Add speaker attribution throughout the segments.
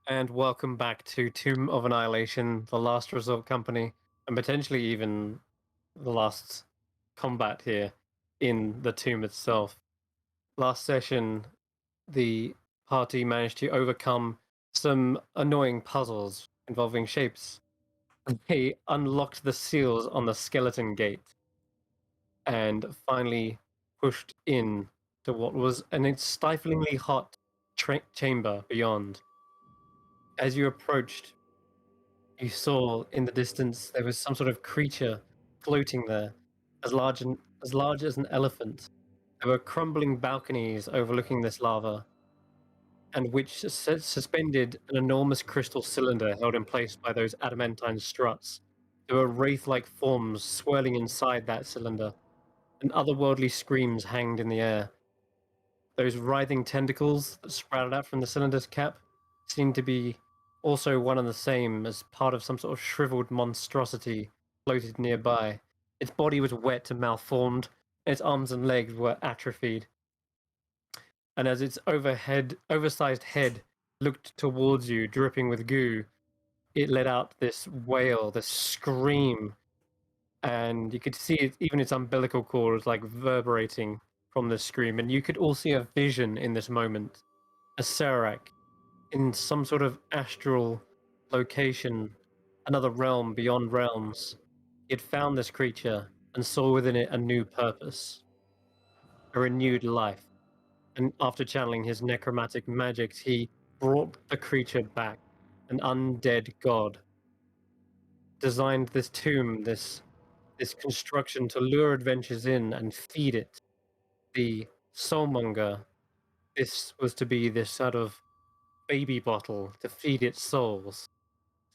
Speaker 1: And welcome back to Tomb of Annihilation, the last resort company, and potentially even the last combat here in the tomb itself. Last session, the party managed to overcome some annoying puzzles involving shapes. They unlocked the seals on the skeleton gate and finally pushed in to what was an stiflingly hot chamber beyond. As you approached, you saw in the distance there was some sort of creature floating there, as large as an elephant. There were crumbling balconies overlooking this lava, and which suspended an enormous crystal cylinder held in place by those adamantine struts. There were wraith-like forms swirling inside that cylinder, and otherworldly screams hanged in the air. Those writhing tentacles that sprouted out from the cylinder's cap seemed to be also one and the same as part of some sort of shriveled monstrosity floated nearby. Its body was wet and malformed, and its arms and legs were atrophied. And as its oversized head looked towards you, dripping with goo, it let out this wail, this scream, and you could see it, even its umbilical cord was like reverberating from the scream. And you could all see a vision in this moment, a Serac in some sort of astral location, another realm beyond realms. He had found this creature and saw within it a new purpose, a renewed life. And after channeling his necromantic magics, he brought the creature back, an undead god. Designed this tomb, this construction to lure adventurers in and feed it. The soulmonger, this was to be this sort of baby bottle to feed its souls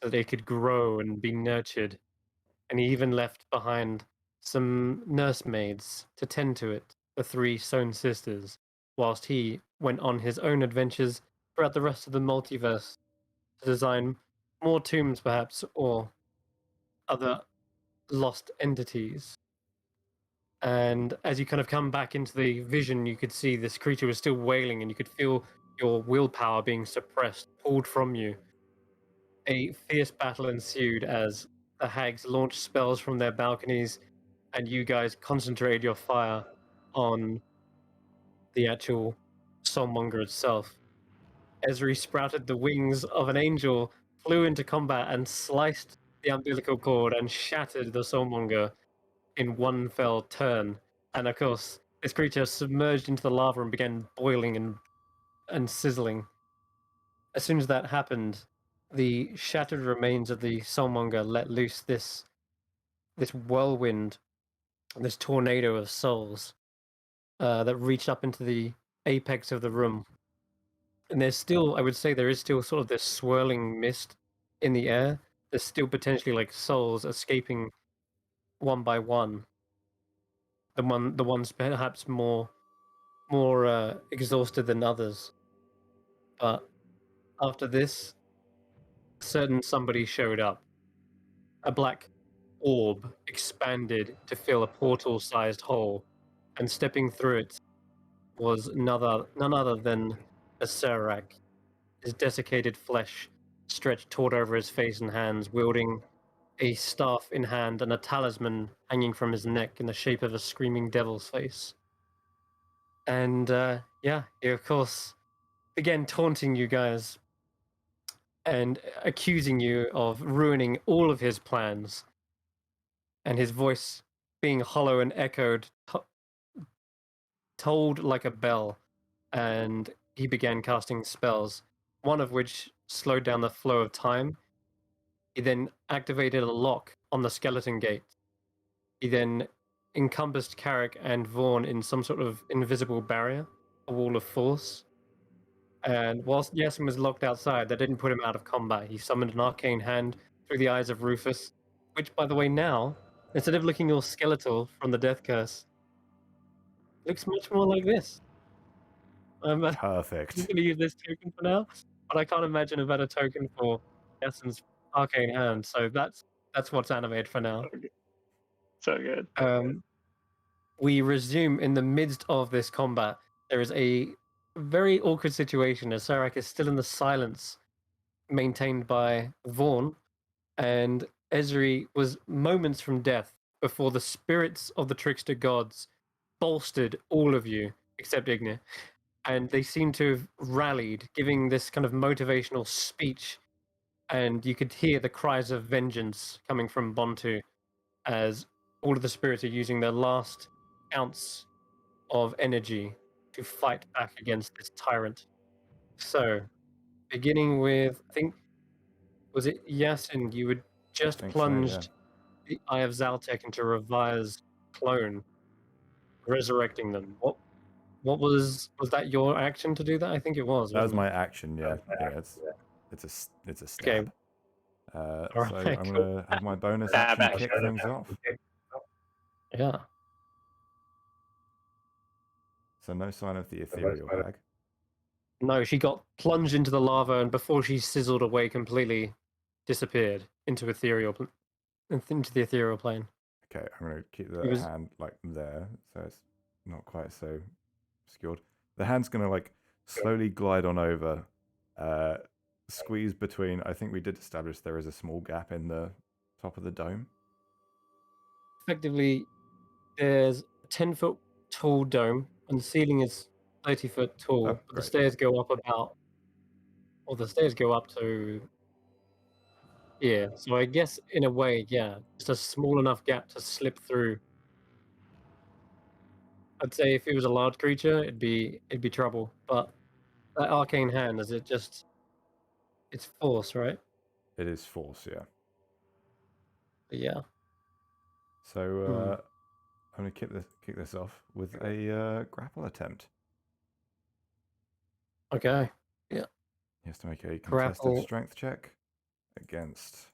Speaker 1: so they could grow and be nurtured. And he even left behind some nursemaids to tend to it, the three Stone sisters, whilst he went on his own adventures throughout the rest of the multiverse to design more tombs, perhaps, or other lost entities. And as you kind of come back into the vision, you could see this creature was still wailing, and you could feel your willpower being suppressed, pulled from you. A fierce battle ensued as the hags launched spells from their balconies, and you guys concentrated your fire on the actual soulmonger itself. Ezri sprouted the wings of an angel, flew into combat, and sliced the umbilical cord and shattered the soulmonger in one fell turn. And of course, this creature submerged into the lava and began boiling and sizzling. As soon as that happened, the shattered remains of the soulmonger let loose this whirlwind, this tornado of souls that reached up into the apex of the room. And there's still, I would say, there is still sort of this swirling mist in the air. There's still potentially like souls escaping one by one. The ones perhaps more exhausted than others. But after this, a certain somebody showed up. A black orb expanded to fill a portal-sized hole, and stepping through it was none other than a Serac. His desiccated flesh stretched taut over his face and hands, wielding a staff in hand and a talisman hanging from his neck in the shape of a screaming devil's face. And yeah, he of course began taunting you guys and accusing you of ruining all of his plans, and his voice being hollow and echoed tolled like a bell, and he began casting spells, one of which slowed down the flow of time. He then activated a lock on the skeleton gate. He then encompassed Carrick and Vaughn in some sort of invisible barrier, a wall of force. And whilst Yasin was locked outside, that didn't put him out of combat. He summoned an arcane hand through the eyes of Rufus, which, by the way, now, instead of looking all skeletal from the death curse, looks much more like this. I'm going
Speaker 2: Perfect.
Speaker 1: to use this token for now, but I can't imagine a better token for Yasin's arcane hand. So that's what's animated for now.
Speaker 3: So good.
Speaker 1: We resume in the midst of this combat. There is a very awkward situation as Sarak is still in the silence, maintained by Vaughn, and Ezri was moments from death before the spirits of the trickster gods bolstered all of you except Igni. And they seem to have rallied, giving this kind of motivational speech. And you could hear the cries of vengeance coming from Bontu as all of the spirits are using their last ounce of energy to fight back against this tyrant. So, beginning with, I think, was it Yasin? You had just
Speaker 2: think so,
Speaker 1: plunged the Eye of Zaltek into Revire's clone, resurrecting them. What was that your action to do that? I think it was.
Speaker 2: That was
Speaker 1: Wasn't
Speaker 2: my
Speaker 1: it?
Speaker 2: action. Yeah, it's a
Speaker 1: Okay.
Speaker 2: stab.
Speaker 1: All
Speaker 2: So
Speaker 1: right.
Speaker 2: I'm
Speaker 1: Cool.
Speaker 2: gonna have my bonus
Speaker 3: Stab
Speaker 2: action
Speaker 3: action.
Speaker 2: kick things off.
Speaker 1: Yeah.
Speaker 2: So no sign of the ethereal hag.
Speaker 1: No, she got plunged into the lava, and before she sizzled away, completely disappeared into into the ethereal plane.
Speaker 2: Okay, I'm gonna keep
Speaker 1: It
Speaker 2: the
Speaker 1: was
Speaker 2: hand like there, so it's not quite so obscured. The hand's gonna like slowly glide on over, squeeze between. I think we did establish there is a small gap in the top of the dome.
Speaker 1: effectively there's a 10-foot tall dome, and the ceiling is 30-foot tall.
Speaker 2: Oh,
Speaker 1: But the
Speaker 2: great.
Speaker 1: stairs go up the stairs go up to yeah. So I guess in a way, yeah, just a small enough gap to slip through. I'd say if it was a large creature, it'd be trouble. But that arcane hand, is it just it's force, right?
Speaker 2: It is force, yeah.
Speaker 1: But yeah.
Speaker 2: So
Speaker 1: Hmm.
Speaker 2: I'm gonna kick this off with a grapple attempt.
Speaker 1: Okay. Yeah.
Speaker 2: He has to make a contested
Speaker 1: Grapple.
Speaker 2: strength check against.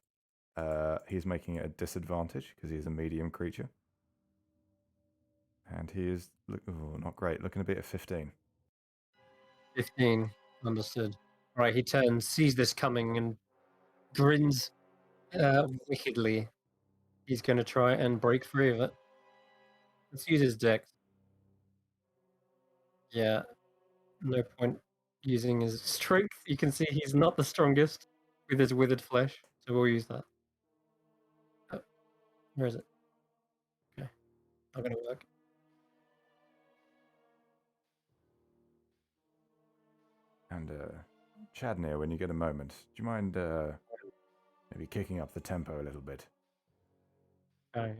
Speaker 2: He's making it a disadvantage because he's a medium creature, and he is not great. Looking a bit at 15.
Speaker 1: 15. Understood. Right. He turns, sees this coming, and grins wickedly. He's going to try and break free of it. Let's use his dex. Yeah. No point using his strength. You can see he's not the strongest with his withered flesh. So we'll use that. Oh, where is it? Okay. Not going to work.
Speaker 2: And Chadnir, when you get a moment, do you mind maybe kicking up the tempo a little bit?
Speaker 1: Okay.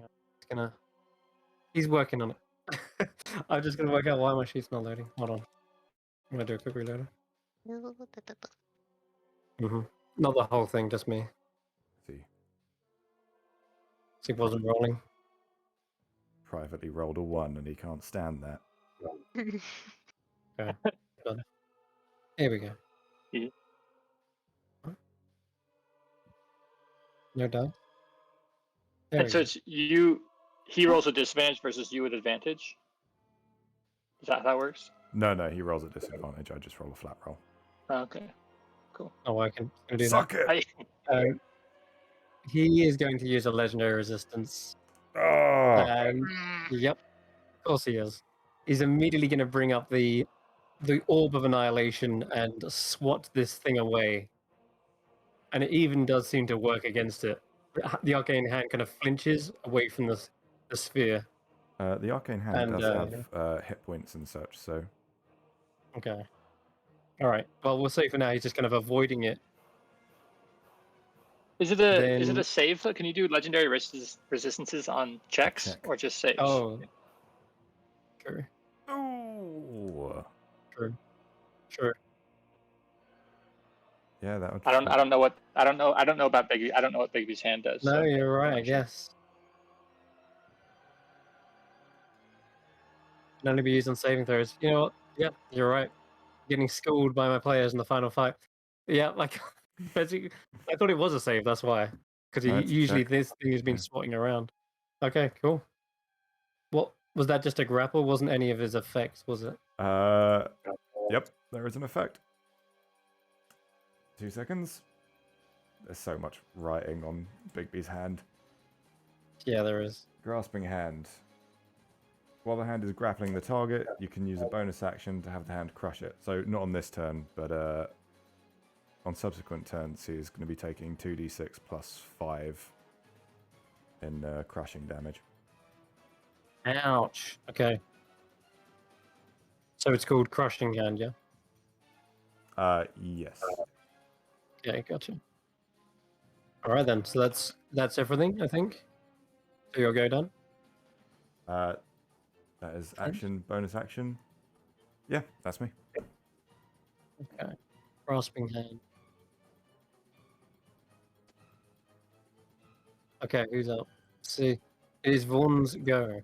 Speaker 1: He's working on it. I'm just going to work out why my sheet's not loading. Hold on. I'm going to do a quick reloader. Not the whole thing, just me.
Speaker 2: See,
Speaker 1: He wasn't rolling.
Speaker 2: privately rolled a 1 and he can't stand that.
Speaker 1: Okay. Done. Here we go.
Speaker 3: Yeah.
Speaker 1: No dice. There
Speaker 3: And
Speaker 1: we
Speaker 3: so
Speaker 1: go.
Speaker 3: it's you. He rolls with disadvantage versus you with advantage. Is that how that works?
Speaker 2: No, he rolls at disadvantage. I just roll a flat roll.
Speaker 3: Okay. Cool.
Speaker 1: Oh, I can do
Speaker 2: Suck
Speaker 1: that.
Speaker 2: it!
Speaker 1: He is going to use a legendary resistance.
Speaker 2: Oh!
Speaker 1: Yep, of course he is. He's immediately going to bring up the orb of annihilation and swat this thing away. And it even does seem to work against it. The arcane hand kind of flinches away from the sphere.
Speaker 2: The arcane hand
Speaker 1: And
Speaker 2: does have hit points and such, so
Speaker 1: okay, all right. Well, we'll say for now he's just kind of avoiding it.
Speaker 3: Is it a
Speaker 1: Then
Speaker 3: save? Can you do legendary resistances on checks
Speaker 2: check.
Speaker 3: or just saves?
Speaker 1: oh, true,
Speaker 2: Oh!
Speaker 1: true.
Speaker 2: Yeah, that would.
Speaker 3: I don't know what about Bigby. I don't know what Bigby's hand does.
Speaker 1: No,
Speaker 3: so
Speaker 1: you're right.
Speaker 3: I'm
Speaker 1: I
Speaker 3: not sure.
Speaker 1: guess can only be used on saving throws. You know what? Yeah, you're right. Getting schooled by my players in the final fight. Yeah, like basically, I thought it was a save. That's why, because
Speaker 2: No, it's a
Speaker 1: usually
Speaker 2: check.
Speaker 1: this thing has been
Speaker 2: Yeah.
Speaker 1: swatting around. Okay, cool. What was that? Just a grapple? Wasn't any of his effects? Was it?
Speaker 2: Yep, there is an effect. 2 seconds. There's so much writing on Bigby's hand.
Speaker 1: Yeah, there is.
Speaker 2: Grasping hand. While the hand is grappling the target, you can use a bonus action to have the hand crush it. So not on this turn, but on subsequent turns, he's going to be taking 2d6 plus 5 in crushing damage.
Speaker 1: Ouch. Okay. So it's called Crushing Hand, yeah?
Speaker 2: Yes.
Speaker 1: Okay, gotcha. All right then. So that's everything, I think. So your go done.
Speaker 2: That is action, bonus action. Yeah, that's me.
Speaker 1: Okay. Grasping Hand. Okay, who's up? Let's see. It is Vaughn's go.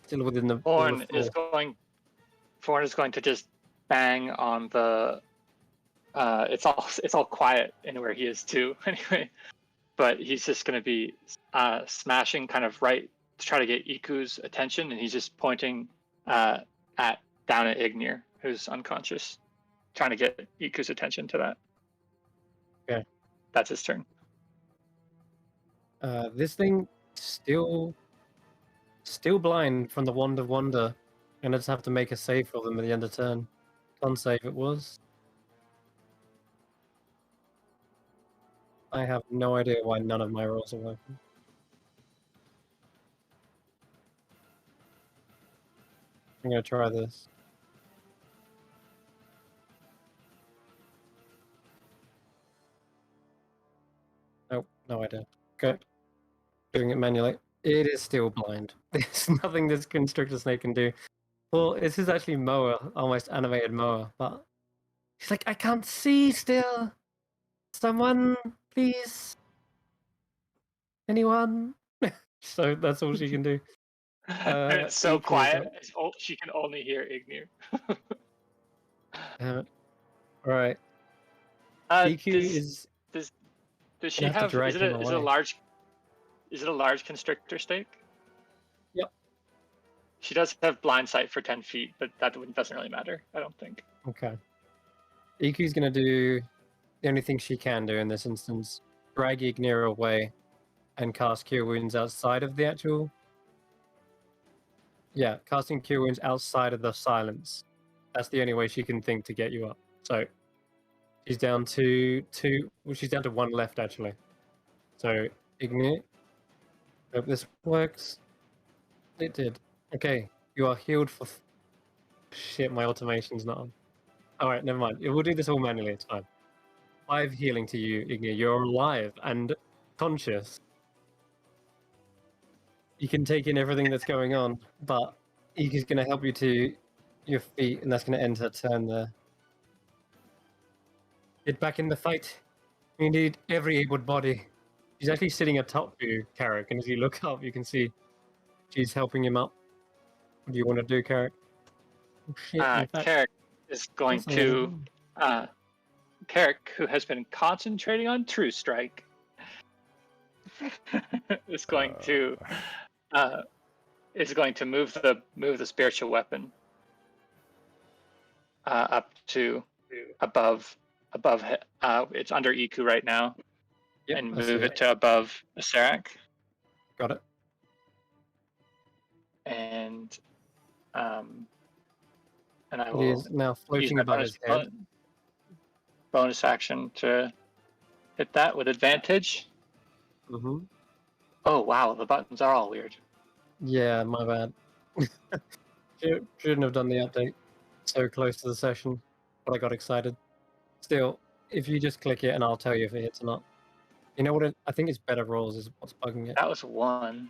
Speaker 1: Still within the
Speaker 3: Thorn is
Speaker 1: four.
Speaker 3: going to just bang on the. It's all quiet in where he is too. Anyway, but he's just going to be smashing kind of right to try to get Iku's attention, and he's just pointing down at Ignir, who's unconscious, trying to get Iku's attention to that.
Speaker 1: Okay.
Speaker 3: That's his turn.
Speaker 1: This thing still blind from the Wand of Wonder. And I just have to make a save for them at the end of turn. Con save it was. I have no idea why none of my rolls are working. I'm gonna try this. Nope, no idea. Okay. Doing it manually. It is still blind. There's nothing this Constrictor Snake can do. Well, this is actually Moa, almost animated Moa, but she's like, I can't see still. Someone, please. Anyone? So that's all she can do.
Speaker 3: And it's so
Speaker 1: Iku is
Speaker 3: quiet.
Speaker 1: up.
Speaker 3: She can only hear Ignir.
Speaker 1: All right.
Speaker 3: Does
Speaker 1: Iku is
Speaker 3: she
Speaker 1: gonna have to
Speaker 3: have?
Speaker 1: drag him
Speaker 3: Is it a
Speaker 1: away.
Speaker 3: large? Is it a large constrictor stake?
Speaker 1: Yep.
Speaker 3: She does have blind sight for 10 feet, but that doesn't really matter, I don't think.
Speaker 1: Okay. Iku's gonna do the only thing she can do in this instance: drag Ignir away and cast Cure Wounds outside of the actual. Yeah, casting Cure Wounds outside of the silence. That's the only way she can think to get you up. So she's down to 2. Well, she's down to 1 left actually. So Ignir. Hope this works. It did. Okay, you are healed for. Shit, my automation's not on. All right, never mind. We'll do this all manually. It's fine. 5 healing to you, Ignir. You're alive and conscious. You can take in everything that's going on, but Igu's going to help you to your feet, and that's going to end her turn there. Get back in the fight. You need every able body. She's actually sitting atop you, Carrick, and as you look up, you can see she's helping him up. What do you want to do, Carrick? Oh, shit, in fact,
Speaker 3: Carrick is going
Speaker 1: that's not
Speaker 3: to.
Speaker 1: anything.
Speaker 3: Carrick, who has been concentrating on True Strike, is going to move the spiritual weapon up to above. It's under Iku right now,
Speaker 1: Yep,
Speaker 3: and
Speaker 1: I see
Speaker 3: move it to above Serac.
Speaker 1: Got it.
Speaker 3: And I
Speaker 1: He
Speaker 3: will
Speaker 1: is now
Speaker 3: use
Speaker 1: floating
Speaker 3: my
Speaker 1: above his head.
Speaker 3: bonus action to hit that with advantage.
Speaker 1: Mm-hmm.
Speaker 3: Oh wow, the buttons are all weird.
Speaker 1: Yeah, my bad. Shouldn't have done the update so close to the session, but I got excited. Still, if you just click it and I'll tell you if it hits or not. You know what? I think it's better rolls is what's bugging it.
Speaker 3: That was 1.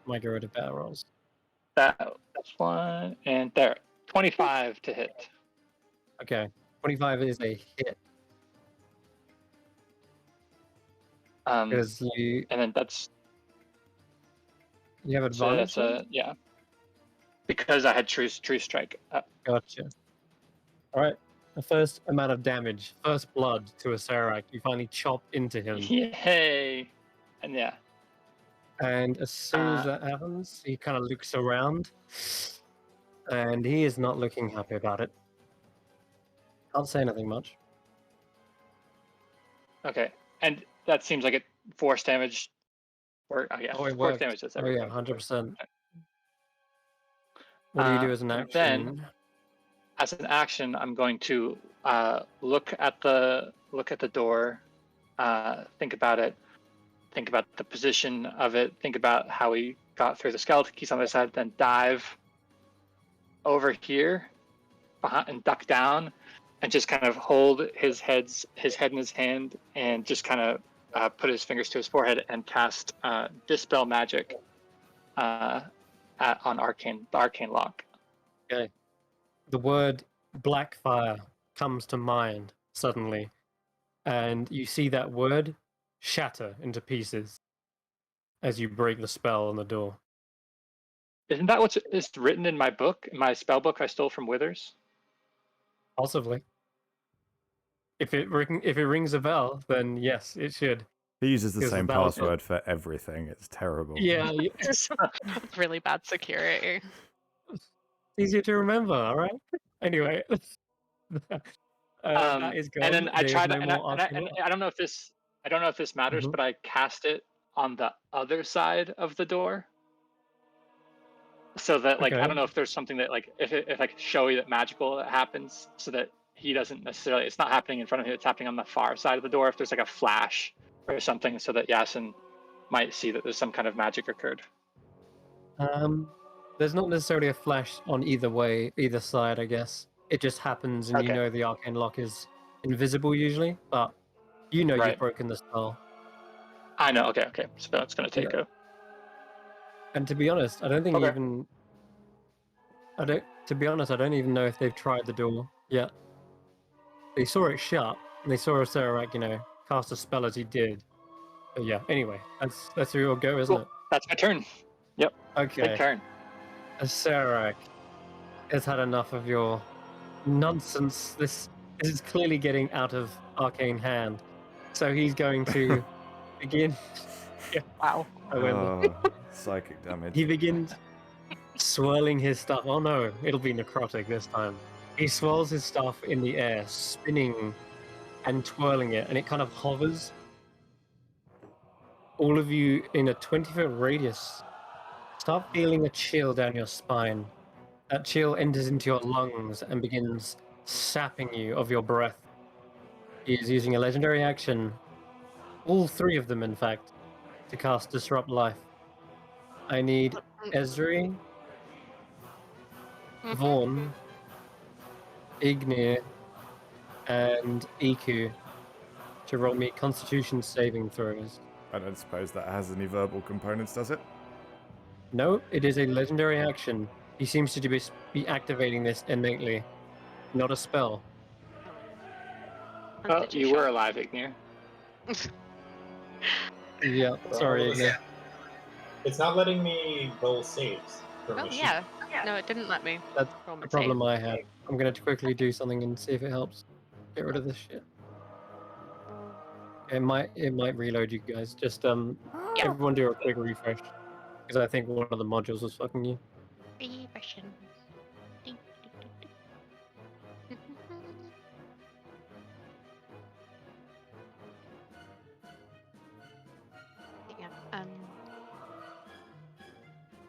Speaker 1: Might get rid of better rolls.
Speaker 3: That was 1, and there, 25 to hit.
Speaker 1: Okay, 25 is a hit because you
Speaker 3: And then that's
Speaker 1: have advantage.
Speaker 3: yeah, because I had true strike.
Speaker 1: Gotcha. All right. The first amount of damage, first blood to a Serac. You finally chop into him.
Speaker 3: Yay! And yeah.
Speaker 1: And as soon as that happens, he kind of looks around, and he is not looking happy about it. Can't say anything much.
Speaker 3: Okay, and that seems like it force damage. Or
Speaker 1: it
Speaker 3: force
Speaker 1: worked.
Speaker 3: damage does
Speaker 1: Oh
Speaker 3: everything.
Speaker 1: yeah, 100%. What do you do as an action?
Speaker 3: Then as an action, I'm going to look at the door, think about it, think about the position of it, think about how he got through the skeleton keys on the side, then dive over here behind and duck down, and just kind of hold his head in his hand, and just kind of put his fingers to his forehead and cast Dispel Magic on the arcane lock.
Speaker 1: Okay. The word Blackfire comes to mind suddenly, and you see that word shatter into pieces as you break the spell on the door.
Speaker 3: Isn't that what's written in my book, in my spell book I stole from Withers?
Speaker 1: Possibly. If it rings a bell, then yes, it should.
Speaker 2: He uses the
Speaker 1: Because
Speaker 2: same
Speaker 1: that was-
Speaker 2: password for everything. It's terrible.
Speaker 1: Yeah,
Speaker 4: It's really bad security.
Speaker 1: easier to remember. All right. Anyway, that is gone.
Speaker 3: And then I
Speaker 1: There's
Speaker 3: tried,
Speaker 1: no
Speaker 3: and
Speaker 1: more
Speaker 3: I don't know if this matters,
Speaker 1: Mhm.
Speaker 3: but I cast it on the other side of the door, so that like I
Speaker 1: Okay.
Speaker 3: don't know if there's something that like if I could show you that magical that happens, so that he doesn't necessarily, it's not happening in front of him, it's happening on the far side of the door. If there's like a flash or something, so that Yasin might see that there's some kind of magic occurred.
Speaker 1: There's not necessarily a flash on either side, I guess. It just happens, and you
Speaker 3: Okay.
Speaker 1: know the arcane lock is invisible usually, but you know
Speaker 3: Right.
Speaker 1: you've broken the spell.
Speaker 3: I know. Okay. So that's gonna take a.
Speaker 1: And to be honest, I don't think
Speaker 3: Okay.
Speaker 1: even. To be honest, I don't even know if they've tried the door yet. They saw it shut, and they saw Serac, cast a spell as he did. But yeah. Anyway, that's where you'll go, isn't
Speaker 3: Cool. That's my turn.
Speaker 1: it?
Speaker 3: Take
Speaker 1: Okay.
Speaker 3: turn.
Speaker 1: Serac has had enough of your nonsense. This is clearly getting out of arcane hand. So he's going to begin.
Speaker 4: Wow.
Speaker 2: Oh, psychic damage.
Speaker 1: He begins swirling his stuff. Oh no, it'll be necrotic this time. He swirls his stuff in the air, spinning and twirling it, and it kind of hovers. All of you in a 20-foot radius start feeling a chill down your spine. That chill enters into your lungs and begins sapping you of your breath. He is using a legendary action, all three of them in fact, to cast Disrupt Life. I need Ezri,
Speaker 4: Mhm.
Speaker 1: Vaughn, Ignir, and Iku to roll me Constitution saving throws.
Speaker 2: I don't suppose that has any verbal components, does it?
Speaker 1: No, it is a legendary action. He seems to be activating this innately, not a spell.
Speaker 3: Oh, you were alive, Ignir.
Speaker 1: Yeah, sorry, Ignir.
Speaker 5: It's not letting me roll saves. For
Speaker 4: Oh
Speaker 5: my sheet.
Speaker 4: yeah. No, it didn't let me.
Speaker 1: That's
Speaker 4: roll my
Speaker 1: the problem
Speaker 4: save.
Speaker 1: I had. I'm going to quickly do something and see if it helps. Get rid of this shit. It might reload you guys. Just
Speaker 4: Yeah.
Speaker 1: everyone do a quick refresh, because I think one of the modules was fucking you.
Speaker 4: Refreshing. Yeah.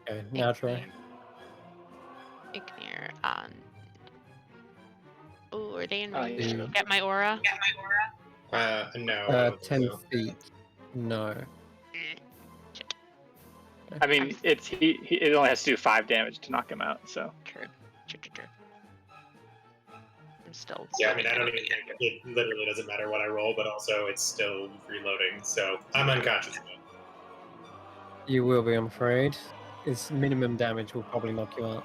Speaker 1: Okay, now try.
Speaker 4: Ignir on. Oh, are they in
Speaker 3: Oh,
Speaker 4: range?
Speaker 3: yeah.
Speaker 4: Get my aura?
Speaker 5: No. I don't think
Speaker 1: 10
Speaker 5: so.
Speaker 1: feet. No.
Speaker 4: Shit.
Speaker 3: I mean, it only has to do 5 damage to knock him out. So
Speaker 4: True. I'm still.
Speaker 5: Yeah, I mean, I don't even think it literally doesn't matter what I roll, but also it's still reloading, so I'm unconscious now.
Speaker 1: You will be, I'm afraid. Its minimum damage will probably knock you out.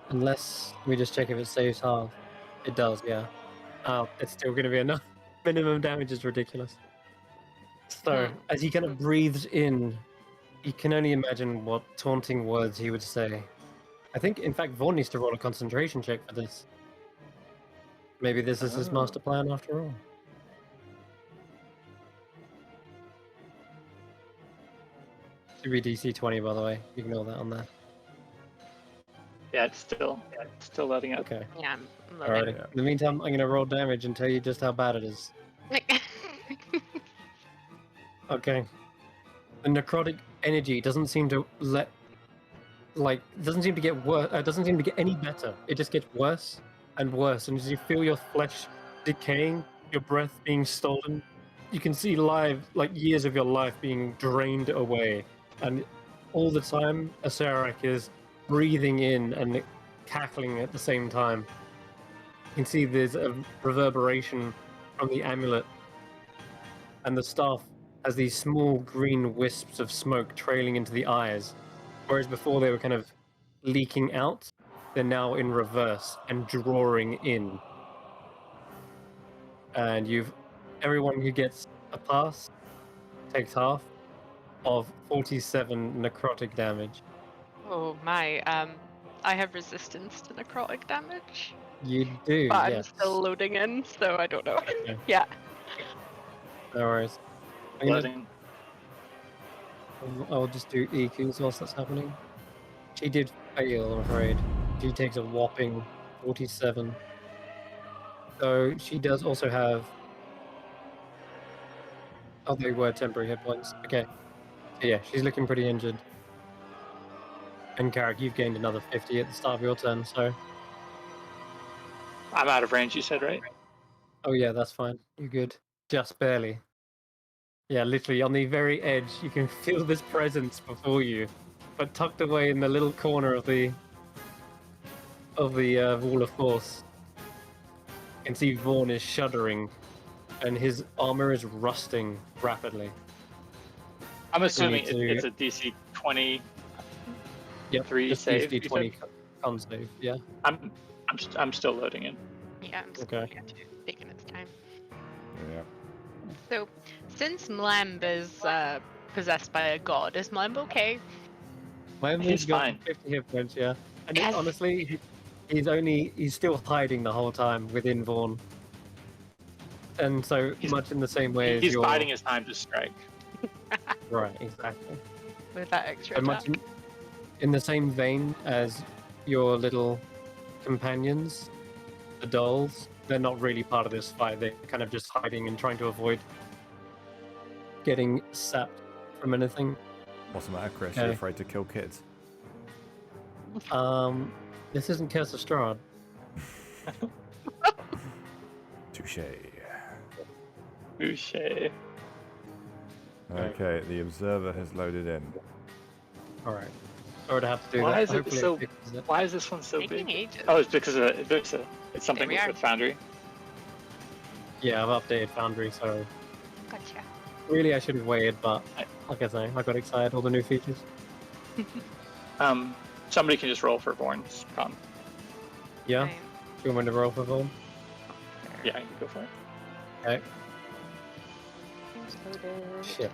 Speaker 1: Unless we just check if it saves half. It does, yeah. Oh, it's still going to be enough. Minimum damage is ridiculous. So, as he kind of breathes in, you can only imagine what taunting words he would say. I think, in fact, Vaughn needs to roll a concentration check for this. Maybe this is his master plan after all. Should be DC 20, by the way. Ignore that on there.
Speaker 3: yeah, it's still loading up.
Speaker 1: Okay.
Speaker 4: Yeah, I'm
Speaker 1: Alrighty.
Speaker 4: loading.
Speaker 1: In the meantime, I'm going to roll damage and tell you just how bad it is. Okay. The necrotic energy doesn't seem to let like doesn't seem to get worse. Doesn't seem to get any better. It just gets worse and worse. And as you feel your flesh decaying, your breath being stolen, you can see years of your life being drained away. And all the time, Acerak is breathing in and cackling at the same time. You can see there's a reverberation from the amulet, and the staff has these small green wisps of smoke trailing into the eyes. Whereas before they were kind of leaking out, they're now in reverse and drawing in. And everyone who gets a pass takes half of 47 necrotic damage.
Speaker 4: Oh my. I have resistance to necrotic damage,
Speaker 1: You do,
Speaker 4: but I'm
Speaker 1: yes.
Speaker 4: still loading in, so I don't know.
Speaker 1: Okay.
Speaker 4: Yeah.
Speaker 1: No worries. I'm gonna,
Speaker 3: Loading.
Speaker 1: I'll just do EQs whilst that's happening. She did fail, I'm afraid. She takes a whopping 47. So she does also have. Oh, they were temporary hit points. Okay. So yeah, she's looking pretty injured. And Carrick, you've gained another 50 at the start of your turn, so.
Speaker 3: I'm out of range, you said, right?
Speaker 1: Oh yeah, that's fine. You're good. Just barely. Yeah, literally on the very edge, you can feel this presence before you, but tucked away in the little corner of the wall of force. You can see Vaughn is shuddering, and his armor is rusting rapidly.
Speaker 3: I'm assuming
Speaker 1: need to-
Speaker 3: it's a DC 20.
Speaker 1: Yep,
Speaker 3: 3
Speaker 1: just
Speaker 3: save,
Speaker 1: DC
Speaker 3: you
Speaker 1: 20 con save. Yeah.
Speaker 3: I'm still loading in.
Speaker 4: Yeah, I'm still
Speaker 1: Okay.
Speaker 4: taking its time.
Speaker 2: Yeah.
Speaker 4: So, since Mlemb is possessed by a god, is Mlemb okay?
Speaker 3: He's
Speaker 1: got
Speaker 3: fine.
Speaker 1: 50 hit points. Yeah, and
Speaker 4: Yes.
Speaker 1: honestly, he's still hiding the whole time within Vaughn. And so
Speaker 3: He's-
Speaker 1: much in the same way as
Speaker 3: He's
Speaker 1: your
Speaker 3: biding his time to strike.
Speaker 1: right, exactly.
Speaker 4: With that extra
Speaker 1: And
Speaker 4: attack?
Speaker 1: much in the same vein as your little companions, the dolls. They're not really part of this fight. They're kind of just hiding and trying to avoid getting sapped from anything.
Speaker 2: What's the matter, Chris?
Speaker 1: Okay.
Speaker 2: You're afraid to kill kids?
Speaker 1: This isn't Curse of Strahd.
Speaker 2: Touche.
Speaker 3: Boucher.
Speaker 2: Okay, the observer has loaded in.
Speaker 1: All right. Sorry to have to do
Speaker 3: Why
Speaker 1: that.
Speaker 3: is it
Speaker 1: Hopefully
Speaker 3: so-
Speaker 1: fixes it.
Speaker 3: Why is this one so
Speaker 4: Taking
Speaker 3: big?
Speaker 4: ages.
Speaker 3: Oh, it's because it's something
Speaker 4: we are.
Speaker 3: with Foundry.
Speaker 1: Yeah, I've updated Foundry, so
Speaker 4: Gotcha.
Speaker 1: really I should have waited, but like I say, I got excited all the new features.
Speaker 3: Somebody can just roll for Born's con.
Speaker 1: Yeah,
Speaker 4: Right.
Speaker 1: do you want me to roll for Vaughn?
Speaker 3: Yeah, you can go for it.
Speaker 1: Okay. Shit.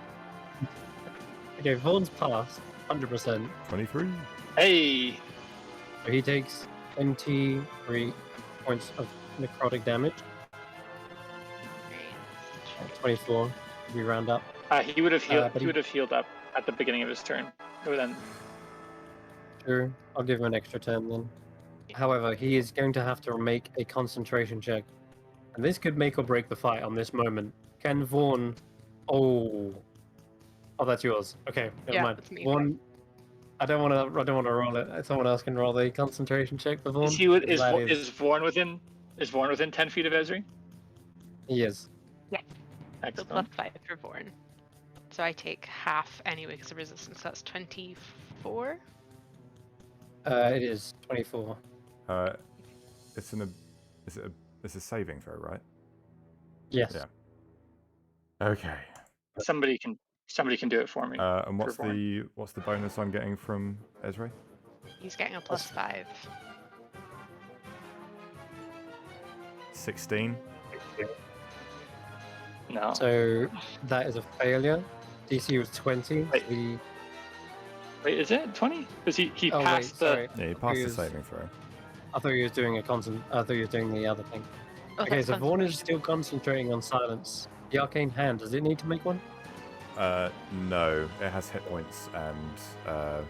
Speaker 1: Okay, Vaughn's passed 100%.
Speaker 2: 23.
Speaker 3: Hey,
Speaker 1: So he takes 23 points of necrotic damage. 24. We round up.
Speaker 3: he would have healed.
Speaker 1: but
Speaker 3: He would have healed up at the beginning of his turn. It would then.
Speaker 1: Sure, I'll give him an extra 10 then. However, he is going to have to make a concentration check. And this could make or break the fight on this moment. Can Vaughn... Oh, that's yours. Okay, never
Speaker 4: Yeah,
Speaker 1: mind.
Speaker 4: it's me.
Speaker 1: Vaughn, I don't want to roll it. Someone else can roll the concentration check for Vaughn.
Speaker 3: Is he with, is,
Speaker 1: That
Speaker 3: Vo- is Vorn within 10 feet of Ezri?
Speaker 1: He is.
Speaker 4: So
Speaker 3: Excellent.
Speaker 4: plus 5 for Born. So I take half anyway because of resistance. So that's 24.
Speaker 1: It is 24.
Speaker 2: It's a saving throw, right?
Speaker 1: Yes.
Speaker 2: Yeah. Okay.
Speaker 3: Somebody can do it for me.
Speaker 2: And what's
Speaker 3: for Vaughn.
Speaker 2: the bonus I'm getting from Ezra?
Speaker 4: He's getting a plus 5.
Speaker 2: 16.
Speaker 3: No.
Speaker 1: So that is a failure. DC was 20.
Speaker 3: Wait.
Speaker 1: The...
Speaker 3: Wait, is it 20? Because he
Speaker 1: Oh, wait,
Speaker 3: passed the.
Speaker 1: sorry.
Speaker 2: Yeah, he passed the
Speaker 1: Is-
Speaker 2: saving throw.
Speaker 1: I thought he was doing a constant. I thought he was doing the other thing.
Speaker 4: Oh,
Speaker 1: Okay,
Speaker 4: that's
Speaker 1: so Vaughn is
Speaker 4: concentration.
Speaker 1: still concentrating on silence. The arcane hand, does it need to make one?
Speaker 2: No, it has hit points and I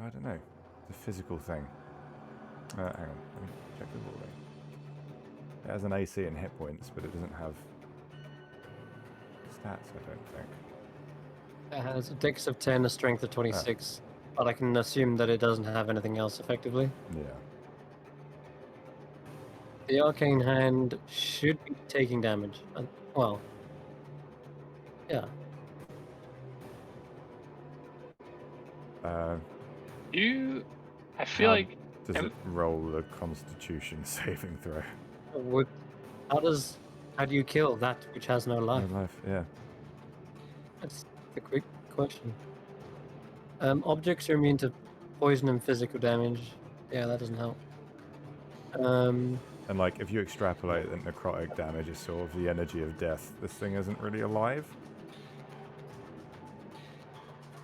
Speaker 2: don't know. It's a physical thing. Hang on, let me check the ruling. It has an AC and hit points, but it doesn't have stats, I don't think.
Speaker 1: It has a dex of 10, a strength of 26. but I can assume that it doesn't have anything else effectively.
Speaker 2: Yeah.
Speaker 1: The arcane hand should be taking damage. Well, yeah.
Speaker 3: I feel
Speaker 2: How
Speaker 3: like
Speaker 2: does it roll a Constitution saving throw?
Speaker 1: How do you kill that which has no life?
Speaker 2: No life. Yeah.
Speaker 1: That's the quick question. Objects are immune to poison and physical damage. Yeah, that doesn't help.
Speaker 2: And like, if you extrapolate that necrotic damage is sort of the energy of death, this thing isn't really alive.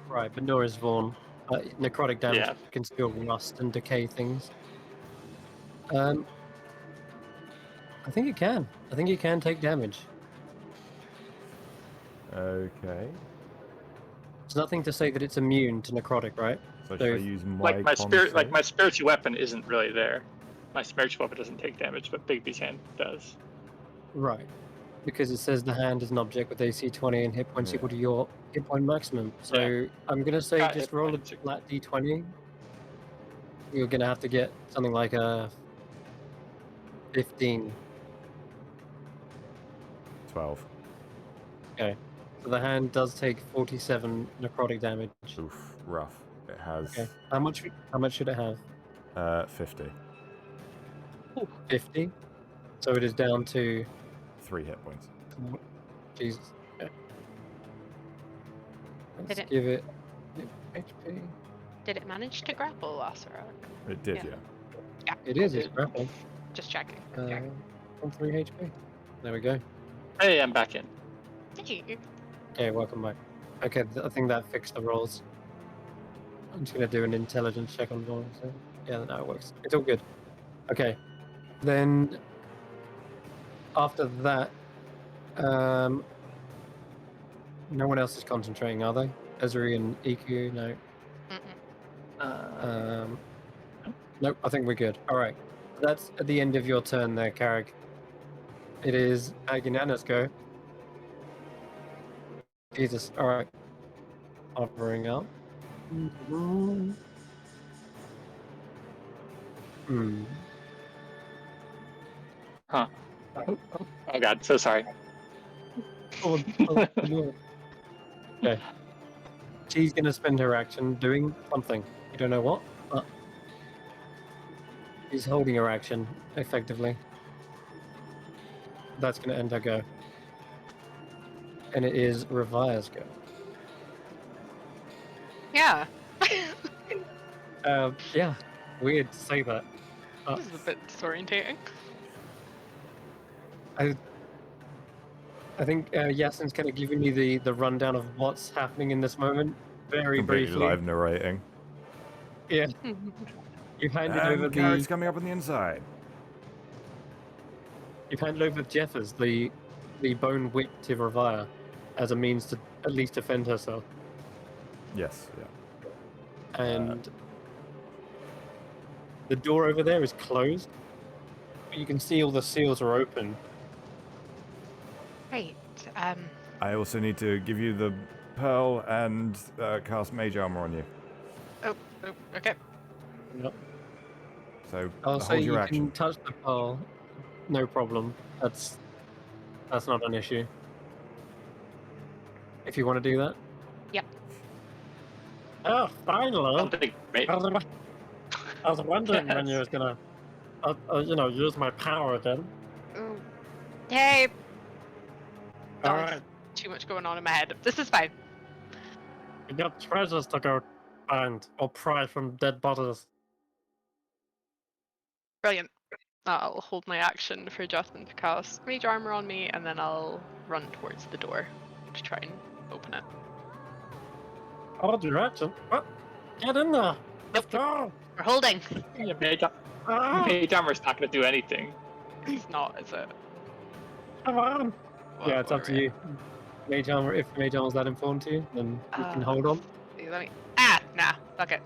Speaker 1: Right, but nor is Vaughn. Necrotic damage
Speaker 3: Yeah.
Speaker 1: can still rust and decay things. I think it can. I think it can take damage.
Speaker 2: Okay.
Speaker 1: There's nothing to say that it's immune to necrotic, right?
Speaker 2: So
Speaker 1: So
Speaker 2: should I
Speaker 1: if-
Speaker 2: use my
Speaker 3: like my
Speaker 2: con
Speaker 3: spirit, like
Speaker 2: save?
Speaker 3: my spiritual weapon isn't really there. My spiritual weapon doesn't take damage, but Bigby's hand does.
Speaker 1: Right. Because it says the hand is an object with AC 20 and hit points
Speaker 2: Yeah.
Speaker 1: equal to your hit point maximum. So I'm going to say
Speaker 3: Got
Speaker 1: just
Speaker 3: hit
Speaker 1: roll a
Speaker 3: points.
Speaker 1: flat d20. You're going to have to get something like a 15.
Speaker 2: 12.
Speaker 1: Okay. So the hand does take 47 necrotic damage.
Speaker 2: Oof, rough. It has
Speaker 1: Okay. How much should it have?
Speaker 2: 50.
Speaker 1: 50. So it is down to
Speaker 2: 3 hit points.
Speaker 1: Jesus. Okay. Let's
Speaker 4: Did it-
Speaker 1: give it HP.
Speaker 4: Did it manage to grapple last round?
Speaker 2: It did,
Speaker 4: Yeah.
Speaker 2: yeah.
Speaker 4: Yeah.
Speaker 1: It is. It's grappled.
Speaker 4: Just checking.
Speaker 1: On 3 HP. There we go.
Speaker 3: Hey, I'm back in.
Speaker 4: Hey.
Speaker 1: Okay, welcome back. Okay, I think that fixed the rolls. I'm just gonna do an intelligence check on rolls. So yeah, no, it works. It's all good. Okay, then after that, no one else is concentrating, are they? Ezri and EQ, no.
Speaker 4: Mm-mm.
Speaker 1: Nope. I think we're good. All right, that's at the end of your turn there, Carrick. It is Aginana's go. Jesus. All right. Hovering up.
Speaker 3: Huh. Oh god, so sorry.
Speaker 1: Okay. She's gonna spend her action doing something. You don't know what, but she's holding her action effectively. That's gonna end her go. And it is Revire's go.
Speaker 4: Yeah.
Speaker 1: Yeah. Weird to say that.
Speaker 4: This is a bit disorientating.
Speaker 1: I think Yasin's kind of giving me the rundown of what's happening in this moment very
Speaker 2: Completely
Speaker 1: briefly.
Speaker 2: live narrating.
Speaker 1: Yeah. You've handed over
Speaker 2: And Carrick's
Speaker 1: the
Speaker 2: coming up on the inside.
Speaker 1: you've handed over Jeffers the bone whip to Revire as a means to at least defend herself.
Speaker 2: Yes, yeah.
Speaker 1: And the door over there is closed, but you can see all the seals are open.
Speaker 4: Right.
Speaker 2: I also need to give you the pearl and cast mage armor on you.
Speaker 4: Oh, okay.
Speaker 1: Yep.
Speaker 2: So
Speaker 1: I'll say
Speaker 2: hold your
Speaker 1: you
Speaker 2: action.
Speaker 1: can touch the pearl, no problem. That's not an issue. If you want to do that.
Speaker 4: Yep.
Speaker 1: Oh, finally!
Speaker 3: Something great.
Speaker 1: I was wondering when you was gonna, use my power again.
Speaker 4: Ooh. Hey.
Speaker 1: All
Speaker 4: That was
Speaker 1: right,
Speaker 4: too much going on in my head. This is fine.
Speaker 1: we got treasures to go find or pry from dead bodies.
Speaker 4: Brilliant. I'll hold my action for Justin to cast mage armor on me, and then I'll run towards the door to try and open it.
Speaker 1: Hold your action. What? Get in there. Let's go.
Speaker 4: We're holding.
Speaker 3: Yeah, mage armor's not going to do anything.
Speaker 4: It's not, is it?
Speaker 1: Come on. Yeah, it's up to
Speaker 4: Whatever.
Speaker 1: you. Mage armor. If mage armor's that important to you, then you can hold on.
Speaker 4: Let me. Nah. Fuck it.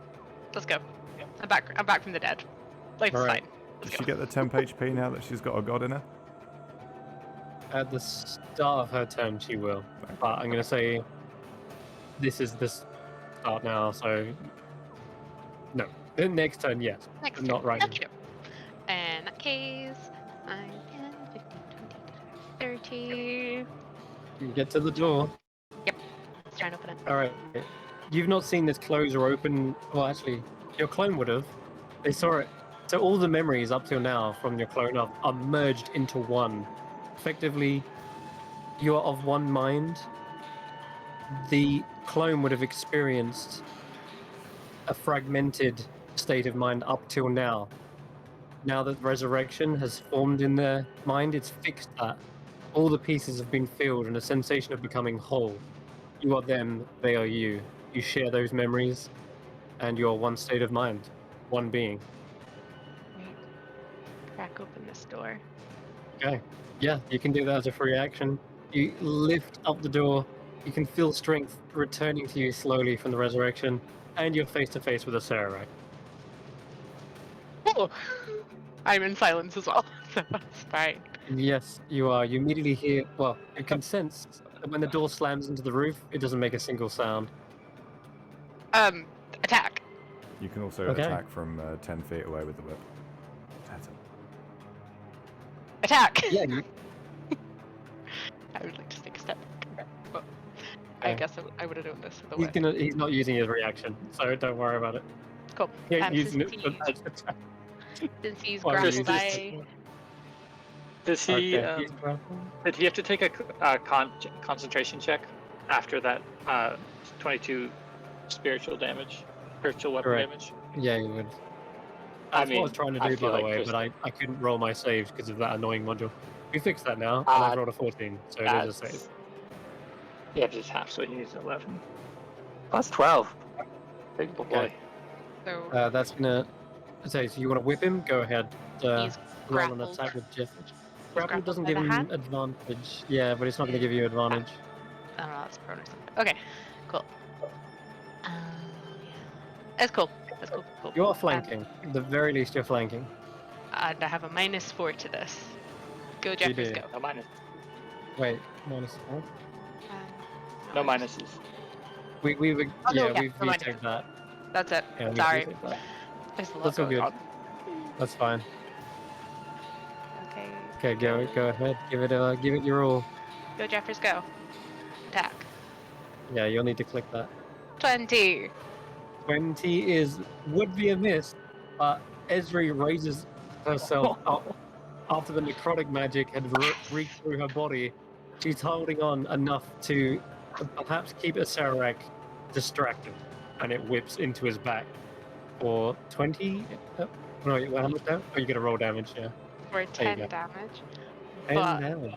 Speaker 4: Let's go. I'm back from the dead. Life's
Speaker 1: Alright.
Speaker 4: fine.
Speaker 2: Does
Speaker 4: Let's
Speaker 2: she
Speaker 4: go.
Speaker 2: get the temp HP now that she's got a god in her?
Speaker 1: At the start of her turn, she will. But I'm gonna say this is the start now, so No. The next turn, yes.
Speaker 4: Next
Speaker 1: But not
Speaker 4: turn.
Speaker 1: right now.
Speaker 4: Okay. In that case, 9, 10, 15, 20, 30.
Speaker 1: You get to the door.
Speaker 4: Let's try and open it.
Speaker 1: All right. You've not seen this close or open. Well, actually, your clone would have. They saw it. So all the memories up till now from your clone are merged into one. Effectively, you are of one mind. The clone would have experienced a fragmented state of mind up till now. Now that resurrection has formed in their mind, it's fixed that. All the pieces have been filled and a sensation of becoming whole. You are them, they are you. You share those memories, and you are one state of mind, one being.
Speaker 4: Right. Crack open this door.
Speaker 1: Okay. Yeah, you can do that as a free action. You lift up the door. You can feel strength returning to you slowly from the resurrection, and you're face to face with a Sarai.
Speaker 4: Oh! I'm in silence as well, so that's fine.
Speaker 1: Yes, you are. You immediately hear. Well, you can sense that when the door slams into the roof, it doesn't make a single sound.
Speaker 4: Attack.
Speaker 2: You can also
Speaker 1: Okay.
Speaker 2: attack from 10 feet away with the whip. Attack him.
Speaker 4: Attack.
Speaker 1: Yeah, you,
Speaker 4: I would like to take a step back. But I
Speaker 1: Okay.
Speaker 4: guess I would have done this the way.
Speaker 1: he's not using his reaction, so don't worry about it.
Speaker 4: Cool.
Speaker 1: He ain't
Speaker 4: Since
Speaker 1: using it.
Speaker 4: he's, since he's
Speaker 1: Well,
Speaker 3: Just-
Speaker 4: grappled,
Speaker 3: just-
Speaker 4: I...
Speaker 3: Does he?
Speaker 1: Okay, he's grappled.
Speaker 3: Did he have to take a concentration check after that 22 spiritual weapon
Speaker 1: Correct.
Speaker 3: damage?
Speaker 1: Yeah, you would.
Speaker 3: I
Speaker 1: That's what I was
Speaker 3: mean,
Speaker 1: trying to
Speaker 3: I
Speaker 1: do,
Speaker 3: feel
Speaker 1: by the
Speaker 3: like
Speaker 1: way,
Speaker 3: Chris-
Speaker 1: but I couldn't roll my saves because of that annoying module. We fixed that now, and I rolled a 14, so it is a
Speaker 3: That's-
Speaker 1: save.
Speaker 3: Yeah, just half, so he needs 11. That's 12. Big boy.
Speaker 1: Okay.
Speaker 4: So
Speaker 1: That's gonna. So you want to whip him? Go ahead.
Speaker 4: he's
Speaker 1: Roll an
Speaker 4: grappled.
Speaker 1: attack with Jeff.
Speaker 4: He's
Speaker 1: Grapple
Speaker 4: grappled
Speaker 1: doesn't
Speaker 4: by
Speaker 1: give
Speaker 4: the
Speaker 1: him
Speaker 4: hand?
Speaker 1: advantage. Yeah, but it's not going to give you advantage.
Speaker 4: I don't know, that's prone or something. Okay, cool. Yeah. That's cool. That's cool. Cool.
Speaker 1: You are flanking. At the very least, you're flanking.
Speaker 4: And I have a -4 to this. Go, Jeffers,
Speaker 1: do.
Speaker 4: go.
Speaker 3: No minus.
Speaker 1: Wait, minus 4?
Speaker 3: No minuses.
Speaker 1: We've
Speaker 4: Oh, no, yeah,
Speaker 1: we've
Speaker 4: no minus.
Speaker 1: vetoed that.
Speaker 4: That's it.
Speaker 1: Yeah, we've
Speaker 4: Sorry.
Speaker 1: vetoed that.
Speaker 4: There's a lot
Speaker 1: That's all
Speaker 4: going
Speaker 1: good.
Speaker 4: on.
Speaker 1: That's fine.
Speaker 4: Okay.
Speaker 1: Okay, go ahead. Give it your all.
Speaker 4: Go, Jeffers, go. Attack.
Speaker 1: Yeah, you'll need to click that.
Speaker 4: 20.
Speaker 1: 20 would be a miss, but Esri raises herself up after the necrotic magic had reeked through her body. She's holding on enough to perhaps keep Asarak distracted, and it whips into his back for 20. No, wait, how much damage? Oh, you get a roll damage, yeah.
Speaker 4: For
Speaker 1: you
Speaker 4: 10
Speaker 1: go.
Speaker 4: damage.
Speaker 1: 10
Speaker 4: But-
Speaker 1: damage.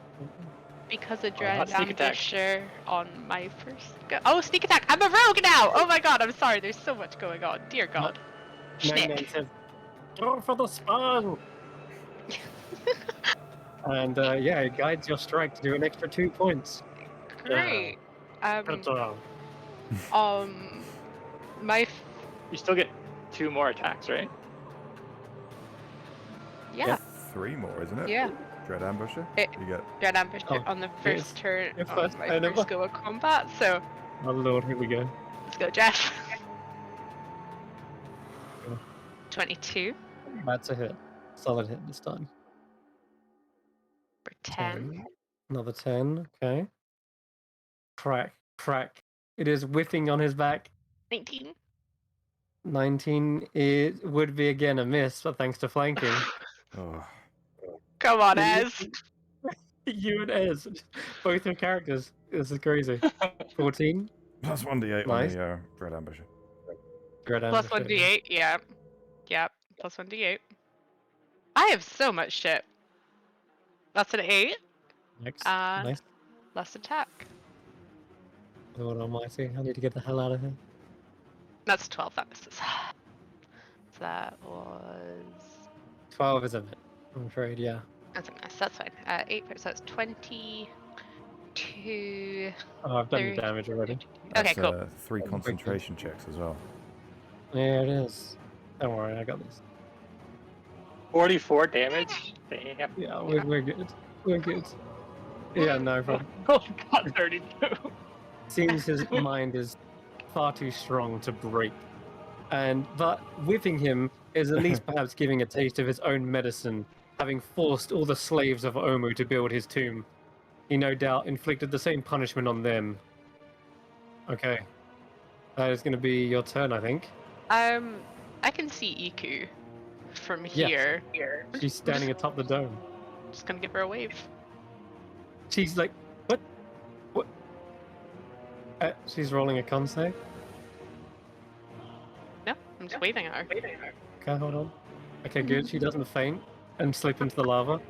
Speaker 4: Because of
Speaker 3: Oh,
Speaker 4: Dread
Speaker 3: that's sneak attack.
Speaker 4: Ambusher on my first go. Oh, sneak attack! I'm a rogue now! Oh my god, I'm sorry, there's so much going on. Dear god.
Speaker 1: Nine
Speaker 4: Schnick.
Speaker 1: says, "Go for the spine!" And yeah, it guides your strike to do an extra 2 points.
Speaker 4: Great.
Speaker 1: Ta-ta.
Speaker 4: My
Speaker 3: You still get 2 more attacks, right?
Speaker 4: yeah,
Speaker 2: 3 more, isn't it?
Speaker 4: yeah.
Speaker 2: Dread Ambusher?
Speaker 4: It-
Speaker 2: You get
Speaker 4: Dread Ambusher
Speaker 1: Oh,
Speaker 4: on the
Speaker 1: yes.
Speaker 4: first turn
Speaker 1: Your
Speaker 4: on
Speaker 1: first
Speaker 4: my
Speaker 1: turn of-
Speaker 4: first go of combat, so
Speaker 1: Oh lord, here we go.
Speaker 4: let's go, Jeff.
Speaker 1: Yeah.
Speaker 4: 22
Speaker 1: That's a hit. Solid hit this time.
Speaker 4: for 10.
Speaker 1: Another 10, okay. Crack. It is whipping on his back.
Speaker 4: 19.
Speaker 1: 19 would be again a miss, but thanks to flanking.
Speaker 2: oh,
Speaker 4: Come on,
Speaker 1: Yeah,
Speaker 4: Ez.
Speaker 1: You and Ez, both your characters. This is crazy. 14.
Speaker 2: plus 1d8
Speaker 1: Nice.
Speaker 2: on the Dread Ambusher.
Speaker 1: Great
Speaker 4: Plus
Speaker 1: ambush,
Speaker 4: 1d8, yeah. Yep, plus 1d8. I have so much shit. That's an 8.
Speaker 1: Nice.
Speaker 4: And
Speaker 1: Nice.
Speaker 4: less attack.
Speaker 1: Lord almighty, I need to get the hell out of here.
Speaker 4: That's 12, that misses. So that was...
Speaker 1: 12 is a bit, I'm afraid, yeah.
Speaker 4: That's a miss, that's fine. 8, so that's 22...
Speaker 1: Oh, I've done the
Speaker 4: 30.
Speaker 1: damage already.
Speaker 4: Okay,
Speaker 2: That's,
Speaker 4: cool.
Speaker 2: 3 concentration checks as well.
Speaker 1: There it is. Don't worry, I got this.
Speaker 3: 44 damage? Damn.
Speaker 1: Yeah, we're good. We're good. Yeah, no problem.
Speaker 3: Oh god, 32.
Speaker 1: Seems his mind is far too strong to break But whipping him is at least perhaps giving a taste of his own medicine, having forced all the slaves of Omu to build his tomb. He no doubt inflicted the same punishment on them. Okay. That is going to be your turn, I think.
Speaker 4: I can see Iku from
Speaker 1: Yes.
Speaker 4: here.
Speaker 1: She's standing atop the dome.
Speaker 4: Just gonna give her a wave.
Speaker 1: She's like, what? What? She's rolling a con save.
Speaker 4: No, I'm just waving at her.
Speaker 1: Okay, hold on. Okay, good. She doesn't faint and slip into the lava.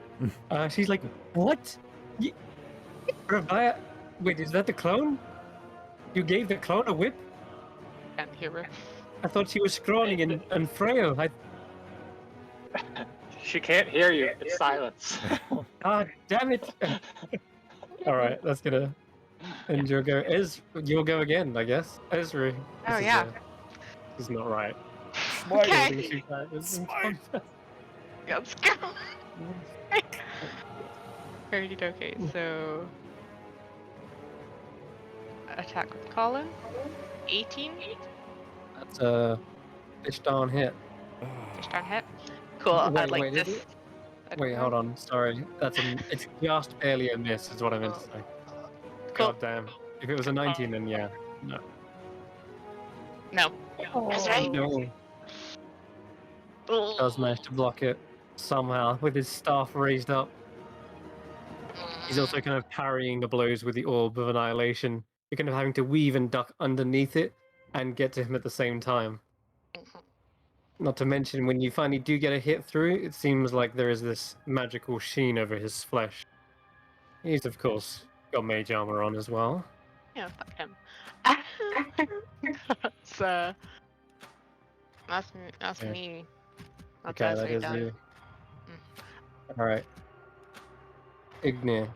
Speaker 1: She's like, what? Ravaya? Wait, is that the clone? You gave the clone a whip?
Speaker 4: Can't hear her.
Speaker 1: I thought she was scrawny and frail.
Speaker 3: She can't hear you. It's silence.
Speaker 1: God damn it! All right, that's gonna end your go. You'll go again, I guess. Ezra.
Speaker 4: Oh, yeah.
Speaker 1: This is not right.
Speaker 4: Okay.
Speaker 2: Smite.
Speaker 4: Let's go. Okay, so attack with Colin. 18.
Speaker 1: That's a fish darn hit.
Speaker 4: Fish darn hit. Cool.
Speaker 1: Wait,
Speaker 4: I'd like
Speaker 1: wait, is
Speaker 4: this.
Speaker 1: it? Wait, hold on. Sorry, it's just barely a miss, is what I meant to say.
Speaker 4: Cool.
Speaker 1: God damn. If it was a 19, then yeah. No.
Speaker 4: No. That's right.
Speaker 1: No. Does manage to block it somehow with his staff raised up. He's also kind of parrying the blows with the orb of annihilation. You're kind of having to weave and duck underneath it and get to him at the same time. Not to mention, when you finally do get a hit through, it seems like there is this magical sheen over his flesh. He's, of course, got mage armor on as well.
Speaker 4: Yeah, fuck him. That's
Speaker 1: Yeah.
Speaker 4: me. That's
Speaker 1: Okay,
Speaker 4: us
Speaker 1: that
Speaker 4: right
Speaker 1: is
Speaker 4: done.
Speaker 1: you. Alright. Ignir.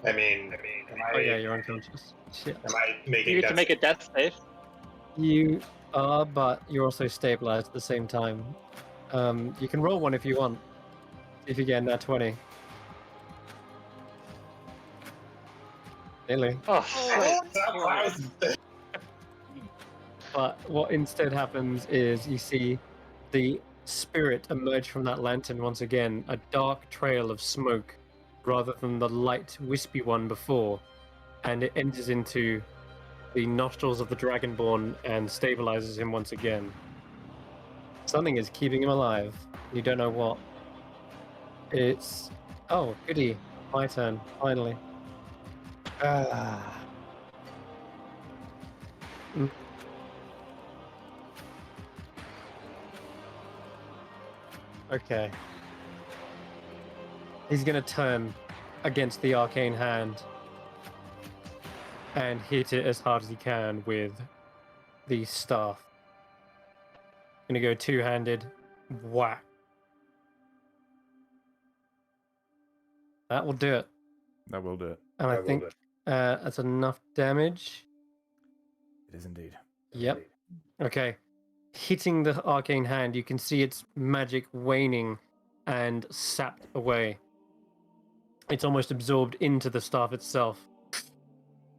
Speaker 5: I mean, am
Speaker 1: Oh
Speaker 5: I,
Speaker 1: yeah, you're unconscious. Shit.
Speaker 5: am I
Speaker 3: You
Speaker 5: making
Speaker 3: need to
Speaker 5: death?
Speaker 3: make a death save.
Speaker 1: You are, but you're also stabilized at the same time. You can roll one if you want. If you get that 20. Nearly.
Speaker 3: Oh,
Speaker 1: But what instead happens is you see the spirit emerge from that lantern once again, a dark trail of smoke rather than the light, wispy one before, and it enters into the nostrils of the Dragonborn and stabilizes him once again. Something is keeping him alive. You don't know what. It's... Oh, goody. My turn, finally. Okay. He's gonna turn against the arcane hand and hit it as hard as he can with the staff. Gonna go two-handed. Whack. That will do it.
Speaker 2: That will do it.
Speaker 1: And I think that's enough damage.
Speaker 2: It is indeed.
Speaker 1: Yep. Okay. Hitting the arcane hand, you can see its magic waning and sapped away. It's almost absorbed into the staff itself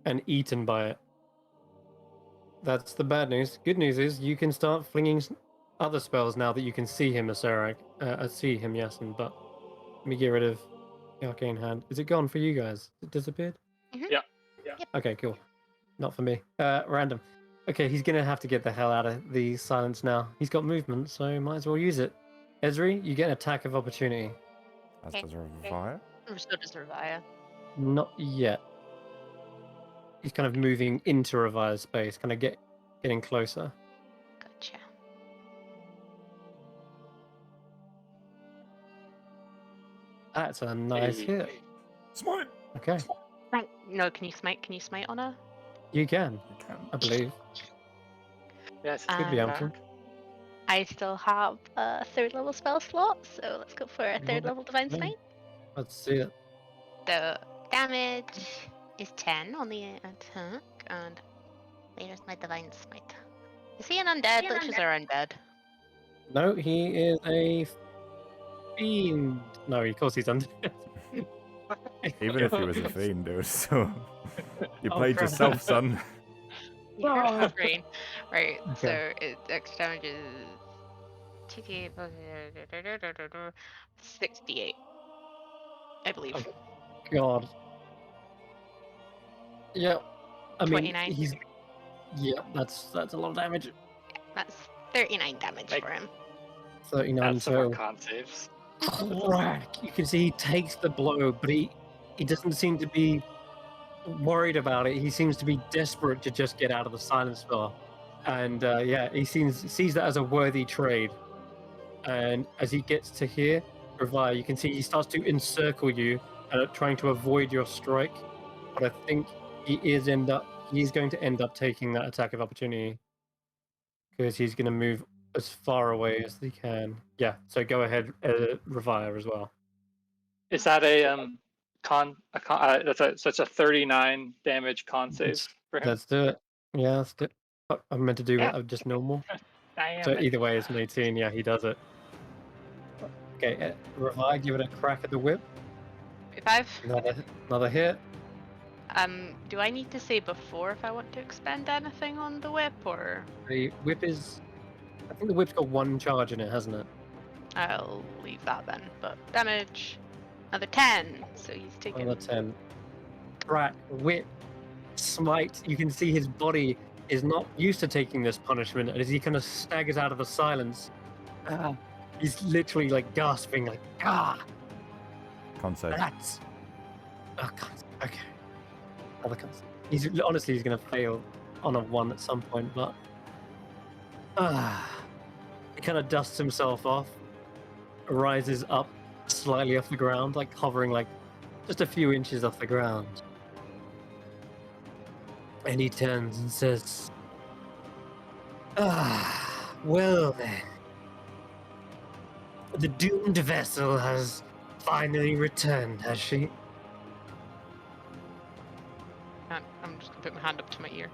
Speaker 1: and eaten by it. That's the bad news. Good news is you can start flinging other spells now that you can see him, Asarak. See him, Yasin, but let me get rid of the arcane hand. Is it gone for you guys? It disappeared?
Speaker 3: Yeah.
Speaker 1: Okay, cool. Not for me. Random. Okay, he's gonna have to get the hell out of the silence now. He's got movement, so might as well use it. Ezri, you get an attack of opportunity.
Speaker 2: As
Speaker 4: Okay.
Speaker 2: does a fire.
Speaker 4: So does Ravaya.
Speaker 1: Not yet. He's kind of moving into Revire's space, kind of getting closer.
Speaker 4: Gotcha.
Speaker 1: That's a nice
Speaker 3: Hey.
Speaker 1: hit.
Speaker 2: Smite.
Speaker 1: Okay,
Speaker 4: Right. No, can you smite? Can you smite on her?
Speaker 1: you can,
Speaker 2: You can.
Speaker 1: I believe.
Speaker 3: Yes,
Speaker 1: Could be
Speaker 4: Um,
Speaker 1: able to.
Speaker 4: I still have a 3rd level spell slot, so let's go for a 3rd
Speaker 1: Well,
Speaker 4: level divine
Speaker 1: yeah.
Speaker 4: smite.
Speaker 1: Let's see it.
Speaker 4: The damage is 10 on the attack, and there's my divine smite. Is he an undead? Let's choose our undead.
Speaker 1: No, he is a fiend. No, of course he's undead.
Speaker 2: Even if he was a fiend, it was still. You
Speaker 1: Oh,
Speaker 2: played
Speaker 1: crap.
Speaker 2: yourself, son.
Speaker 4: You're
Speaker 1: Ah.
Speaker 4: brain. Right.
Speaker 1: Okay.
Speaker 4: So it extra damage is 2d8 plus 68, I believe.
Speaker 1: Oh. God. Yeah. I mean,
Speaker 4: 29.
Speaker 1: he's. Yeah, that's a lot of damage.
Speaker 4: That's 39 damage
Speaker 3: Like-
Speaker 4: for him.
Speaker 1: 39
Speaker 3: Add some more
Speaker 1: total.
Speaker 3: con saves.
Speaker 1: Crack! You can see he takes the blow, but he doesn't seem to be worried about it. He seems to be desperate to just get out of the silence spell. And yeah, he sees that as a worthy trade. And as he gets to here, Ravia, you can see he starts to encircle you and trying to avoid your strike. But I think he's going to end up taking that attack of opportunity because he's going to move as far away as he can. Yeah, so go ahead, Ravia as well.
Speaker 3: Is that a that's a 39 damage con save for him?
Speaker 1: Let's do it. Yeah, let's do it. Oh, I meant to do
Speaker 3: Yeah.
Speaker 1: just normal.
Speaker 3: Damn
Speaker 1: So
Speaker 3: it.
Speaker 1: either way, it's an 18. Yeah, he does it. Okay, Ravia, give it a crack at the whip.
Speaker 4: 5.
Speaker 1: Another hit.
Speaker 4: Do I need to say before if I want to expend anything on the whip, or
Speaker 1: The whip is. I think the whip's got one charge in it, hasn't it?
Speaker 4: I'll leave that then. But damage, another 10. So he's taking.
Speaker 1: Another 10. Crack, whip, smite. You can see his body is not used to taking this punishment, and as he kind of staggers out of the silence, he's literally like gasping, like
Speaker 2: Con save.
Speaker 1: rats. Oh, God. Okay. Other cons. He's going to fail on a 1 at some point, but he kind of dusts himself off, rises up slightly off the ground, like hovering like just a few inches off the ground. And he turns and says, well then. The doomed vessel has finally returned, has she?
Speaker 4: I'm just gonna put my hand up to my ear.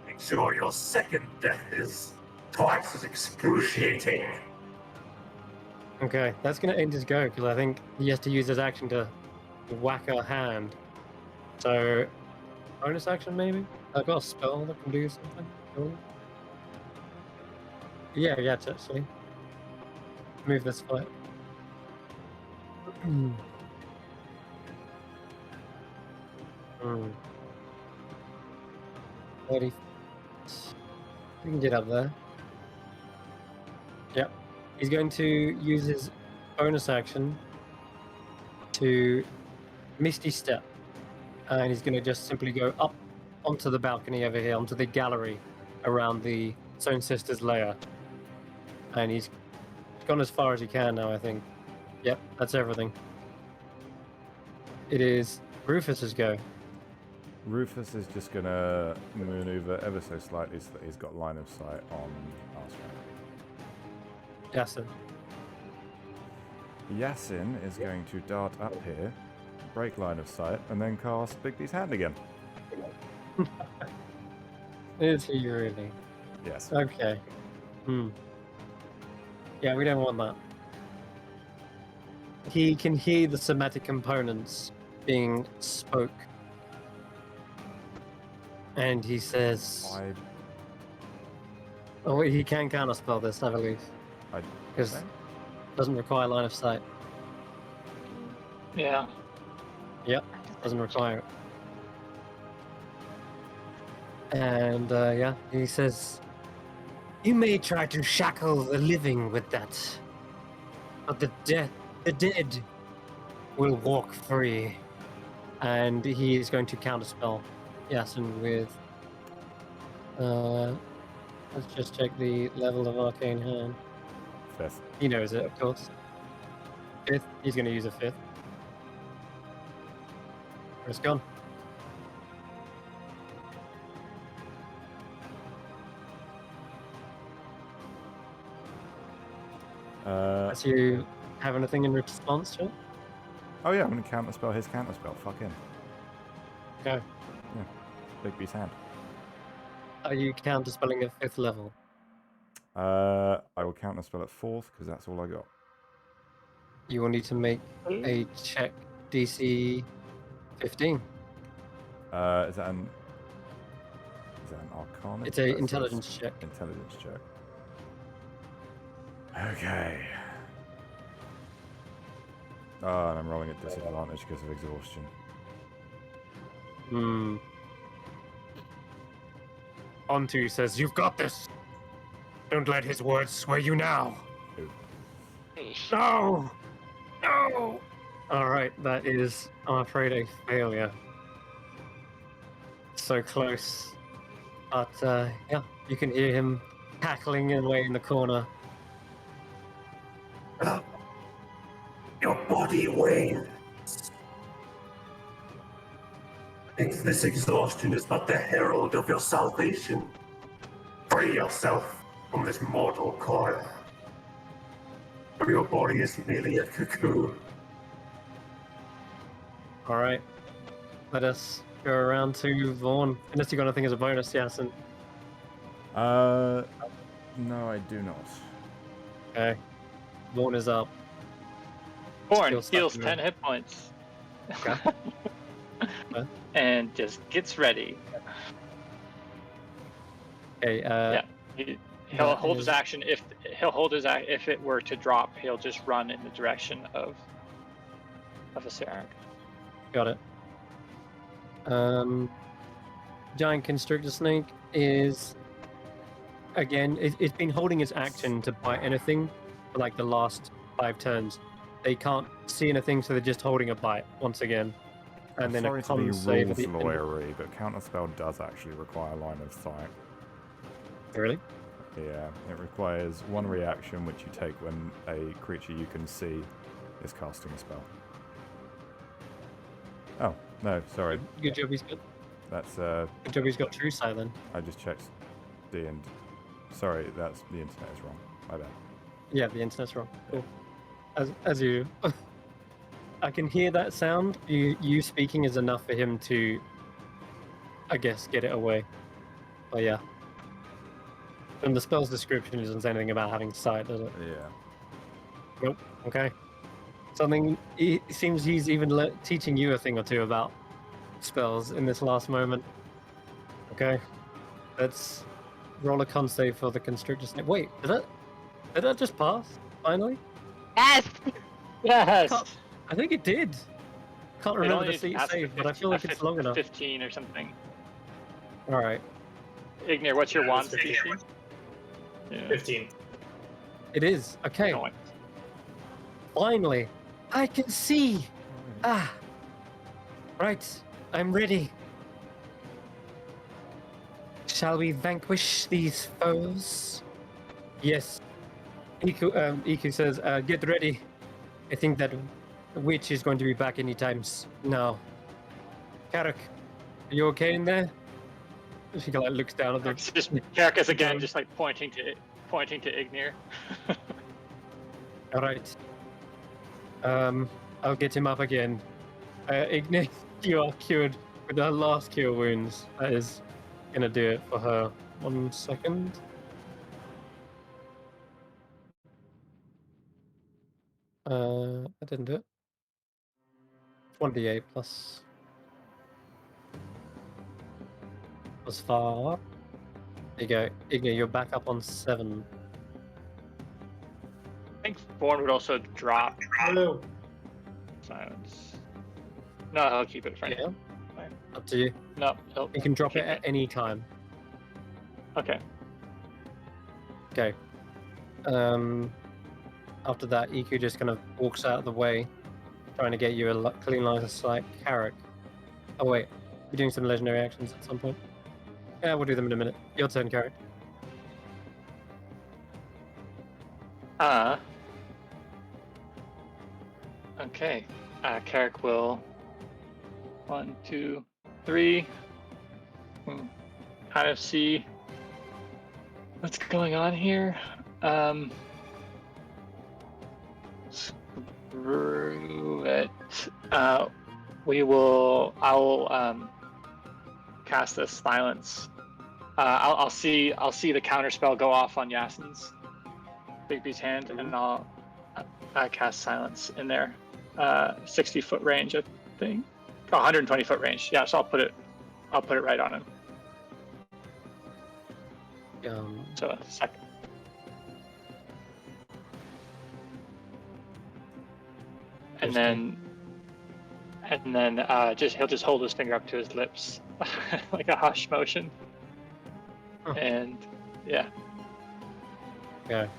Speaker 6: Make sure your second death is twice as excruciating.
Speaker 1: Okay, that's going to end his go, because I think he has to use his action to whack her hand. So, bonus action maybe? I've got a spell that can do something. Cool. Yeah, actually. Move this fight. Hmm. 30. We can get up there. Yep. He's going to use his bonus action to Misty Step. And he's going to just simply go up onto the balcony over here, onto the gallery around the Stone Sisters lair. And he's gone as far as he can now, I think. Yep, that's everything. It is Rufus's go.
Speaker 2: Rufus is just going to maneuver ever so slightly so that he's got line of sight on Arslan.
Speaker 1: Yasin.
Speaker 2: Yasin is going to dart up here, break line of sight, and then cast Bigby's hand again.
Speaker 1: Is he really?
Speaker 2: Yes.
Speaker 1: Okay. Yeah, we don't want that. He can hear the somatic components being spoke. And he says... Oh, wait, he can counterspell this, I believe. Because it doesn't require line of sight.
Speaker 3: Yeah.
Speaker 1: Yep, doesn't require it. And, yeah, he says... You may try to shackle the living with that, but the dead will walk free. And he is going to counterspell Yasin with... let's just check the level of Arcane Hand.
Speaker 2: 5th.
Speaker 1: He knows it, of course. 5th, he's going to use a 5th. It's gone. Does you have anything in response to it?
Speaker 2: Oh yeah, I'm going to counterspell his counterspell. Fuck him.
Speaker 1: Go.
Speaker 2: Bigby's hand.
Speaker 1: Are you counterspelling at 5th level?
Speaker 2: I will counterspell at 4th because that's all I got.
Speaker 1: You will need to make a check DC 15.
Speaker 2: Is that an... Is that an Arcana?
Speaker 1: It's a
Speaker 2: That says
Speaker 1: intelligence check.
Speaker 2: Intelligence check. Okay. Oh, and I'm rolling at disadvantage because of exhaustion.
Speaker 1: Hmm. Onto says, "You've got this. Don't let his words sway you now." No! No! Alright, that is, I'm afraid, a failure. So close. But, yeah, you can hear him cackling away in the corner.
Speaker 6: Your body wanes. If this exhaustion is but the herald of your salvation, free yourself from this mortal coil. For your body is merely a cocoon.
Speaker 1: Alright. Let us go around to Vaughn. Unless you got anything as a bonus, Yasin.
Speaker 2: No, I do not.
Speaker 1: Okay. Vaughn is up.
Speaker 3: Born
Speaker 1: Still
Speaker 3: heals
Speaker 1: stuck in
Speaker 3: 10
Speaker 1: there.
Speaker 3: hit points.
Speaker 1: Okay. Okay.
Speaker 3: And just gets ready.
Speaker 1: Okay,
Speaker 3: Yeah. He'll hold his action if it were to drop, he'll just run in the direction of a Serac.
Speaker 1: got it. Giant Constrictor Snake is, again, it's been holding its action to bite anything for like the last 5 turns. They can't see anything, so they're just holding a bite once again. And
Speaker 2: I'm
Speaker 1: then
Speaker 2: sorry
Speaker 1: a
Speaker 2: to be
Speaker 1: con save
Speaker 2: rules
Speaker 1: at the end.
Speaker 2: lawyery, but Counterspell does actually require line of sight.
Speaker 1: Really?
Speaker 2: Yeah, it requires one reaction which you take when a creature you can see is casting a spell. Oh, no, sorry.
Speaker 1: Good job he's got.
Speaker 2: That's,
Speaker 1: Good job he's got True Sight then.
Speaker 2: I just checked D and... Sorry, that's, the internet is wrong. My bad.
Speaker 1: Yeah, the internet's wrong. Cool. As you... I can hear that sound. You speaking is enough for him to, I guess, get it away. But yeah. And the spell's description doesn't say anything about having sight, does it?
Speaker 2: Yeah.
Speaker 1: Nope. Okay. Something. It seems he's even teaching you a thing or two about spells in this last moment. Okay. Let's roll a con save for the Constrictor Snake. Wait, did that just pass? Finally?
Speaker 4: Yes!
Speaker 3: Yes!
Speaker 1: I think it did. Can't
Speaker 3: It
Speaker 1: remember
Speaker 3: only
Speaker 1: the
Speaker 3: needs to
Speaker 1: seat
Speaker 3: pass
Speaker 1: save, but I feel like it's long enough.
Speaker 3: 15 or something.
Speaker 1: Alright.
Speaker 3: Ignir, what's your
Speaker 5: Yeah,
Speaker 3: wand
Speaker 5: it's 15.
Speaker 3: DC? Yeah.
Speaker 5: 15.
Speaker 1: It is. Okay.
Speaker 3: No,
Speaker 1: Finally. I can see. Ah. Right. I'm ready. Shall we vanquish these foes? Yes. Iku says, get ready. I think that witch is going to be back anytime now. Karak, are you okay in there? She like looks down at the.
Speaker 3: It's just Caracas again, just like pointing to Ignir.
Speaker 1: All right. I'll get him up again. Ignite, you are cured with her last cure wounds. That is gonna do it for her. 1 second. I didn't do it. 1d8 plus 5. There you go. Ignite, you're back up on 7.
Speaker 3: I think Born would also drop
Speaker 5: Hello.
Speaker 3: silence. No, I'll keep it for
Speaker 1: Yeah.
Speaker 3: now.
Speaker 1: Up to you.
Speaker 3: No, he'll
Speaker 1: You can drop
Speaker 3: keep
Speaker 1: it at any time.
Speaker 3: Okay.
Speaker 1: Okay. After that, Iku just kind of walks out of the way, trying to get you a clean line of sight. Carrick. Oh wait, you're doing some legendary actions at some point. Yeah, we'll do them in a minute. Your turn, Carrick.
Speaker 3: Okay. Carrick will 1, 2, 3. Kind of see what's going on here. Screw it. I will cast this silence. I'll see the counter spell go off on Yasin's Bigby's hand, and I'll cast silence in there. 60-foot range, I think. 120-foot range. Yeah, so I'll put it right on him. So a second. And then he'll just hold his finger up to his lips, like a hush motion.
Speaker 1: Huh.
Speaker 3: And yeah.
Speaker 1: Okay.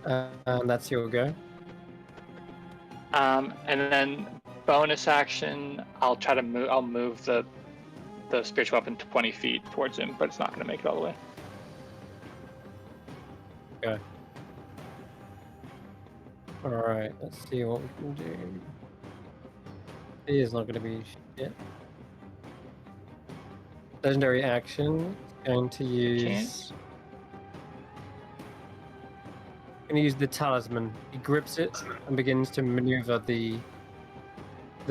Speaker 1: And that's your go.
Speaker 3: And then bonus action, I'll try to move. I'll move the spiritual weapon 20 feet towards him, but it's not going to make it all the way.
Speaker 1: Okay. All right. Let's see what we can do. He is not going to be shit. Legendary action. Going to use. Going to use the talisman. He grips it and begins to maneuver the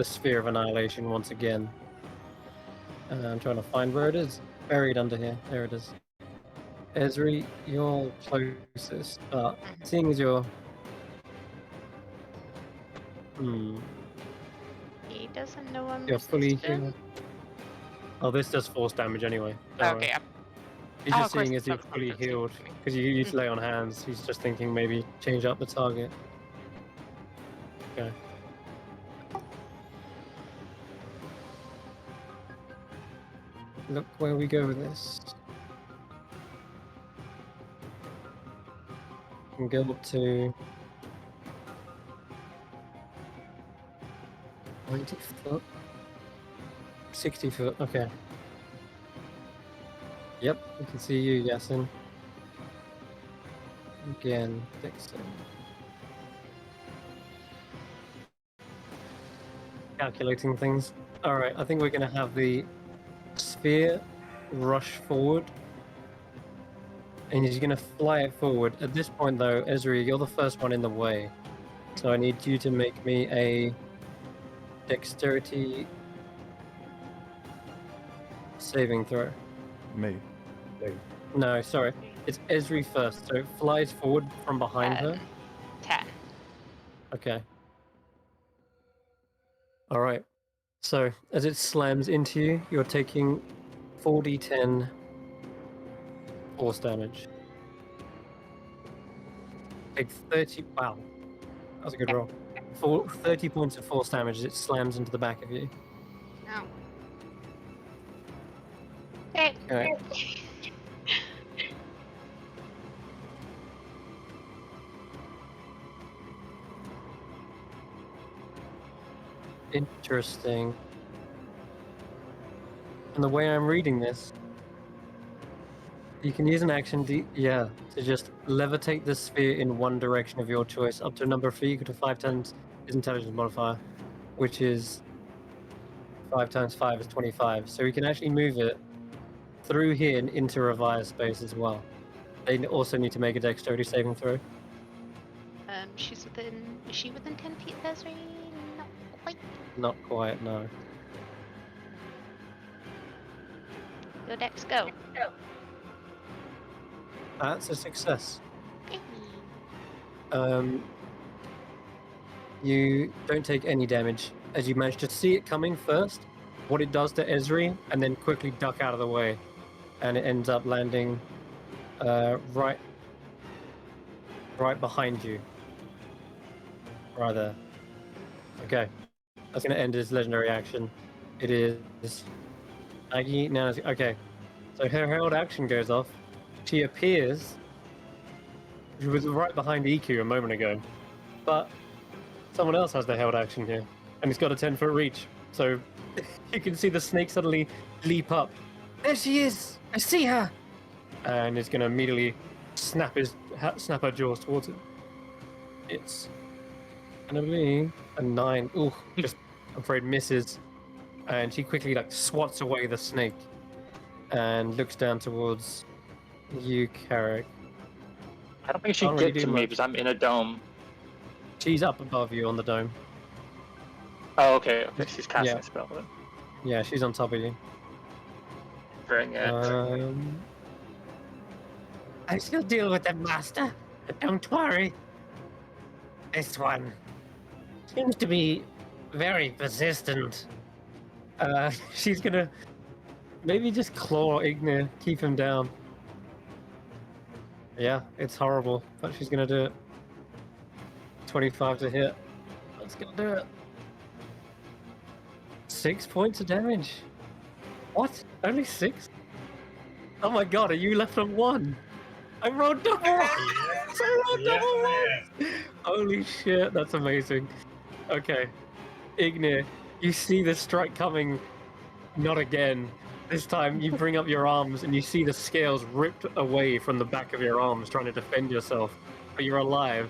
Speaker 1: sphere of annihilation once again. I'm trying to find where it is. Buried under here. There it is. Ezri, you're closest. Seeing as you're...
Speaker 4: He doesn't know I'm
Speaker 1: You're fully
Speaker 4: resistant.
Speaker 1: healed. Oh, this does force damage anyway. Don't worry.
Speaker 4: Okay,
Speaker 1: He's
Speaker 4: Oh,
Speaker 1: just
Speaker 4: of course
Speaker 1: seeing
Speaker 4: it's
Speaker 1: as you're
Speaker 4: not
Speaker 1: fully
Speaker 4: resistant
Speaker 1: healed.
Speaker 4: to me.
Speaker 1: Because you used to lay on hands. He's just thinking maybe change up the target. Okay. Look where we go with this. We can go up to 90 foot. 60 foot, okay. Yep, we can see you, Yasin. Again, Dexter. Calculating things. Alright, I think we're gonna have the sphere rush forward. And he's gonna fly it forward. At this point though, Ezri, you're the first one in the way. So I need you to make me a dexterity saving throw.
Speaker 2: Me.
Speaker 1: No, sorry. It's Ezri first, so it flies forward from behind her.
Speaker 4: 10.
Speaker 1: Okay. Alright. So, as it slams into you, you're taking 4d10 force damage. Take 30... Wow. That was a good roll. 30 points of force damage as it slams into the back of you.
Speaker 4: Oh. Okay.
Speaker 1: Okay. Interesting. And the way I'm reading this, you can use an action to just levitate the sphere in one direction of your choice up to a number of feet equal to 5 times his intelligence modifier, which is 5 times 5 is 25. So we can actually move it through here and into Revive space as well. They also need to make a dexterity saving throw.
Speaker 4: She's within. Is she within 10 feet of Ezri? Not quite.
Speaker 1: Not quite, no.
Speaker 4: Go Dex, go.
Speaker 1: That's a success.
Speaker 4: Okay.
Speaker 1: You don't take any damage as you manage to see it coming first, what it does to Ezri, and then quickly duck out of the way. And it ends up landing right behind you. Right there. Okay. That's going to end his legendary action. It is Aggie now. Okay. So her herald action goes off. She appears. She was right behind EQ a moment ago. But someone else has the held action here. And it's got a 10-foot reach. So you can see the snake suddenly leap up. There she is! I see her! And it's going to immediately snap her jaws towards it. It's going to be a 9. Ooh, just I'm afraid misses. And she quickly swats away the snake and looks down towards you, Carrick.
Speaker 3: I don't think she
Speaker 1: Can't
Speaker 3: can
Speaker 1: really
Speaker 3: get
Speaker 1: do
Speaker 3: to me
Speaker 1: much.
Speaker 3: because I'm in a dome.
Speaker 1: She's up above you on the dome.
Speaker 3: Oh, okay. She's casting
Speaker 1: Yeah.
Speaker 3: a spell. Then.
Speaker 1: Yeah, she's on top of you.
Speaker 3: Bring it.
Speaker 1: I shall deal with the master. Don't worry. This one seems to be very persistent. She's gonna Maybe just claw Ignir, keep him down. Yeah, it's horrible, but she's gonna do it. 25 to hit. That's gonna do it. 6 points of damage. What? Only 6? Oh my god, are you left on 1? I rolled double ones! I rolled
Speaker 5: Yes,
Speaker 1: double
Speaker 5: I
Speaker 1: ones! Holy shit, that's amazing. Okay. Ignir, you see the strike coming. Not again. This time you bring up your arms and you see the scales ripped away from the back of your arms trying to defend yourself. But you're alive.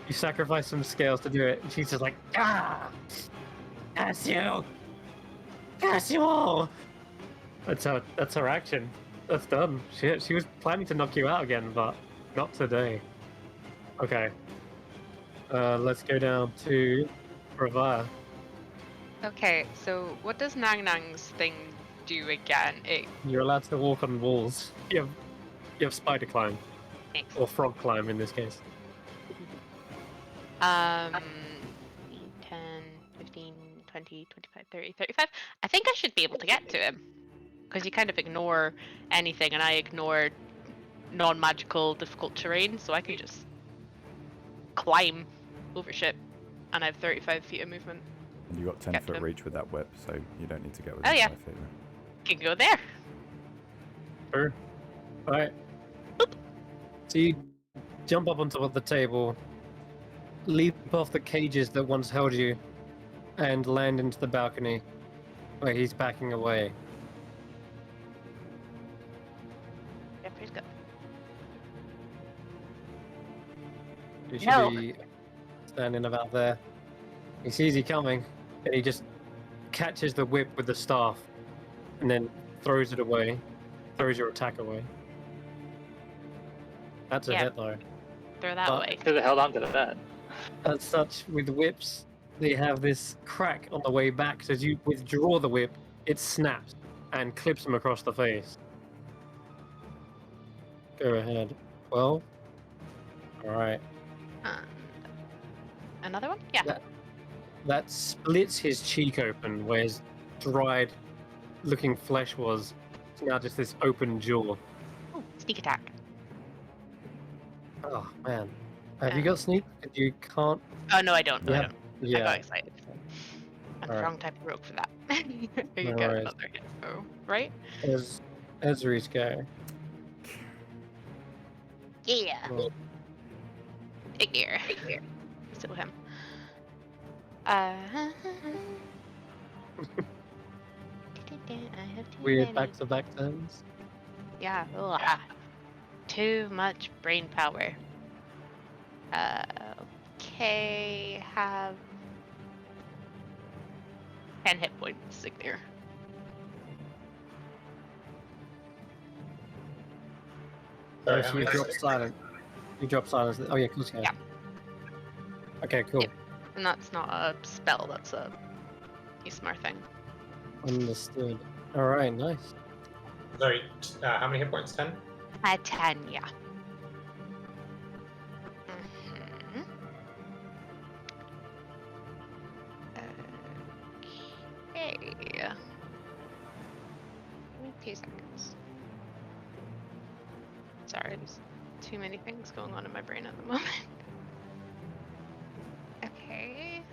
Speaker 1: You sacrifice some scales to do it, and she's just like, ah! Curse you! Curse you all! That's her action. That's done. She was planning to knock you out again, but not today. Okay. Let's go down to Ravaya.
Speaker 7: Okay, so what does Nang Nang's thing do again?
Speaker 1: You're allowed to walk on walls. You have spider climb. Or frog climb in this case.
Speaker 7: 10, 15, 20, 25, 30, 35. I think I should be able to get to him. Because you kind of ignore anything, and I ignore non-magical difficult terrain, so I can just climb over shit. And I have 35 feet of movement.
Speaker 2: And you got 10-foot reach with that whip, so you don't need to get within 5 feet.
Speaker 7: Can go there.
Speaker 1: Sure. Alright. So you jump up on top of the table, leap off the cages that once held you, and land into the balcony where he's backing away.
Speaker 7: Yeah, please go.
Speaker 1: You should be standing about there. He sees you coming, and he just catches the whip with the staff, and then throws it away, throws your attack away. That's a hit, though.
Speaker 7: Throw that away.
Speaker 3: Could have held on to that.
Speaker 1: As such, with whips, they have this crack on the way back. So as you withdraw the whip, it snaps and clips him across the face. Go ahead. 12. Alright.
Speaker 7: Another one? Yeah.
Speaker 1: That splits his cheek open, where his dried looking flesh was. It's now just this open jaw.
Speaker 7: Oh, sneak attack.
Speaker 1: Oh, man. Have you got sneak? You can't...
Speaker 7: Oh, no, I don't. No, I don't.
Speaker 1: Yeah.
Speaker 7: I got excited. I'm the wrong type of rogue for that. You get another hit. Oh, right?
Speaker 1: Ezri's go.
Speaker 7: Yeah.
Speaker 1: Oh.
Speaker 7: Ignir. Still him.
Speaker 1: Weird back-to-back turns.
Speaker 7: Yeah. Ugh. Too much brain power. Okay. Have 10 hit points, Ignir.
Speaker 1: Oh, so you drop silent. You drop silence. Oh yeah, cool.
Speaker 7: Yeah.
Speaker 1: Okay, cool.
Speaker 7: Yep. And that's not a spell, that's a smart thing.
Speaker 1: Understood. Alright, nice.
Speaker 5: Sorry, how many hit points? 10?
Speaker 7: 10, yeah. Okay. Give me 2 seconds. Sorry, there's too many things going on in my brain at the moment. Okay.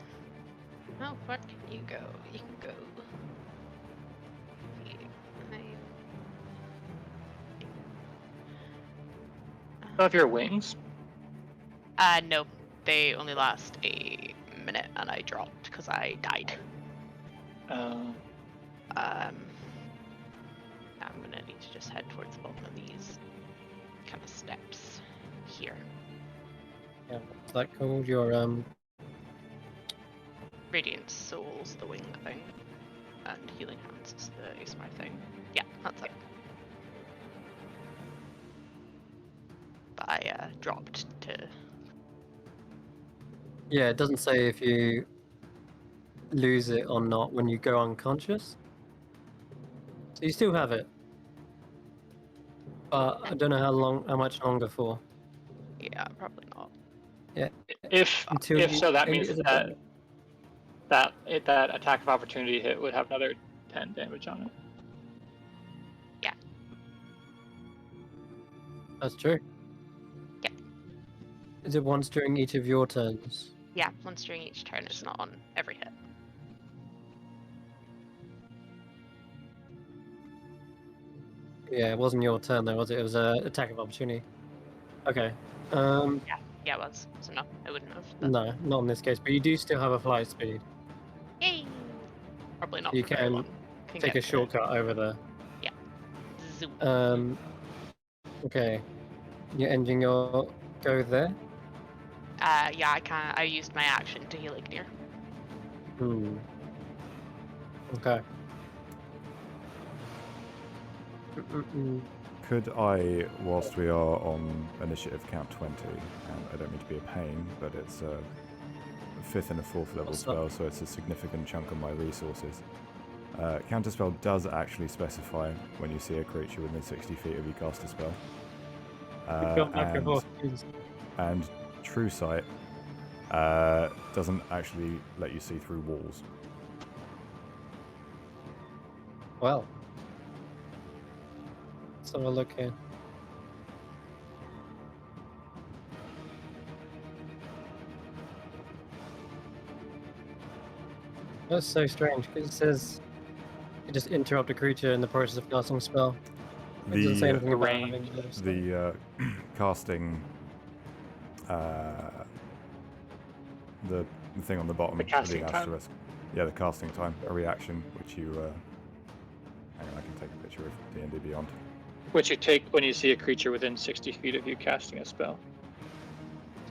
Speaker 7: How far can you go? You can go. 8, 9.
Speaker 3: Of your wings?
Speaker 7: No. They only last a minute and I dropped because I died. I'm gonna need to just head towards the bottom of these kind of steps here.
Speaker 1: Yeah, what's that called? Your
Speaker 7: Radiant Souls, the wing thing, and Healing Hands is the ASMR thing. Yeah, that's it. But I dropped to.
Speaker 1: Yeah, it doesn't say if you lose it or not when you go unconscious. So you still have it. But I don't know how much longer for.
Speaker 7: Yeah, probably not.
Speaker 1: Yeah.
Speaker 3: If so, that means that attack of opportunity hit would have another 10 damage on it.
Speaker 1: That's true.
Speaker 7: Yep.
Speaker 1: Is it once during each of your turns?
Speaker 7: Yeah, once during each turn. It's not on every hit.
Speaker 1: Yeah, it wasn't your turn though, was it? It was an attack of opportunity. Okay.
Speaker 7: Yeah, it was. So no, I wouldn't have. But...
Speaker 1: No, not in this case. But you do still have a flight speed.
Speaker 7: Yay! Probably not
Speaker 1: You
Speaker 7: for very
Speaker 1: can
Speaker 7: long. Can
Speaker 1: Take
Speaker 7: get
Speaker 1: a
Speaker 7: to-
Speaker 1: shortcut over there.
Speaker 7: Zoom.
Speaker 1: Okay. You're ending your go there?
Speaker 7: Yeah, I used my action to heal Ignir.
Speaker 1: Hmm. Okay.
Speaker 2: Could I, whilst we are on initiative count 20, and I don't mean to be a pain, but it's a 5th and a 4th level
Speaker 1: What's that?
Speaker 2: spell, so it's a significant chunk of my resources. Counterspell does actually specify when you see a creature within 60 feet of you cast a spell. And True Sight doesn't actually let you see through walls.
Speaker 1: Well. Let's have a look here. That's so strange because it says you just interrupt a creature in the process of casting a spell. It doesn't say anything about
Speaker 3: range.
Speaker 1: having this.
Speaker 2: The casting, the thing on the bottom,
Speaker 3: The casting time?
Speaker 2: asterisk. Yeah, the casting time, a reaction, which you. Hang on, I can take a picture of D&D Beyond.
Speaker 3: Which you take when you see a creature within 60 feet of you casting a spell.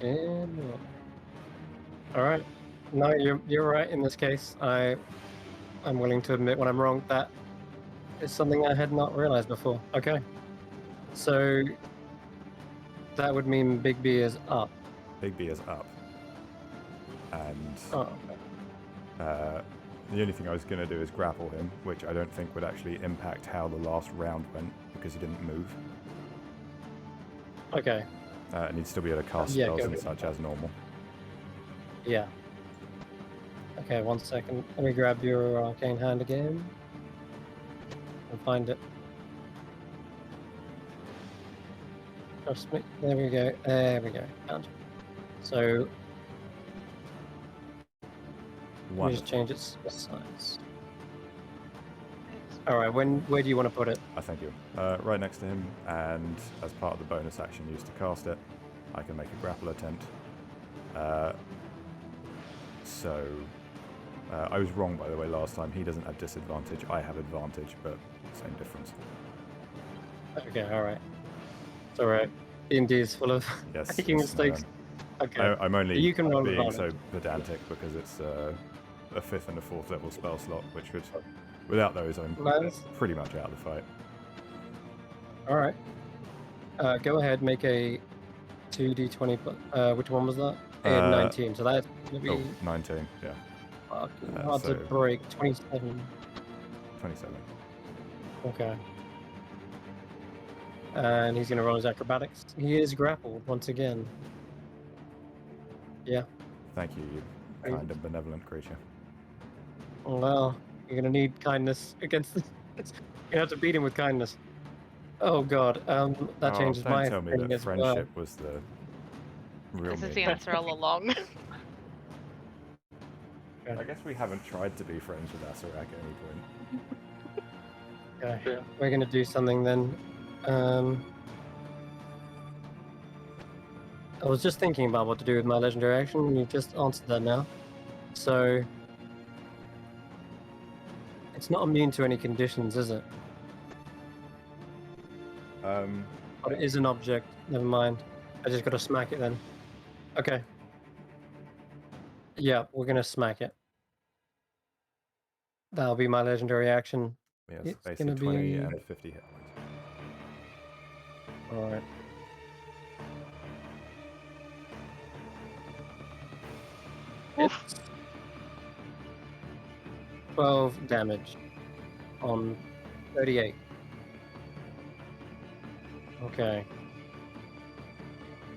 Speaker 1: And... All right. No, you're right in this case. I'm willing to admit when I'm wrong. That is something I had not realized before. Okay. So that would mean Big B is up.
Speaker 2: Big B is up. And
Speaker 1: Oh,
Speaker 2: the only thing I was going to do is grapple him, which I don't think would actually impact how the last round went, because he didn't move.
Speaker 1: okay.
Speaker 2: And he'd still be able to cast
Speaker 1: Yeah,
Speaker 2: spells
Speaker 1: go
Speaker 2: and
Speaker 1: with
Speaker 2: such
Speaker 1: that.
Speaker 2: as normal.
Speaker 1: Yeah. Okay, 1 second. Let me grab your arcane hand again and find it. Trust me. There we go. There we go. Found it. So let me
Speaker 2: One.
Speaker 1: just change its size. All right. Where do you want to put it?
Speaker 2: Thank you. Right next to him, and as part of the bonus action used to cast it, I can make a grapple attempt. I was wrong, by the way, last time. He doesn't have disadvantage. I have advantage, but same difference.
Speaker 1: Okay. All right. It's all right. D&D is full of
Speaker 2: Yes.
Speaker 1: making
Speaker 2: it's my
Speaker 1: mistakes.
Speaker 2: own.
Speaker 1: Okay.
Speaker 2: I'm only
Speaker 1: You can roll
Speaker 2: being
Speaker 1: advantage.
Speaker 2: so pedantic because it's a 5th and a 4th level spell slot, which would, without those, I'm
Speaker 1: Nice.
Speaker 2: pretty much out of the fight.
Speaker 1: All right. Go ahead. Make a 2d20. Which one was that? I had 19. So that's gonna be
Speaker 2: Oh, 19, yeah.
Speaker 1: fucking hard to
Speaker 2: so-
Speaker 1: break. 27.
Speaker 2: 27.
Speaker 1: Okay. And he's gonna roll his acrobatics. He is grappled once again. Yeah.
Speaker 2: Thank you, you kind and benevolent creature.
Speaker 1: Well, you're gonna need kindness against this. You're gonna have to beat him with kindness. Oh god. That changes
Speaker 2: don't
Speaker 1: my
Speaker 2: tell me
Speaker 1: thing
Speaker 2: that
Speaker 1: as well.
Speaker 2: friendship was the real
Speaker 7: This is the
Speaker 2: meaning.
Speaker 7: answer all along.
Speaker 2: I guess we haven't tried to be friends with Asarak at any point.
Speaker 1: Okay.
Speaker 3: Yeah.
Speaker 1: We're gonna do something then. I was just thinking about what to do with my legendary action, and you just answered that now. So it's not immune to any conditions, is it? But it is an object. Never mind. I just gotta smack it then. Okay. Yeah, we're gonna smack it. That'll be my legendary action.
Speaker 2: Yes,
Speaker 1: It's
Speaker 2: basically
Speaker 1: gonna
Speaker 2: 20
Speaker 1: be-
Speaker 2: and 50 hit points.
Speaker 1: Alright. It's 12 damage on 38. Okay.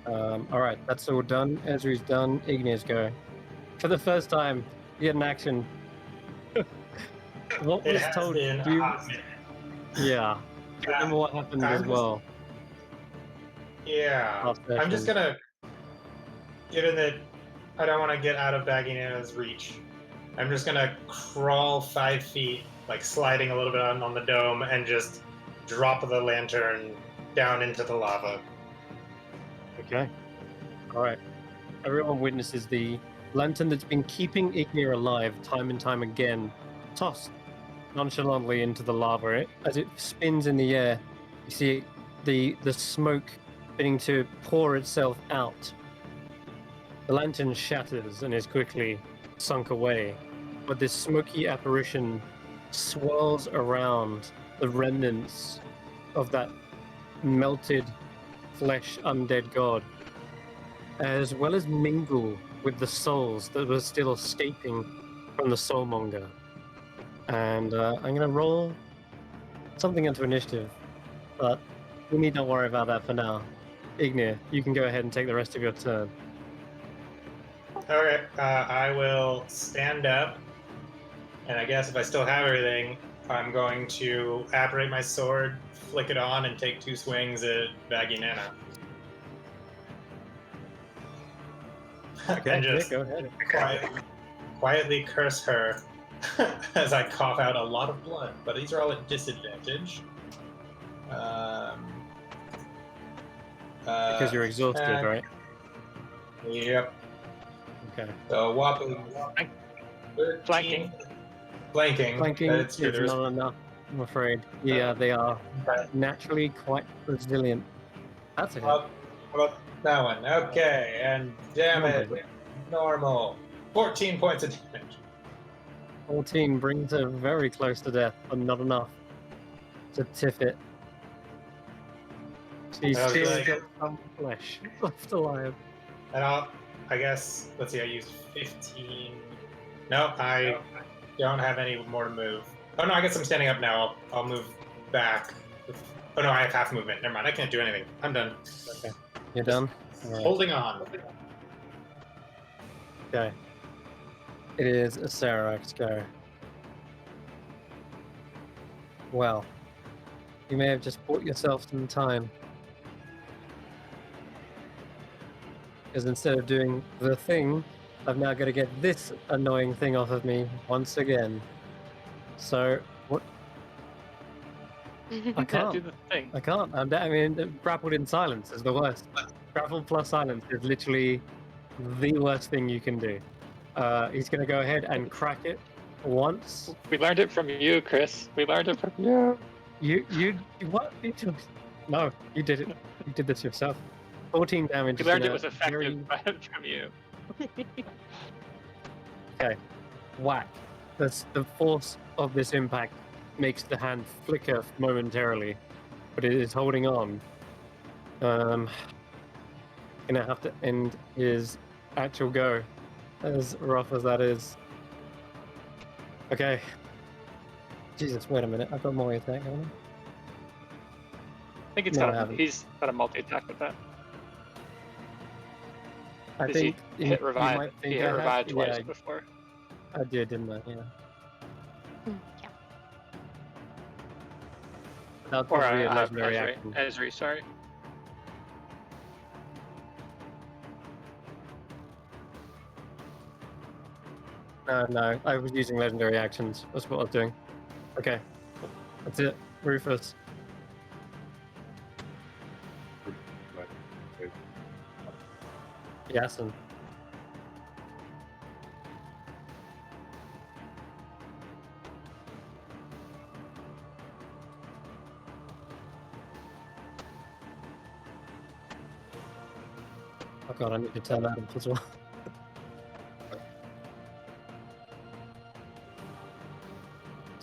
Speaker 1: Alright, that's all done. Ezre's done. Igni's go. For the first time, he had an action. What
Speaker 5: It
Speaker 1: was
Speaker 5: has
Speaker 1: told?
Speaker 5: been a
Speaker 1: Do you...
Speaker 5: hot minute.
Speaker 1: Yeah. Do you remember what happened as
Speaker 5: I'm just-
Speaker 1: well?
Speaker 5: Yeah.
Speaker 1: last
Speaker 5: I'm just
Speaker 1: session.
Speaker 5: gonna, given that I don't want to get out of Baggy Nana's reach, I'm just gonna crawl 5 feet, like sliding a little bit on the dome, and just drop the lantern down into the lava.
Speaker 1: Okay. All right. Everyone witnesses the lantern that's been keeping Ignir alive time and time again, tossed nonchalantly into the lava. As it spins in the air, you see the smoke beginning to pour itself out. The lantern shatters and is quickly sunk away, but this smoky apparition swirls around the remnants of that melted flesh undead god, as well as mingle with the souls that were still escaping from the soulmonger. And I'm going to roll something into initiative, but we need not worry about that for now. Ignir, you can go ahead and take the rest of your turn.
Speaker 5: Okay, I will stand up, and I guess if I still have everything, I'm going to apparate my sword, flick it on, and take 2 swings at Baggy Nana.
Speaker 1: Okay,
Speaker 5: and just
Speaker 1: yeah, go ahead.
Speaker 5: quietly curse her as I cough out a lot of blood. But these are all at disadvantage.
Speaker 1: Because you're exhausted,
Speaker 5: attack.
Speaker 1: right?
Speaker 5: Yep.
Speaker 1: Okay.
Speaker 5: So whopping 13.
Speaker 3: Flanking.
Speaker 5: Flanking.
Speaker 1: Flanking
Speaker 5: That's true.
Speaker 1: is
Speaker 5: There's
Speaker 1: not enough, I'm afraid. Yeah, they are naturally quite resilient. That's a hit.
Speaker 5: How about that one? Okay, and damage. Normal. 14 points of damage.
Speaker 1: 14 brings her very close to death, but not enough to tip it. She's
Speaker 5: Okay.
Speaker 1: still got some flesh left alive.
Speaker 5: And I guess, let's see, I used 15. No, I don't have any more to move. Oh no, I guess I'm standing up now. I'll move back. Oh no, I have half movement. Never mind, I can't do anything. I'm done.
Speaker 1: Okay. You're done? Alright.
Speaker 5: Holding on.
Speaker 1: Okay. It is Sarak's go. Well, you may have just bought yourself some time. Because instead of doing the thing, I've now got to get this annoying thing off of me once again. So, what? I can't.
Speaker 3: do the thing.
Speaker 1: I can't. I mean, grappled in silence is the worst. Grappled plus silence is literally the worst thing you can do. He's going to go ahead and crack it once.
Speaker 3: We learned it from you, Chris. We learned it from you.
Speaker 1: You what? No, you did it. You did this yourself. 14 damage.
Speaker 3: We learned it was effective from you.
Speaker 1: Okay. Whack. The force of this impact makes the hand flicker momentarily, but it is holding on. Gonna have to end his actual go, as rough as that is. Okay. Jesus, wait a minute. I've got more attack, haven't
Speaker 3: I think it's
Speaker 1: No, I
Speaker 3: got a,
Speaker 1: haven't.
Speaker 3: he's got a multi-attack with that.
Speaker 1: I
Speaker 3: Because he
Speaker 1: think
Speaker 3: hit
Speaker 1: you
Speaker 3: revive.
Speaker 1: might
Speaker 3: He
Speaker 1: think
Speaker 3: hit
Speaker 1: I have-
Speaker 3: revive twice
Speaker 1: yeah,
Speaker 3: before.
Speaker 1: I did, didn't I? Yeah.
Speaker 4: Yeah.
Speaker 1: That's
Speaker 3: Or
Speaker 1: probably a legendary
Speaker 3: Ezri.
Speaker 1: action.
Speaker 3: Ezri, sorry.
Speaker 1: No, I was using legendary actions. That's what I was doing. Okay. That's it. Rufus. Yasin. Oh god, I need to turn that up as well.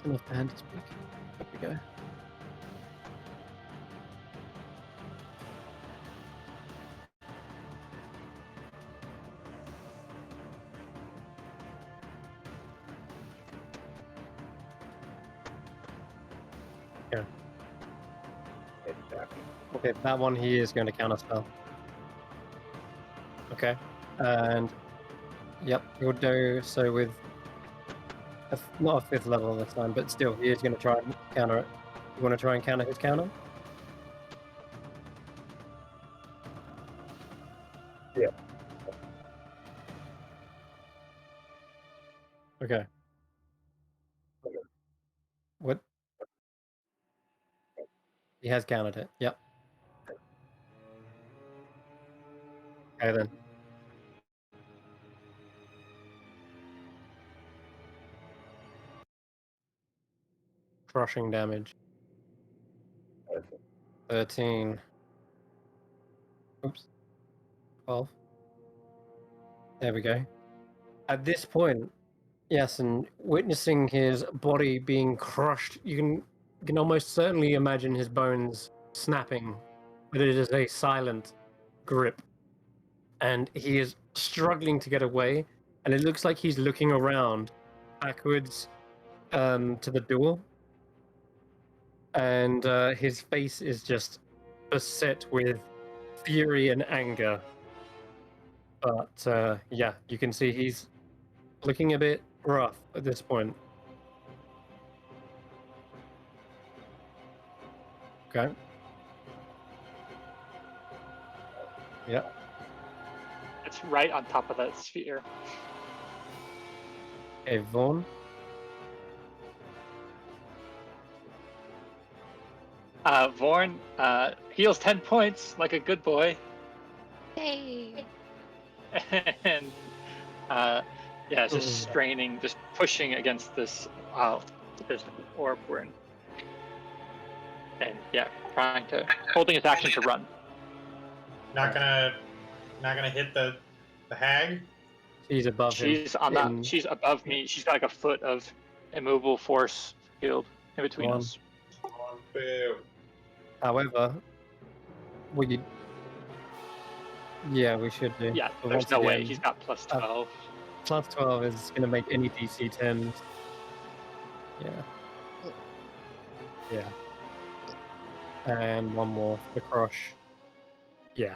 Speaker 1: Turn off the hand to speak. There we go. Yeah. Okay, that one he is going to counter spell. Okay, and yep, he'll do so with not a 5th level this time, but still, he is going to try and counter it. You want to try and counter his counter? Okay. What? He has counted it. Yep. Okay then. Crushing damage. 13. Oops. 12. There we go. At this point, yes, and witnessing his body being crushed, you can almost certainly imagine his bones snapping, but it is a silent grip. And he is struggling to get away, and it looks like he's looking around backwards to the door. And his face is just beset with fury and anger. But yeah, you can see he's looking a bit rough at this point. Okay. Yeah.
Speaker 3: It's right on top of that sphere.
Speaker 1: Okay, Vaughn.
Speaker 3: Vorn heals 10 points like a good boy.
Speaker 4: Hey.
Speaker 3: And yeah, just straining, just pushing against this orb we're in. And yeah, holding his action to run.
Speaker 5: Not gonna hit the hag.
Speaker 1: She's above him.
Speaker 3: She's on that. She's above me. She's got like a foot of immovable force field in between us.
Speaker 5: Boo.
Speaker 1: However, yeah, we should do.
Speaker 3: Yeah,
Speaker 1: But
Speaker 3: there's
Speaker 1: once
Speaker 3: no way.
Speaker 1: again,
Speaker 3: He's got plus 12.
Speaker 1: plus 12 is going to make any DC 10s. Yeah. Yeah. And one more for the crush. Yeah.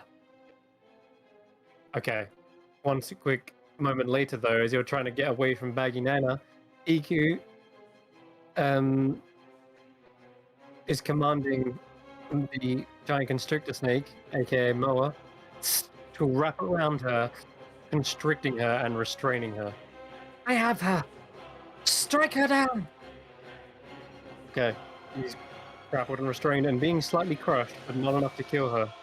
Speaker 1: Okay. One quick moment later, though, as you're trying to get away from Baggy Nana, EQ is commanding the giant constrictor snake, aka Moa, to wrap around her, constricting her and restraining her. I have her! Strike her down! Okay, he's grappled and restrained and being slightly crushed, but not enough to kill her.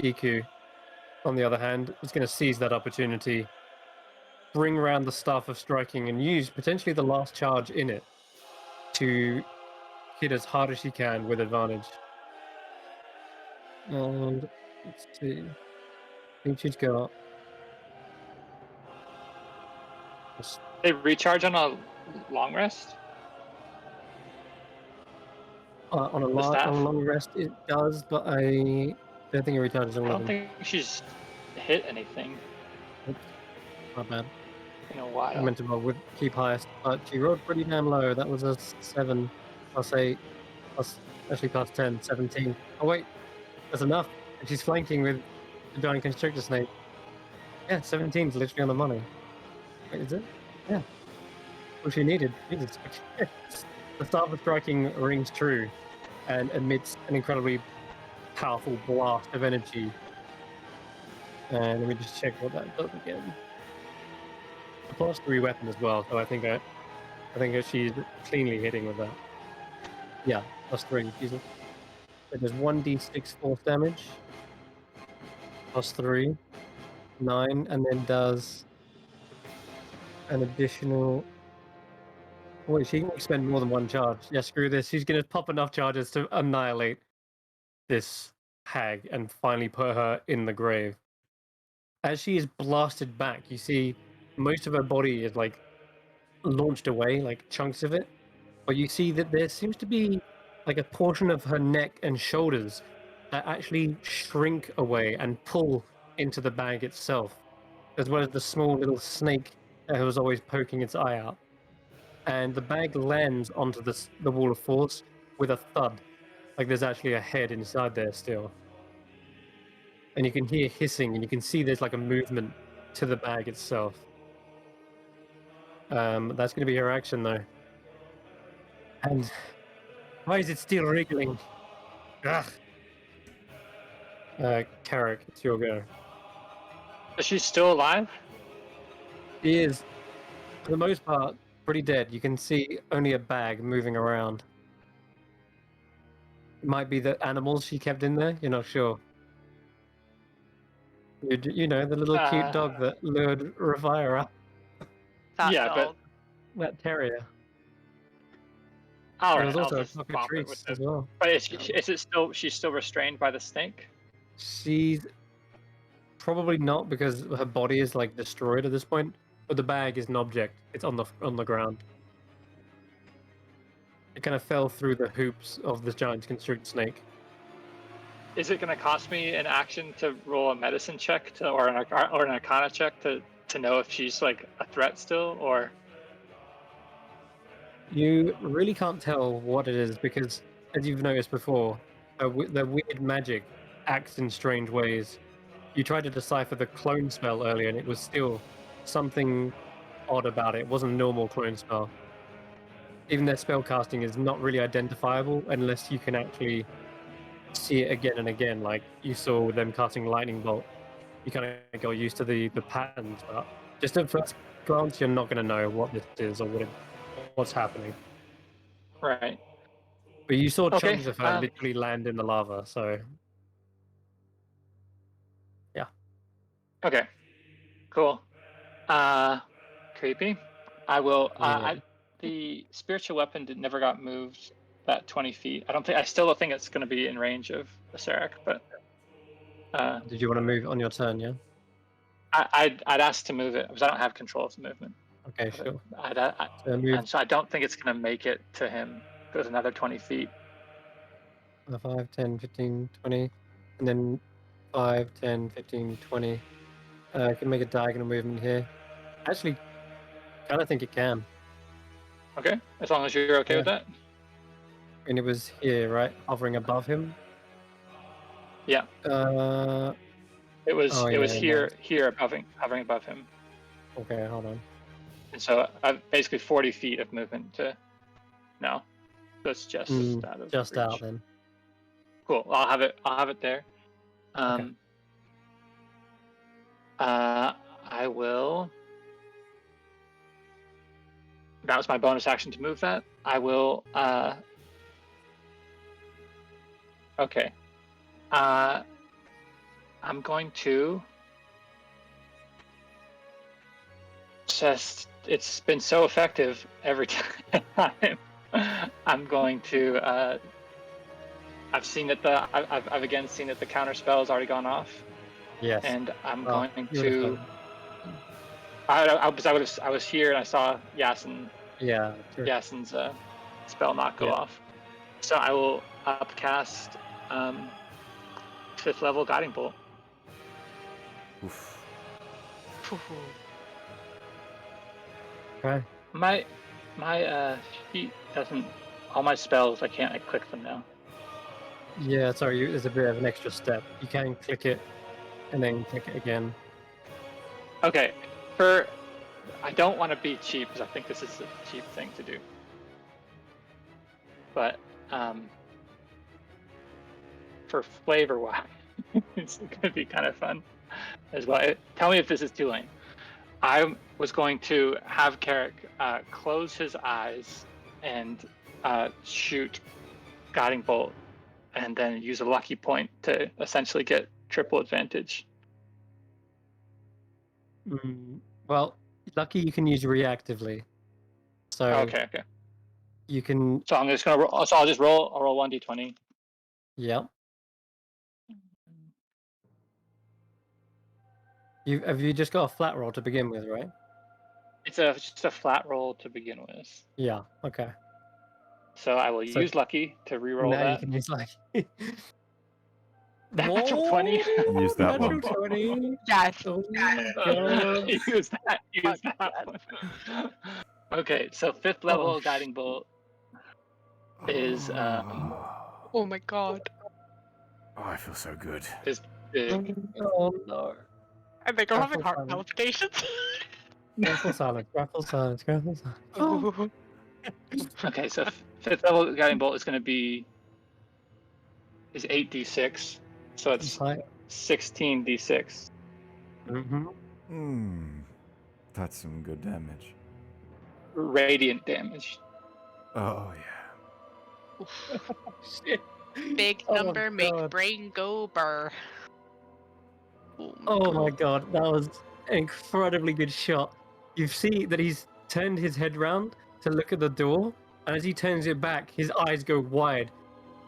Speaker 1: EQ, on the other hand, is going to seize that opportunity, bring around the Staff of Striking, and use potentially the last charge in it to hit as hard as she can with advantage. And let's see. I think she's got.
Speaker 3: They recharge on a long rest?
Speaker 1: On a long rest, it does, but I don't think it recharges all
Speaker 3: I
Speaker 1: of
Speaker 3: don't
Speaker 1: them.
Speaker 3: think she's hit anything
Speaker 1: Not bad.
Speaker 3: in a
Speaker 1: I
Speaker 3: while.
Speaker 1: meant to roll with keep highest, but she rolled pretty damn low. That was a 7 plus 8 plus actually plus 10, 17. Oh wait, that's enough. And she's flanking with the giant constrictor snake. Yeah, 17 is literally on the money. Wait, is it? Yeah. All she needed. Jesus. The Staff of Striking rings true and emits an incredibly powerful blast of energy. And let me just check what that does again. A +3 weapon as well, so I think that she's cleanly hitting with that. Yeah, +3. Jesus. It does 1d6 force damage, +3, 9, and then does an additional. Wait, she can expend more than one charge. Yeah, screw this. She's going to pop enough charges to annihilate this hag and finally put her in the grave. As she is blasted back, you see most of her body is like launched away, like chunks of it. But you see that there seems to be like a portion of her neck and shoulders that actually shrink away and pull into the bag itself, as well as the small little snake that was always poking its eye out. And the bag lands onto the wall of force with a thud, like there's actually a head inside there still. And you can hear hissing, and you can see there's like a movement to the bag itself. That's going to be her action, though. And why is it still wriggling? Ugh. Carrick, it's your go.
Speaker 3: Is she still alive?
Speaker 1: She is For the most part, pretty dead. You can see only a bag moving around. It might be the animals she kept in there. You're not sure. You know, the little cute dog that lured Revira,
Speaker 7: That
Speaker 3: Yeah,
Speaker 7: dog.
Speaker 1: that terrier.
Speaker 3: all
Speaker 1: There
Speaker 3: right,
Speaker 1: was
Speaker 3: I'll
Speaker 1: also a
Speaker 3: just
Speaker 1: cockatrice
Speaker 3: with
Speaker 1: as
Speaker 3: it.
Speaker 1: well.
Speaker 3: But is it still? She's still restrained by the snake.
Speaker 1: She's probably not because her body is like destroyed at this point. But the bag is an object. It's on the ground. It kind of fell through the hoops of this giant constricted snake.
Speaker 3: Is it going to cost me an action to roll a medicine check or an arcana check to know if she's like a threat still, or?
Speaker 1: You really can't tell what it is because, as you've noticed before, the weird magic acts in strange ways. You tried to decipher the clone spell earlier, and it was still something odd about it. It wasn't a normal clone spell. Even their spell casting is not really identifiable unless you can actually see it again and again, like you saw with them casting lightning bolt. You kind of got used to the patterns, but just at first glance, you're not going to know what this is or what's happening.
Speaker 3: Right.
Speaker 1: But you saw
Speaker 3: Okay,
Speaker 1: chunks of her literally land in the lava, so yeah.
Speaker 3: Okay. Cool. Creepy. I will.
Speaker 1: Yeah.
Speaker 3: The spiritual weapon never got moved that 20 feet. I still don't think it's going to be in range of the Sarek, but.
Speaker 1: Did you want to move on your turn? Yeah.
Speaker 3: I'd ask to move it because I don't have control of the movement.
Speaker 1: Okay, sure.
Speaker 3: So
Speaker 1: move
Speaker 3: and so I don't think it's going to make it to him. Goes another 20 feet.
Speaker 1: 5, 10, 15, 20, and then 5, 10, 15, 20. I can make a diagonal movement here. Actually, kind of think it can.
Speaker 3: Okay, as long as you're okay with that.
Speaker 1: And it was here, right? Hovering above him.
Speaker 3: Yeah. It was.
Speaker 1: Oh,
Speaker 3: it was
Speaker 1: yeah,
Speaker 3: here above him, hovering above him.
Speaker 1: Okay, hold on.
Speaker 3: And so I've basically 40 feet of movement to. No, that's just out of
Speaker 1: just
Speaker 3: reach.
Speaker 1: out then.
Speaker 3: Cool. I'll have it there.
Speaker 1: Okay.
Speaker 3: I will. That was my bonus action to move that. I will. Okay. I'm going to. Just it's been so effective every time. I'm going to. I've seen that I've again seen that the counter spell has already gone off.
Speaker 1: Yes.
Speaker 3: And I'm going
Speaker 1: to.
Speaker 3: I was here and I saw Yasin.
Speaker 1: Yeah. True.
Speaker 3: Yasin's spell not go off. So I will upcast 5th level guiding bolt.
Speaker 2: Oof.
Speaker 1: Okay.
Speaker 3: My sheet doesn't. All my spells I can't click them now.
Speaker 1: Yeah, sorry. There's a bit of an extra step. You can click it, and then click it again.
Speaker 3: Okay. I don't want to be cheap because I think this is a cheap thing to do. But for flavor wise, it's going to be kind of fun as well. Tell me if this is too lame. I was going to have Carrick close his eyes and shoot guiding bolt, and then use a lucky point to essentially get triple advantage.
Speaker 1: Well, lucky you can use reactively. So
Speaker 3: okay.
Speaker 1: You can.
Speaker 3: So I'm just gonna roll. So I'll just roll. I'll roll 1d20.
Speaker 1: Yeah. Have you just got a flat roll to begin with, right?
Speaker 3: It's just a flat roll to begin with.
Speaker 1: Yeah. Okay.
Speaker 3: So I will use lucky to re-roll
Speaker 1: now
Speaker 3: that.
Speaker 1: You can use lucky.
Speaker 3: Natural 20.
Speaker 2: Use that one.
Speaker 1: Natural 20.
Speaker 7: Yes.
Speaker 1: Oh my God.
Speaker 3: Use that one. Okay, so 5th level guiding bolt is
Speaker 7: Oh my God.
Speaker 2: Oh, I feel so good.
Speaker 3: is big.
Speaker 1: Oh no.
Speaker 7: I think I'm having
Speaker 1: Raffle
Speaker 7: heart
Speaker 1: silence.
Speaker 7: palpitations.
Speaker 1: Raffle silence. Raffle silence. Raffle silence.
Speaker 7: Oh.
Speaker 3: Okay, so 5th level guiding bolt is going to be 8d6, so it's 16d6.
Speaker 1: Mm-hmm.
Speaker 2: That's some good damage.
Speaker 3: radiant damage.
Speaker 2: Oh yeah.
Speaker 1: Shit.
Speaker 7: Big
Speaker 1: Oh,
Speaker 7: number, make
Speaker 1: God.
Speaker 7: brain go burr.
Speaker 1: Oh my god, that was an incredibly good shot. You see that he's turned his head round to look at the door, and as he turns it back, his eyes go wide.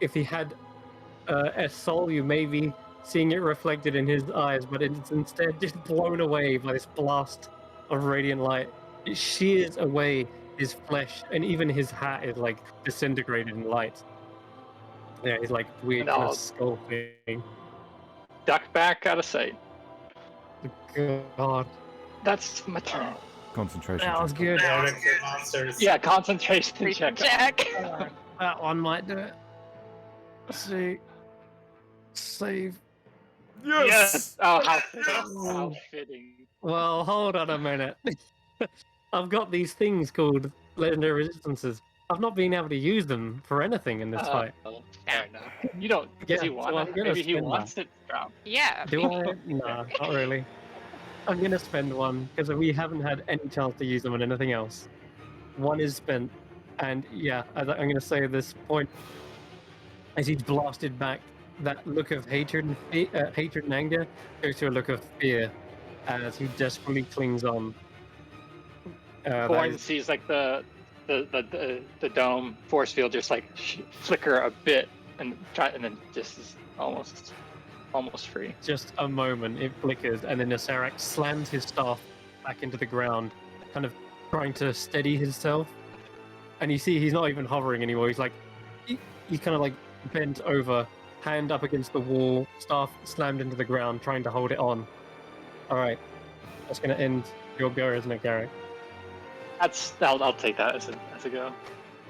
Speaker 1: If he had a soul, you may be seeing it reflected in his eyes, but it's instead just blown away by this blast of radiant light. It shears away his flesh, and even his hat is like disintegrated in light. Yeah, he's like weird
Speaker 3: And
Speaker 1: kind
Speaker 3: I'll-
Speaker 1: of skull thing.
Speaker 3: Duck back out of sight.
Speaker 1: God,
Speaker 3: That's my turn.
Speaker 2: Concentration.
Speaker 1: that was
Speaker 2: check.
Speaker 1: good.
Speaker 5: Rodents and monsters.
Speaker 3: Yeah, concentration check.
Speaker 7: Check.
Speaker 1: Alright, that one might do it. Let's see. Save.
Speaker 3: Yes. Oh, how fitting.
Speaker 1: Oh.
Speaker 3: How fitting.
Speaker 1: Well, hold on a minute. I've got these things called legendary resistances. I've not been able to use them for anything in this fight.
Speaker 3: Oh, fair enough. You don't. Does
Speaker 1: Yeah,
Speaker 3: he
Speaker 1: so
Speaker 3: want
Speaker 1: I'm
Speaker 3: it?
Speaker 1: gonna
Speaker 3: Maybe he
Speaker 1: spend
Speaker 3: wants it strong.
Speaker 7: Yeah.
Speaker 1: Do I? Nah, not really. I'm gonna spend one because we haven't had any chance to use them on anything else. One is spent, and yeah, I'm gonna say at this point, as he's blasted back, that look of hatred and hatred and anger goes to a look of fear as he desperately clings on. That
Speaker 3: Born
Speaker 1: is-
Speaker 3: sees like the dome force field just like flicker a bit and then just is almost free.
Speaker 1: just a moment, it flickers, and then Nasarak slams his staff back into the ground, kind of trying to steady himself. And you see he's not even hovering anymore. He's like, he's kind of like bent over, hand up against the wall, staff slammed into the ground, trying to hold it on. All right, that's going to end your go, isn't it, Garrick?
Speaker 3: I'll take that as a go.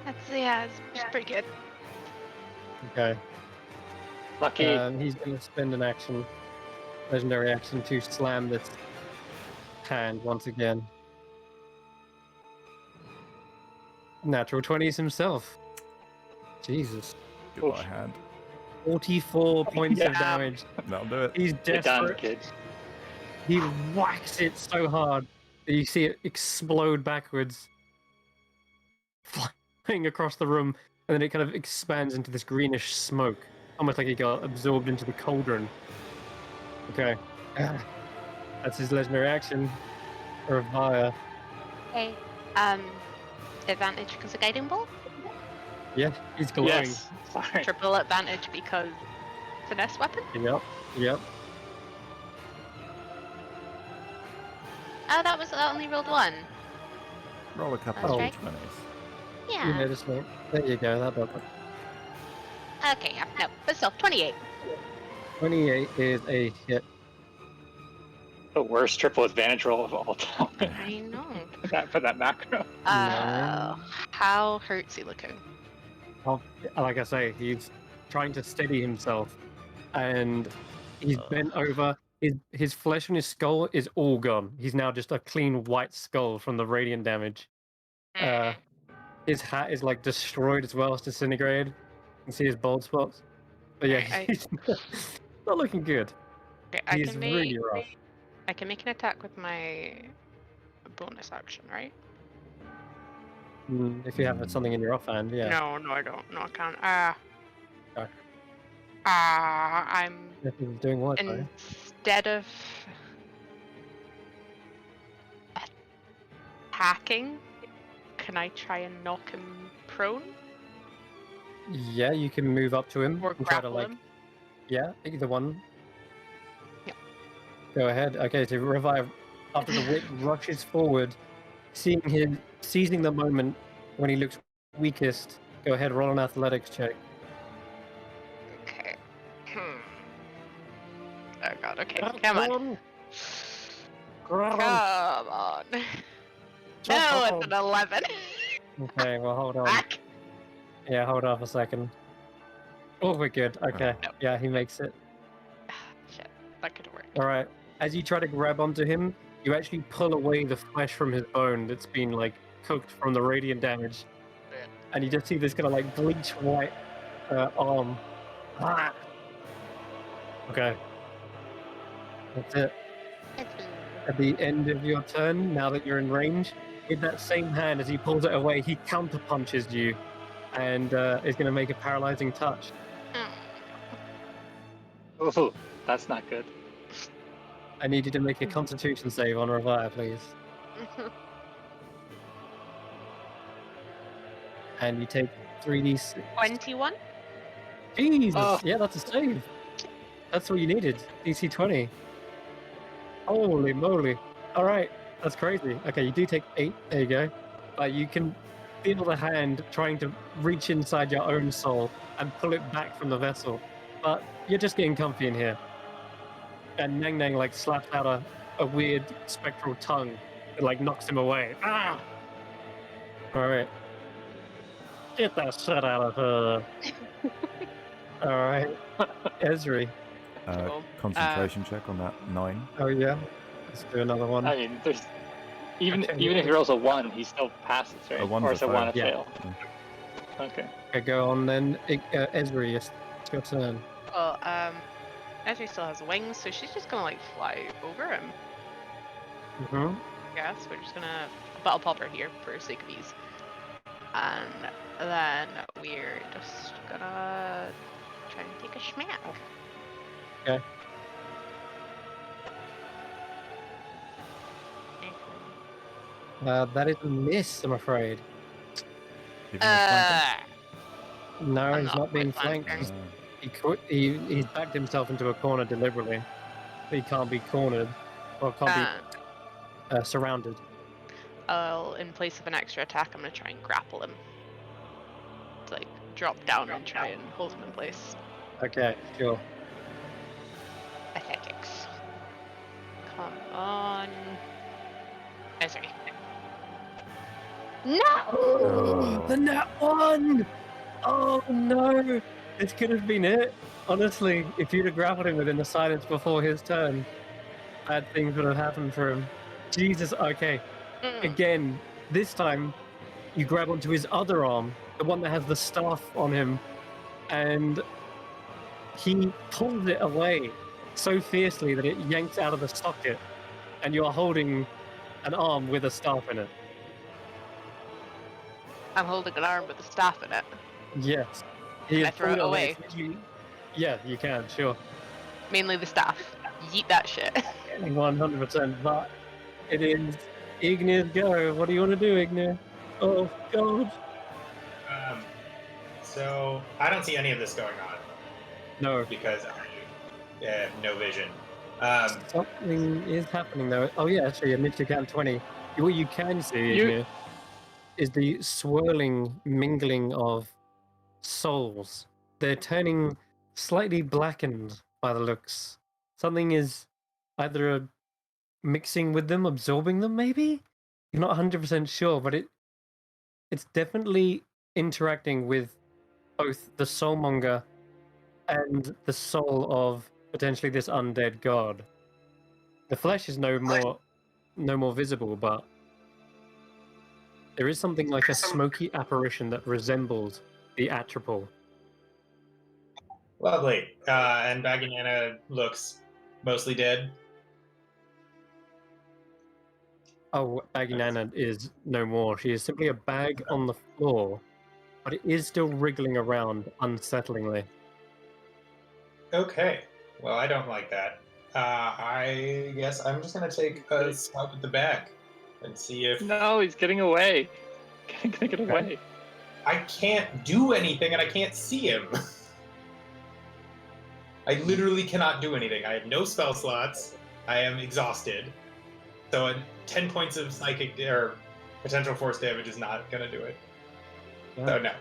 Speaker 7: It's pretty good.
Speaker 1: Okay.
Speaker 3: Lucky.
Speaker 1: He's going to spend an action, legendary action, to slam this hand once again. Natural 20s himself. Jesus.
Speaker 2: Goodbye, hand.
Speaker 1: 44 points of
Speaker 3: Yeah.
Speaker 1: damage.
Speaker 2: That'll do it.
Speaker 1: He's
Speaker 3: Get done,
Speaker 1: desperate.
Speaker 3: kid.
Speaker 1: He whacks it so hard that you see it explode backwards, flying across the room, and then it kind of expands into this greenish smoke, almost like it got absorbed into the cauldron. Okay. That's his legendary action. Revire.
Speaker 4: Okay. Advantage because of guiding bolt.
Speaker 1: Yeah, he's glowing.
Speaker 3: Yes. Sorry.
Speaker 7: Triple advantage because it's an S weapon.
Speaker 1: Yep, yep.
Speaker 4: Oh, that only rolled one.
Speaker 2: Roll a couple
Speaker 1: Oh.
Speaker 2: of
Speaker 4: Okay.
Speaker 2: d20s.
Speaker 4: Yeah.
Speaker 1: Just wait. There you go, that does it.
Speaker 4: Okay, yeah, no, but still, 28.
Speaker 1: 28 is a hit.
Speaker 3: The worst triple advantage roll of all time.
Speaker 4: I know.
Speaker 3: for that macro.
Speaker 4: How hurt's he looking?
Speaker 1: Well, like I say, he's trying to steady himself, and he's bent over. His flesh and his skull is all gone. He's now just a clean white skull from the radiant damage. His hat is like destroyed as well. It's disintegrated. You can see his bald spots. But yeah,
Speaker 7: I-
Speaker 1: he's not looking good.
Speaker 7: Okay, I
Speaker 1: He's
Speaker 7: can
Speaker 1: really
Speaker 7: make
Speaker 1: rough.
Speaker 7: I can make an attack with my bonus action, right?
Speaker 1: If you have something in your offhand, yeah.
Speaker 7: No, I don't. No, I can't.
Speaker 1: Okay.
Speaker 7: I'm
Speaker 1: If he's doing what, though?
Speaker 7: instead of attacking, can I try and knock him prone
Speaker 1: Yeah, you can move up to him
Speaker 7: or
Speaker 1: and try to
Speaker 7: grapple
Speaker 1: like.
Speaker 7: him?
Speaker 1: Yeah, either one.
Speaker 7: Yeah.
Speaker 1: Go ahead. Okay, so revive after the whip rushes forward, seizing the moment when he looks weakest. Go ahead, roll an athletics check.
Speaker 7: Okay. Oh god. Okay. Come on.
Speaker 1: Come
Speaker 7: Come on. No, it's an 11.
Speaker 1: Okay, well hold on.
Speaker 7: Back.
Speaker 1: Yeah, hold on a second. Oh, we're good. Okay.
Speaker 7: No.
Speaker 1: Yeah, he makes it.
Speaker 7: Shit, that could work.
Speaker 1: All right. As you try to grab onto him, you actually pull away the flesh from his bone that's been like cooked from the radiant damage,
Speaker 7: Yeah.
Speaker 1: and you just see this kind of like bleach white arm. Ah! Okay. That's it. At the end of your turn, now that you're in range, with that same hand, as he pulls it away, he counter punches you, and is going to make a paralyzing touch.
Speaker 3: Oh, that's not good.
Speaker 1: I need you to make a Constitution save on Revire, please. And you take 3d6.
Speaker 7: 21.
Speaker 1: Jesus!
Speaker 3: Oh.
Speaker 1: Yeah, that's a save. That's what you needed. DC 20. Holy moly! All right, that's crazy. Okay, you do take 8. There you go. But you can feel the hand trying to reach inside your own soul and pull it back from the vessel. But you're just getting comfy in here. And Nang Nang like slaps out a weird spectral tongue that like knocks him away. Ah! All right. Get that shit out of her. All right. Esri.
Speaker 7: Cool.
Speaker 2: Concentration check on that 9.
Speaker 1: Oh yeah. Let's do another one.
Speaker 3: I mean, there's even
Speaker 1: Okay.
Speaker 3: if he rolls a 1, he still passes, right?
Speaker 2: A one's
Speaker 3: Or
Speaker 2: a
Speaker 3: is a 1 a
Speaker 1: fail.
Speaker 3: fail?
Speaker 2: Yeah.
Speaker 3: Okay.
Speaker 1: Okay, go on then. Esri, it's your turn.
Speaker 7: Well, Ezri still has wings, so she's just gonna like fly over him.
Speaker 1: Mm-hmm.
Speaker 7: I guess we're just gonna, but I'll pop her here for sake of ease. And then we're just gonna try and take a schmack.
Speaker 1: Okay. That is a miss, I'm afraid.
Speaker 2: Even with flanking?
Speaker 1: No,
Speaker 7: I'm
Speaker 1: he's
Speaker 7: not
Speaker 1: not being
Speaker 7: quite
Speaker 1: flanked.
Speaker 7: flanking.
Speaker 1: He's backed himself into a corner deliberately. He can't be cornered, or can't be surrounded.
Speaker 7: I'll, in place of an extra attack, I'm gonna try and grapple him. To, like, drop down and try and hold him in place.
Speaker 1: Okay, sure.
Speaker 7: Athletics. Come on. Ezri. No!
Speaker 2: Oh.
Speaker 1: The nat 1! Oh no! This could have been it. Honestly, if you'd have grappled him within the silence before his turn, bad things would have happened for him. Jesus, okay. Again, this time, you grab onto his other arm, the one that has the staff on him, and he pulls it away so fiercely that it yanks out of the socket, and you're holding an arm with a staff in it.
Speaker 7: I'm holding an arm with a staff in it.
Speaker 1: Yes.
Speaker 7: Can I throw it away?
Speaker 1: Yeah, you can, sure.
Speaker 7: Mainly the staff. Yeet that shit.
Speaker 1: 100%, but it is Ignir's go. What do you want to do, Ignir? Oh, God.
Speaker 5: So I don't see any of this going on
Speaker 1: No,
Speaker 5: because I have no vision.
Speaker 1: something is happening, though. Oh, yeah, actually, amidst your count 20. What you can see, Ignir, is the swirling, mingling of souls. They're turning slightly blackened by the looks. Something is either mixing with them, absorbing them, maybe? You're not 100% sure, but it's definitely interacting with both the soulmonger and the soul of potentially this undead god. The flesh is no more visible, but there is something like a smoky apparition that resembles the Atropol.
Speaker 5: Lovely. And Baggy Nana looks mostly dead.
Speaker 1: Oh, Baggy Nana is no more. She is simply a bag on the floor, but it is still wriggling around unsettlingly.
Speaker 5: Okay. Well, I don't like that. I guess I'm just gonna take a swipe at the bag and see if
Speaker 3: No, he's getting away. Get away.
Speaker 5: I can't do anything and I can't see him. I literally cannot do anything. I have no spell slots. I am exhausted. So 10 points of psychic or potential force damage is not gonna do it.
Speaker 1: Yeah.
Speaker 5: So no.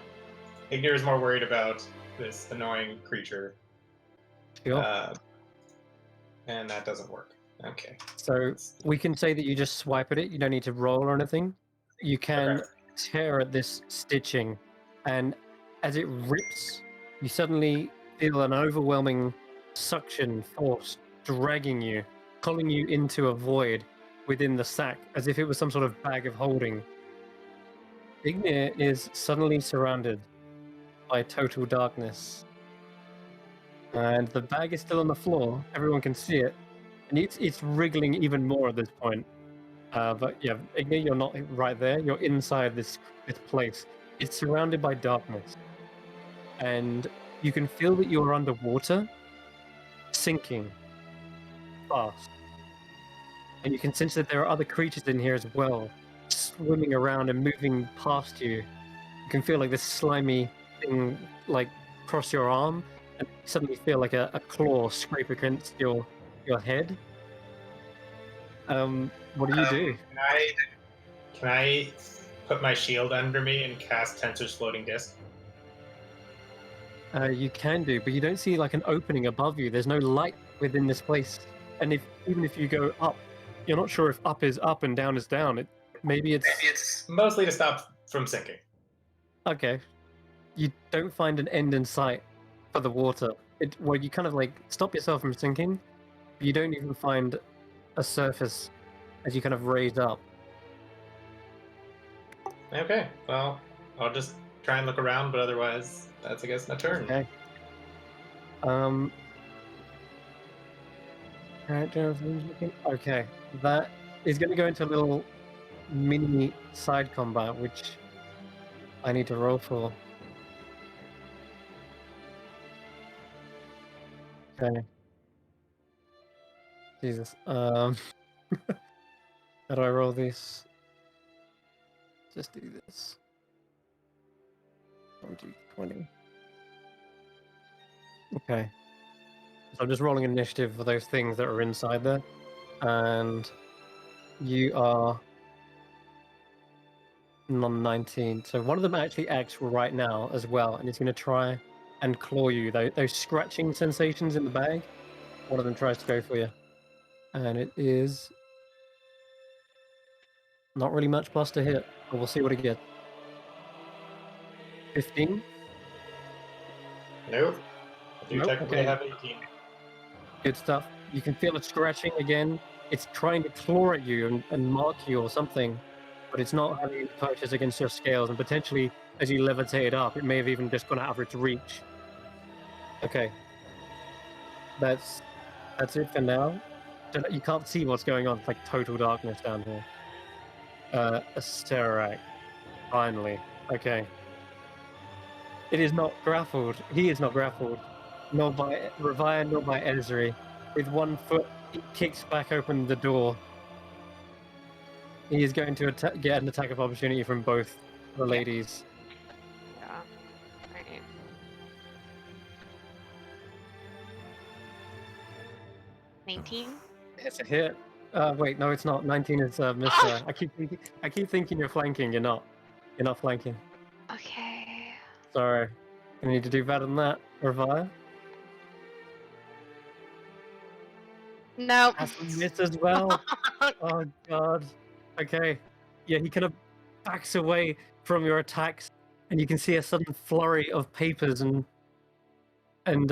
Speaker 5: Ignir is more worried about this annoying creature.
Speaker 1: Sure.
Speaker 5: And that doesn't work. Okay.
Speaker 1: So we can say that you just swipe at it. You don't need to roll or anything. You can
Speaker 5: Okay.
Speaker 1: tear at this stitching, and as it rips, you suddenly feel an overwhelming suction force dragging you, pulling you into a void within the sack, as if it was some sort of bag of holding. Ignir is suddenly surrounded by total darkness. And the bag is still on the floor. Everyone can see it. And it's wriggling even more at this point. But yeah, Igni, you're not right there. You're inside this place. It's surrounded by darkness, and you can feel that you are underwater, sinking fast. And you can sense that there are other creatures in here as well, swimming around and moving past you. You can feel like this slimy thing, like cross your arm, and you suddenly feel like a claw scrape against your head. What do you do?
Speaker 5: Can I put my shield under me and cast Tensor's floating disc?
Speaker 1: You can do, but you don't see like an opening above you. There's no light within this place, and even if you go up, you're not sure if up is up and down is down. Maybe it's
Speaker 5: Mostly to stop from sinking.
Speaker 1: okay. You don't find an end in sight for the water. Well, you kind of like stop yourself from sinking. But you don't even find a surface as you kind of raise up.
Speaker 5: Okay, well, I'll just try and look around, but otherwise, that's, I guess, my turn.
Speaker 1: Okay. Alright, Jonathan's looking. Okay, that is going to go into a little mini side combat, which I need to roll for. Okay. Jesus. How do I roll this? Just do this. 20. Okay. So I'm just rolling initiative for those things that are inside there. And you are non-19. So one of them actually acts right now as well, and it's going to try and claw you. Those scratching sensations in the bag, one of them tries to go for you. And it is not really much plus to hit, but we'll see what it gets. 15?
Speaker 5: Nope. I do
Speaker 1: Nope,
Speaker 5: technically
Speaker 1: okay.
Speaker 5: have 18.
Speaker 1: Good stuff. You can feel it scratching again. It's trying to claw at you and mark you or something, but it's not having any purchase against your scales, and potentially, as you levitate it up, it may have even just gone out of its reach. Okay. That's it for now. You can't see what's going on. It's like total darkness down here. Asterak. Finally. Okay. It is not grappled. He is not grappled. Nor by Revire, nor by Ezri. With one foot, he kicks back open the door. He is going to get an attack of opportunity from both the ladies.
Speaker 7: Yeah. Right. 19.
Speaker 1: It's a hit. Wait, no, it's not. 19 is miss.
Speaker 7: Ah!
Speaker 1: I keep thinking you're flanking. You're not. You're not flanking.
Speaker 7: Okay.
Speaker 1: Sorry. You need to do better than that, Revire.
Speaker 7: No.
Speaker 1: That's a miss as well. Oh god. Okay. Yeah, he kind of backs away from your attacks, and you can see a sudden flurry of papers and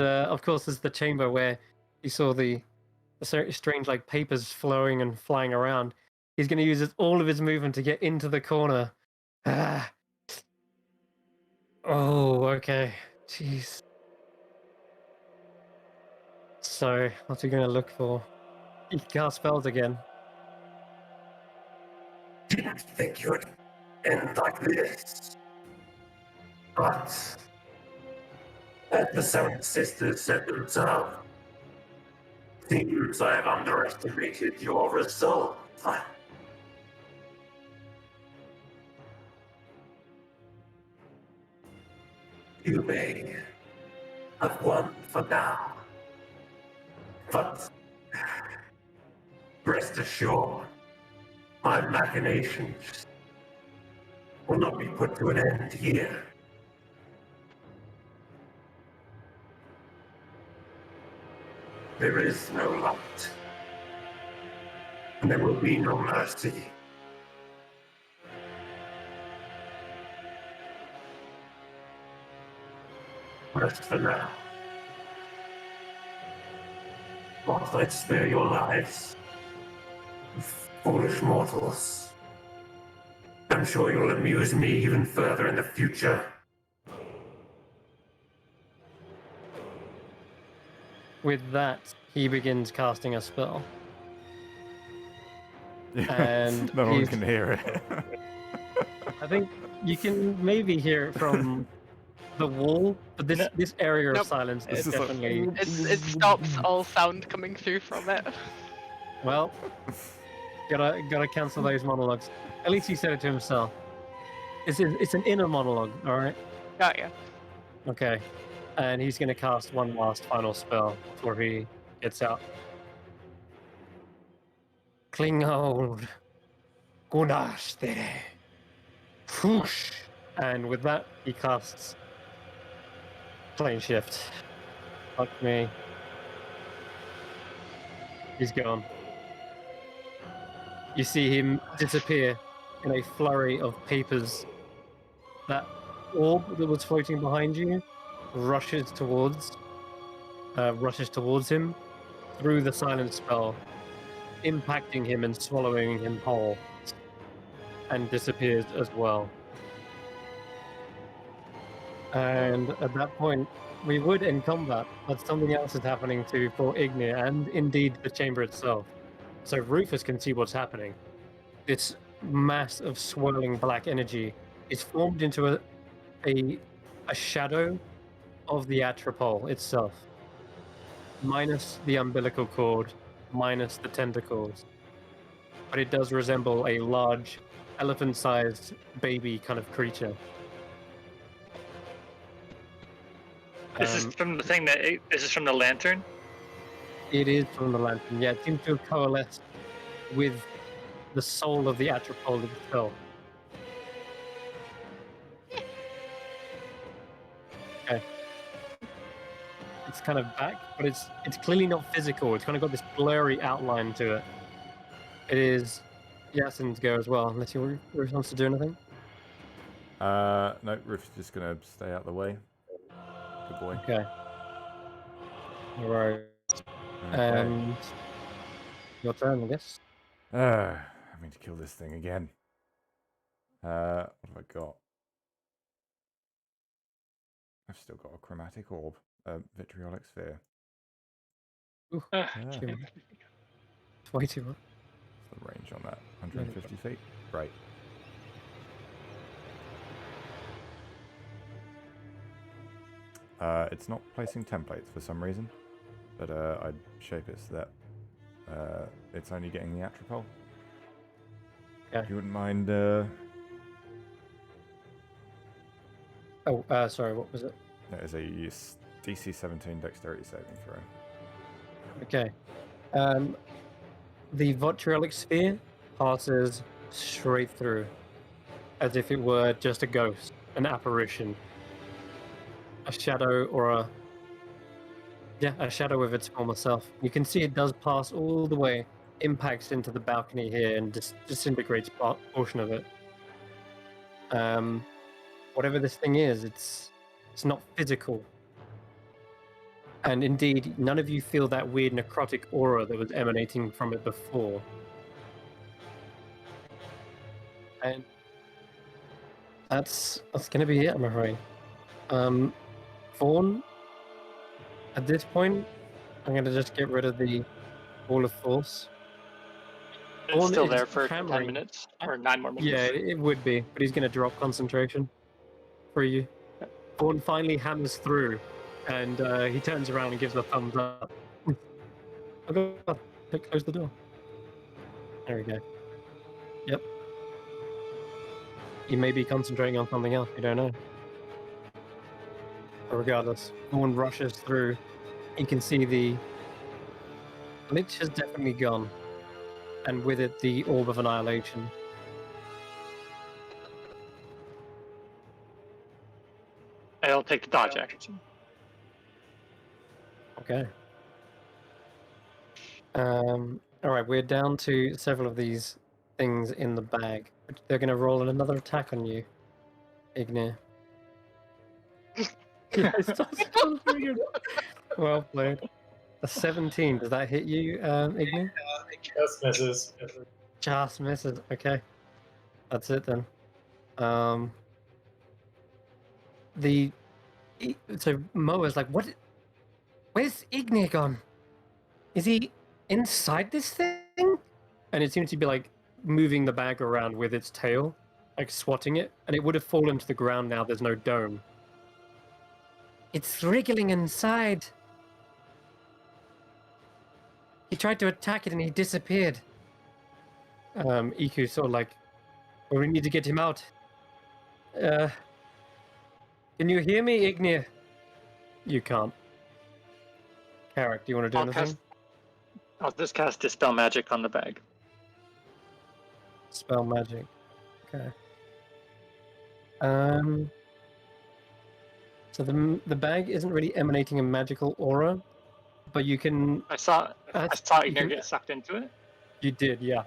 Speaker 1: of course there's the chamber where you saw the strange like papers flowing and flying around. He's going to use all of his movement to get into the corner. Ah. Oh, okay. Jeez. So, what's he going to look for? He casts spells again.
Speaker 6: Didn't think you'd end like this. But as the Seven Sisters said themselves, seems I have underestimated your resolve. You may have won for now, but rest assured, my machinations will not be put to an end here. There is no light, and there will be no mercy. Rest for now. Whilst I'd spare your lives, foolish mortals. I'm sure you'll amuse me even further in the future.
Speaker 1: With that, he begins casting a spell. And
Speaker 2: no one
Speaker 1: he's-
Speaker 2: can hear it.
Speaker 1: I think you can maybe hear it from the wall, but this area
Speaker 7: Nope.
Speaker 1: of silence
Speaker 2: It's
Speaker 1: is
Speaker 2: just like-
Speaker 1: definitely
Speaker 7: It stops all sound coming through from it.
Speaker 1: well. Gotta cancel those monologues. At least he said it to himself. It's an inner monologue, all right.
Speaker 7: Got you.
Speaker 1: Okay, and he's gonna cast one last final spell before he gets out. Klinghold, Gunastere, Whoosh, and with that he casts plane shift. Fuck me. He's gone. You see him disappear in a flurry of papers. That orb that was floating behind you rushes towards him through the silent spell, impacting him and swallowing him whole, and disappears as well. And at that point, we would end combat, but something else is happening to poor Ignir and indeed the chamber itself. So Rufus can see what's happening. This mass of swirling black energy is formed into a shadow of the Atropole itself, minus the umbilical cord, minus the tentacles. But it does resemble a large, elephant-sized baby kind of creature.
Speaker 3: This is from the thing this is from the lantern.
Speaker 1: It is from the lantern. Yeah, it seems to have coalesced with the soul of the Atropole itself. Okay. It's kind of back, but it's clearly not physical. It's kind of got this blurry outline to it. It is Yasin's go as well, unless Rufus wants to do anything.
Speaker 2: No, Riff's just gonna stay out of the way. Good boy.
Speaker 1: Okay. Alright.
Speaker 2: Okay.
Speaker 1: Your turn, I guess.
Speaker 2: Having to kill this thing again. What have I got? I've still got a chromatic orb, a vitriolic sphere.
Speaker 1: Ooh,
Speaker 3: Uh,
Speaker 2: Yeah.
Speaker 1: too much. It's way too much.
Speaker 2: What's the range on that? 150 feet? Great. It's not placing templates for some reason, but I'd shape it so that it's only getting the Atropole.
Speaker 1: Okay.
Speaker 2: If you wouldn't mind...
Speaker 1: Sorry, what was it?
Speaker 2: That is a DC 17 dexterity saving throw.
Speaker 1: Okay. The vitriolic sphere passes straight through, as if it were just a ghost, an apparition, a shadow, or a shadow of its former self. You can see it does pass all the way, impacts into the balcony here, and disintegrates portion of it. Whatever this thing is, it's not physical. And indeed, none of you feel that weird necrotic aura that was emanating from it before. And that's going to be it, I'm afraid. Vaughn, at this point, I'm going to just get rid of the Ball of Force.
Speaker 3: it's
Speaker 1: Vaughn
Speaker 3: still
Speaker 1: is
Speaker 3: there for 10
Speaker 1: hammering.
Speaker 3: minutes or 9 more minutes.
Speaker 1: Yeah, it would be, but he's going to drop concentration for you. Vaughn finally hammers through, and he turns around and gives a thumbs up. Oh God, close the door. There we go. Yep. He may be concentrating on something else, you don't know. But regardless, Vaughn rushes through. You can see the Lich has definitely gone, and with it the Orb of Annihilation.
Speaker 3: I'll take the dodge action.
Speaker 1: Okay. All right, we're down to several of these things in the bag. They're going to roll another attack on you, Ignir. Yeah, it's not very good. Well played. A 17. Does that hit you, Ignir?
Speaker 5: Just misses.
Speaker 1: Just misses. Okay. That's it then. So Moa's like, what? Where's Ignir gone? Is he inside this thing? And it seems to be like moving the bag around with its tail, like swatting it, and it would have fallen to the ground now. There's no dome. It's wriggling inside. He tried to attack it and he disappeared. Iku sort of like, well, we need to get him out. Can you hear me, Ignir? You can't. Carrick, do you want to do anything?
Speaker 3: I'll just cast Dispel Magic on the bag.
Speaker 1: Spell magic. Okay. So the bag isn't really emanating a magical aura, but you can.
Speaker 3: I saw
Speaker 1: you
Speaker 3: Ignir
Speaker 1: can-
Speaker 3: get sucked into it.
Speaker 1: You did, yeah.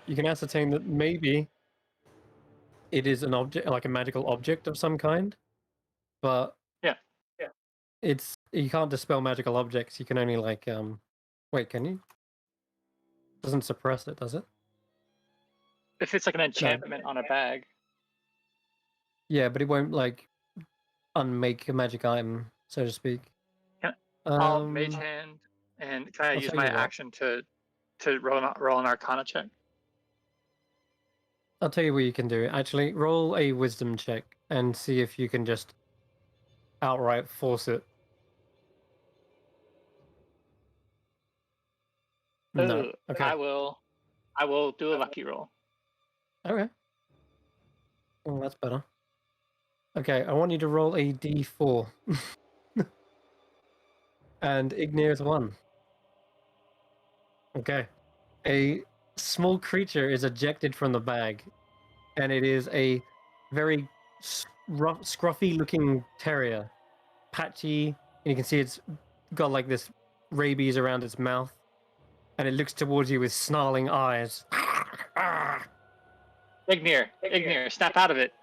Speaker 1: You can ascertain that maybe it is an object, like a magical object of some kind, but
Speaker 3: Yeah.
Speaker 1: it's you can't dispel magical objects. You can only like wait, can you? Doesn't suppress it, does it?
Speaker 3: If it's like an enchantment on a bag.
Speaker 1: Yeah, but it won't like unmake a magic item, so to speak.
Speaker 3: I'll Mage Hand, and can I
Speaker 1: I'll
Speaker 3: use
Speaker 1: tell
Speaker 3: my
Speaker 1: you what.
Speaker 3: action to roll an Arcana check?
Speaker 1: I'll tell you what you can do. Actually, roll a wisdom check and see if you can just outright force it. No. Okay.
Speaker 3: I will do a lucky roll.
Speaker 1: Okay. Well, that's better. Okay, I want you to roll a d4. And Ignir is 1. Okay. A small creature is ejected from the bag, and it is a very scruffy-looking terrier. Patchy, and you can see it's got like this rabies around its mouth, and it looks towards you with snarling eyes.
Speaker 3: Ignir, snap out of it.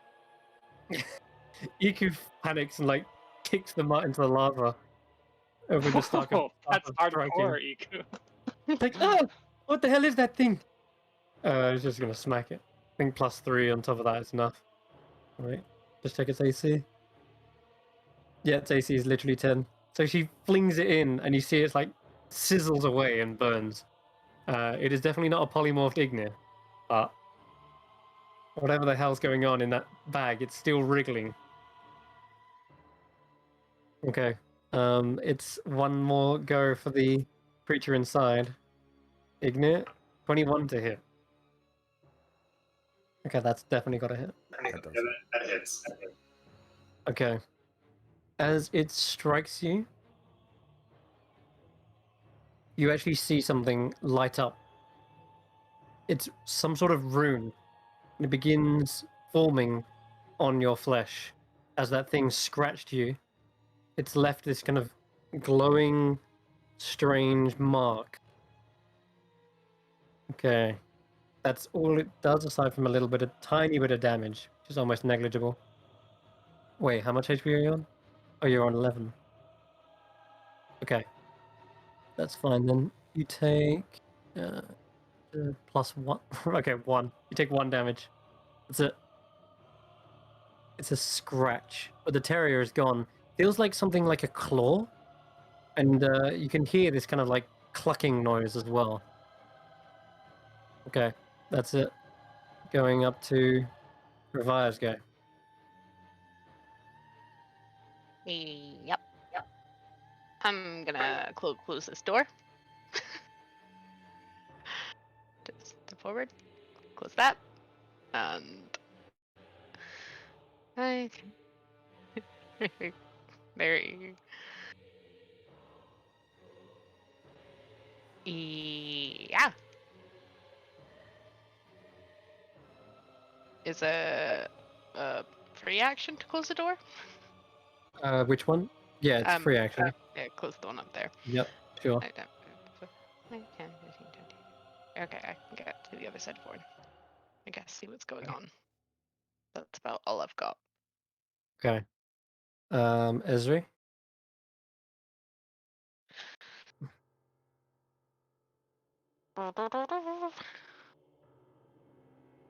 Speaker 1: Iku panics and like kicks the mutt into the lava over the stock of
Speaker 3: That's hardcore, Iku.
Speaker 1: like, oh, what the hell is that thing? I was just gonna smack it. I think +3 on top of that is enough. Alright, just check its AC. Yeah, its AC is literally 10. So she flings it in, and you see it's like sizzles away and burns. It is definitely not a polymorphed Ignir, but whatever the hell's going on in that bag, it's still wriggling. Okay, it's one more go for the creature inside. Ignir, 21 to hit. Okay, that's definitely got a hit.
Speaker 5: That hits.
Speaker 1: Okay. As it strikes you, you actually see something light up. It's some sort of rune. And it begins forming on your flesh. As that thing scratched you, it's left this kind of glowing, strange mark. Okay. That's all it does, aside from a tiny bit of damage, which is almost negligible. Wait, how much HP are you on? Oh, you're on 11. Okay. That's fine then. You take +1. Okay, 1. You take 1 damage. That's it. It's a scratch, but the terrier is gone. Feels like something like a claw, and you can hear this kind of like clucking noise as well. Okay, that's it. Going up to Revire's go.
Speaker 7: Yep. I'm gonna close this door. Just step forward, close that, and very. Yeah. Is a free action to close the door?
Speaker 1: Which one? Yeah, it's free action.
Speaker 7: Yeah, close the one up there.
Speaker 1: Yep, sure.
Speaker 7: Okay, I can get to the other side forward. I guess see what's going on. That's about all I've got.
Speaker 1: Okay. Esri?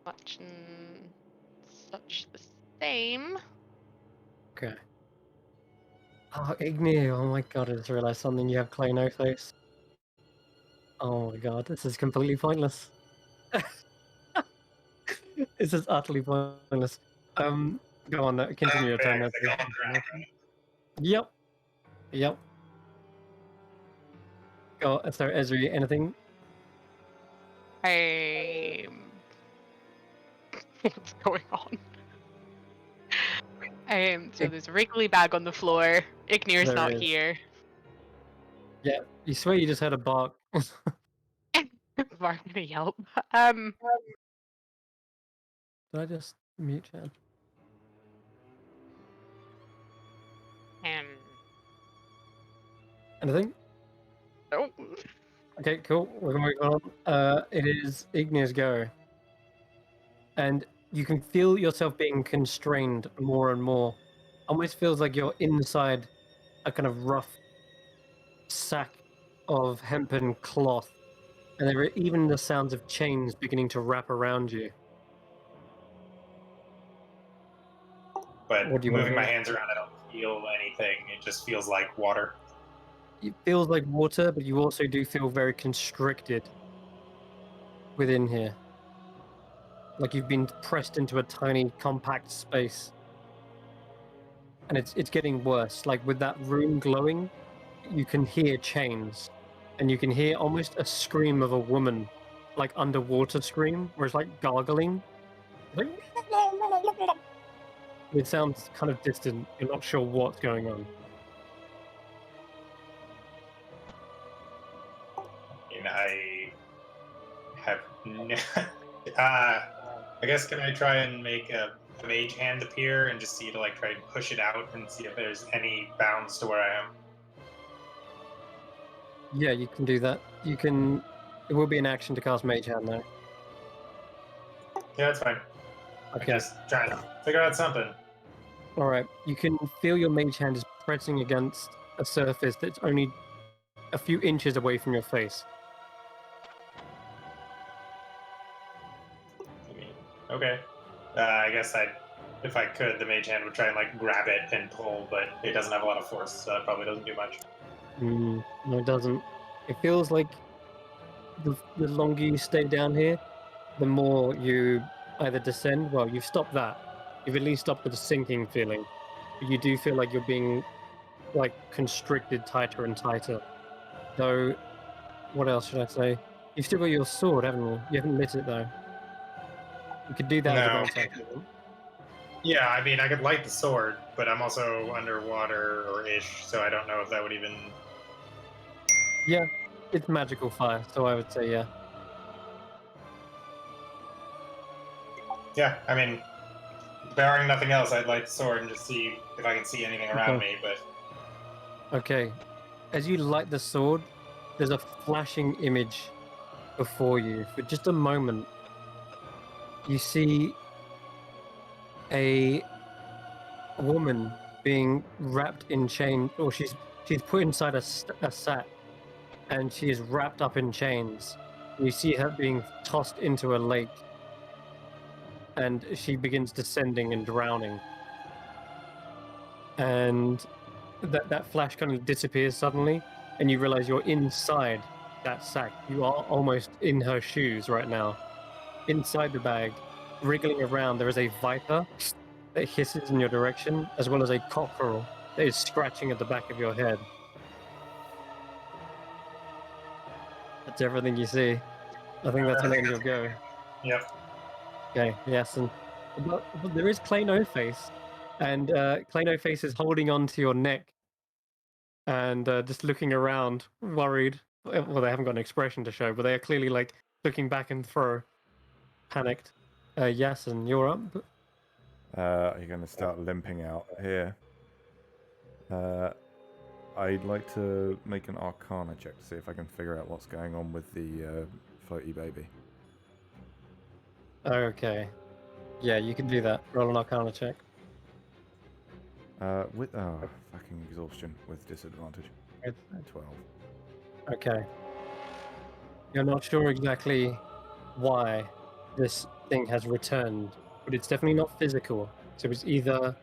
Speaker 7: Much such the same.
Speaker 1: Okay. Oh, Ignir, oh my god, I just realized something. You have clay no face. Oh my god, this is completely pointless. This is utterly pointless. Go on, continue your turn. Yep. Yep. Go. So, Ezri, anything?
Speaker 7: What's going on? So there's a wriggly bag on the floor. Ignir's
Speaker 1: There
Speaker 7: not
Speaker 1: is.
Speaker 7: here.
Speaker 1: Yeah, you swear you just heard a bark.
Speaker 7: Bark gonna yelp.
Speaker 1: Did I just mute chat? Anything?
Speaker 7: Nope.
Speaker 1: Okay, cool. We're going to move on. It is Ignir's go. And you can feel yourself being constrained more and more. Almost feels like you're inside a kind of rough sack of hempen cloth. And there are even the sounds of chains beginning to wrap around you.
Speaker 5: But
Speaker 1: What do you want to
Speaker 5: moving my
Speaker 1: do?
Speaker 5: hands around, I don't feel anything. It just feels like water.
Speaker 1: It feels like water, but you also do feel very constricted within here. Like you've been pressed into a tiny, compact space. And it's getting worse. Like with that room glowing, you can hear chains. And you can hear almost a scream of a woman, like underwater scream, where it's like gargling. Like, it sounds kind of distant. You're not sure what's going on.
Speaker 5: And I have I guess can I try and make a mage hand appear and just see to like try and push it out and see if there's any bounds to where I am?
Speaker 1: Yeah, you can do that. You can. It will be an action to cast Mage Hand, though.
Speaker 5: Yeah, that's fine. I'm
Speaker 1: Okay.
Speaker 5: just trying to figure out something.
Speaker 1: All right. You can feel your Mage Hand is pressing against a surface that's only a few inches away from your face.
Speaker 5: Okay. I guess if I could, the mage hand would try and like grab it and pull, but it doesn't have a lot of force, so it probably doesn't do much.
Speaker 1: No, it doesn't. It feels like the longer you stay down here, the more you either descend. Well, you've stopped that. You've at least stopped the sinking feeling. But you do feel like you're being like constricted tighter and tighter. Though, what else should I say? You've still got your sword, haven't you? You haven't lit it though. You could do that as a
Speaker 5: No.
Speaker 1: bonus action.
Speaker 5: Yeah, I mean, I could light the sword, but I'm also underwater or ish, so I don't know if that would even.
Speaker 1: Yeah, it's magical fire, so I would say yeah.
Speaker 5: Yeah, I mean, barring nothing else, I'd light the sword and just see if I can see anything around me, but.
Speaker 1: Okay. As you light the sword, there's a flashing image before you. For just a moment, you see a woman being wrapped in chains, or she's put inside a sack, and she is wrapped up in chains. You see her being tossed into a lake, and she begins descending and drowning. And that flash kind of disappears suddenly, and you realize you're inside that sack. You are almost in her shoes right now. Inside the bag, wriggling around, there is a viper that hisses in your direction, as well as a cockerel that is scratching at the back of your head. That's everything you see. I think that's going to end your go.
Speaker 5: Yep.
Speaker 1: Okay, yes, but there is Clay No Face, and Clay No Face is holding on to your neck and just looking around, worried. Well, they haven't got an expression to show, but they are clearly like looking back and fro, panicked. Yasin, you're up.
Speaker 2: You're going to start limping out here. I'd like to make an Arcana check to see if I can figure out what's going on with the floaty baby.
Speaker 1: Okay. Yeah, you can do that. Roll an Arcana check.
Speaker 2: With fucking exhaustion with disadvantage. 12.
Speaker 1: Okay. You're not sure exactly why this thing has returned, but it's definitely not physical. So it's either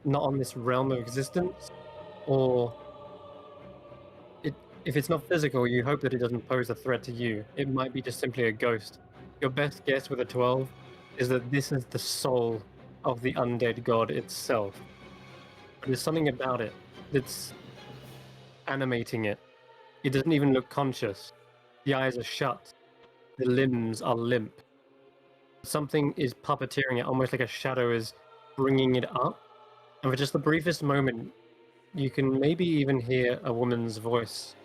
Speaker 1: not on this realm of existence, or if it's not physical, you hope that it doesn't pose a threat to you. It might be just simply a ghost. Your best guess with a 12 is that this is the soul of the undead god itself. But there's something about it that's animating it. It doesn't even look conscious. The eyes are shut. The limbs are limp. Something is puppeteering it, almost like a shadow is bringing it up. And for just the briefest moment, you can maybe even hear a woman's voice.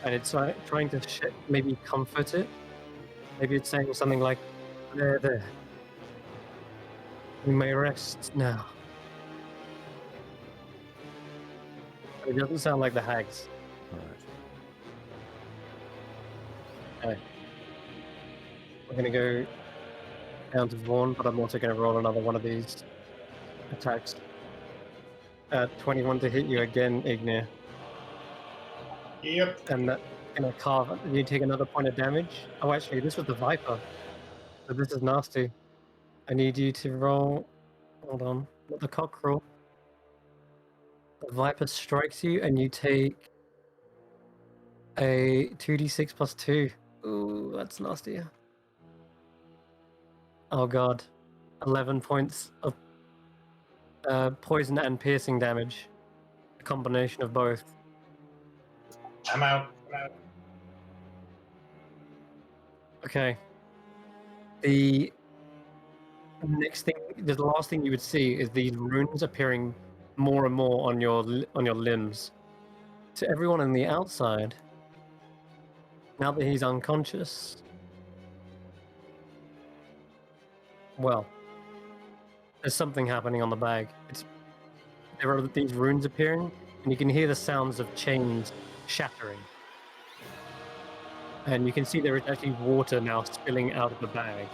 Speaker 1: And it's trying to maybe comfort it. Maybe it's saying something like, there. You may rest now. But it doesn't sound like the hags.
Speaker 2: All right.
Speaker 1: Okay. We're going to go down to Vaughn, but I'm also going to roll another one of these attacks. 21 to hit you again, Ignir.
Speaker 5: Yep.
Speaker 1: And that's going to carve. You take another point of damage. Oh, actually, this was the Viper. So this is nasty. I need you to roll. Hold on. Not the cockerel. The Viper strikes you, and you take a 2d6 plus 2. Ooh, that's nasty. Oh god. 11 points of poison and piercing damage. A combination of both.
Speaker 5: I'm out.
Speaker 1: Okay. The next thing, the last thing you would see is these runes appearing more and more on your limbs. To everyone on the outside, now that he's unconscious, well, there's something happening on the bag. There are these runes appearing, and you can hear the sounds of chains shattering. And you can see there is actually water now spilling out of the bag.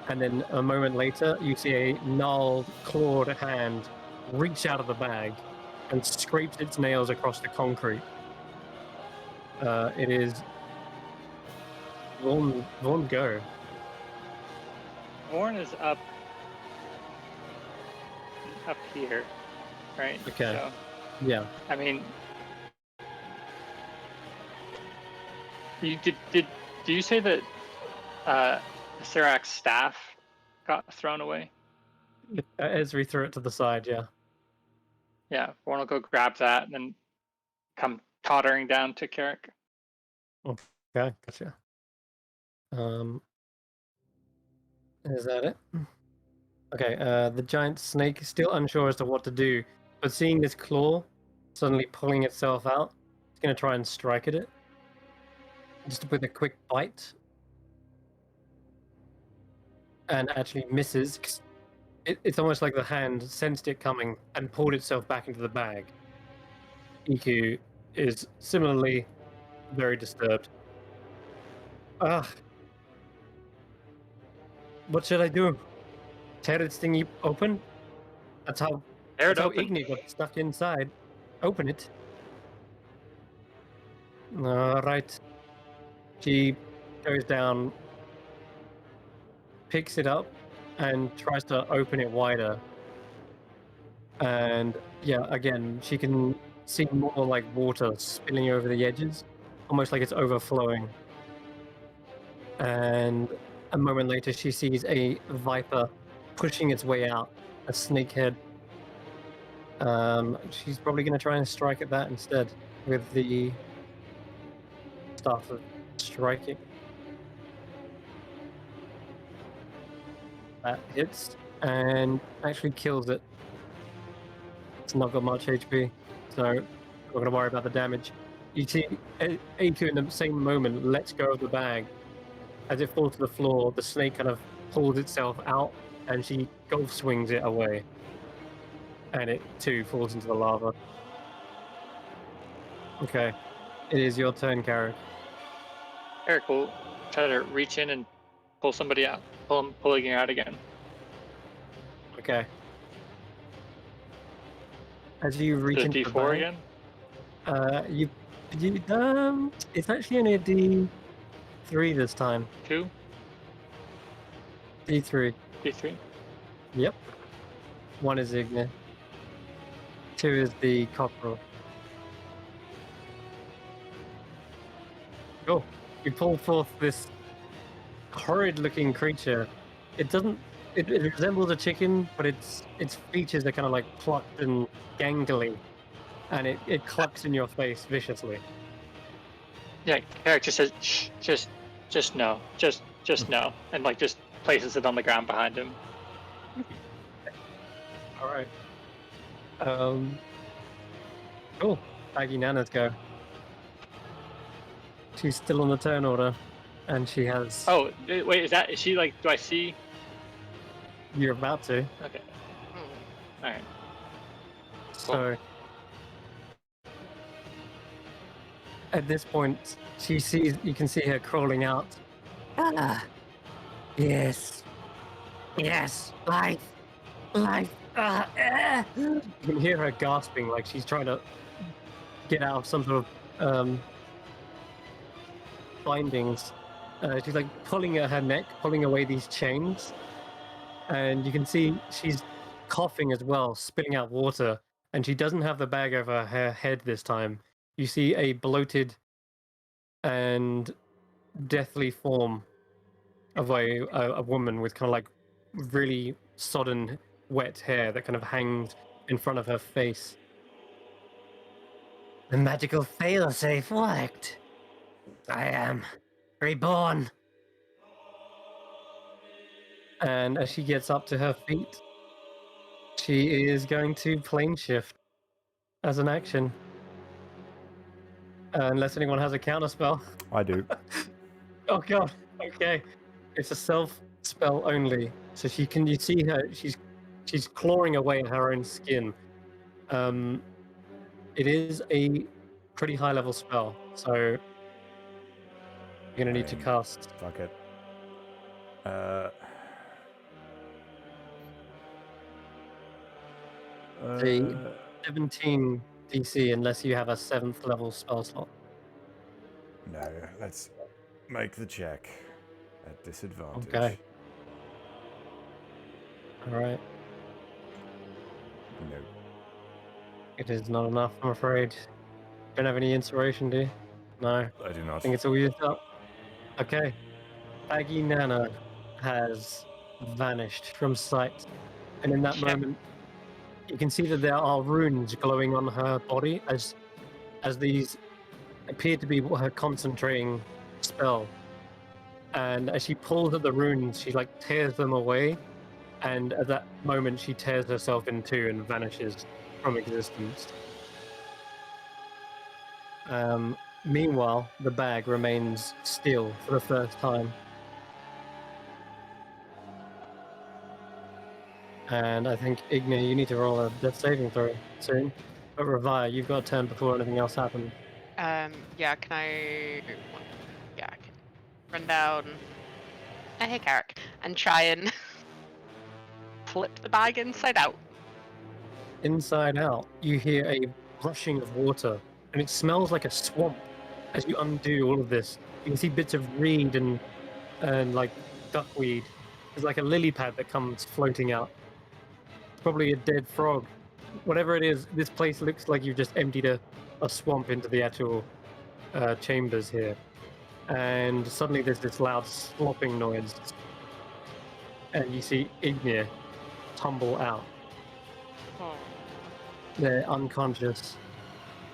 Speaker 1: And then a moment later, you see a gnarled, clawed hand reach out of the bag and scrapes its nails across the concrete. It is Vaughn go.
Speaker 3: Warren is up here, right?
Speaker 1: Okay.
Speaker 3: So,
Speaker 1: Yeah.
Speaker 3: I mean, do you say that Sirac's staff got thrown away?
Speaker 1: Esri threw it to the side, yeah.
Speaker 3: Yeah, Warren will go grab that and then come tottering down to Carrick.
Speaker 1: Okay, gotcha. Is that it? Okay, the giant snake is still unsure as to what to do, but seeing this claw suddenly pulling itself out, it's going to try and strike at it. Just with a quick bite. And actually misses. It's almost like the hand sensed it coming and pulled itself back into the bag. Iku is similarly very disturbed. What should I do? Tear its thingy open? That's how Igni got stuck inside. Open it. Alright. She goes down, picks it up, and tries to open it wider. And yeah, again, she can see more like water spilling over the edges, almost like it's overflowing. And a moment later, she sees a viper pushing its way out, a snakehead. She's probably going to try and strike at that instead with the staff of striking. That hits and actually kills it. It's not got much HP, so I'm not going to worry about the damage. You see, Aku in the same moment lets go of the bag. As it falls to the floor, the snake kind of pulls itself out and she golf swings it away. And it too falls into the lava. Okay, it is your turn, Carrick.
Speaker 3: Carrick will try to reach in and pull somebody out, pulling you out again.
Speaker 1: Okay. As you reach
Speaker 3: The
Speaker 1: into
Speaker 3: D4
Speaker 1: the bag,
Speaker 3: again?
Speaker 1: it's actually only a D3 this time.
Speaker 3: 2?
Speaker 1: D3.
Speaker 3: D3?
Speaker 1: Yep. 1 is Ignis. 2 is the cockerel. Cool. You pull forth this horrid-looking creature. It doesn't. It resembles a chicken, but its features are kind of like plucked and gangly, and it clucks in your face viciously.
Speaker 3: Yeah, Carrick just says, Shh, just no, just no, and like just places it on the ground behind him.
Speaker 1: All right. Cool. Baggy Nana's go. She's still on the turn order, and she has.
Speaker 3: Oh, wait, is she like? Do I see?
Speaker 1: You're about to.
Speaker 3: Okay.
Speaker 7: Hmm.
Speaker 3: All right.
Speaker 1: So at this point, she sees. You can see her crawling out. Ah, yes, yes, life. You can hear her gasping, like she's trying to get out of some sort of bindings. She's like pulling at her neck, pulling away these chains, and you can see she's coughing as well, spitting out water. And she doesn't have the bag over her head this time. You see a bloated and deathly form of a woman with kind of like really sodden, wet hair that kind of hangs in front of her face. The magical failsafe worked. I am reborn. And as she gets up to her feet, she is going to plane shift as an action. Unless anyone has a counter spell.
Speaker 2: I do.
Speaker 1: Oh god. Okay. It's a self spell only. So you see her she's clawing away at her own skin. It is a pretty high level spell, so you're gonna need to cast.
Speaker 2: Fuck it.
Speaker 1: The 17 DC unless you have a 7th level spell slot.
Speaker 2: No, let's make the check at disadvantage.
Speaker 1: Okay. Alright.
Speaker 2: No.
Speaker 1: It is not enough, I'm afraid. Don't have any inspiration, do you? No.
Speaker 2: I do
Speaker 1: I
Speaker 2: not.
Speaker 1: think it's all used up. Okay. Baggy Nana has vanished from sight. And in that
Speaker 7: Shit.
Speaker 1: moment, you can see that there are runes glowing on her body as these appear to be her concentrating spell. And as she pulls at the runes, she like tears them away. And at that moment, she tears herself in two and vanishes from existence. Meanwhile, the bag remains still for the first time. And I think, Igni, you need to roll a death saving throw soon. But Ravaya, you've got a turn before anything else happens.
Speaker 7: Yeah, can I... Yeah, I can run down... Hey, Carrick. And try and flip the bag inside out.
Speaker 1: Inside out, you hear a rushing of water, and it smells like a swamp. As you undo all of this, you can see bits of reed and like duckweed. There's like a lily pad that comes floating out. It's probably a dead frog. Whatever it is, this place looks like you've just emptied a swamp into the actual chambers here. And suddenly there's this loud slopping noise. And you see Ignir tumble out.
Speaker 7: Oh.
Speaker 1: They're unconscious.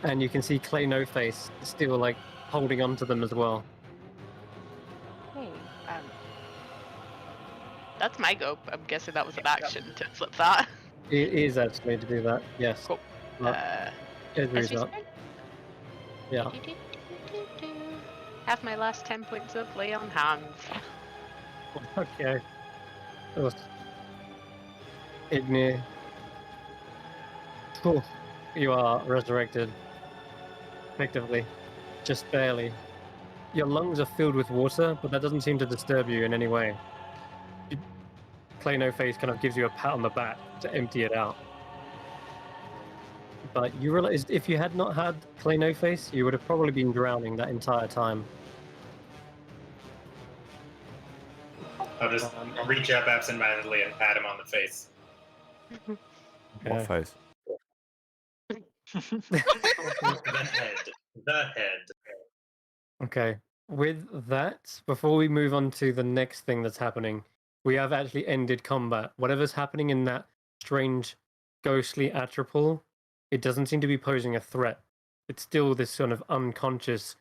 Speaker 1: And you can see Clay No Face still like holding on to them as well.
Speaker 7: Hey, that's my go. I'm guessing that was an action to flip that.
Speaker 1: It is actually to do that, yes.
Speaker 7: Cool.
Speaker 1: Ezra's
Speaker 7: Ezra's
Speaker 1: up.
Speaker 7: turn?
Speaker 1: Yeah.
Speaker 7: Have my last 10 points of lay on hands.
Speaker 1: Okay. Ignir. Cool. You are resurrected. Effectively. Just barely. Your lungs are filled with water, but that doesn't seem to disturb you in any way. Clay No Face kind of gives you a pat on the back to empty it out. But you realize if you had not had Clay No Face, you would have probably been drowning that entire time.
Speaker 5: I'll just reach up absentmindedly and pat him on the face.
Speaker 2: What face?
Speaker 5: The head. The head.
Speaker 1: Okay. with that, before we move on to the next thing that's happening, we have actually ended combat. Whatever's happening in that strange, ghostly atropal, it doesn't seem to be posing a threat. It's still this sort of unconscious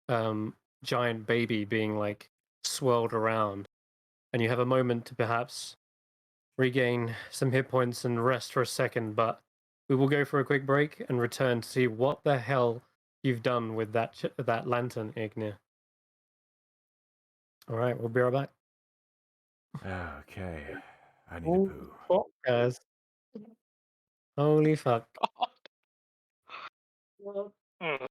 Speaker 1: giant baby being like swirled around. And you have a moment to perhaps regain some hit points and rest for a second, but we will go for a quick break and return to see what the hell you've done with that lantern, Ignir. All right, we'll be right back.
Speaker 2: Okay. I need a poo.
Speaker 1: Fuck, guys. Holy fuck.
Speaker 3: Mm.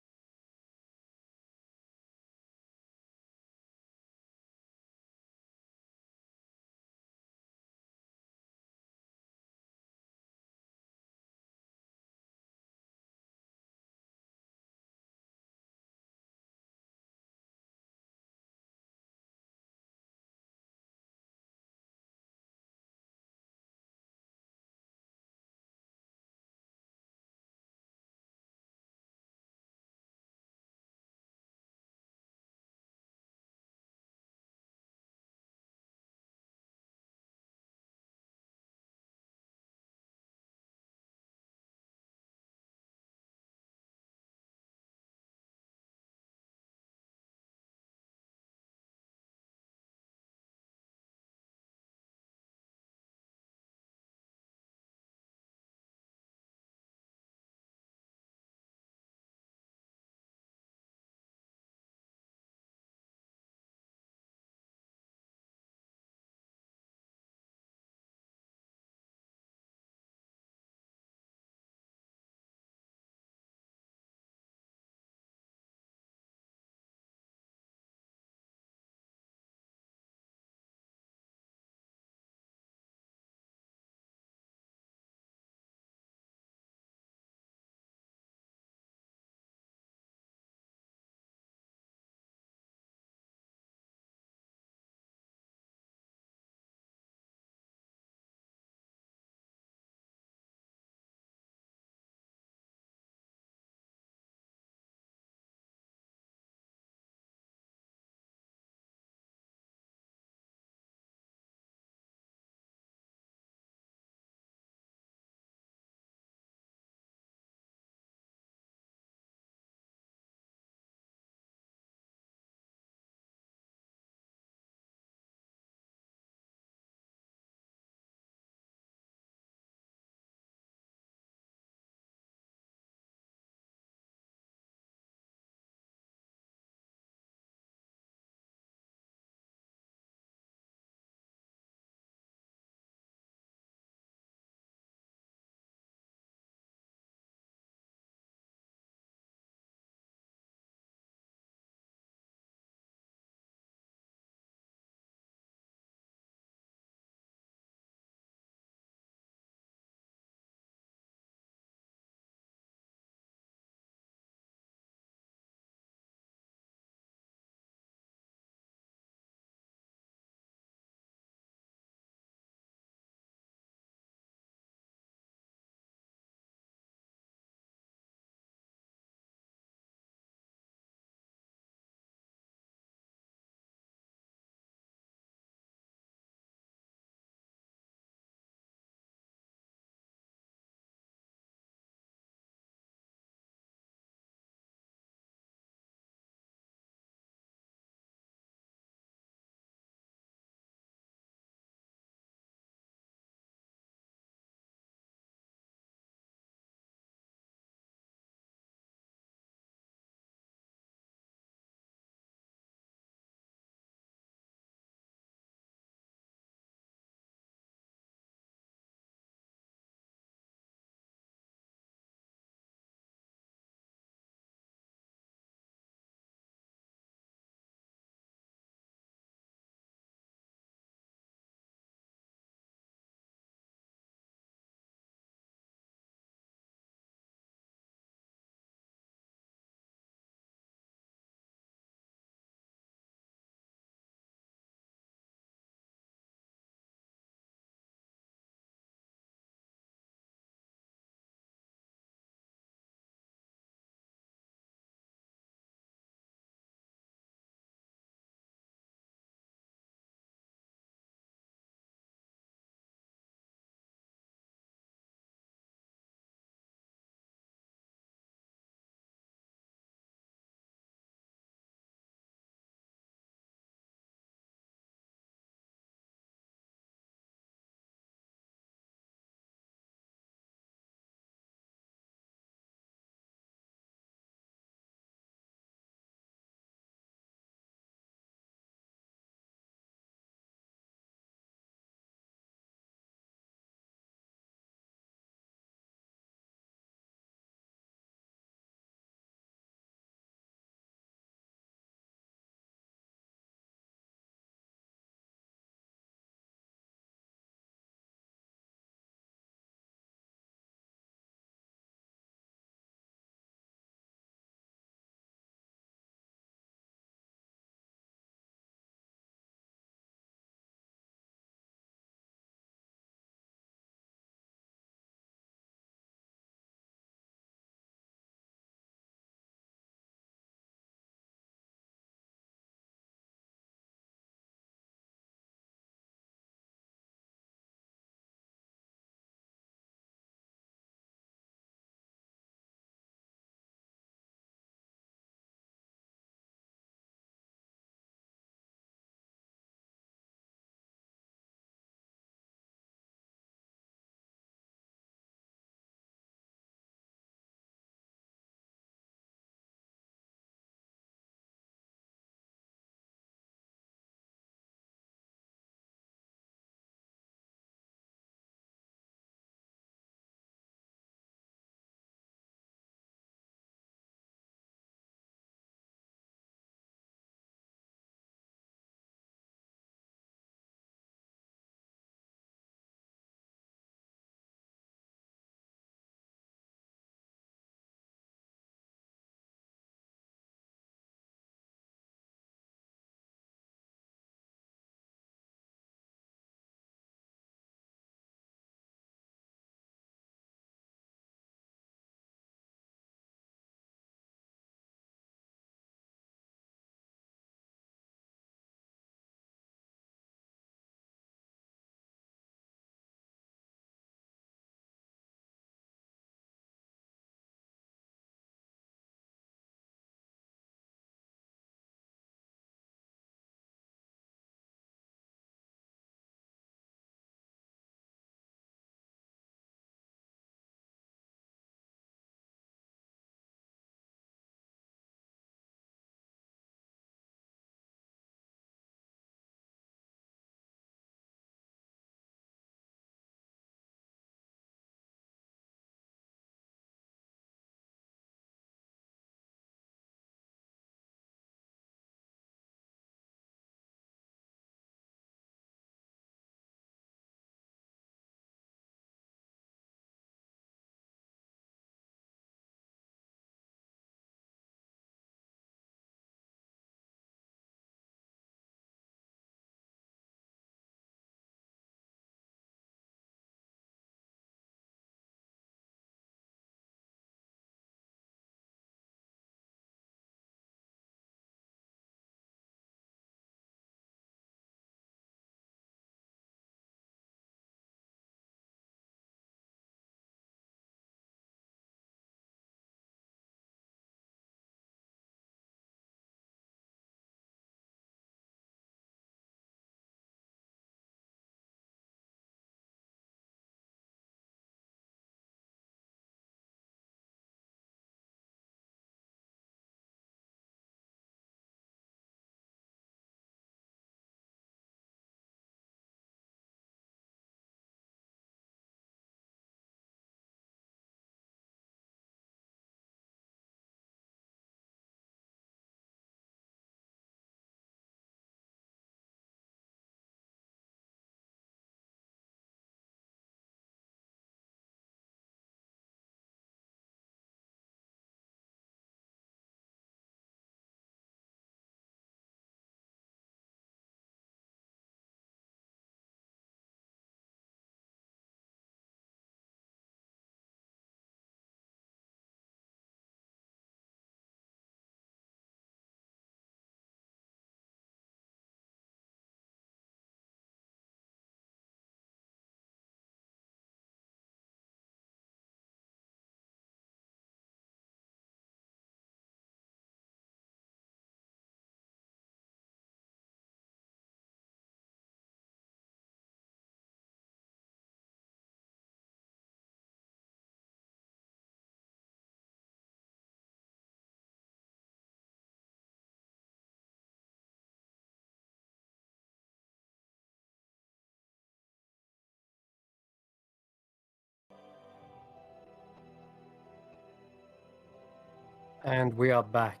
Speaker 1: And we are back.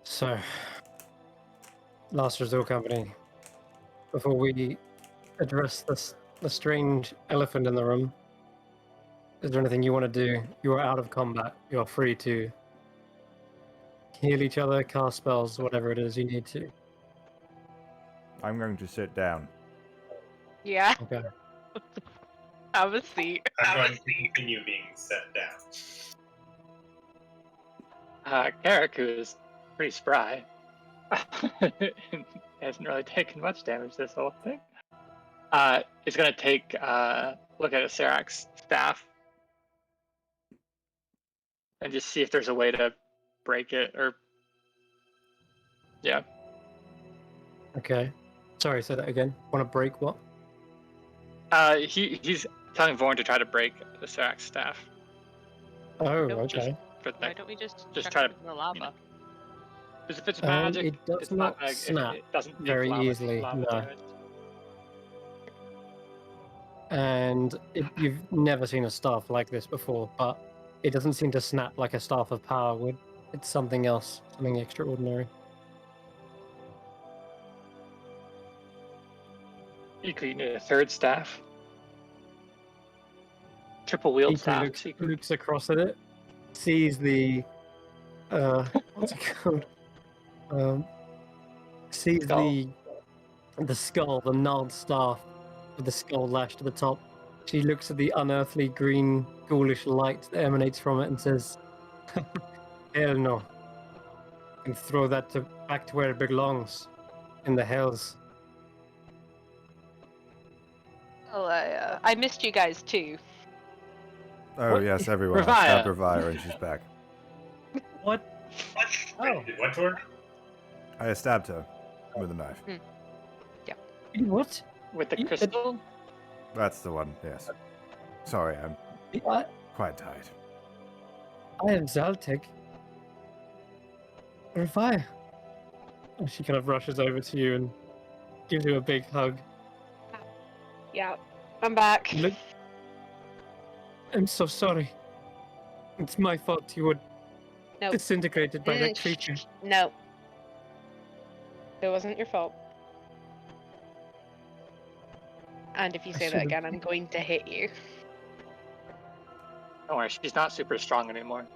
Speaker 1: So, Last Resort Company, before we address the strange elephant in the room, is there anything you want to do? You are out of combat. You are free to heal each other, cast spells, whatever it is you need to.
Speaker 2: I'm going to sit down.
Speaker 7: Yeah,
Speaker 1: Okay.
Speaker 7: have a seat.
Speaker 5: I'm going to continue being set down.
Speaker 3: Carrick, who is pretty spry, hasn't really taken much damage this whole thing, is going to take a look at a Serac's staff and just see if there's a way to break it or. Yeah.
Speaker 1: Okay. Sorry, say that again. Want to break what?
Speaker 3: He's telling Vorn to try to break the Serac's staff.
Speaker 1: Oh,
Speaker 7: Nope,
Speaker 1: okay.
Speaker 3: For
Speaker 7: Why
Speaker 3: like,
Speaker 7: don't we just
Speaker 3: just
Speaker 7: chuck
Speaker 3: try
Speaker 7: it
Speaker 3: to,
Speaker 7: in the lava?
Speaker 3: because if it's magic,
Speaker 1: it does
Speaker 3: it's
Speaker 1: not
Speaker 3: gonna,
Speaker 1: snap
Speaker 3: it doesn't take
Speaker 1: very
Speaker 3: lava,
Speaker 1: easily,
Speaker 3: lava
Speaker 1: no.
Speaker 3: damage.
Speaker 1: And you've never seen a staff like this before, but it doesn't seem to snap like a staff of power would. It's something else, something extraordinary.
Speaker 3: You could need a third staff. Triple wield
Speaker 1: Equally
Speaker 3: staff.
Speaker 1: looks,
Speaker 3: So you could-
Speaker 1: looks across at it, sees the what's it called? Sees
Speaker 3: Skull.
Speaker 1: the skull, the gnarled staff with the skull lashed to the top. She looks at the unearthly green, ghoulish light that emanates from it and says, "Hell no! And throw that back to where it belongs, in the hells."
Speaker 7: Well, I missed you guys too.
Speaker 2: Oh,
Speaker 1: What?
Speaker 2: yes, everyone. I
Speaker 3: Revia.
Speaker 2: stabbed Revia and she's back.
Speaker 1: What? Oh,
Speaker 5: Did what to her?
Speaker 2: I stabbed her with a knife.
Speaker 1: what?
Speaker 3: with the
Speaker 1: You-
Speaker 3: crystal.
Speaker 2: That's the one, yes. Sorry, I'm
Speaker 1: What?
Speaker 2: quite tired.
Speaker 1: I am Zaltic. Revia. And she kind of rushes over to you and gives you a big hug.
Speaker 7: Yeah, I'm back.
Speaker 1: Look, I'm so sorry. It's my fault you were
Speaker 7: Nope.
Speaker 1: disintegrated by that
Speaker 7: Shh,
Speaker 1: creature.
Speaker 7: No. It wasn't your fault. And if you
Speaker 1: I
Speaker 7: say that
Speaker 1: should've-
Speaker 7: again, I'm going to hit you.
Speaker 3: Don't worry, she's not super strong anymore.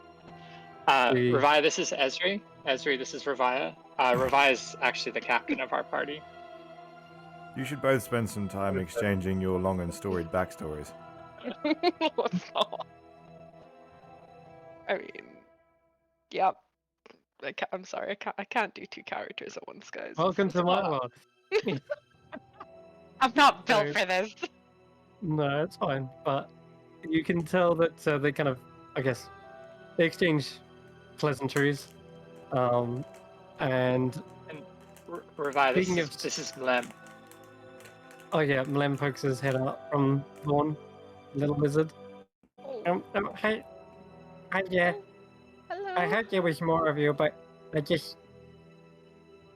Speaker 1: The-
Speaker 3: Revia, this is Esri. Esri, this is Revia. Revia is actually the captain of our party.
Speaker 2: You should both spend some time exchanging your long and storied backstories.
Speaker 7: What's not? I mean, yep. I'm sorry, I can't do two characters at once, guys.
Speaker 1: Welcome
Speaker 7: It's
Speaker 1: to
Speaker 7: a
Speaker 1: my
Speaker 7: lot.
Speaker 1: world.
Speaker 7: I'm not built
Speaker 1: So-
Speaker 7: for this.
Speaker 1: No, it's fine. But you can tell that they kind of, I guess, they exchange pleasantries. And
Speaker 3: Revia,
Speaker 1: Speaking of-
Speaker 3: this is Mlem.
Speaker 1: oh yeah, Mlem pokes his head out from Vaughn, little wizard. Hi, yeah.
Speaker 7: Hello.
Speaker 1: I heard there was more of you, but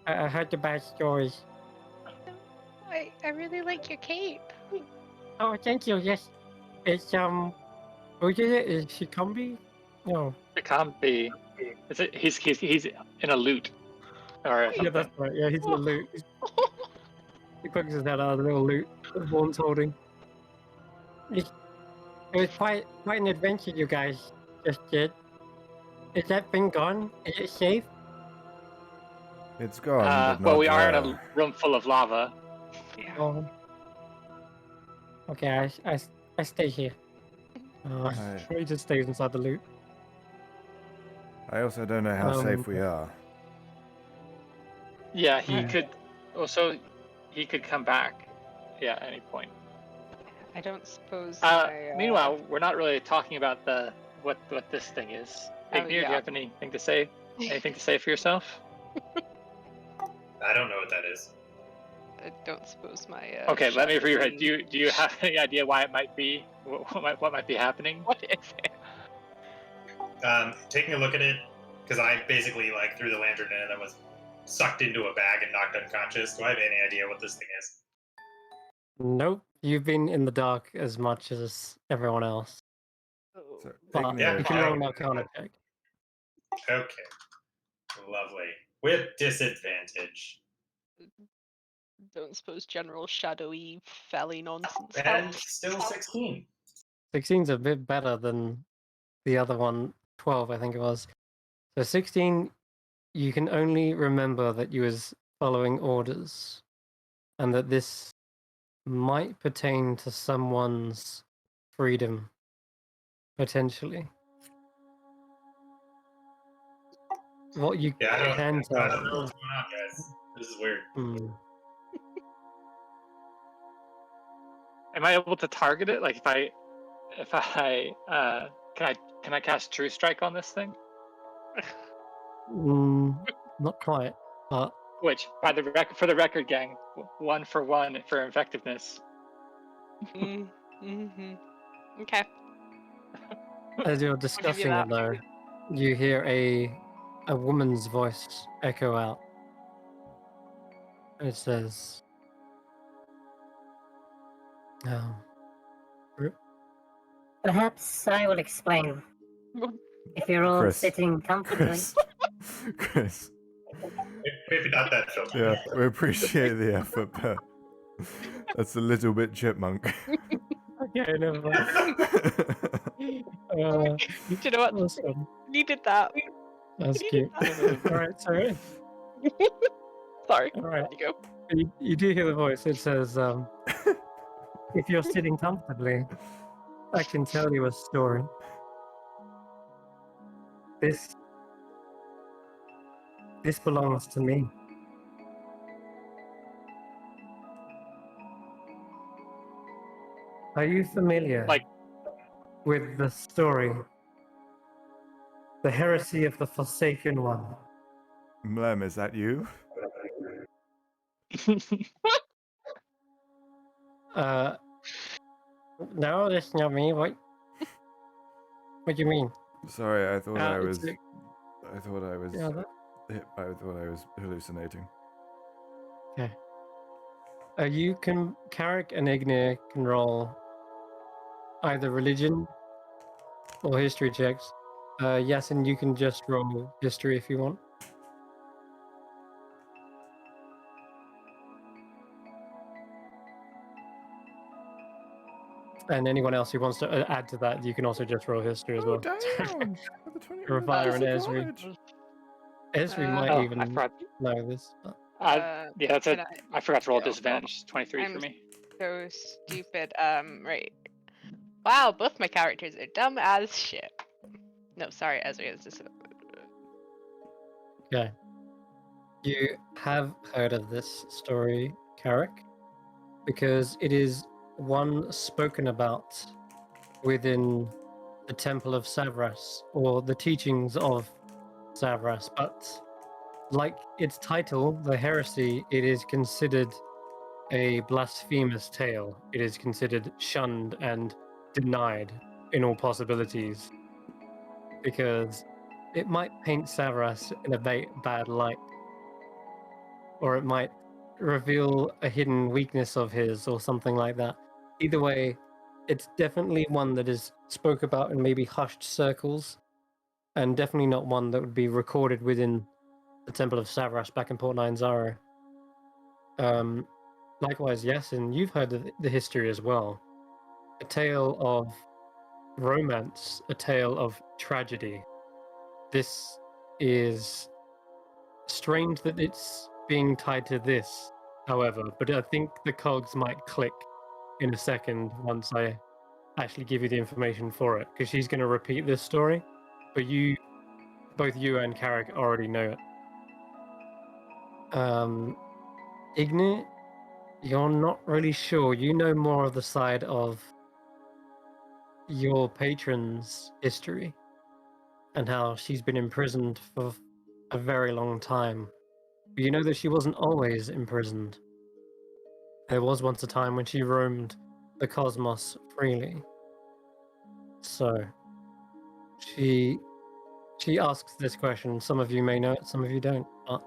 Speaker 1: I heard the bad stories.
Speaker 7: I really like your cape.
Speaker 1: Oh, thank you. Yes, it's who did it? Is she Combi? No.
Speaker 3: It can't be. He's in a loot. Or
Speaker 1: Yeah,
Speaker 3: something.
Speaker 1: that's right. Yeah, he's in the loot. He pokes his head out of the little loot that Vaughn's holding. It was quite an adventure you guys just did. Is that thing gone? Is it safe?
Speaker 2: It's gone, but not
Speaker 3: well, we are in a
Speaker 2: there.
Speaker 3: room full of lava.
Speaker 7: Yeah.
Speaker 1: Oh. Okay, I stay here. He just stays inside the loot.
Speaker 2: I also don't know how safe we are.
Speaker 3: Yeah, he
Speaker 1: Hmm.
Speaker 3: could. Also, he could come back. Yeah, at any point.
Speaker 7: I don't suppose.
Speaker 3: Meanwhile, we're not really talking about what this thing is.
Speaker 7: Oh,
Speaker 3: Ignir, do
Speaker 7: yeah.
Speaker 3: you have anything to say? Anything to say for yourself?
Speaker 5: I don't know what that is.
Speaker 7: I don't suppose my.
Speaker 3: Okay, let me
Speaker 7: shot
Speaker 3: reread.
Speaker 7: is-
Speaker 3: Do you have any idea why it might be? What might be happening?
Speaker 7: What is it?
Speaker 5: Taking a look at it, because I basically like threw the lantern in and then was sucked into a bag and knocked unconscious. Do I have any idea what this thing is?
Speaker 1: Nope. You've been in the dark as much as everyone else.
Speaker 2: So,
Speaker 1: But
Speaker 2: Ignir,
Speaker 5: Yeah,
Speaker 1: you can
Speaker 5: fine.
Speaker 1: roll an Arcana check.
Speaker 5: Okay. Lovely. With disadvantage.
Speaker 7: Don't suppose general shadowy felly nonsense
Speaker 5: And
Speaker 7: helps.
Speaker 5: still 16.
Speaker 1: 16's a bit better than the other one, 12, I think it was. So 16, you can only remember that you was following orders, and that this might pertain to someone's freedom, potentially. What you
Speaker 5: Yeah, I
Speaker 1: can
Speaker 5: don't
Speaker 1: tell.
Speaker 5: know what's going on, guys. This is weird.
Speaker 3: Am I able to target it? Like if I can I cast True Strike on this thing?
Speaker 1: Not quite, but
Speaker 3: Which, for the record, gang, 1 for 1 for effectiveness.
Speaker 7: Mm-hmm. Okay.
Speaker 1: as you're
Speaker 7: I'll give you
Speaker 1: discussing
Speaker 7: that.
Speaker 1: it, though, you hear a woman's voice echo out. And it says,
Speaker 8: Perhaps I will explain. If you're all
Speaker 2: Chris.
Speaker 8: sitting comfortably.
Speaker 2: Chris.
Speaker 5: Maybe not that filter.
Speaker 2: Yeah, we appreciate the effort, but that's a little bit chipmunk.
Speaker 1: okay, never mind.
Speaker 7: Do you know what?
Speaker 1: Awesome.
Speaker 7: Needed that.
Speaker 1: That's
Speaker 7: Needed
Speaker 1: cute.
Speaker 7: that.
Speaker 1: Alright, sorry.
Speaker 7: Sorry.
Speaker 1: Alright.
Speaker 7: You go.
Speaker 1: You do hear the voice. It says, if you're sitting comfortably, I can tell you a story. This belongs to me. Are you familiar with the story, the heresy of the Forsaken One?
Speaker 2: Mlem, is that you?
Speaker 1: No, that's not me. What do you mean?
Speaker 2: Sorry, I thought I
Speaker 1: it's
Speaker 2: was. I thought I was.
Speaker 1: yeah,
Speaker 2: I thought I was hallucinating.
Speaker 1: okay. You can, Carrick and Ignir can roll either religion or history checks. Yes, and you can just roll history if you want. And anyone else who wants to add to that, you can also just roll history as well.
Speaker 2: Damn!
Speaker 1: Revire and Esri. Esri might
Speaker 3: I
Speaker 1: even
Speaker 3: forgot.
Speaker 1: know this. But...
Speaker 3: Yeah, that's it. I forgot to roll
Speaker 7: go?
Speaker 3: disadvantage. 23 for
Speaker 7: I'm
Speaker 3: me.
Speaker 7: so stupid. Right. Wow, both my characters are dumb as shit. No, sorry, Ezra. It's just.
Speaker 1: Okay. You have heard of this story, Carrick, because it is one spoken about within the Temple of Savras, or the teachings of Savras, but like its title, The Heresy, it is considered a blasphemous tale. It is considered shunned and denied in all possibilities, because it might paint Savras in a bad light, or it might reveal a hidden weakness of his, or something like that. Either way, it's definitely one that is spoke about in maybe hushed circles, and definitely not one that would be recorded within the Temple of Savras back in Port Nine Zaro. Likewise, yes, and you've heard the history as well. A tale of romance, a tale of tragedy. This is strange that it's being tied to this, however, but I think the cogs might click in a second once I actually give you the information for it, because she's going to repeat this story, but both you and Carrick already know it. Ignite, you're not really sure. You know more of the side of your patron's history and how she's been imprisoned for a very long time. But you know that she wasn't always imprisoned. There was once a time when she roamed the cosmos freely. So she asks this question. Some of you may know it, some of you don't. But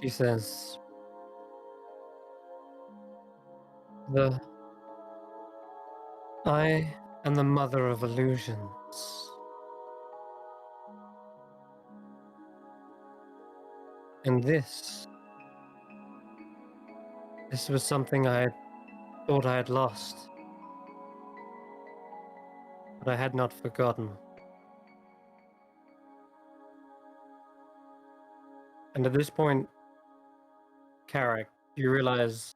Speaker 1: she says, I am the mother of illusions. And this was something I thought I had lost, but I had not forgotten. And at this point, Carrick, you realize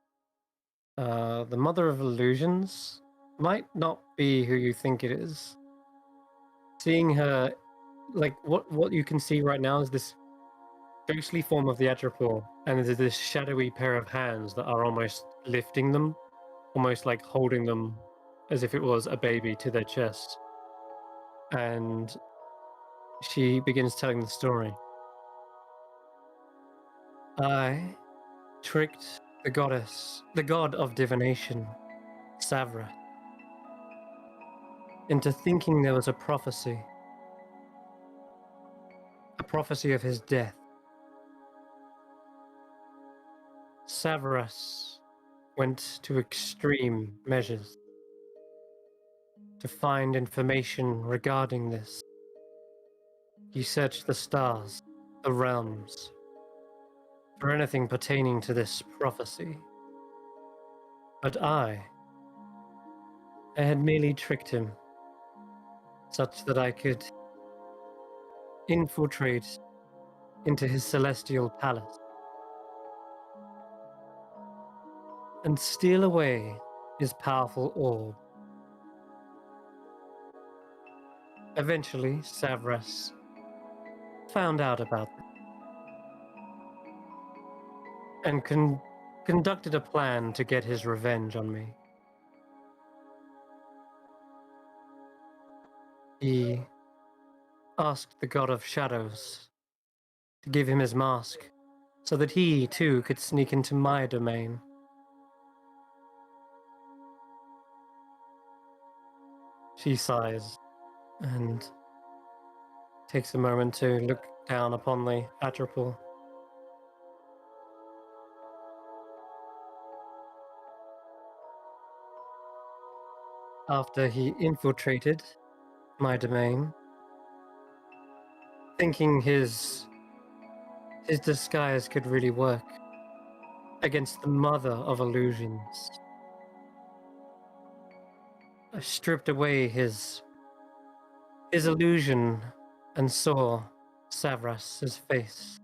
Speaker 1: the Mother of Illusions might not be who you think it is. Seeing her, like, what you can see right now is this ghostly form of the Atropore, and there's this shadowy pair of hands that are almost lifting them, almost like holding them as if it was a baby to their chest. And she begins telling the story. I tricked the god of divination, Savra, into thinking there was a prophecy of his death. Savras went to extreme measures to find information regarding this. He searched the stars, the realms, for anything pertaining to this prophecy. But I had merely tricked him, such that I could infiltrate into his celestial palace and steal away his powerful orb. Eventually, Savras found out about it and conducted a plan to get his revenge on me. He asked the God of Shadows to give him his mask so that he, too, could sneak into my domain. She sighs and takes a moment to look down upon the Atropore. After he infiltrated my domain, thinking his disguise could really work against the mother of illusions, I stripped away his illusion and saw Savras's face,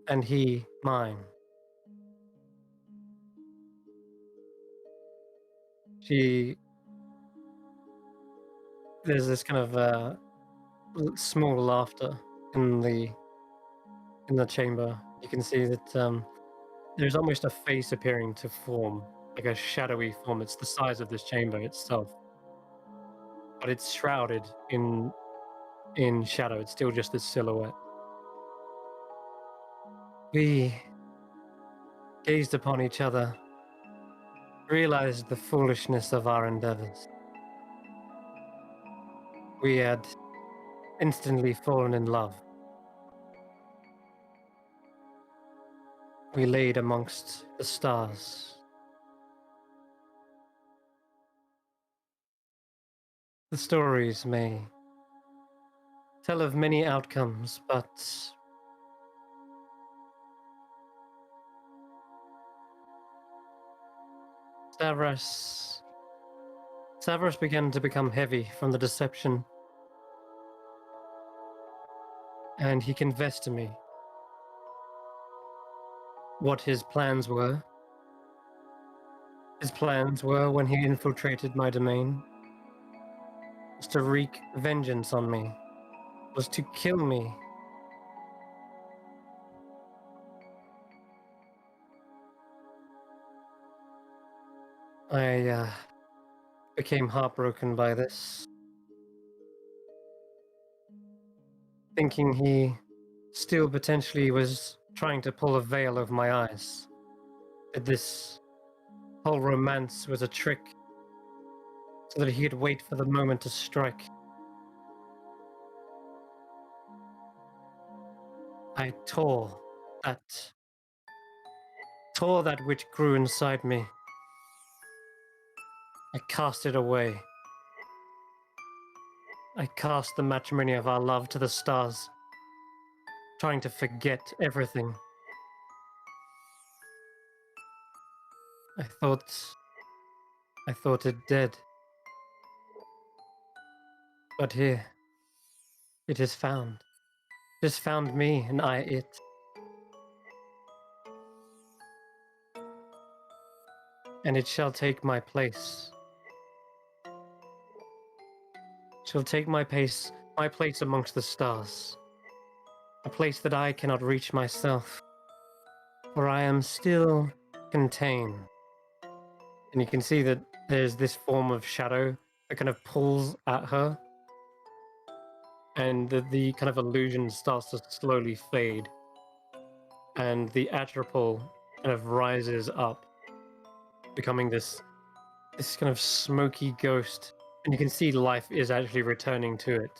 Speaker 1: and he mine. There's this kind of small laughter in the chamber. You can see that there's almost a face appearing to form, like a shadowy form. It's the size of this chamber itself, but it's shrouded in shadow. It's still just a silhouette. We gazed upon each other, realized the foolishness of our endeavors. We had instantly fallen in love. We laid amongst the stars. The stories may tell of many outcomes, but Savras began to become heavy from the deception, and he confessed to me what his plans were. His plans were, when he infiltrated my domain, was to wreak vengeance on me, was to kill me. I became heartbroken by this, thinking he still potentially was trying to pull a veil over my eyes. That this whole romance was a trick, so that he could wait for the moment to strike. I tore that which grew inside me. I cast it away. I cast the matrimony of our love to the stars, trying to forget everything I thought it dead. But here, it is found. It has found me, and I it. And it shall take my place. Shall take my place amongst the stars. A place that I cannot reach myself. For I am still contained. And you can see that there's this form of shadow that kind of pulls at her. And the kind of illusion starts to slowly fade. And the atropal kind of rises up, becoming this kind of smoky ghost. And you can see life is actually returning to it.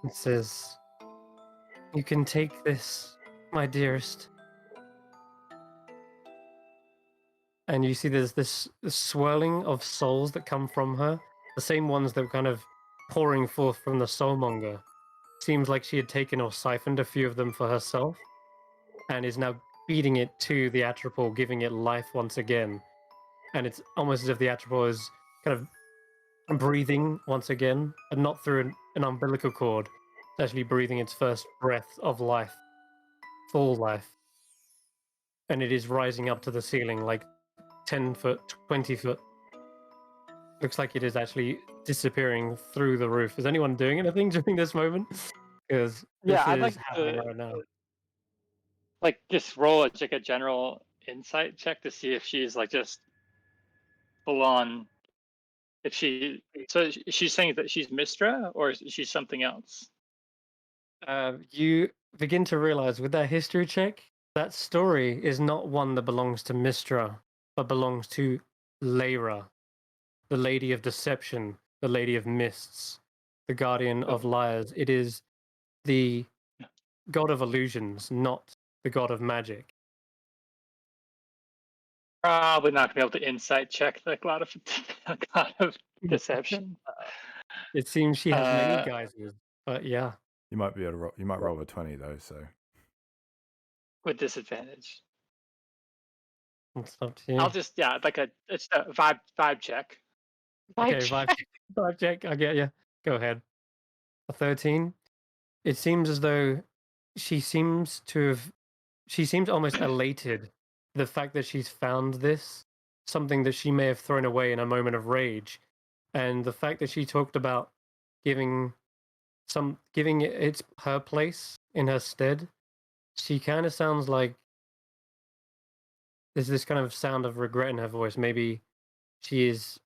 Speaker 1: It says, "You can take this, my dearest." And you see there's this swirling of souls that come from her, the same ones that were kind of pouring forth from the soulmonger. Seems like she had taken or siphoned a few of them for herself, and is now feeding it to the atropal, giving it life once again. And it's almost as if the atropal is kind of breathing once again, but not through an umbilical cord. It's actually breathing its first breath of life, full life. And it is rising up to the ceiling like 10 foot, 20 foot. Looks like it is actually disappearing through the roof. Is anyone doing anything during this moment? Because
Speaker 3: Yeah,
Speaker 1: this
Speaker 3: I'd
Speaker 1: is
Speaker 3: like
Speaker 1: happening
Speaker 3: to
Speaker 1: right now.
Speaker 3: like just roll like a general insight check to see if she's like just full on. If she, so she's saying that she's Mistra or is she something else?
Speaker 1: You begin to realize with that history check, that story is not one that belongs to Mistra, but belongs to Lyra, the Lady of Deception, the Lady of Mists, the Guardian of Liars. It is the god of illusions, not the god of magic.
Speaker 3: Probably not gonna be able to insight check the cloud of cloud of deception.
Speaker 1: It seems she has many
Speaker 3: Uh,
Speaker 1: guises, but yeah.
Speaker 2: You might be able to you might roll a 20 though, so
Speaker 3: with disadvantage.
Speaker 1: It's up to you.
Speaker 3: I'll just it's a vibe check.
Speaker 1: Okay, vibe check. I get you. Go ahead. A 13. It seems as though she seems almost elated the fact that she's found this, something that she may have thrown away in a moment of rage, and the fact that she talked about giving it its her place in her stead. She kind of sounds like there's this kind of sound of regret in her voice. Maybe she is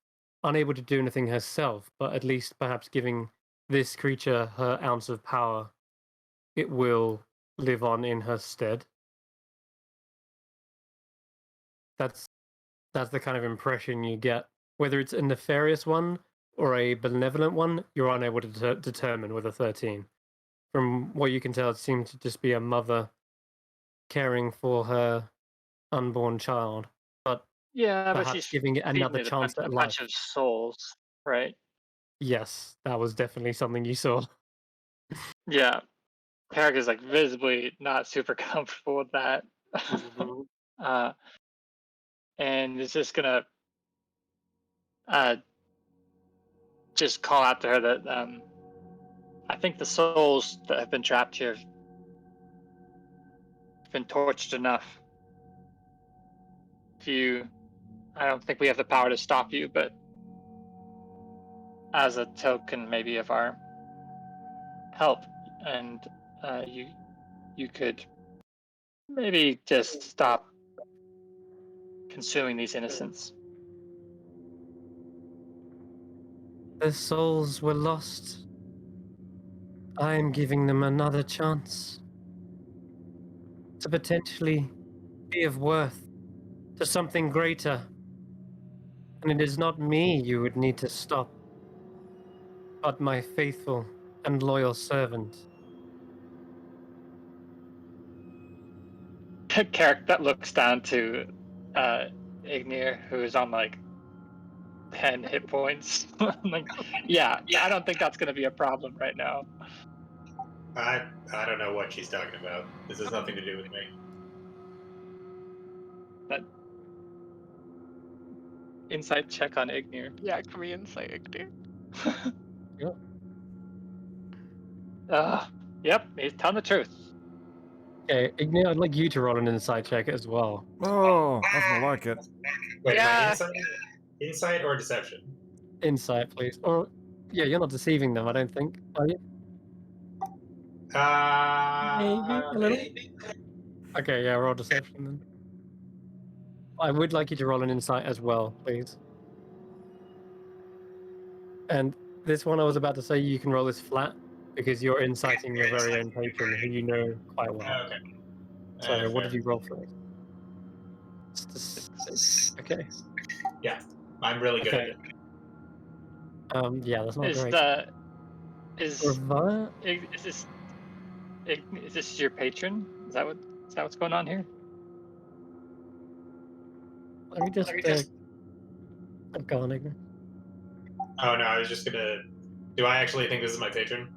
Speaker 1: unable to do anything herself, but at least perhaps giving this creature her ounce of power, it will live on in her stead. That's the kind of impression you get. Whether it's a nefarious one or a benevolent one, you're unable to determine with a 13. From what you can tell, it seems to just be a mother caring for her unborn child, but
Speaker 3: Yeah, but
Speaker 1: perhaps
Speaker 3: she's
Speaker 1: giving it
Speaker 3: feeding
Speaker 1: another
Speaker 3: it
Speaker 1: chance
Speaker 3: a
Speaker 1: at
Speaker 3: bunch
Speaker 1: life.
Speaker 3: of souls, right?
Speaker 1: Yes, that was definitely something you saw.
Speaker 3: Yeah, Peric is like visibly not super comfortable with that, uh, and is just gonna just call out to her that I think the souls that have been trapped here have been tortured enough. I don't think we have the power to stop you, but as a token maybe of our help, and you could maybe just stop consuming these innocents.
Speaker 1: Their souls were lost. I am giving them another chance to potentially be of worth to something greater. And it is not me you would need to stop, but my faithful and loyal servant.
Speaker 3: Carrick that looks down to Ignir, who is on like 10 hit points. Like, yeah, I don't think that's gonna be a problem right now.
Speaker 5: I don't know what she's talking about. This has nothing to do with me.
Speaker 3: insight check on Ignir.
Speaker 7: Yeah, can we insight Ignir?
Speaker 3: Yep, he's telling the truth.
Speaker 1: Okay, Ignir, I'd like you to roll an insight check as well.
Speaker 2: Oh, that's not like it.
Speaker 5: Wait, am
Speaker 7: Yeah.
Speaker 5: I insight or deception?
Speaker 1: Insight, please. Or, yeah, you're not deceiving them, I don't think, are you? Maybe a little. Okay, yeah, roll deception then. I would like you to roll an insight as well, please. And this one I was about to say you can roll this flat because you're inciting your very own patron who you know quite well.
Speaker 5: Okay.
Speaker 1: So what
Speaker 5: fair.
Speaker 1: did you roll for it? Okay.
Speaker 5: Yeah, I'm really good
Speaker 1: Okay.
Speaker 5: at it.
Speaker 1: Yeah, that's not
Speaker 3: Is
Speaker 1: great.
Speaker 3: the is
Speaker 1: Revi-
Speaker 3: is this your patron? Is that what's going on here?
Speaker 1: Let me just go on, Ignor.
Speaker 5: Oh no, I was just gonna. Do I actually think this is my patron?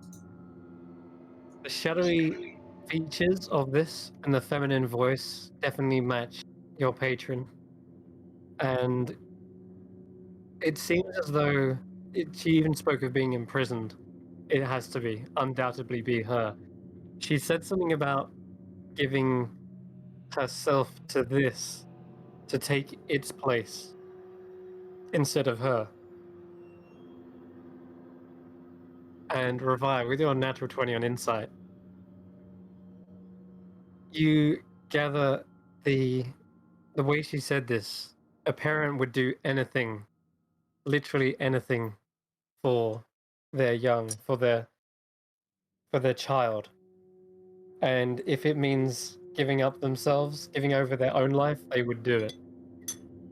Speaker 1: The shadowy features of this and the feminine voice definitely match your patron. And it seems as though she even spoke of being imprisoned. It has to be, undoubtedly be her. She said something about giving herself to this to take its place instead of her. And Revi, with your natural 20 on insight, you gather the way she said this, a parent would do anything, literally anything, for their young, for their child. And if it means giving up themselves, giving over their own life, they would do it.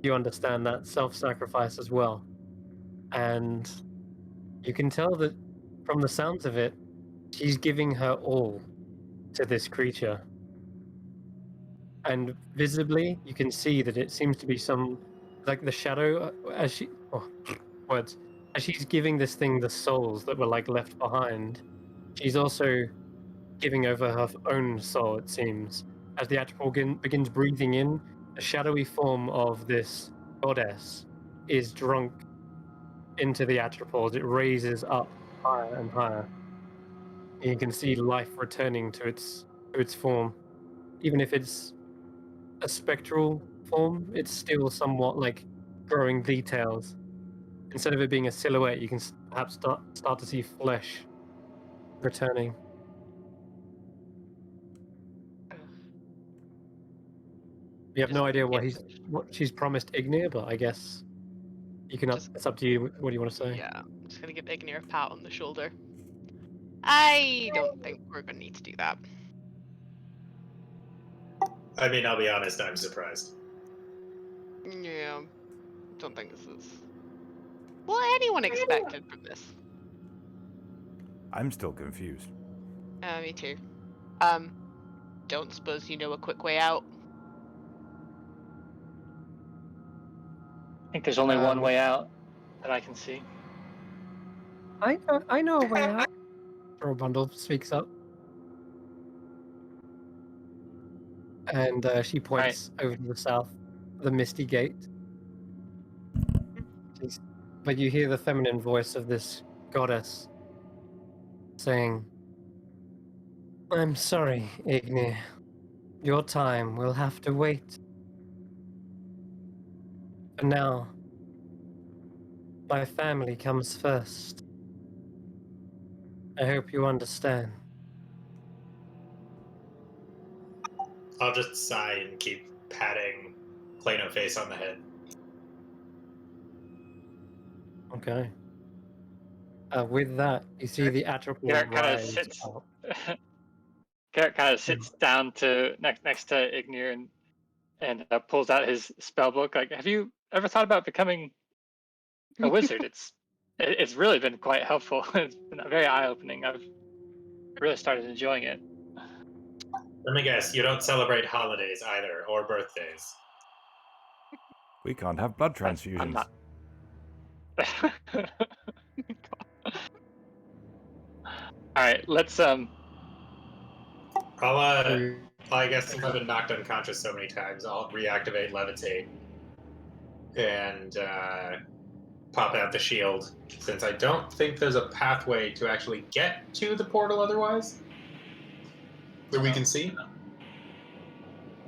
Speaker 1: You understand that self-sacrifice as well. And you can tell that from the sounds of it, she's giving her all to this creature. And visibly, you can see that it seems to be some, like the shadow, as she, words, as she's giving this thing the souls that were like left behind, she's also giving over her own soul, it seems. As the Atropol begins breathing in, the shadowy form of this goddess is drunk into the Atropol as it raises up higher and higher. And you can see life returning to its form. Even if it's a spectral form, it's still somewhat like growing details. Instead of it being a silhouette, you can perhaps start to see flesh returning. You have no idea what she's promised Ignir, but I guess you can. It's up to you. What do you want to say?
Speaker 7: Yeah, I'm just gonna give Ignir a pat on the shoulder. I don't think we're gonna need to do that.
Speaker 5: I mean, I'll be honest, I'm surprised.
Speaker 7: Yeah, don't think this is what anyone expected from this.
Speaker 2: I'm still confused.
Speaker 7: Me too. Don't suppose you know a quick way out?
Speaker 3: I think there's only one way out that I can see.
Speaker 1: I know a way out. Bundle speaks up, and she points over to the south, the Misty Gate. But you hear the feminine voice of this goddess saying, "I'm sorry, Ignir. Your time will have to wait. For now, my family comes first. I hope you understand."
Speaker 5: I'll just sigh and keep patting Plano Face on the head.
Speaker 1: Okay. With that, you see the Atropol
Speaker 3: Garrett kind of
Speaker 1: rise
Speaker 3: sits.
Speaker 1: up.
Speaker 3: Garrett kind of sits down to next to Ignir and pulls out his spell book. Like, have you ever thought about becoming a wizard? It's really been quite helpful. It's been very eye opening. I've really started enjoying it.
Speaker 5: Let me guess, you don't celebrate holidays either, or birthdays.
Speaker 2: We can't have blood transfusions.
Speaker 3: I'm not. All right, let's I guess since I've been knocked unconscious so many times, I'll reactivate levitate
Speaker 5: and pop out the shield, since I don't think there's a pathway to actually get to the portal otherwise that we can see.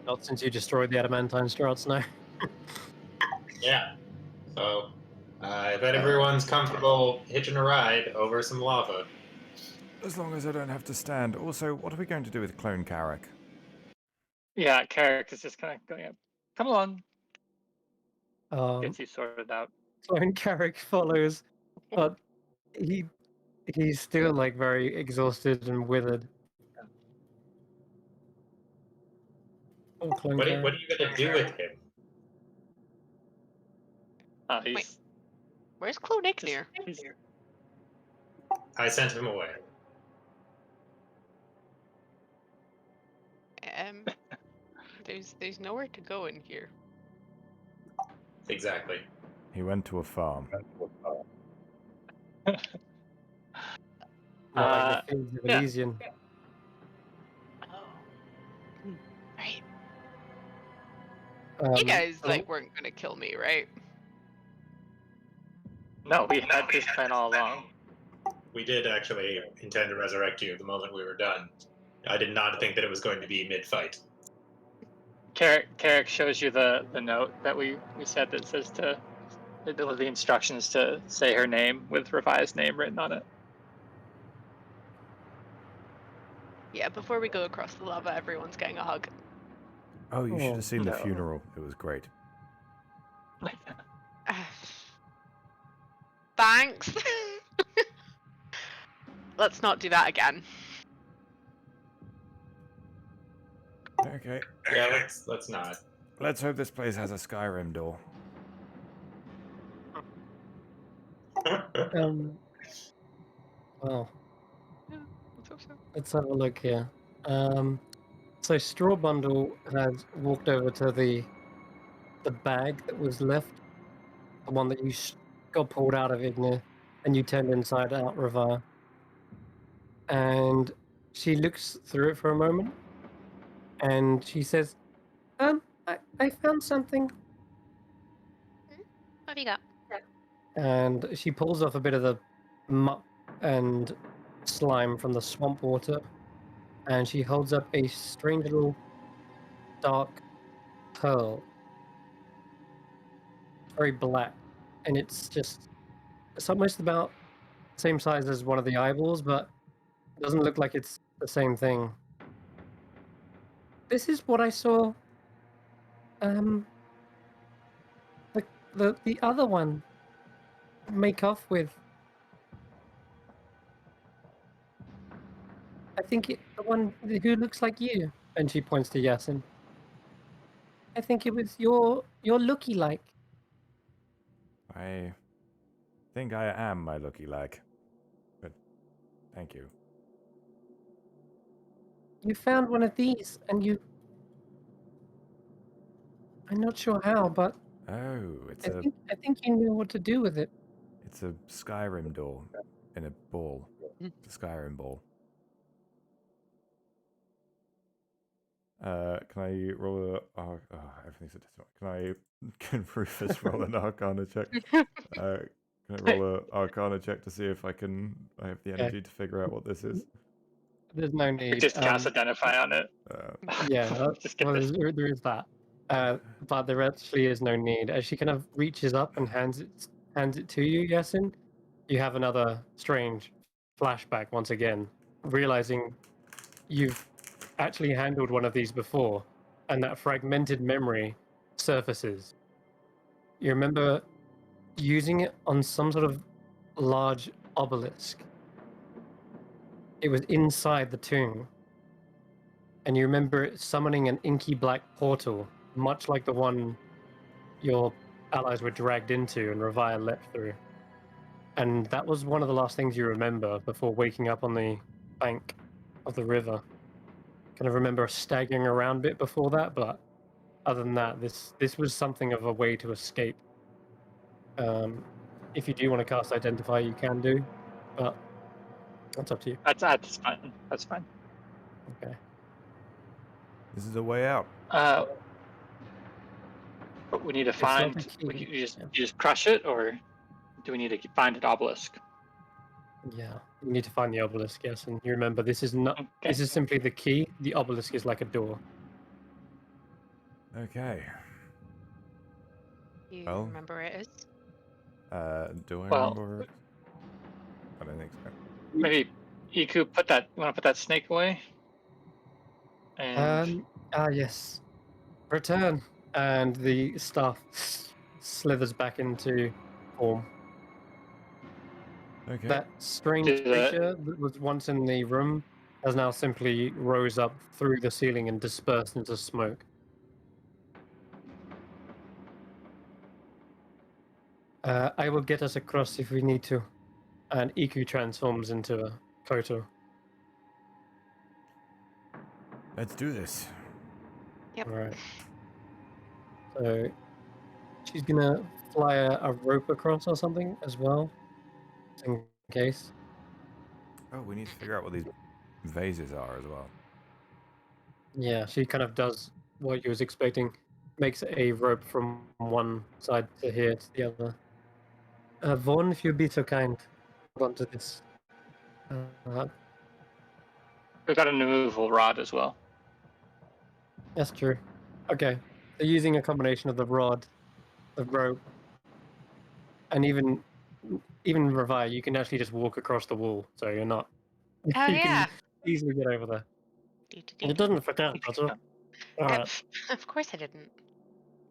Speaker 1: Not since you destroyed the adamantine struts, no.
Speaker 5: Yeah. So, if everyone's comfortable hitching a ride over some lava.
Speaker 2: As long as I don't have to stand. Also, what are we going to do with Clone Carrick?
Speaker 3: Yeah, Carrick is just kind of going up. Come along. Gets
Speaker 1: Um,
Speaker 3: you sorted out.
Speaker 1: Clone Carrick follows, but he's still like very exhausted and withered. Oh, Clone
Speaker 5: What are
Speaker 1: Carrick.
Speaker 5: you going to do with him?
Speaker 3: He's
Speaker 7: Where's Clone Ignir?
Speaker 5: I sent him away.
Speaker 7: There's nowhere to go in here.
Speaker 5: Exactly.
Speaker 2: He went to a farm.
Speaker 1: Not like
Speaker 3: Uh,
Speaker 1: the Fields of
Speaker 3: yeah.
Speaker 1: Elysian.
Speaker 7: Oh. Right.
Speaker 1: Um,
Speaker 7: You guys
Speaker 1: oh,
Speaker 7: like weren't gonna kill me, right?
Speaker 3: no, we had this plan all along.
Speaker 5: We did actually intend to resurrect you the moment we were done. I did not think that it was going to be mid-fight.
Speaker 3: Carrick shows you the note that we said that says to the instructions to say her name with Revi's name written on it.
Speaker 7: Yeah, before we go across the lava, everyone's getting a hug.
Speaker 2: Oh, you should
Speaker 1: Oh,
Speaker 2: have seen the
Speaker 3: no.
Speaker 2: funeral. It was great.
Speaker 7: Thanks. Let's not do that again.
Speaker 2: Okay.
Speaker 5: Yeah, let's not.
Speaker 2: Let's hope this place has a Skyrim door.
Speaker 1: well,
Speaker 7: Let's hope so.
Speaker 1: let's have a look here. So Straw Bundle has walked over to the bag that was left, the one that you got pulled out of Ignir, and you turned inside out Revar. And she looks through it for a moment, and she says, I found something.
Speaker 4: What have you got?
Speaker 1: And she pulls off a bit of the muck and slime from the swamp water, and she holds up a strange little dark pearl. Very black, and it's almost about the same size as one of the eyeballs, but it doesn't look like it's the same thing. This is what I saw the other one make off with. I think the one who looks like you. And she points to Yasin. I think it was your looky-like.
Speaker 2: I think I am my looky-like. But thank you.
Speaker 1: You found one of these, and I'm not sure how, but
Speaker 2: Oh, it's
Speaker 1: I think you knew what to do with it.
Speaker 2: it's a Skyrim door in a ball. It's a Skyrim ball. Can I roll a? Oh, everything's a decimal. Can Rufus roll an Arcana check? Can I roll a Arcana check to see if I have the energy to figure out what this is?
Speaker 1: There's no need.
Speaker 3: Just cast Identify on it.
Speaker 1: Yeah,
Speaker 3: Just get
Speaker 1: well,
Speaker 3: this.
Speaker 1: there is that. But there actually is no need. As she kind of reaches up and hands it to you, Yasin, you have another strange flashback once again, realizing you've actually handled one of these before, and that fragmented memory surfaces. You remember using it on some sort of large obelisk. It was inside the tomb. And you remember it summoning an inky black portal, much like the one your allies were dragged into and Revire leapt through. And that was one of the last things you remember before waking up on the bank of the river. Kind of remember staggering around a bit before that, but other than that, this was something of a way to escape. If you do want to cast Identify, you can do, but that's up to you.
Speaker 3: That's fine. That's fine.
Speaker 1: Okay.
Speaker 2: This is a way out.
Speaker 3: But we need to
Speaker 1: It's not a
Speaker 3: find.
Speaker 1: key.
Speaker 3: You just crush it, or do we need to find an obelisk?
Speaker 1: Yeah, you need to find the obelisk. Yes, and you remember this is not.
Speaker 3: Okay.
Speaker 1: This is simply the key. The obelisk is like a door.
Speaker 2: Okay.
Speaker 7: You
Speaker 2: Well,
Speaker 7: remember where it is?
Speaker 2: Do I
Speaker 3: Well-
Speaker 2: remember it? I don't think so.
Speaker 3: Maybe Iku put that. You want to put that snake away? And
Speaker 1: Yes. Return, and the staff slithers back into form.
Speaker 2: Okay.
Speaker 1: That strange
Speaker 3: Do the-
Speaker 1: creature that was once in the room has now simply rose up through the ceiling and dispersed into smoke. I will get us across if we need to. And Iku transforms into a Koto.
Speaker 2: Let's do this.
Speaker 7: Yep.
Speaker 1: Alright. So she's gonna fly a rope across or something as well, in case.
Speaker 2: Oh, we need to figure out what these vases are as well.
Speaker 1: Yeah, she kind of does what you was expecting. Makes a rope from one side to here to the other. Vaughn, if you'd be so kind, hold on to this.
Speaker 3: we've got a removal rod as well.
Speaker 1: That's true. Okay, they're using a combination of the rod, the rope, and even Revi, you can actually just walk across the wall, so you're not.
Speaker 7: Oh
Speaker 1: you
Speaker 7: yeah.
Speaker 1: can easily get over there.
Speaker 7: Do-do-do-do.
Speaker 1: You didn't forget, did you? Alright,
Speaker 7: Of course I didn't.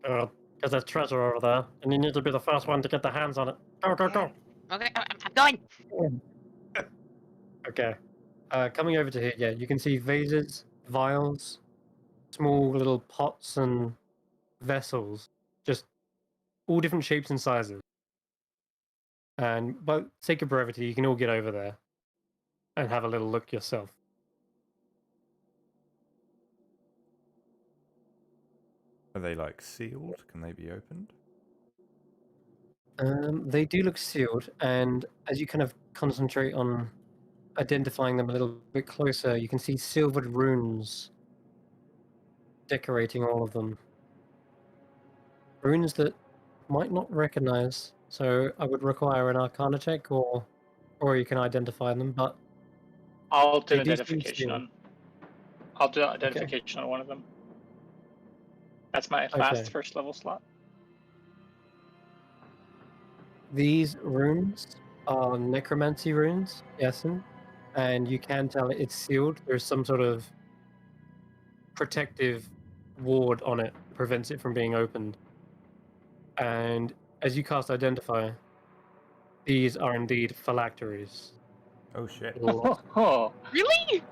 Speaker 1: because there's treasure over there, and you need to be the first one to get the hands on it. Go, go, go!
Speaker 7: Okay, I'm going.
Speaker 1: Okay. Coming over to here, yeah, you can see vases, vials, small little pots and vessels, just all different shapes and sizes. And by sake of brevity, you can all get over there and have a little look yourself.
Speaker 2: Are they like sealed? Can they be opened?
Speaker 1: They do look sealed, and as you kind of concentrate on identifying them a little bit closer, you can see silvered runes decorating all of them. Runes that might not recognize, so I would require an Arcana check, or you can identify them. But
Speaker 3: I'll do
Speaker 1: They do seem
Speaker 3: identification
Speaker 1: sealed.
Speaker 3: on. I'll do identification on one of them. That's my last
Speaker 1: Okay.
Speaker 3: first level slot.
Speaker 1: These runes are necromancy runes, Yasin, and you can tell it's sealed. There's some sort of protective ward on it, prevents it from being opened. And as you cast Identify, these are indeed phylacteries.
Speaker 2: Oh shit.
Speaker 3: Oh,
Speaker 7: Really?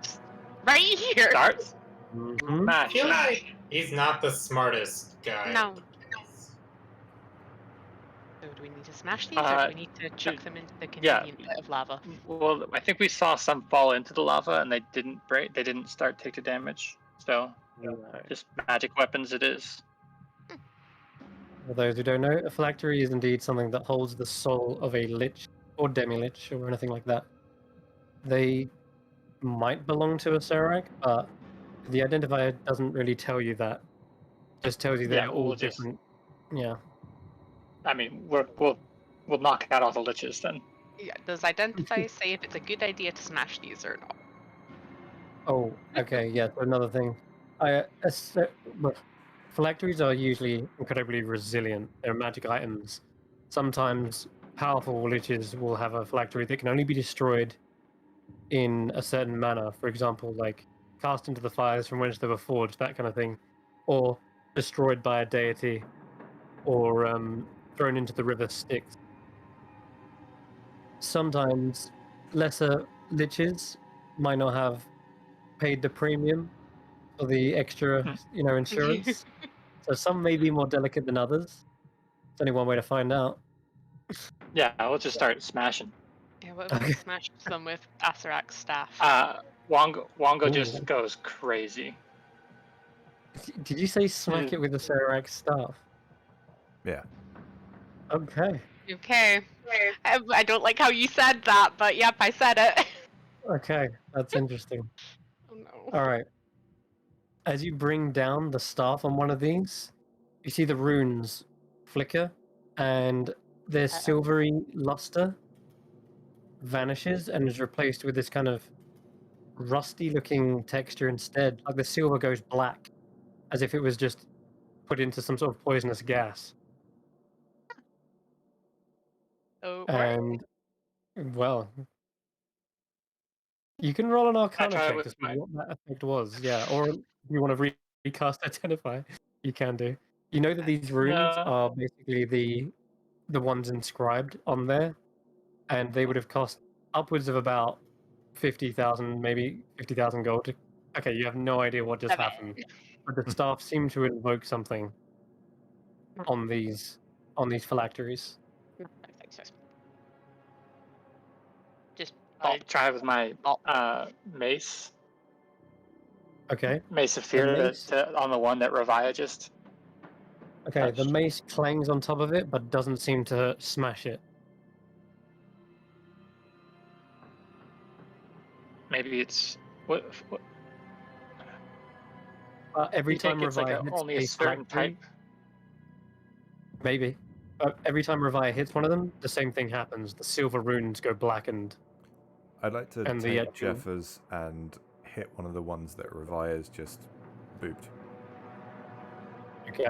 Speaker 7: Right here.
Speaker 3: darts?
Speaker 1: Mhm.
Speaker 5: I
Speaker 3: Smash.
Speaker 5: feel like he's not the smartest guy.
Speaker 7: No. So do we need to smash these, or do we need to chuck them into the convenient pit of lava?
Speaker 3: Well, I think we saw some fall into the lava and they didn't break. They didn't start taking damage. So just magic weapons it is.
Speaker 1: For those who don't know, a phylactery is indeed something that holds the soul of a lich or demi-lich or anything like that. They might belong to a Serac, but the identifier doesn't really tell you that. Just tells you they're
Speaker 3: Yeah,
Speaker 1: all
Speaker 3: we'll just-
Speaker 1: different. Yeah.
Speaker 3: I mean, we'll knock out all the liches then.
Speaker 7: Yeah. Does identify say if it's a good idea to smash these or not?
Speaker 1: Oh, okay. Yeah. So another thing, phylacteries are usually incredibly resilient. They're magic items. Sometimes powerful liches will have a phylactery that can only be destroyed in a certain manner. For example, like cast into the fires from whence they were forged, that kind of thing, or destroyed by a deity, or thrown into the river Styx. Sometimes lesser liches might not have paid the premium for the extra, insurance. So some may be more delicate than others. There's only one way to find out.
Speaker 3: Yeah, we'll just start smashing.
Speaker 7: Yeah. What if we smash them with Asarak's staff?
Speaker 3: Wongo
Speaker 1: Ooh.
Speaker 3: just goes crazy.
Speaker 1: Did you say smack it with the Serac staff?
Speaker 2: Yeah.
Speaker 1: Okay.
Speaker 7: Okay. I don't like how you said that, but yep, I said it.
Speaker 1: Okay, that's interesting.
Speaker 7: Oh no.
Speaker 1: All right. As you bring down the staff on one of these, you see the runes flicker, and their silvery luster vanishes and is replaced with this kind of rusty-looking texture instead. Like the silver goes black, as if it was just put into some sort of poisonous gas.
Speaker 7: Oh,
Speaker 1: And well, you can roll an Arcana
Speaker 3: try it
Speaker 1: check
Speaker 3: with
Speaker 1: to see
Speaker 3: my-
Speaker 1: what that effect was. Yeah, or if you want to recast Identify, you can do. You know that these runes
Speaker 3: No.
Speaker 1: are basically the ones inscribed on there, and they would have cost upwards of about 50,000, maybe 50,000 gold. Okay, you have no idea what just
Speaker 7: 7.
Speaker 1: happened, but the staff seem to invoke something on these phylacteries.
Speaker 7: Just
Speaker 3: I
Speaker 7: bop.
Speaker 3: try with my
Speaker 7: Bop.
Speaker 3: mace.
Speaker 1: Okay,
Speaker 3: Mace of
Speaker 1: the
Speaker 3: Fear
Speaker 1: mace.
Speaker 3: on the one that Revia just.
Speaker 1: Okay, the
Speaker 3: touched.
Speaker 1: mace clangs on top of it, but doesn't seem to smash it.
Speaker 3: Maybe it's what
Speaker 1: Every
Speaker 3: you think
Speaker 1: time
Speaker 3: it's like
Speaker 1: Revia hits
Speaker 3: only a
Speaker 1: a
Speaker 3: certain
Speaker 1: phylactery,
Speaker 3: type.
Speaker 1: maybe. Every time Revia hits one of them, the same thing happens. The silver runes go blackened.
Speaker 2: I'd like to
Speaker 1: And the
Speaker 2: take
Speaker 1: actual-
Speaker 2: Jeffers and hit one of the ones that Revia's just booped.
Speaker 1: Okay.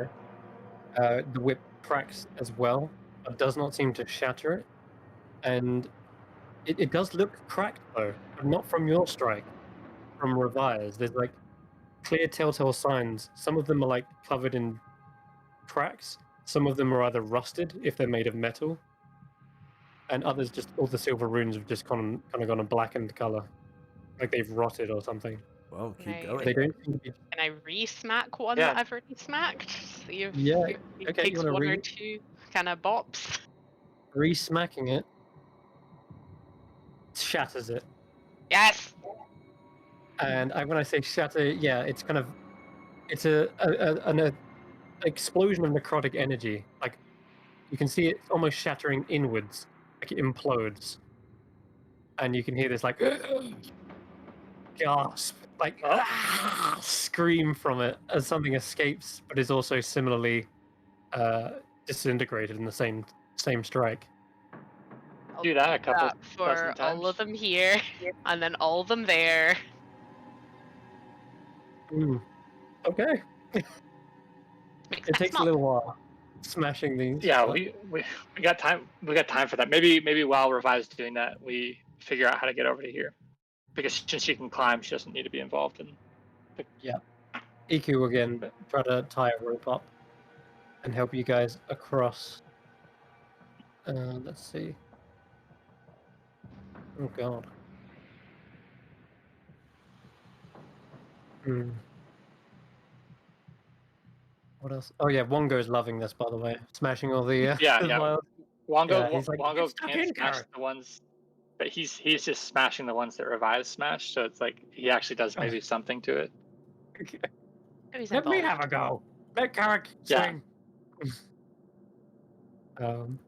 Speaker 1: The whip cracks as well, but does not seem to shatter it. And it does look cracked though, but not from your strike, from Revia's. There's like clear telltale signs. Some of them are like covered in cracks. Some of them are either rusted if they're made of metal, and others just all the silver runes have just kind of gone a blackened color, like they've rotted or something.
Speaker 2: Well, keep
Speaker 7: Right.
Speaker 2: going.
Speaker 1: They don't seem to be.
Speaker 7: Can I re-smack one
Speaker 3: Yeah.
Speaker 7: that I've already smacked? See if
Speaker 1: Yeah,
Speaker 7: it
Speaker 1: okay, you
Speaker 7: takes
Speaker 1: wanna
Speaker 7: one or two kind of bops.
Speaker 1: Re-smacking it shatters it.
Speaker 7: Yes.
Speaker 1: And when I say shatter, yeah, it's kind of it's an explosion of necrotic energy. Like you can see it almost shattering inwards, like it implodes, and you can hear this like gasp, like scream from it as something escapes, but is also similarly disintegrated in the same strike.
Speaker 7: I'll
Speaker 3: Do that a couple
Speaker 7: for
Speaker 3: dozen
Speaker 7: all of
Speaker 3: times.
Speaker 7: them here, and then all of them there.
Speaker 1: Okay,
Speaker 7: Makes
Speaker 1: it takes a little while smashing these.
Speaker 3: Yeah,
Speaker 1: but-
Speaker 3: we got time. We got time for that. Maybe while Revia's doing that, we figure out how to get over to here, because since she can climb, she doesn't need to be involved in.
Speaker 1: Iku again try to tie a rope up and help you guys across. Let's see. Oh god. What else? Oh yeah, Wongo's loving this, by the way. Smashing all the
Speaker 3: Yeah,
Speaker 1: the
Speaker 3: yeah.
Speaker 1: vials.
Speaker 3: Wongo,
Speaker 1: Yeah, he's like,
Speaker 3: Wongo
Speaker 1: "Get stuck
Speaker 3: can't
Speaker 1: in,
Speaker 3: smash
Speaker 1: Carrot."
Speaker 3: the ones, but he's just smashing the ones that Revive smashed. So it's like he actually does maybe something to it.
Speaker 7: Who's
Speaker 1: Let me
Speaker 7: involved?
Speaker 1: have a go. Let Carrot
Speaker 3: Yeah.
Speaker 1: swing.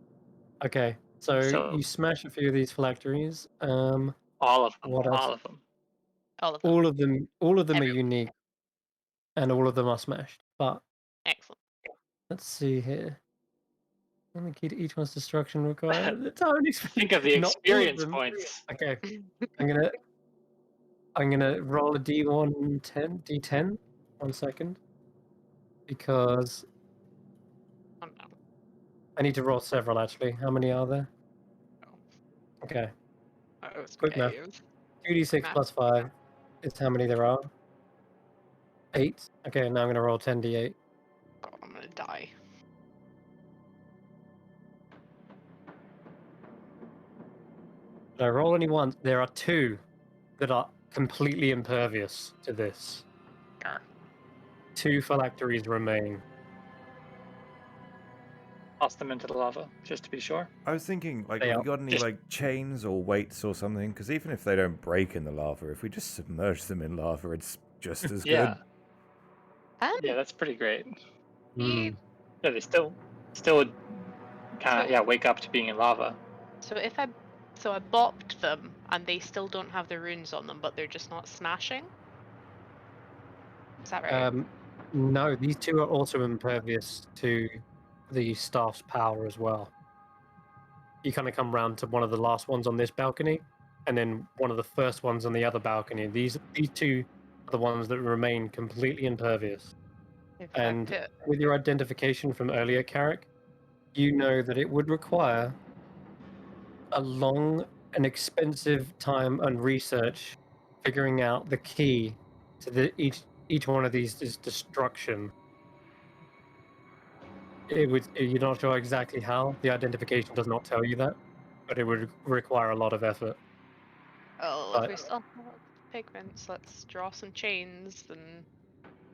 Speaker 1: Okay, so
Speaker 3: So
Speaker 1: you smash a few of these phylacteries.
Speaker 3: all of them,
Speaker 1: What else?
Speaker 3: all of them.
Speaker 7: All of them.
Speaker 1: All of them are
Speaker 7: Everyone.
Speaker 1: unique, and all of them are smashed. But
Speaker 7: Excellent.
Speaker 1: let's see here. Only key to each one's destruction required. The time
Speaker 3: Think of the
Speaker 1: Not all of
Speaker 3: experience
Speaker 1: them.
Speaker 3: points.
Speaker 1: Okay, I'm gonna roll a D10. 1 second, because
Speaker 7: Oh no.
Speaker 1: I need to roll several actually. How many are there?
Speaker 7: Oh.
Speaker 1: Okay,
Speaker 7: Oh, it's
Speaker 1: quick math.
Speaker 7: okay.
Speaker 1: 2d6
Speaker 7: Math.
Speaker 1: plus 5 is how many there are. 8. Okay, now I'm gonna roll 10d8.
Speaker 7: God, I'm gonna die.
Speaker 1: Did I roll any once? There are 2 that are completely impervious to this.
Speaker 7: Grr.
Speaker 1: 2 phylacteries remain.
Speaker 3: Toss them into the lava, just to be sure.
Speaker 2: I was thinking, like,
Speaker 1: They
Speaker 2: have
Speaker 1: are
Speaker 2: we got any
Speaker 3: just-
Speaker 2: like chains or weights or something? Because even if they don't break in the lava, if we just submerge them in lava, it's just as
Speaker 3: Yeah,
Speaker 2: good.
Speaker 3: yeah, that's pretty great.
Speaker 1: Hmm.
Speaker 3: Yeah, they still would kind of wake up to being in lava.
Speaker 7: So if I bopped them and they still don't have the runes on them, but they're just not smashing. Is that right?
Speaker 1: No, these two are also impervious to the staff's power as well. You kind of come round to one of the last ones on this balcony, and then one of the first ones on the other balcony. These two are the ones that remain completely impervious.
Speaker 7: If
Speaker 1: And
Speaker 7: I put
Speaker 1: with your identification from earlier, Carrick, you know that it would require a long and expensive time and research figuring out the key to each one of these is destruction. You're not sure exactly how. The identification does not tell you that, but it would require a lot of effort.
Speaker 7: oh, if
Speaker 1: But
Speaker 7: we still have pigments, let's draw some chains and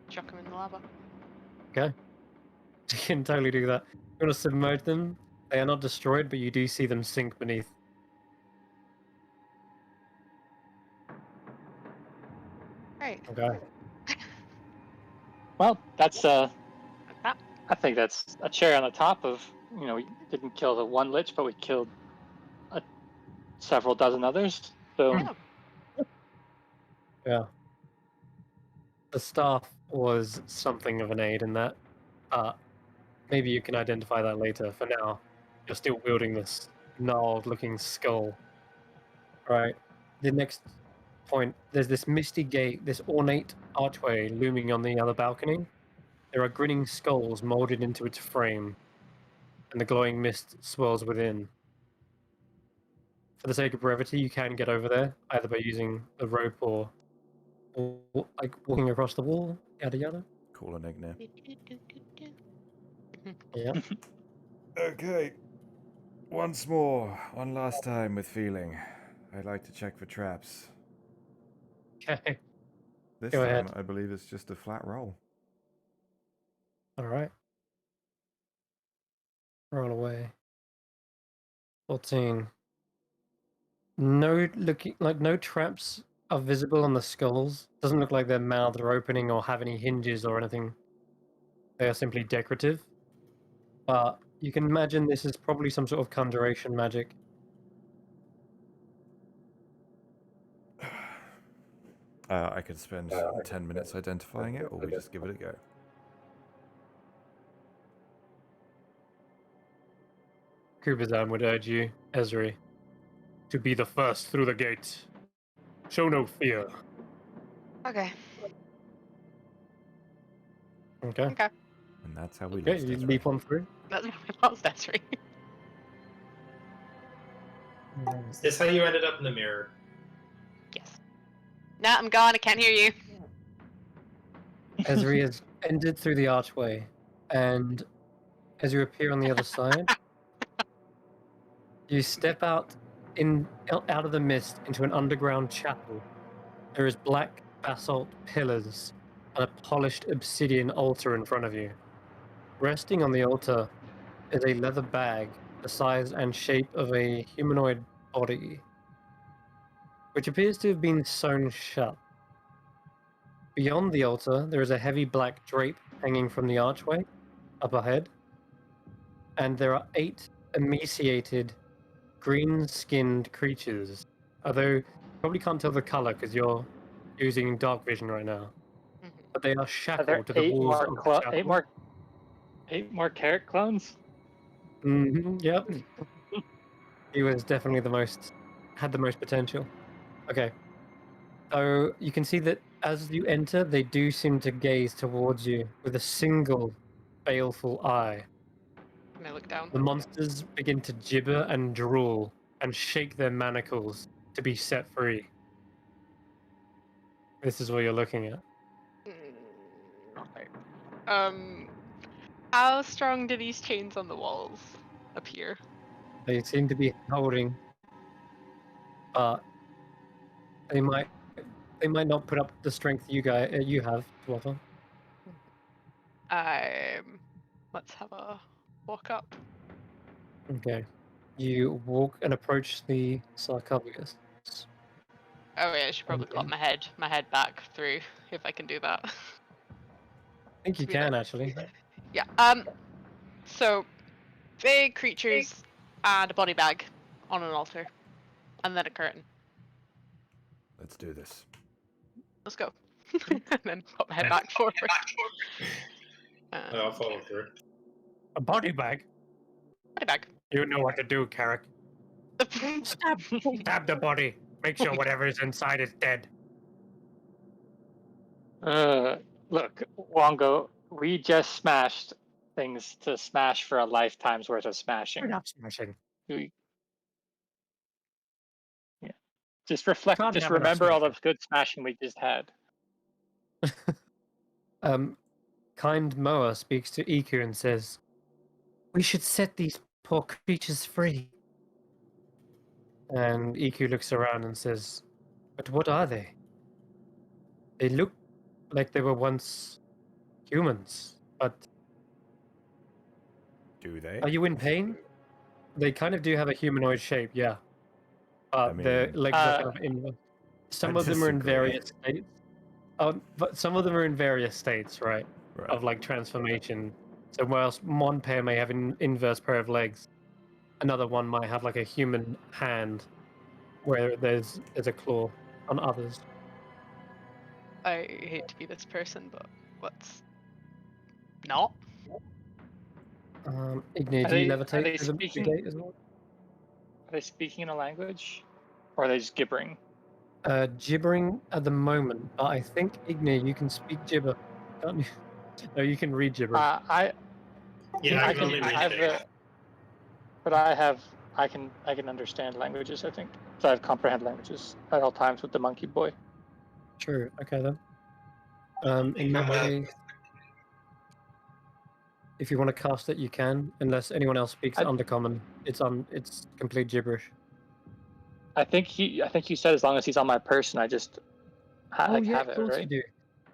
Speaker 7: chuck them in the lava.
Speaker 1: okay, you can totally do that. You want to submerge them? They are not destroyed, but you do see them sink beneath.
Speaker 7: Right.
Speaker 1: Okay.
Speaker 3: Well, that's
Speaker 7: Like that.
Speaker 3: I think that's a cherry on the top of, we didn't kill the one lich, but we killed several dozen others. So
Speaker 7: Yeah.
Speaker 1: Yeah. The staff was something of an aid in that. Maybe you can identify that later. For now, you're still wielding this gnarled-looking skull. Right. The next point, there's this misty gate, this ornate archway looming on the other balcony. There are grinning skulls molded into its frame, and the glowing mist swirls within. For the sake of brevity, you can get over there, either by using the rope or like walking across the wall, yada yada.
Speaker 2: Call an Ignir.
Speaker 1: Yeah.
Speaker 2: Okay. Once more, one last time with feeling. I'd like to check for traps.
Speaker 1: Okay.
Speaker 2: This
Speaker 1: Go
Speaker 2: time,
Speaker 1: ahead.
Speaker 2: I believe it's just a flat roll.
Speaker 1: All right. Roll away. 14. No traps are visible on the skulls. Doesn't look like their mouths are opening or have any hinges or anything. They are simply decorative. But you can imagine this is probably some sort of conjuration magic.
Speaker 2: I could spend 10 minutes identifying it, or we just give it a go.
Speaker 1: Kubazan would urge you, Ezri, to be the first through the gate. Show no fear.
Speaker 7: Okay.
Speaker 1: Okay.
Speaker 7: Okay.
Speaker 2: And that's how we
Speaker 1: Okay,
Speaker 2: lost
Speaker 1: you
Speaker 2: Ezra.
Speaker 1: leap on through.
Speaker 7: That's my last Esri.
Speaker 5: Is this how you ended up in the mirror?
Speaker 7: Yes. No, I'm gone. I can't hear you.
Speaker 1: Ezri has entered through the archway, and as you appear on the other side, you step out of the mist into an underground chapel. There is black basalt pillars and a polished obsidian altar in front of you. Resting on the altar is a leather bag the size and shape of a humanoid body, which appears to have been sewn shut. Beyond the altar, there is a heavy black drape hanging from the archway up ahead, and there are 8 emaciated, green-skinned creatures. Although you probably can't tell the color because you're using dark vision right now. But they are
Speaker 3: are there
Speaker 1: shackled to the
Speaker 3: 8
Speaker 1: walls
Speaker 3: more
Speaker 1: of the chapel.
Speaker 3: 8 more carrot clones?
Speaker 1: Yep. He was definitely had the most potential. Okay. So you can see that as you enter, they do seem to gaze towards you with a single baleful eye.
Speaker 7: Can I look down?
Speaker 1: The monsters begin to gibber and drool and shake their manacles to be set free. This is what you're looking at.
Speaker 7: Okay. How strong do these chains on the walls appear?
Speaker 1: They seem to be holding, but they might not put up the strength you have to offer.
Speaker 7: Let's have a walk up.
Speaker 1: Okay. You walk and approach the sarcophagus.
Speaker 7: Oh yeah, I should probably pop
Speaker 1: Okay.
Speaker 7: my head back through if I can do that.
Speaker 1: I think you
Speaker 7: Smooth it.
Speaker 1: can actually.
Speaker 7: Yeah. So big creatures and a body bag on an altar, and then a curtain.
Speaker 2: Let's do this.
Speaker 7: Let's go. and then put my head back forward.
Speaker 5: I'll follow through.
Speaker 1: A body bag?
Speaker 7: Body bag.
Speaker 1: You know what to do, Carrick. Stab the body. Make sure whatever is inside is dead.
Speaker 3: Look, Wongo, we just smashed things to smash for a lifetime's worth of
Speaker 1: We're
Speaker 3: smashing.
Speaker 1: not smashing.
Speaker 3: Yeah. Just reflect.
Speaker 1: Can't
Speaker 3: Just
Speaker 1: have enough
Speaker 3: remember all the
Speaker 1: smashing.
Speaker 3: good smashing we just had.
Speaker 1: Kind Moa speaks to Iku and says, "We should set these poor creatures free." And Iku looks around and says, "But what are they? They look like they were once humans, but
Speaker 2: Do they?
Speaker 1: are you in pain?" They kind of do have a humanoid shape, yeah.
Speaker 2: I
Speaker 1: Their
Speaker 2: mean,
Speaker 1: legs are kind of in. Some of them are in
Speaker 2: disagree.
Speaker 1: various states. But some of them are in various states, right?
Speaker 2: Right.
Speaker 1: Of like transformation. So whilst one pair may have an inverse pair of legs, another one might have like a human hand, where there's a claw on others.
Speaker 7: I hate to be this person, but what's not?
Speaker 1: Igne,
Speaker 3: Are
Speaker 1: do you
Speaker 3: they- are
Speaker 1: levitate
Speaker 3: they
Speaker 1: through the
Speaker 3: speaking-
Speaker 1: gate as well?
Speaker 3: Are they speaking in a language, or are they just gibbering?
Speaker 1: Gibbering at the moment, but I think Igne, you can speak gibber, can't you? No, you can read gibberish.
Speaker 5: Yeah, I
Speaker 3: I
Speaker 5: can only read
Speaker 3: I've,
Speaker 5: it.
Speaker 3: but I can understand languages. I think so. I have comprehend languages at all times with the monkey boy.
Speaker 1: True. Okay then. In that case, if you want to cast it, you can. Unless anyone else speaks
Speaker 3: I-
Speaker 1: Undercommon, it's complete gibberish.
Speaker 3: I think you said as long as he's on my person, I just
Speaker 1: Oh yeah,
Speaker 3: have
Speaker 1: of
Speaker 3: it,
Speaker 1: course
Speaker 3: right?
Speaker 1: you do.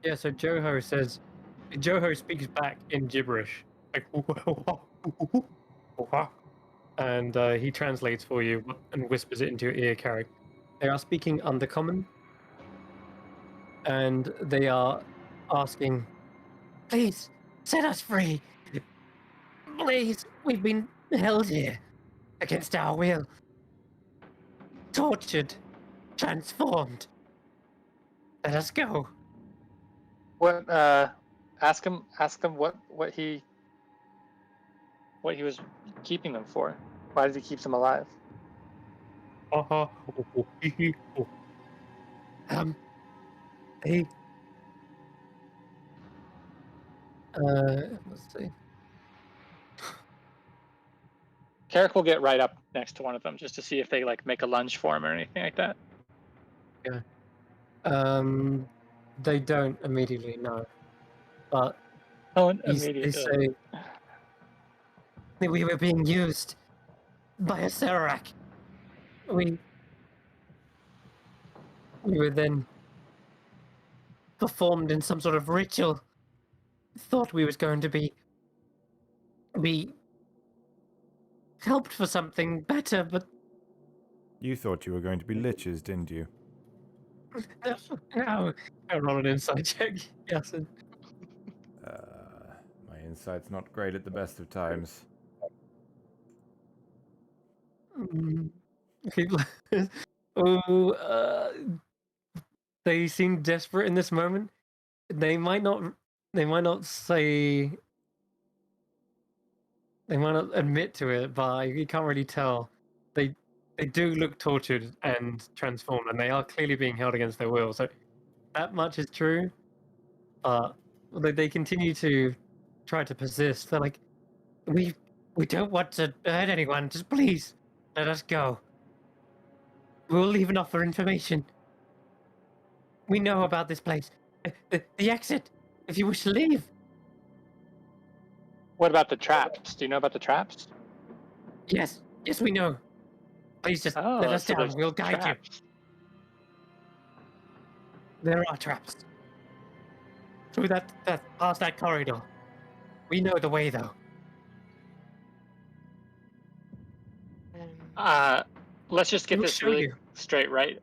Speaker 1: Yeah. So Joho speaks back in gibberish, like, and he translates for you and whispers it into your ear, Carrick. They are speaking Undercommon, and they are asking, "Please set us free. Please, we've been held here against our will, tortured, transformed. Let us go."
Speaker 3: What? Ask him what he was keeping them for. Why did he keep them alive?
Speaker 1: Hey. Let's see.
Speaker 3: Carrick will get right up next to one of them just to see if they like make a lunge for him or anything like that.
Speaker 1: They don't immediately know, but
Speaker 3: Oh,
Speaker 1: they
Speaker 3: immediately.
Speaker 1: say that we were being used by a Serac. We were then performed in some sort of ritual. Thought we was going to be helped for something better, but
Speaker 2: You thought you were going to be liches, didn't you?
Speaker 1: no. I roll an insight check. Yes.
Speaker 2: My insight's not great at the best of times.
Speaker 1: They seem desperate in this moment. They might not say. They might not admit to it, but you can't really tell. They do look tortured and transformed, and they are clearly being held against their will. So that much is true. But they continue to try to persist. They're like, we don't want to hurt anyone. Just please let us go. We'll leave enough for information. We know about this place. The exit, if you wish to leave.
Speaker 3: What about the traps? Do you know about the traps?
Speaker 1: Yes, we know. Please just
Speaker 3: Oh,
Speaker 1: let us
Speaker 3: so
Speaker 1: down.
Speaker 3: there's
Speaker 1: We'll guide
Speaker 3: traps.
Speaker 1: you. There are traps. Through that past that corridor. We know the way, though.
Speaker 3: Let's just get
Speaker 1: We'll
Speaker 3: this
Speaker 1: show
Speaker 3: really
Speaker 1: you.
Speaker 3: straight right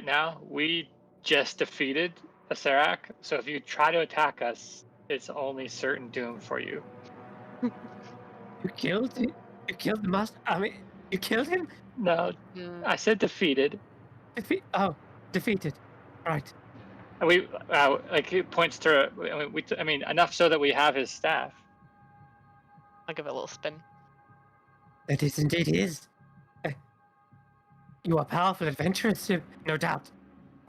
Speaker 3: now. We just defeated a Serac, so if you try to attack us, it's only certain doom for you.
Speaker 1: You killed the master. I mean, you killed him.
Speaker 3: No, I said defeated.
Speaker 1: Defeated. Right.
Speaker 3: And we like he points to. I mean, enough so that we have his staff.
Speaker 7: I'll give it a little spin.
Speaker 1: It is indeed his. You are powerful adventurers, no doubt.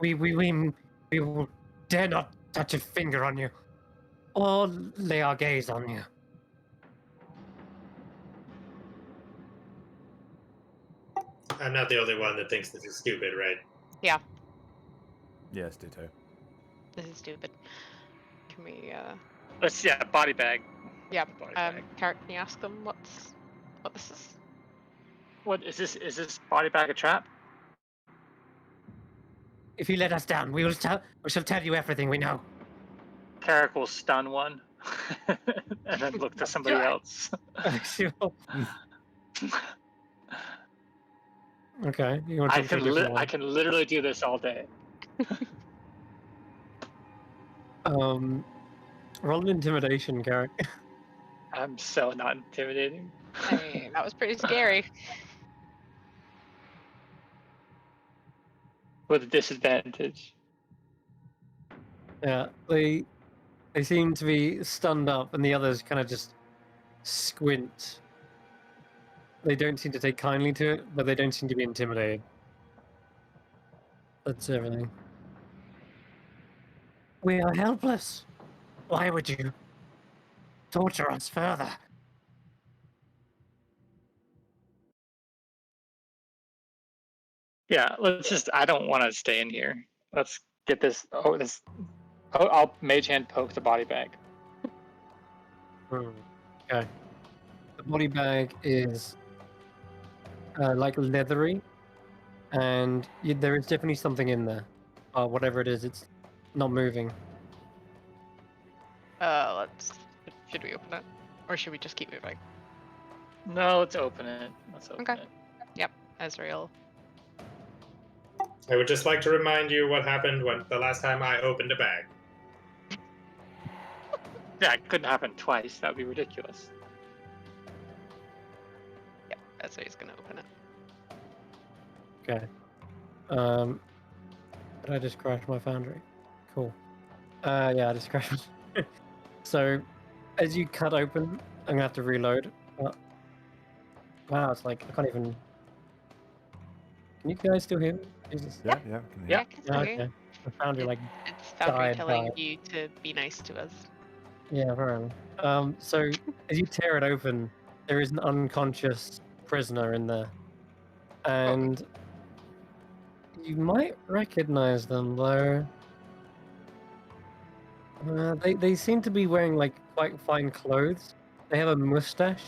Speaker 1: We will dare not touch a finger on you, or lay our gaze on you.
Speaker 5: I'm not the only one that thinks this is stupid, right?
Speaker 2: Yes, ditto.
Speaker 7: This is stupid. Can we?
Speaker 3: Let's body bag.
Speaker 7: Yeah.
Speaker 3: Body bag.
Speaker 7: Carrot, can you ask them what this is?
Speaker 3: What is this? Is this body bag a trap?
Speaker 1: If you let us down, we shall tell you everything we know.
Speaker 3: Carrick will stun one, and then look to somebody else.
Speaker 1: Sure. Okay, you want to
Speaker 3: I can literally do this all day.
Speaker 1: Roll an intimidation, Garrick.
Speaker 3: I'm so not intimidating.
Speaker 7: I mean, that was pretty scary.
Speaker 3: With a disadvantage.
Speaker 1: Yeah, they seem to be stunned up, and the others kind of just squint. They don't seem to take kindly to it, but they don't seem to be intimidated. That's everything. We are helpless. Why would you torture us further?
Speaker 3: Yeah, let's just. I don't want to stay in here. Let's get this. I'll mage hand poke the body bag.
Speaker 1: Okay. The body bag is like leathery, and there is definitely something in there. Whatever it is, it's not moving.
Speaker 7: Should we open it, or should we just keep moving?
Speaker 3: No, let's open it. Let's open
Speaker 7: Okay.
Speaker 3: it.
Speaker 7: Yep, Ezreal.
Speaker 5: I would just like to remind you what happened when the last time I opened a bag.
Speaker 3: Yeah, it couldn't happen twice. That would be ridiculous.
Speaker 7: Yep, Ezreal's gonna open it.
Speaker 1: Okay. Did I just crash my Foundry? Cool. Yeah, I just crashed. So, as you cut open, I'm gonna have to reload. Wow, it's like I can't even. Can you guys still hear me? Jesus.
Speaker 2: Yeah, yeah, I can hear.
Speaker 3: Yeah.
Speaker 7: I can still hear you.
Speaker 1: Okay. My Foundry like
Speaker 7: It's Foundry
Speaker 1: died,
Speaker 7: telling you to be nice to us.
Speaker 1: yeah, fair enough. So as you tear it open, there is an unconscious prisoner in there, and you might recognize them though. They seem to be wearing like quite fine clothes. They have a mustache,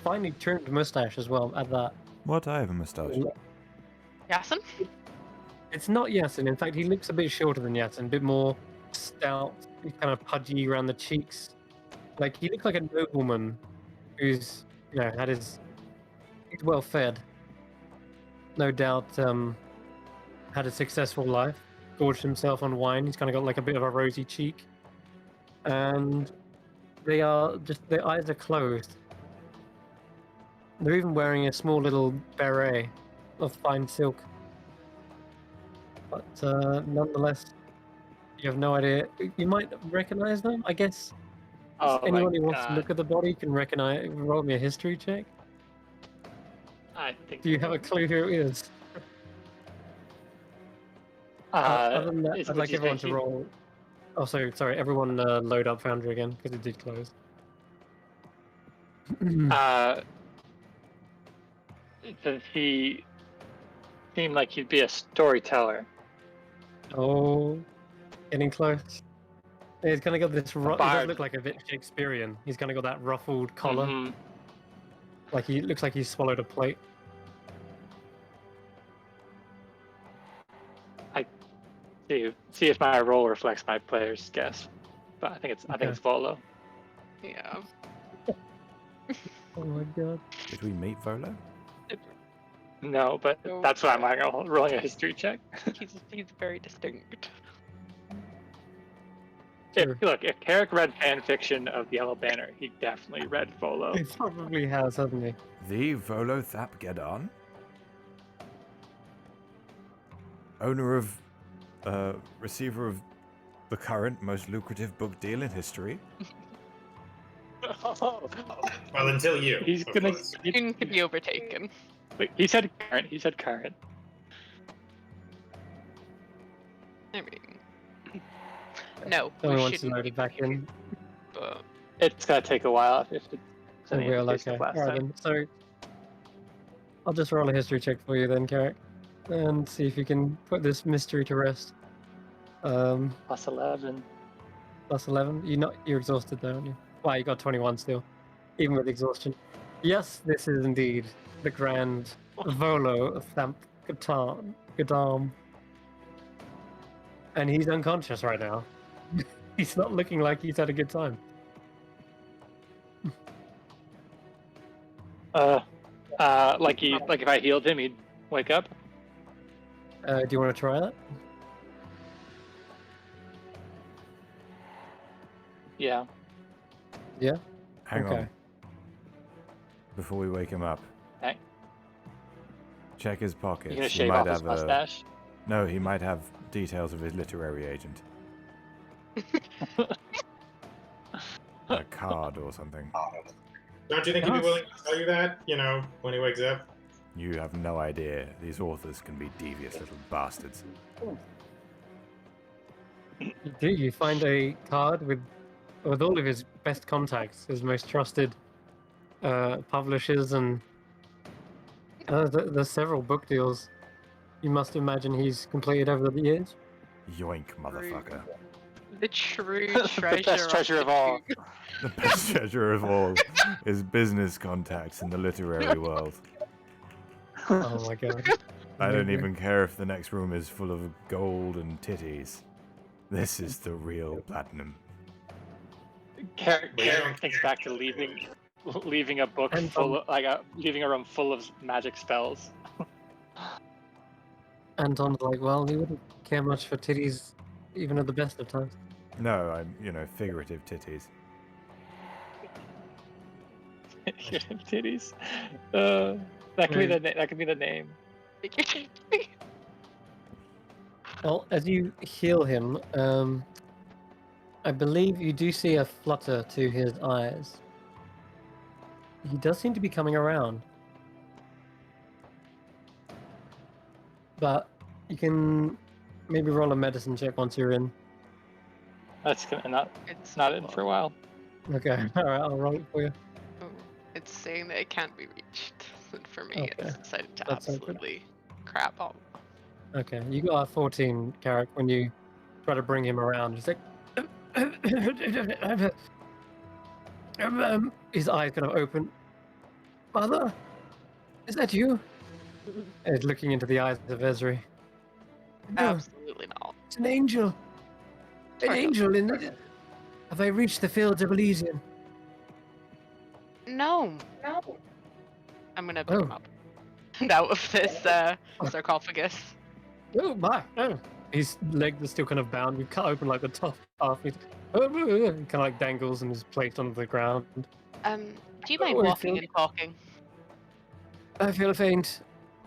Speaker 1: finely trimmed mustache as well. At that,
Speaker 2: What? I have a moustache.
Speaker 7: Yasin?
Speaker 1: it's not Yasin. In fact, he looks a bit shorter than Yasin, a bit more stout, kind of pudgy around the cheeks. Like he looks like a nobleman who's had he's well fed. No doubt had a successful life, gorged himself on wine. He's kind of got like a bit of a rosy cheek, and their eyes are closed. They're even wearing a small little beret of fine silk, but nonetheless, you have no idea. You might recognize them, I guess.
Speaker 3: Oh
Speaker 1: Anyone
Speaker 3: my
Speaker 1: who wants to
Speaker 3: God.
Speaker 1: look at the body can recognize. Roll me a history check.
Speaker 3: I think.
Speaker 1: Do you have a clue who it is? Other than that, I'd
Speaker 3: would
Speaker 1: like
Speaker 3: you
Speaker 1: everyone
Speaker 3: say
Speaker 1: to roll. Oh, sorry. Everyone load up Foundry again because it did close.
Speaker 3: Does he seem like he'd be a storyteller?
Speaker 1: Oh, getting close. He's kind of got this. He does
Speaker 3: bard.
Speaker 1: look like a bit Shakespearean. He's kind of got that ruffled collar.
Speaker 3: Mhm.
Speaker 1: Like he looks like he swallowed a plate.
Speaker 3: See if my roll reflects my player's guess. But I think it's Volo.
Speaker 7: Yeah.
Speaker 1: Oh my god.
Speaker 2: Did we meet Volo?
Speaker 3: No, but
Speaker 7: No.
Speaker 3: that's why I'm rolling a history check.
Speaker 7: He's very distinct.
Speaker 1: Sure.
Speaker 3: If Carrick read fan fiction of Yellow Banner, he definitely read Volo.
Speaker 1: He probably has, hasn't he?
Speaker 2: The Volo Thapgeddon? Owner of receiver of the current most lucrative book deal in history.
Speaker 3: Oh,
Speaker 5: Well, until you.
Speaker 3: he's
Speaker 5: of
Speaker 3: gonna.
Speaker 5: course.
Speaker 7: Soon to be overtaken.
Speaker 3: Wait, he said current. He said current.
Speaker 7: I mean, no,
Speaker 1: Someone
Speaker 7: we
Speaker 1: wants to
Speaker 7: shouldn't.
Speaker 1: load it back in.
Speaker 7: But
Speaker 3: It's gonna take a while if it's
Speaker 1: Oh,
Speaker 3: any
Speaker 1: well,
Speaker 3: indication
Speaker 1: okay.
Speaker 3: of last
Speaker 1: Alright
Speaker 3: time.
Speaker 1: then. So I'll just roll a history check for you then, Carrick, and see if you can put this mystery to rest.
Speaker 3: Plus 11.
Speaker 1: Plus 11. You're exhausted though, aren't you? Wow, you got 21 still, even with exhaustion. Yes, this is indeed the Grand Volo of Thamp Gadam. And he's unconscious right now. He's not looking like he's had a good time.
Speaker 3: Like if I healed him, he'd wake up.
Speaker 1: Do you want to try that?
Speaker 3: Yeah.
Speaker 1: Yeah?
Speaker 2: Hang
Speaker 1: Okay.
Speaker 2: on. Before we wake him up,
Speaker 3: Okay.
Speaker 2: check his pockets.
Speaker 3: You gonna
Speaker 2: He
Speaker 3: shave
Speaker 2: might
Speaker 3: off his
Speaker 2: have
Speaker 3: mustache?
Speaker 2: No, he might have details of his literary agent. A card or something.
Speaker 5: Don't you think he'd be willing to tell you that, when he wakes up?
Speaker 2: You have no idea. These authors can be devious little bastards.
Speaker 1: You find a card with all of his best contacts, his most trusted publishers, and there's several book deals. You must imagine he's completed over the years.
Speaker 2: Yoink, motherfucker.
Speaker 7: the true
Speaker 3: The
Speaker 7: treasure.
Speaker 3: best treasure of all.
Speaker 2: The best treasure of all is business contacts in the literary world.
Speaker 1: Oh my god.
Speaker 2: I don't
Speaker 1: Amazing.
Speaker 2: even care if the next room is full of gold and titties. This is the real platinum.
Speaker 3: Carrick
Speaker 5: But you don't
Speaker 3: thinks
Speaker 5: care.
Speaker 3: back to leaving a book
Speaker 1: And,
Speaker 3: full of, leaving a room full of magic spells.
Speaker 1: Anton's like, well, he wouldn't care much for titties, even at the best of times.
Speaker 2: No, I'm, figurative titties.
Speaker 3: Titties. That could be the name.
Speaker 1: Well, as you heal him, I believe you do see a flutter to his eyes. He does seem to be coming around. But you can maybe roll a medicine check once you're in.
Speaker 3: That's gonna
Speaker 7: It's
Speaker 3: not in for a while.
Speaker 1: Okay, alright, I'll roll it for you.
Speaker 7: Oh, it's saying that it can't be reached. And for me,
Speaker 1: Okay,
Speaker 7: it's decided to
Speaker 1: that's okay.
Speaker 7: absolutely crap on.
Speaker 1: Okay, you got a 14, Carrick, when you try to bring him around. He's like... his eyes kind of open. Mother? Is that you? And he's looking into the eyes of Ezri. No,
Speaker 7: Absolutely not.
Speaker 1: it's an angel. An
Speaker 7: Turn
Speaker 1: angel in the... Have I reached the fields of Elysium?
Speaker 7: No. I'm gonna pick him
Speaker 1: Oh.
Speaker 7: up and out of this sarcophagus.
Speaker 1: Oh my! Oh. His leg is still kind of bound. We cut open like the top half. He kind of like dangles and is placed on the ground.
Speaker 7: Do you mind
Speaker 1: Oh, I
Speaker 7: walking
Speaker 1: feel-
Speaker 7: and talking?
Speaker 1: I feel faint.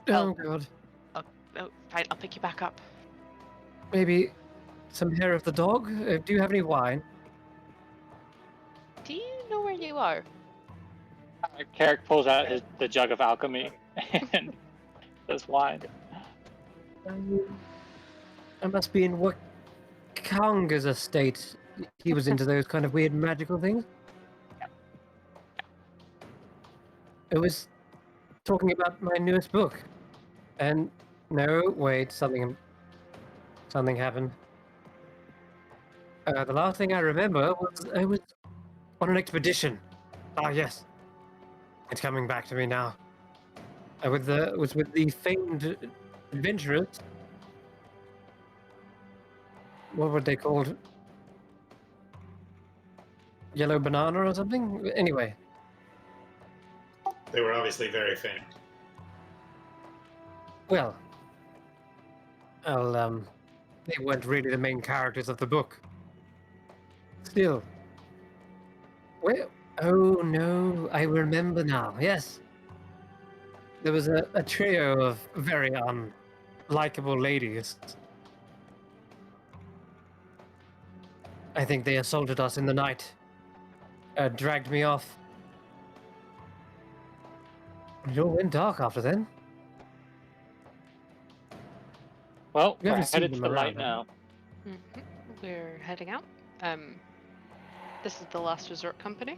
Speaker 7: Oh.
Speaker 1: Oh god.
Speaker 7: Oh, fine, I'll pick you back up.
Speaker 1: Maybe some hair of the dog? Do you have any wine?
Speaker 7: Do you know where you are?
Speaker 3: Carrick pulls out the jug of alchemy and does wine.
Speaker 1: I must be in Wakanga's estate. He was into those kind of weird magical things. It was talking about my newest book. And no, wait, something happened. The last thing I remember was I was on an expedition. Ah, yes. It's coming back to me now. I was with the famed adventurers. What were they called? Yellow banana or something? Anyway,
Speaker 5: They were obviously very faint.
Speaker 1: well, they weren't really the main characters of the book. Still. Well, oh no, I remember now, yes. There was a trio of very unlikable ladies. I think they assaulted us in the night. Dragged me off. It all went dark after then.
Speaker 3: Well,
Speaker 1: We
Speaker 3: we're
Speaker 1: haven't seen
Speaker 3: headed to
Speaker 1: them
Speaker 3: the
Speaker 1: around,
Speaker 3: light
Speaker 1: have we?
Speaker 3: now.
Speaker 7: We're heading out. This is the Last Resort Company,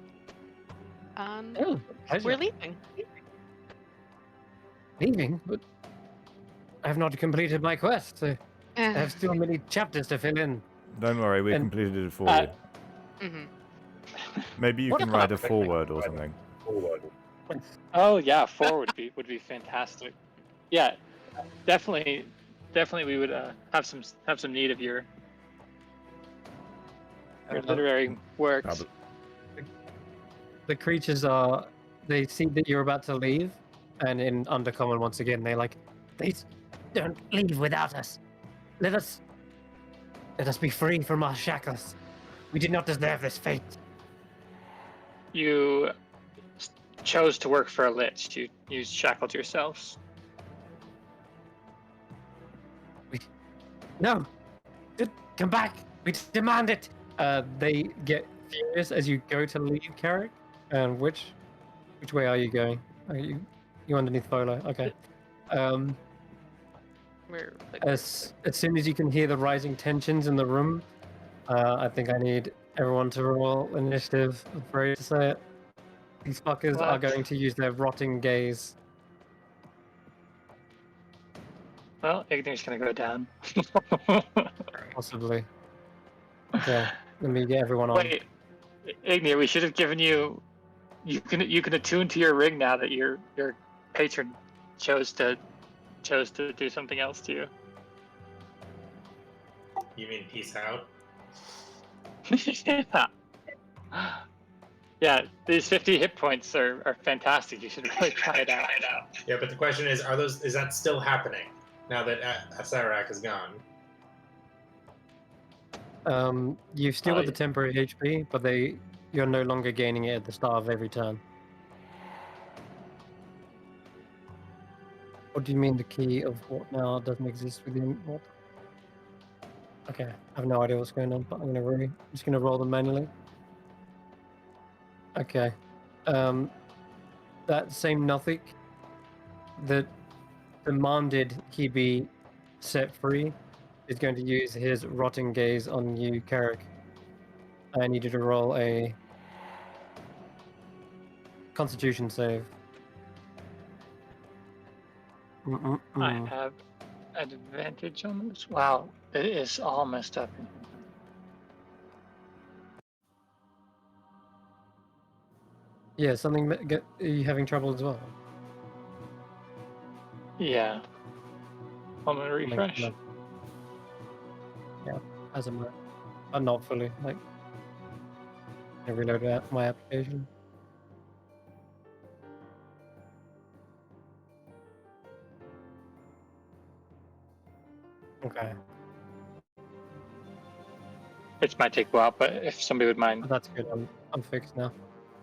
Speaker 7: and
Speaker 1: Oh, pleasure.
Speaker 7: we're leaving.
Speaker 1: Leaving? But I have not completed my quest. I have still many chapters to fill in.
Speaker 2: Don't worry, we
Speaker 1: And-
Speaker 2: completed it for you.
Speaker 7: Mhm.
Speaker 2: Maybe you
Speaker 1: What
Speaker 2: can
Speaker 1: about-
Speaker 2: ride a forward or something.
Speaker 3: Oh yeah, 4 would be fantastic. Yeah, definitely we would have some need of your literary works.
Speaker 1: The creatures they see that you're about to leave, and in Undercommon once again, they're like, please don't leave without us. Let us be free from our shackles. We did not deserve this fate.
Speaker 3: You chose to work for a lich. You shackled yourselves.
Speaker 1: No! Come back! We demand it! They get furious as you go to leave, Carrick. And which way are you going? Are you underneath Volo? Okay.
Speaker 7: We're like,
Speaker 1: As soon as you can hear the rising tensions in the room, I think I need everyone to roll initiative. I'm afraid to say it. These fuckers are
Speaker 3: What?
Speaker 1: going to use their rotting gaze.
Speaker 3: Well, Ignir's gonna go down.
Speaker 1: Possibly. Okay, let me get everyone on.
Speaker 3: Wait, Ignir, we should have given you. You can attune to your ring now that your patron chose to do something else to you.
Speaker 5: You mean peace out?
Speaker 3: Yeah, these 50 hit points are fantastic. You should really try it out.
Speaker 5: Yeah, but the question is, is that still happening now that Asarak is gone?
Speaker 1: You've still got the temporary HP, but you're no longer gaining it at the start of every turn. What do you mean the key of what now doesn't exist within what? Okay, I have no idea what's going on, but I'm just gonna roll them manually. Okay. That same Nothic that demanded he be set free is going to use his rotting gaze on you, Carrick. I need you to roll a Constitution save.
Speaker 3: I have advantage on this. Wow, it is all messed up.
Speaker 1: Yeah, something. Are you having trouble as well?
Speaker 3: Yeah. I'm gonna refresh.
Speaker 1: Yeah, as a moment, but not fully. Like, I reload my application. Okay,
Speaker 3: It might take a while, but if somebody would mind,
Speaker 1: that's good. I'm fixed now.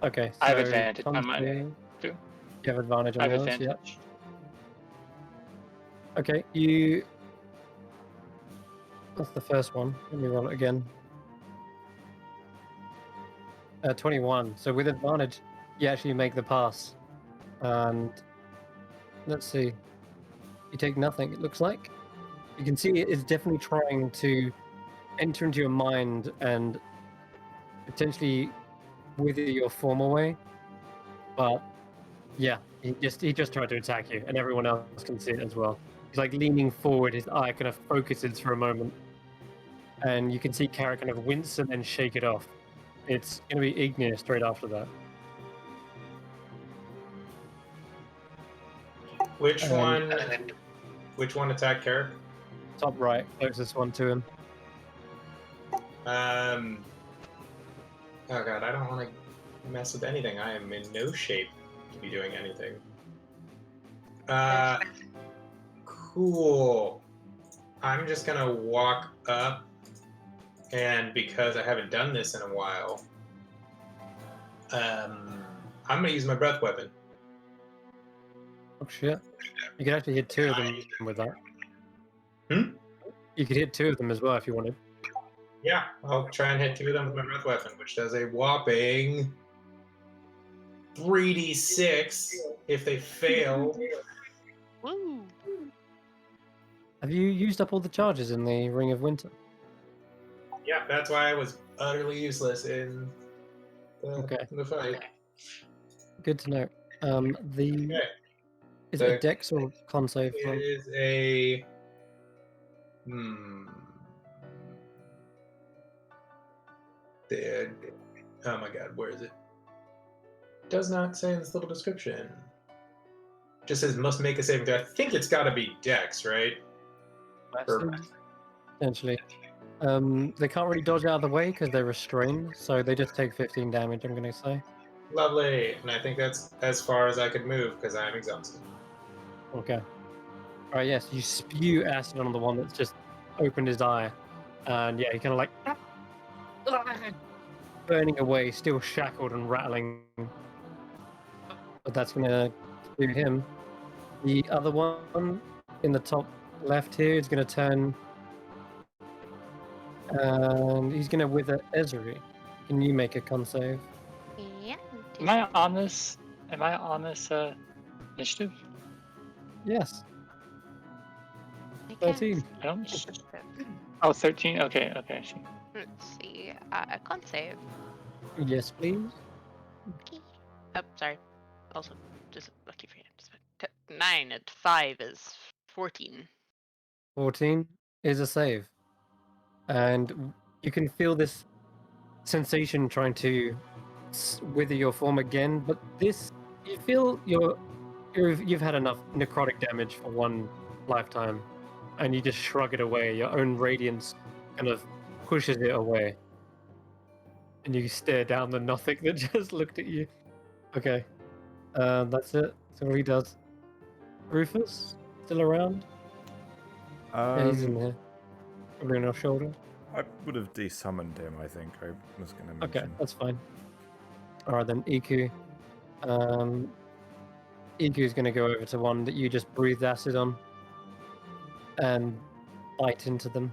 Speaker 1: Okay, so
Speaker 3: I have advantage on mine
Speaker 1: Consti-
Speaker 3: too.
Speaker 1: You have advantage
Speaker 3: I
Speaker 1: on
Speaker 3: have
Speaker 1: yours,
Speaker 3: advantage.
Speaker 1: yeah. Okay, you. That's the first one. Let me roll it again. 21. So with advantage, you actually make the pass. And let's see. You take nothing, it looks like. You can see it is definitely trying to enter into your mind and potentially wither your form away. But yeah, he just tried to attack you, and everyone else can see it as well. He's like leaning forward, his eye kind of focuses for a moment. And you can see Carrot kind of wince and then shake it off. It's going to be Ignir straight after that.
Speaker 5: Which
Speaker 1: And-
Speaker 5: one? Which one attacked Carrick?
Speaker 1: Top right, closest one to him.
Speaker 5: Oh god, I don't want to mess with anything. I am in no shape to be doing anything. Cool. I'm just gonna walk up, and because I haven't done this in a while, I'm gonna use my breath weapon.
Speaker 1: Oh shit. You could actually hit two of them with that.
Speaker 5: Hmm?
Speaker 1: You could hit two of them as well if you wanted.
Speaker 5: Yeah, I'll try and hit 2 of them with my breath weapon, which does a whopping 3d6 if they fail.
Speaker 7: Woo!
Speaker 1: Have you used up all the charges in the Ring of Winter?
Speaker 5: Yeah, that's why I was utterly useless in
Speaker 1: Okay.
Speaker 5: the fight.
Speaker 1: Good to know.
Speaker 5: Okay.
Speaker 1: Is it a Dex or Con save?
Speaker 5: It
Speaker 1: Roll?
Speaker 5: is a. Dead. Oh my god, where is it? Does not say in this little description. Just says must make a saving throw. I think it's got to be Dex, right? Or-
Speaker 1: Potentially. They can't really dodge out of the way because they're restrained, so they just take 15 damage, I'm going to say.
Speaker 5: Lovely, and I think that's as far as I could move because I'm exhausted.
Speaker 1: Okay. Alright, yes, you spew acid on the one that's just opened his eye. And yeah, he kind of like burning away, still shackled and rattling. But that's going to do him. The other one in the top left here is going to turn. And he's going to wither Ezri. Can you make a con save?
Speaker 4: Yeah.
Speaker 3: Am I on this? Am I on this initiative?
Speaker 1: Yes.
Speaker 4: I can't
Speaker 1: 13.
Speaker 3: I don't.
Speaker 4: see.
Speaker 3: Oh, 13. Okay. Okay. I see.
Speaker 4: Let's see. A con save.
Speaker 1: Yes, please.
Speaker 4: Okay. Oh, sorry. Also, just lucky for you. 9 and 5 is 14.
Speaker 1: 14 is a save. And you can feel this sensation trying to wither your form again, but this, you feel you've had enough necrotic damage for one lifetime, and you just shrug it away. Your own radiance kind of pushes it away. And you stare down the nothing that just looked at you. Okay. That's it. That's all he does. Rufus? Still around? Yeah, he's in there. Probably on your shoulder.
Speaker 2: I would have desummoned him, I think. I was going to mention.
Speaker 1: Okay, that's fine. Alright then, Iku. Iku's going to go over to one that you just breathed acid on. And bite into them.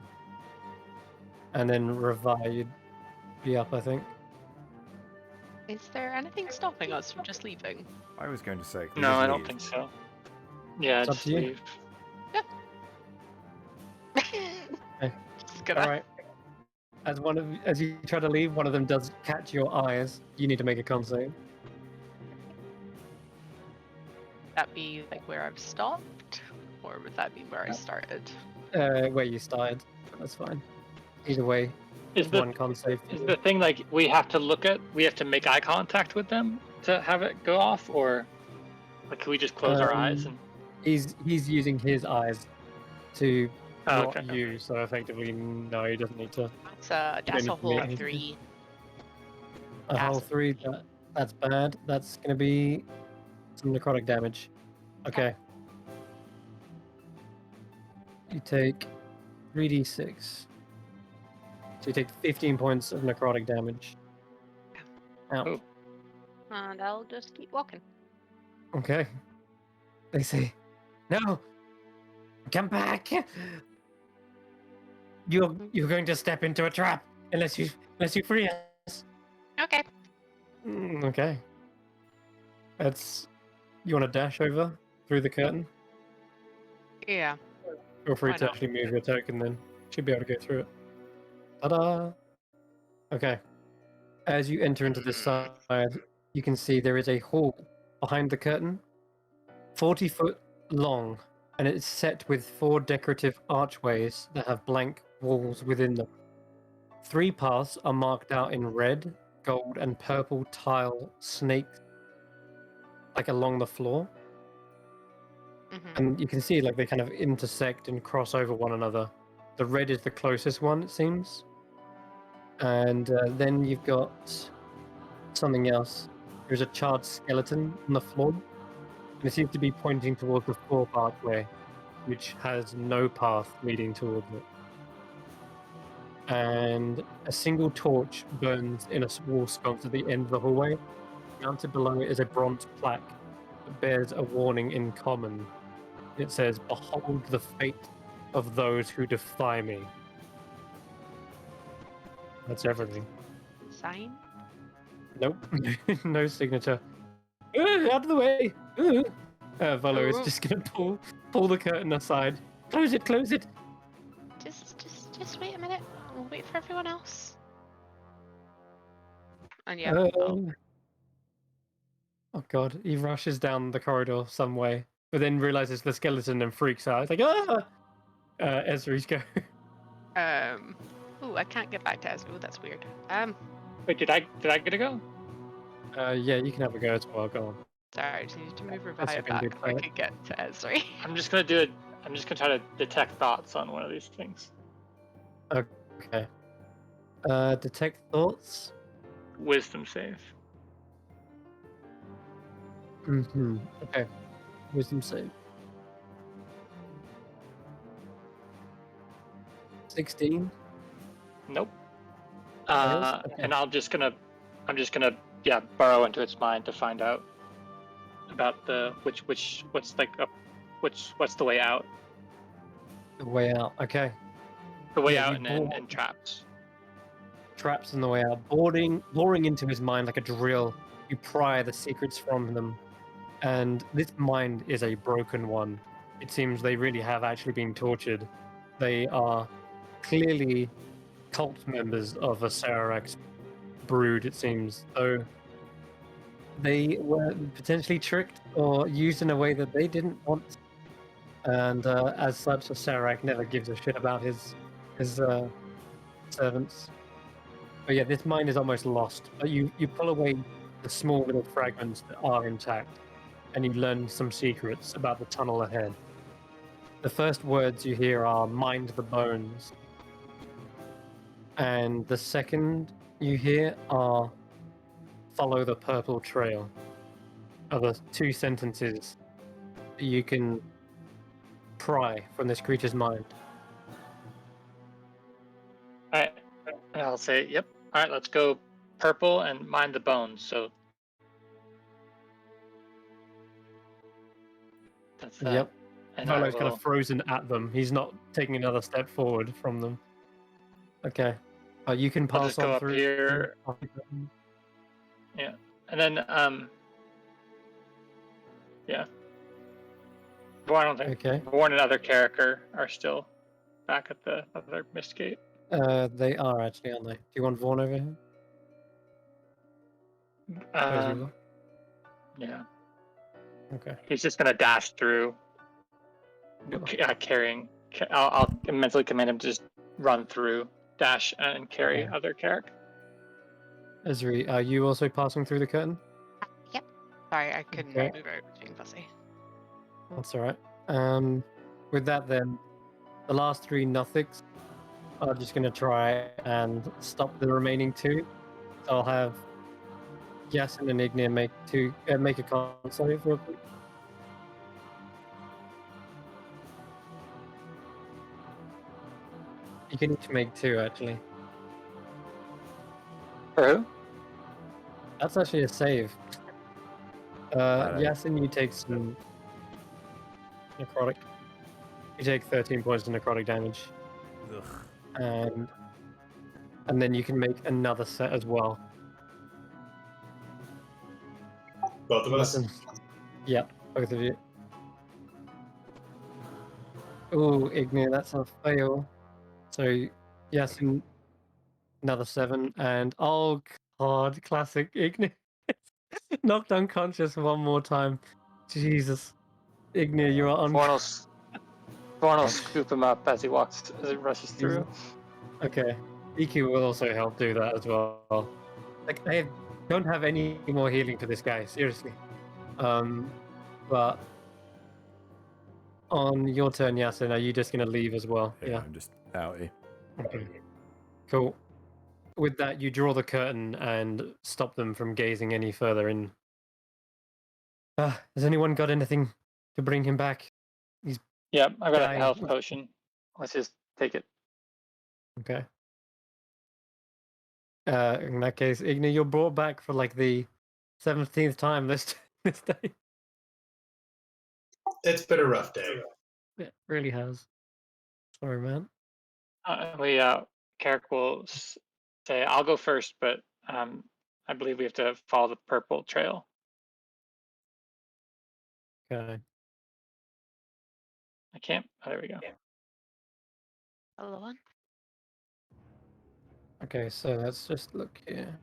Speaker 1: And then revive you up, I think.
Speaker 7: Is there anything stopping us from just leaving?
Speaker 2: I was going to say. can we
Speaker 3: No,
Speaker 2: just
Speaker 3: I don't
Speaker 2: leave?
Speaker 3: think so. Yeah,
Speaker 1: It's up
Speaker 3: just
Speaker 1: to you.
Speaker 3: leave.
Speaker 7: Just gonna.
Speaker 1: Alright. As you try to leave, one of them does catch your eyes. You need to make a con save.
Speaker 7: That be like where I've stopped, or would that be where I started?
Speaker 1: Where you started. That's fine. Either way,
Speaker 3: Is the
Speaker 1: one con save.
Speaker 3: is the thing like we have to make eye contact with them to have it go off, or like can we just close our eyes and?
Speaker 1: He's using his eyes to
Speaker 3: Oh,
Speaker 1: block
Speaker 3: okay.
Speaker 1: you, so effectively, no, he doesn't need to.
Speaker 7: That's
Speaker 1: need
Speaker 7: a
Speaker 1: to
Speaker 7: whole
Speaker 1: make anything.
Speaker 7: 3.
Speaker 1: A whole
Speaker 7: Acid.
Speaker 1: 3, that's bad. That's going to be some necrotic damage. Okay. You take 3d6. So you take 15 points of necrotic damage. Ouch.
Speaker 3: Oh.
Speaker 7: And I'll just keep walking.
Speaker 1: Okay. They say, no! Come back! You're going to step into a trap unless you free us.
Speaker 7: Okay.
Speaker 1: Okay. You want to dash over through the curtain?
Speaker 7: Yeah.
Speaker 1: Feel free
Speaker 7: Why
Speaker 1: to
Speaker 7: not?
Speaker 1: actually move your token then. Should be able to go through it. Ta-da! Okay. As you enter into this side, you can see there is a hall behind the curtain, 40 foot long, and it's set with 4 decorative archways that have blank walls within them. 3 paths are marked out in red, gold, and purple tile snakes, like along the floor.
Speaker 7: Mhm.
Speaker 1: And you can see like they kind of intersect and cross over one another. The red is the closest one, it seems. And then you've got something else. There's a charred skeleton on the floor, and it seems to be pointing towards the 4th archway, which has no path leading towards it. And a single torch burns in a wall sconce at the end of the hallway. Mounted below it is a bronze plaque that bears a warning in common. It says, "Behold the fate of those who defy me." That's everything.
Speaker 7: Sign?
Speaker 1: Nope. No signature. Out of the way! Volo is just gonna pull the curtain aside. Close it, close it!
Speaker 7: Just wait a minute. We'll wait for everyone else. And yeah, I'll-
Speaker 1: Oh god, he rushes down the corridor some way, but then realizes the skeleton and freaks out. It's like, ah! Ezri's go.
Speaker 7: Ooh, I can't get back to Ezra. Ooh, that's weird.
Speaker 3: Wait, did I get to go?
Speaker 1: Yeah, you can have a go as well. Go on.
Speaker 7: Sorry, I just needed to move
Speaker 1: That's
Speaker 7: Revia
Speaker 1: a
Speaker 7: back
Speaker 1: good
Speaker 7: so I
Speaker 1: point.
Speaker 7: could get to Ezra.
Speaker 3: I'm just gonna do it. I'm just gonna try to detect thoughts on one of these things.
Speaker 1: Okay. Detect thoughts.
Speaker 3: Wisdom save.
Speaker 1: Mm-hmm. Okay. Wisdom save. 16.
Speaker 3: Nope.
Speaker 1: Fails? Okay.
Speaker 3: And I'm just gonna burrow into its mind to find out about the what's the way out.
Speaker 1: The way out. Okay.
Speaker 3: The way
Speaker 1: Yeah,
Speaker 3: out
Speaker 1: you
Speaker 3: and traps.
Speaker 1: traps in the way out, boring into his mind like a drill. You pry the secrets from them, and this mind is a broken one. It seems they really have actually been tortured. They are clearly cult members of a Sarax brood, it seems, though they were potentially tricked or used in a way that they didn't want. And as such, a Sarac never gives a shit about his servants. But yeah, this mine is almost lost. But you pull away the small little fragments that are intact, and you learn some secrets about the tunnel ahead. The first words you hear are "mind the bones," and the second you hear are "follow the purple trail." Are the two sentences that you can pry from this creature's mind.
Speaker 3: Alright. And I'll say, yep. Alright, let's go purple and mind the bones. So that's that.
Speaker 1: Yep.
Speaker 3: And I
Speaker 1: Volo's kind
Speaker 3: will
Speaker 1: of frozen at them. He's not taking another step forward from them. Okay. You can
Speaker 3: I'll
Speaker 1: pass
Speaker 3: just go
Speaker 1: on
Speaker 3: up
Speaker 1: through.
Speaker 3: here. Yeah. And then yeah. Born, I don't think
Speaker 1: Okay.
Speaker 3: Born and other character are still back at the other mist gate.
Speaker 1: They are actually, aren't they? Do you want Vaughn over here? Suppose you will.
Speaker 3: Yeah.
Speaker 1: Okay.
Speaker 3: He's just gonna dash through, carrying. I'll mentally command him to just run through, dash, and carry
Speaker 1: Okay.
Speaker 3: other character.
Speaker 1: Ezri, are you also passing through the curtain?
Speaker 7: Yep. Sorry, I couldn't
Speaker 1: Okay.
Speaker 7: move out between fussy.
Speaker 1: That's all right. With that, then, the last three Nothics are just going to try and stop the remaining two. So I'll have Yasin and Ignir make a con save real quick. You can each make two, actually.
Speaker 3: For who?
Speaker 1: That's actually a save.
Speaker 2: Alright.
Speaker 1: Yasin, you take some necrotic. You take 13 points of necrotic damage.
Speaker 2: Ugh.
Speaker 1: And then you can make another set as well.
Speaker 5: Both of us.
Speaker 1: Yeah, both of you. Ooh, Ignir, that's a fail. So, Yasin, another 7. And oh god, classic Ignir. Knocked unconscious one more time. Jesus. Ignir, you are on.
Speaker 3: Born will scoop him up as he rushes through.
Speaker 1: Okay. EQ will also help do that as well. Like, I don't have any more healing for this guy, seriously. But on your turn, Yasin, are you just going to leave as well?
Speaker 2: Yeah, I'm just outie.
Speaker 1: Okay. Cool. With that, you draw the curtain and stop them from gazing any further in. Has anyone got anything to bring him back?
Speaker 3: Yep, I got
Speaker 1: dying.
Speaker 3: a health potion. Let's just take it.
Speaker 1: Okay. In that case, Igna, you're brought back for like the 17th time this day.
Speaker 5: It's been a rough day.
Speaker 1: It really has. Sorry, man.
Speaker 3: Carrick will say I'll go first, but I believe we have to follow the purple trail.
Speaker 1: Okay.
Speaker 3: I can't. Oh, there we go.
Speaker 7: Hello, one.
Speaker 1: Okay, so let's just look here.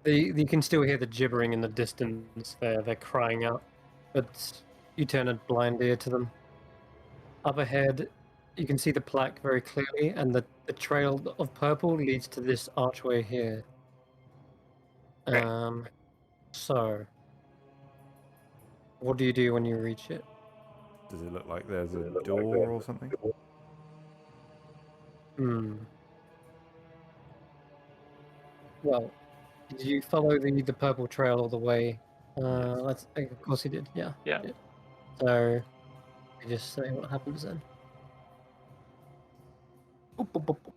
Speaker 1: You can still hear the gibbering in the distance there. They're crying out, but you turn a blind ear to them. Up ahead, you can see the plaque very clearly, and the trail of purple leads to this archway here.
Speaker 3: Right.
Speaker 1: So, what do you do when you reach it?
Speaker 2: Does it look like there's a door or something?
Speaker 1: Well, did you follow the purple trail all the way?
Speaker 2: Yes.
Speaker 1: Of course you did. Yeah.
Speaker 3: Yeah.
Speaker 1: You did. So, you just say what happens then. Boop, boop, boop, boop.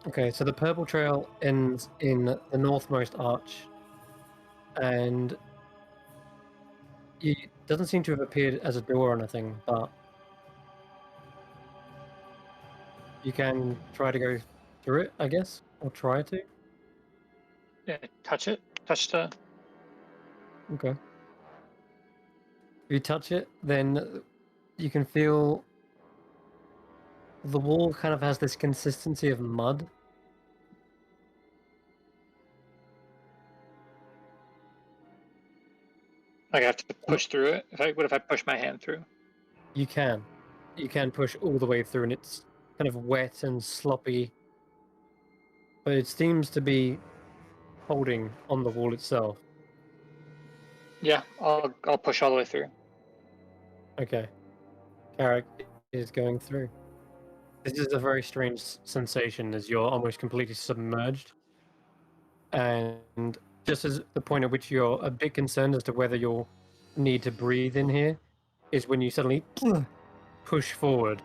Speaker 1: Okay, so the purple trail ends in the northmost arch, and it doesn't seem to have appeared as a door or anything, but you can try to go through it, I guess, or try to.
Speaker 3: Yeah. Touch it. Touch the.
Speaker 1: Okay. If you touch it, then you can feel the wall kind of has this consistency of mud.
Speaker 3: Like I have to push through it. What if I push my hand through?
Speaker 1: You can push all the way through, and it's kind of wet and sloppy, but it seems to be holding on the wall itself.
Speaker 3: Yeah. I'll push all the way through.
Speaker 1: Okay. Carrick is going through. This is a very strange sensation as you're almost completely submerged. And just as the point at which you're a bit concerned as to whether you'll need to breathe in here is when you suddenly push forward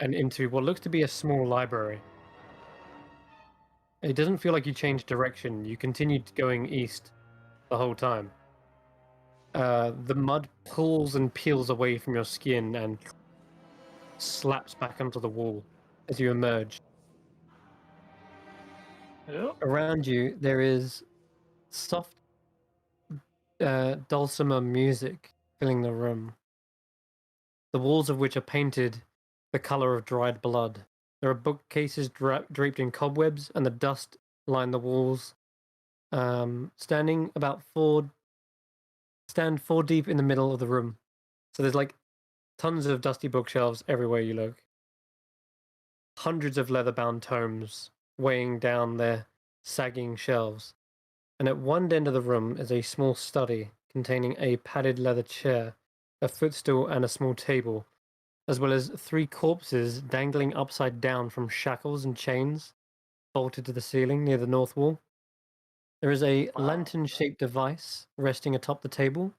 Speaker 1: and into what looks to be a small library. It doesn't feel like you changed direction. You continued going east the whole time. The mud pulls and peels away from your skin and slaps back onto the wall as you emerge.
Speaker 3: Oh.
Speaker 1: Around you, there is soft, dulcimer music filling the room, the walls of which are painted the color of dried blood. There are bookcases draped in cobwebs, and the dust line the walls. Stand four deep in the middle of the room. So there's like tons of dusty bookshelves everywhere you look. Hundreds of leather-bound tomes weighing down their sagging shelves. And at one end of the room is a small study containing a padded leather chair, a footstool, and a small table, as well as 3 corpses dangling upside down from shackles and chains bolted to the ceiling near the north wall. There is a lantern-shaped device resting atop the table.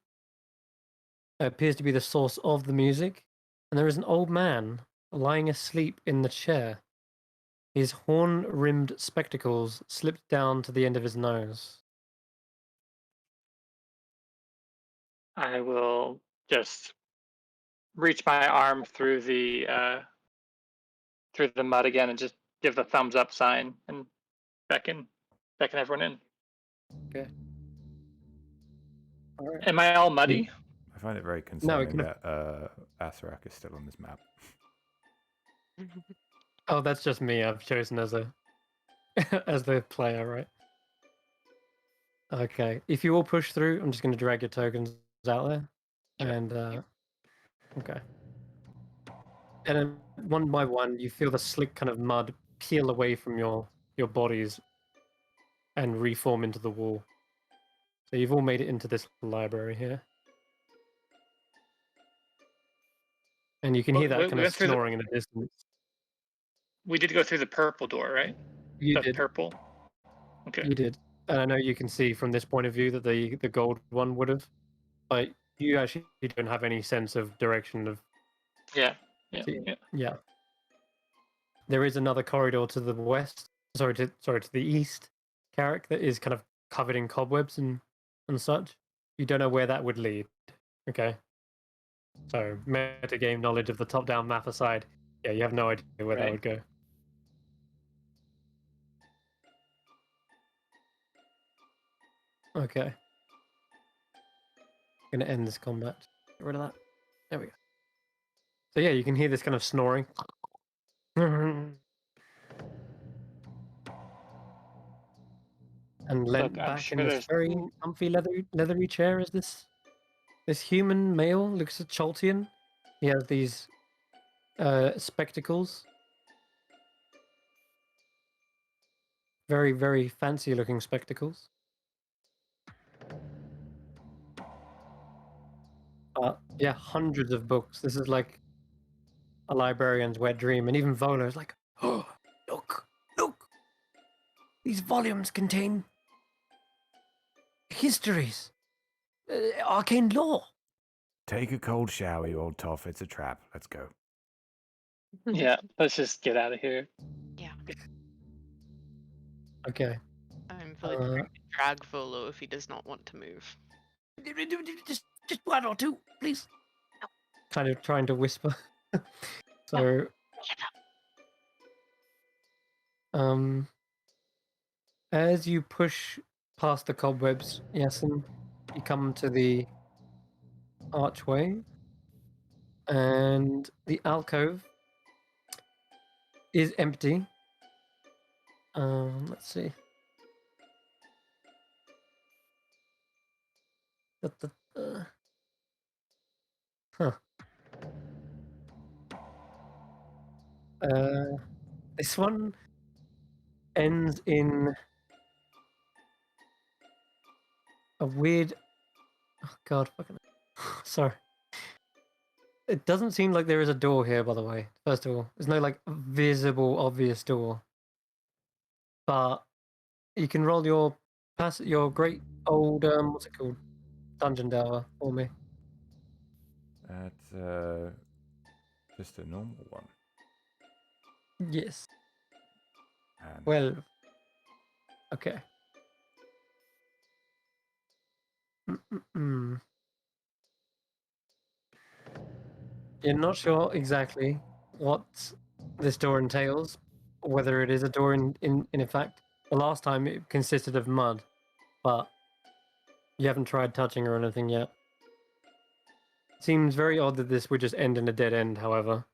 Speaker 1: It appears to be the source of the music, and there is an old man lying asleep in the chair. His horn-rimmed spectacles slipped down to the end of his nose.
Speaker 3: I will just reach my arm through the mud again and just give the thumbs up sign and beckon everyone in.
Speaker 1: Okay. All right.
Speaker 3: Am I all muddy?
Speaker 2: I find it very
Speaker 1: No,
Speaker 2: concerning that Asarak is still on this map.
Speaker 1: Oh, that's just me. I've chosen as a as the player, right? Okay. If you all push through, I'm just going to drag your tokens out there, and okay. And then one by one, you feel the slick kind of mud peel away from your bodies and reform into the wall. So you've all made it into this library here, and you can hear that
Speaker 3: We
Speaker 1: kind of
Speaker 3: went through
Speaker 1: snoring in the distance.
Speaker 3: we did go through the purple door, right?
Speaker 1: You
Speaker 3: The
Speaker 1: did.
Speaker 3: purple. Okay.
Speaker 1: You did. And I know you can see from this point of view that the gold one would have, but you actually don't have any sense of direction of.
Speaker 3: Yeah. Yeah.
Speaker 1: See,
Speaker 3: Yeah.
Speaker 1: yeah. There is another corridor to the west. Sorry, to the east, Carrick, that is kind of covered in cobwebs and such. You don't know where that would lead. Okay. So metagame knowledge of the top-down map aside, yeah, you have no idea where that
Speaker 3: Right.
Speaker 1: would go. Okay. Gonna end this combat. Get rid of that. There we go. So yeah, you can hear this kind of snoring. And lent
Speaker 3: Look, I'm
Speaker 1: back in
Speaker 3: sure
Speaker 1: this
Speaker 3: there's
Speaker 1: very comfy leathery chair is this human male. Looks at Choltian. He has these spectacles. Very, very fancy looking spectacles. Yeah, hundreds of books. This is like a librarian's wet dream. And even Vola is like, oh, look. These volumes contain histories, arcane lore.
Speaker 2: Take a cold shower, you old toff. It's a trap. Let's go.
Speaker 3: yeah. Let's just get out of here.
Speaker 7: Yeah.
Speaker 1: Okay.
Speaker 7: I'm fully prepared to drag Volo if he does not want to move.
Speaker 1: Just one or two, please. Kind of trying to whisper. So, as you push past the cobwebs, Yasin, you come to the archway, and the alcove is empty. Let's see. Huh. This one ends in a weird. Oh God, fucking. Sorry. It doesn't seem like there is a door here, by the way. First of all, there's no like visible, obvious door. But you can roll your great old what's it called, dungeon delver for me.
Speaker 2: That's just a normal one.
Speaker 1: Yes.
Speaker 2: And
Speaker 1: 12. Okay. Mm-mm-mm. You're not sure exactly what this door entails, whether it is a door in effect. The last time it consisted of mud, but you haven't tried touching or anything yet. Seems very odd that this would just end in a dead end, however.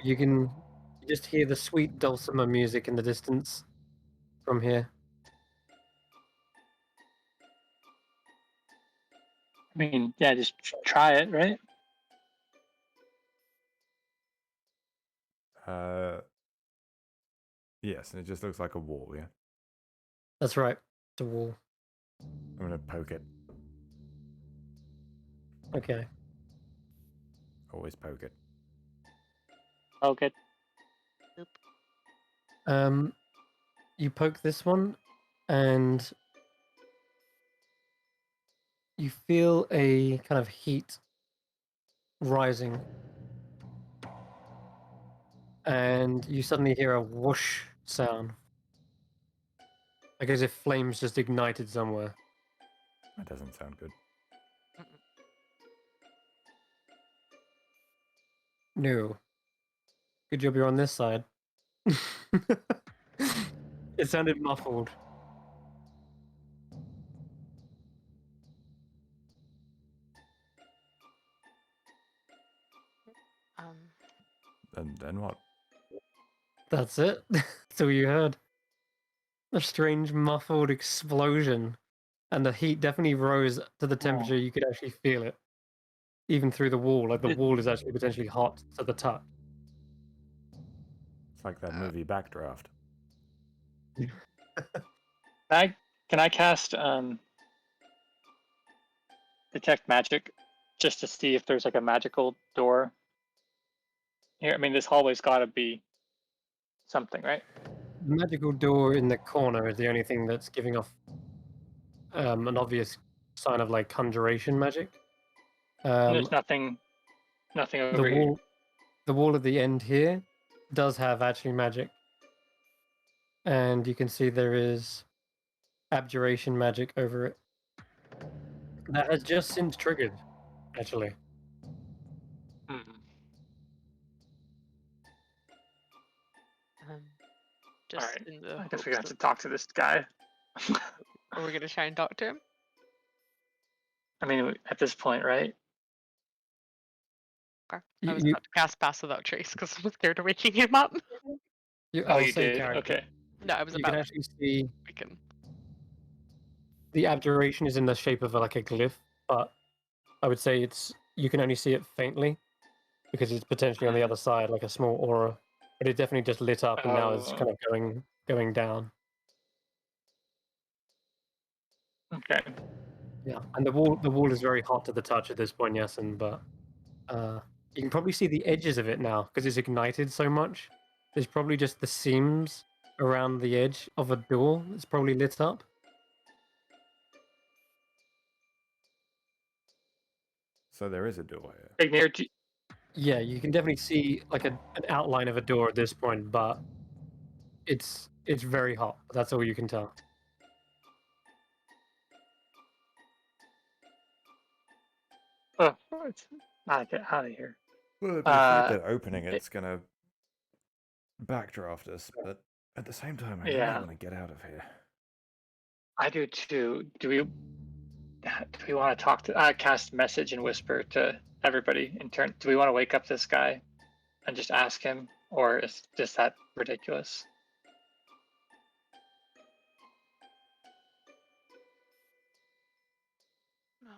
Speaker 1: You can just hear the sweet dulcimer music in the distance from here.
Speaker 3: I mean, yeah, just try it, right?
Speaker 2: yes, and it just looks like a wall, yeah?
Speaker 1: That's right. It's a wall.
Speaker 2: I'm going to poke it.
Speaker 1: Okay.
Speaker 2: Always poke it.
Speaker 3: Okay.
Speaker 1: You poke this one, and you feel a kind of heat rising, and you suddenly hear a whoosh sound, like as if flames just ignited somewhere.
Speaker 2: That doesn't sound good.
Speaker 1: No. Good job you're on this side. It sounded muffled.
Speaker 2: And then what?
Speaker 1: That's it. That's all you heard. A strange muffled explosion, and the heat definitely rose to the temperature you could actually feel it, even through the wall. Like the wall is actually potentially hot to the touch.
Speaker 2: It's like that movie Backdraft.
Speaker 3: Can I cast detect magic just to see if there's like a magical door here? I mean, this hallway's got to be something, right?
Speaker 1: The magical door in the corner is the only thing that's giving off an obvious sign of like conjuration magic.
Speaker 3: And there's nothing
Speaker 1: The
Speaker 3: over here.
Speaker 1: wall at the end here does have actually magic, and you can see there is abjuration magic over it. That has just since triggered, actually.
Speaker 7: Just
Speaker 3: Alright,
Speaker 7: in the
Speaker 3: I guess we
Speaker 7: hopes
Speaker 3: have to
Speaker 7: of,
Speaker 3: talk to this guy.
Speaker 7: are we gonna try and talk to him?
Speaker 3: I mean, at this point, right?
Speaker 7: Okay.
Speaker 1: You-
Speaker 7: I was
Speaker 1: you-
Speaker 7: about to cast Pass Without Trace because I was scared of waking him up.
Speaker 3: Oh,
Speaker 1: I'll
Speaker 3: you
Speaker 1: say
Speaker 3: did?
Speaker 1: character.
Speaker 3: Okay.
Speaker 7: No, I was
Speaker 1: You
Speaker 7: about
Speaker 1: can
Speaker 7: to
Speaker 1: actually see
Speaker 7: wake him.
Speaker 1: the abjuration is in the shape of like a glyph, but I would say you can only see it faintly because it's potentially on the other side, like a small aura. But it definitely just lit up and now is kind of going down.
Speaker 3: Okay.
Speaker 1: Yeah, and the wall is very hot to the touch at this point, Yasin, but you can probably see the edges of it now because it's ignited so much. There's probably just the seams around the edge of a door that's probably lit up.
Speaker 2: So there is a door here.
Speaker 3: Ignir,
Speaker 1: Yeah, you can definitely see like an outline of a door at this point, but it's very hot. That's all you can tell.
Speaker 3: oh, I get out of here.
Speaker 2: Well, it'd be afraid
Speaker 3: Uh,
Speaker 2: that opening it's gonna backdraft us, but at the same time, I really
Speaker 3: Yeah.
Speaker 2: want to get out of here.
Speaker 3: I do too. Do we want to talk to cast message and whisper to everybody in turn? Do we want to wake up this guy and just ask him, or is just that ridiculous?
Speaker 7: No.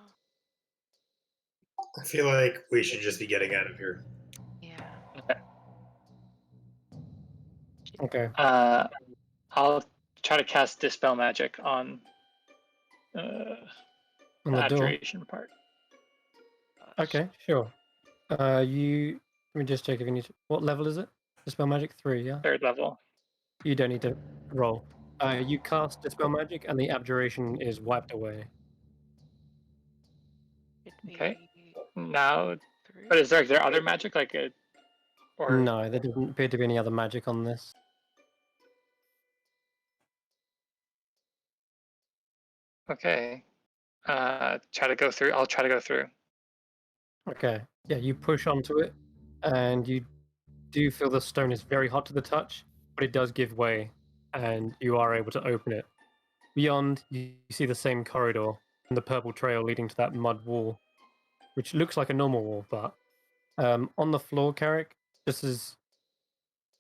Speaker 5: I feel like we should just be getting out of here.
Speaker 7: Yeah.
Speaker 1: Okay.
Speaker 3: I'll try to cast dispel magic on
Speaker 1: On
Speaker 3: the
Speaker 1: the door.
Speaker 3: abjuration part.
Speaker 1: Okay, sure. You let me just check if you need to. What level is it? Dispel magic 3, yeah.
Speaker 3: 3rd level.
Speaker 1: You don't need to roll. You cast dispel magic and the abjuration is wiped away.
Speaker 7: Should
Speaker 3: Okay.
Speaker 7: we
Speaker 3: Now,
Speaker 7: through?
Speaker 3: but is there other magic like it, or
Speaker 1: No, there doesn't appear to be any other magic on this.
Speaker 3: okay? Try to go through. I'll try to go through.
Speaker 1: Okay. Yeah, you push onto it, and you do feel the stone is very hot to the touch, but it does give way, and you are able to open it. Beyond, you see the same corridor and the purple trail leading to that mud wall, which looks like a normal wall, but on the floor, Carrick, just as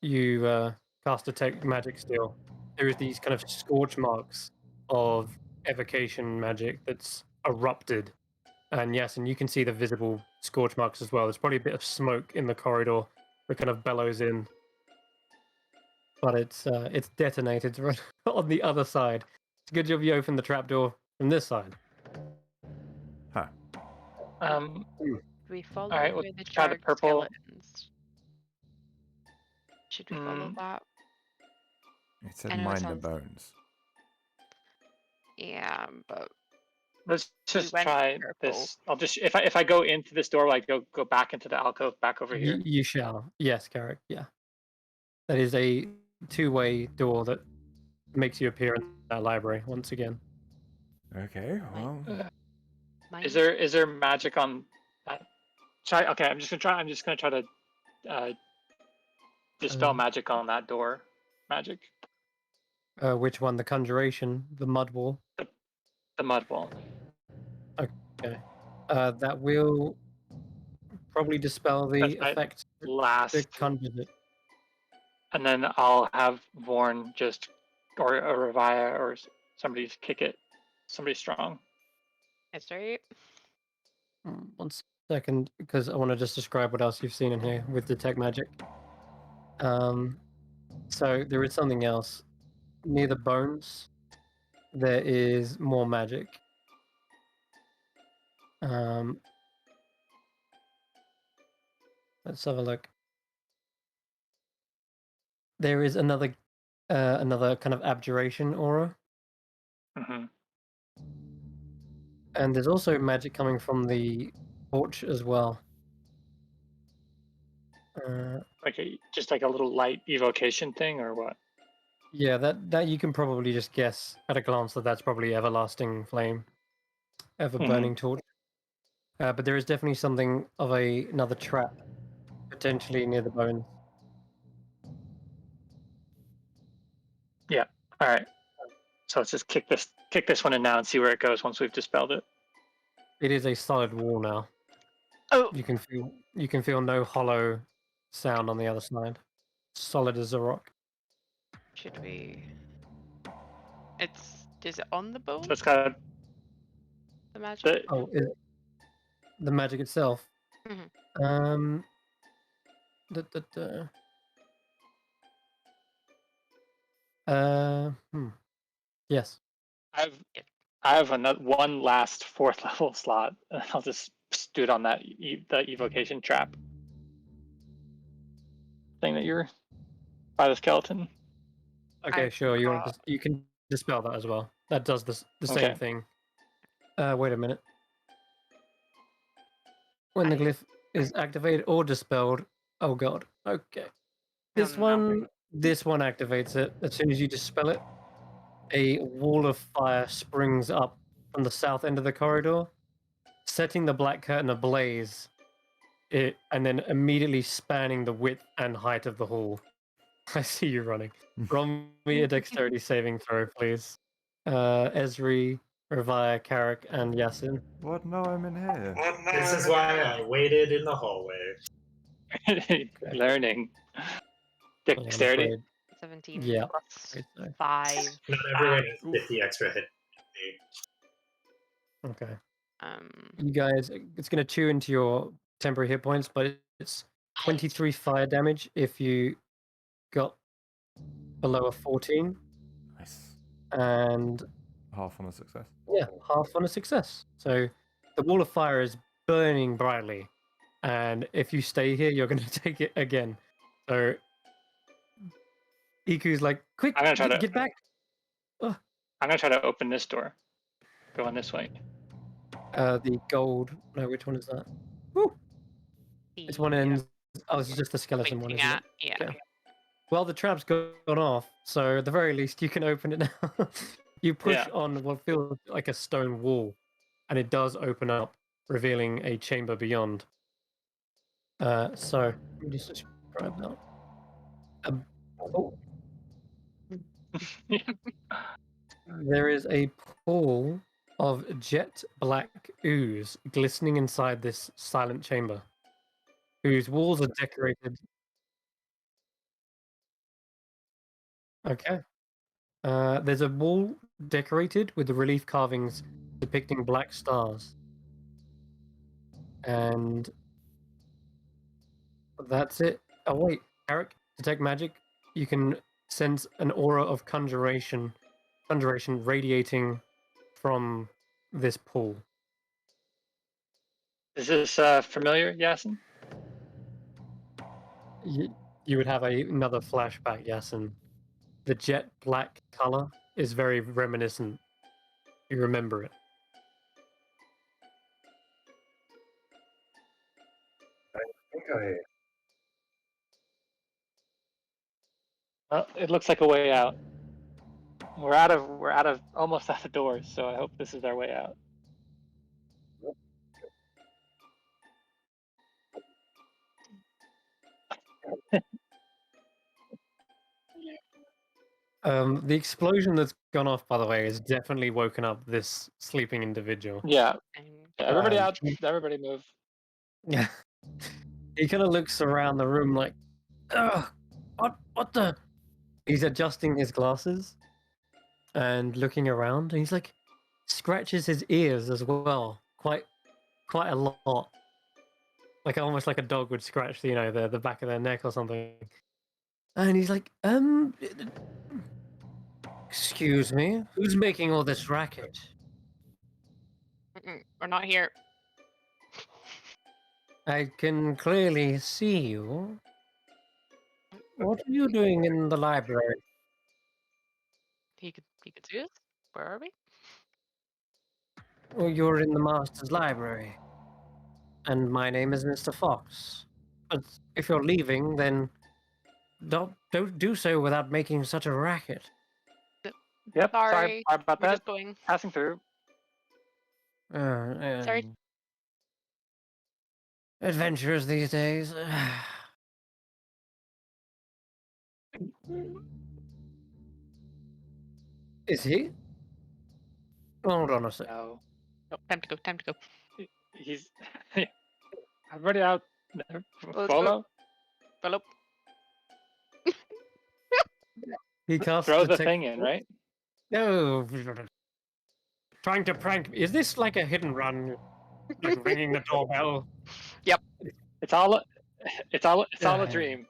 Speaker 1: you cast detect magic still, there is these kind of scorch marks of evocation magic that's erupted. And yes, and you can see the visible scorch marks as well. There's probably a bit of smoke in the corridor that kind of bellows in, but it's detonated right on the other side. It's a good job you opened the trapdoor from this side.
Speaker 2: Huh.
Speaker 7: Do we follow
Speaker 3: Alright, we'll
Speaker 7: where the
Speaker 3: try the
Speaker 7: charred
Speaker 3: purple.
Speaker 7: skeletons? Should we follow that?
Speaker 2: It said
Speaker 7: I know it
Speaker 2: mind the
Speaker 7: sounds-
Speaker 2: bones.
Speaker 7: Yeah, but
Speaker 3: Let's just
Speaker 7: went
Speaker 3: try
Speaker 7: purple.
Speaker 3: this. I'll just if I go into this door, like go back into the alcove, back over here.
Speaker 1: You shall. Yes, Carrick. Yeah. That is a two-way door that makes you appear in that library once again.
Speaker 2: Okay, well,
Speaker 7: mine.
Speaker 3: Is there magic on that? Okay, I'm just gonna try to dispel magic on that door. Magic.
Speaker 1: Which one? The conjuration, the mud wall.
Speaker 3: The mud wall.
Speaker 1: Okay. That will probably dispel the
Speaker 3: That's my
Speaker 1: effect
Speaker 3: last,
Speaker 1: that conjures it.
Speaker 3: and then I'll have Vorn just or Revia or somebody kick it. Somebody strong.
Speaker 7: That's right.
Speaker 1: 1 second, because I want to just describe what else you've seen in here with detect magic. So there is something else near the bones. There is more magic. Let's have a look. There is another kind of abjuration aura,
Speaker 3: Hmm.
Speaker 1: and there's also magic coming from the porch as well.
Speaker 3: Like just like a little light evocation thing, or what?
Speaker 1: Yeah, that you can probably just guess at a glance that that's probably everlasting flame, ever burning torch. But there is definitely something of another trap, potentially near the bones.
Speaker 3: Yeah. All right. So let's just kick this one in now and see where it goes once we've dispelled it.
Speaker 1: It is a solid wall now.
Speaker 3: Oh.
Speaker 1: You can feel no hollow sound on the other side. Solid as a rock.
Speaker 7: Should we? Is it on the bone?
Speaker 3: So it's got
Speaker 7: The magic.
Speaker 3: the
Speaker 1: Oh, the magic itself.
Speaker 7: Mhm.
Speaker 1: Da, da, da. Yes.
Speaker 3: I have another one last 4th level slot. And I'll just do it on that the evocation trap thing that you're by the skeleton.
Speaker 1: Okay,
Speaker 7: I've
Speaker 1: sure.
Speaker 7: got-
Speaker 1: You can dispel that as well. That does the same
Speaker 3: Okay.
Speaker 1: thing. Wait a minute. When the
Speaker 7: I-
Speaker 1: glyph is activated or dispelled, oh god. Okay. This
Speaker 7: No, no, no.
Speaker 1: this one activates it. As soon as you dispel it, a wall of fire springs up from the south end of the corridor, setting the black curtain ablaze. And then immediately spanning the width and height of the hall. I see you running. Roll me a dexterity saving throw, please. Esri, Revaya, Carrick, and Yasin.
Speaker 2: What? No, I'm in here.
Speaker 5: This is why I waited in the hallway.
Speaker 3: Learning.
Speaker 1: I'm
Speaker 3: Dexterity.
Speaker 1: afraid.
Speaker 7: 17
Speaker 1: Yeah.
Speaker 7: plus
Speaker 1: Afraid so.
Speaker 7: 5.
Speaker 5: Not everyone has
Speaker 7: Oof.
Speaker 5: 50 extra hit.
Speaker 1: Okay.
Speaker 7: Um,
Speaker 1: You guys, it's going to chew into your temporary hit points, but it's 23 fire damage if you got below a 14,
Speaker 2: Nice.
Speaker 1: and
Speaker 2: Half on a success.
Speaker 1: yeah, half on a success. So the wall of fire is burning brightly, and if you stay here, you're going to take it again. So Iku's like, quick,
Speaker 3: I'm gonna try to
Speaker 1: get back.
Speaker 3: I'm gonna try to open this door. Going this way.
Speaker 1: The gold. No, which one is that? Woo! It's one end. Oh, this is just the skeleton one,
Speaker 7: pointing
Speaker 1: isn't
Speaker 7: at,
Speaker 1: it?
Speaker 7: yeah.
Speaker 1: Okay. Well, the trap's gone off, so at the very least, you can open it now. You push
Speaker 3: Yeah.
Speaker 1: on what feels like a stone wall, and it does open up, revealing a chamber beyond. So let me just describe that. Oh, there is a pool of jet black ooze glistening inside this silent chamber, whose walls are decorated. Okay. There's a wall decorated with relief carvings depicting black stars. And that's it. Oh wait, Eric, detect magic. You can sense an aura of conjuration radiating from this pool.
Speaker 3: Is this familiar, Yasin?
Speaker 1: You would have another flashback, yes, and the jet black color is very reminiscent. You remember it.
Speaker 3: It looks like a way out. We're almost out of doors, so I hope this is our way out.
Speaker 1: The explosion that's gone off, by the way, has definitely woken up this sleeping individual.
Speaker 3: Yeah. Everybody
Speaker 1: Um,
Speaker 3: out. Everybody move.
Speaker 1: Yeah. He kind of looks around the room like, ugh, what the? He's adjusting his glasses and looking around, and he's like, scratches his ears as well, quite a lot, like almost like a dog would scratch, the back of their neck or something. And he's like, excuse me, who's making all this racket?
Speaker 7: We're not here.
Speaker 1: I can clearly see you. What are you doing in the library?
Speaker 7: He could see us. Where are we?
Speaker 1: Well, you're in the master's library, and my name is Mr. Fox. But if you're leaving, then don't do so without making such a racket.
Speaker 3: Yep.
Speaker 7: Sorry.
Speaker 3: Sorry about
Speaker 7: We're
Speaker 3: that.
Speaker 7: just going.
Speaker 3: Passing through.
Speaker 7: Sorry.
Speaker 1: Adventurers these days. Is he? Hold on a sec.
Speaker 3: No,
Speaker 7: Oh, time to go. Time to go.
Speaker 3: he's. I'm already out.
Speaker 7: Let's
Speaker 3: Follow.
Speaker 7: Follow.
Speaker 1: He casts
Speaker 3: Throw the
Speaker 1: detect.
Speaker 3: thing in, right?
Speaker 1: No. Trying to prank. Is this like a hit and run? Like ringing the doorbell?
Speaker 3: It's all. It's all a
Speaker 1: Yeah.
Speaker 3: dream.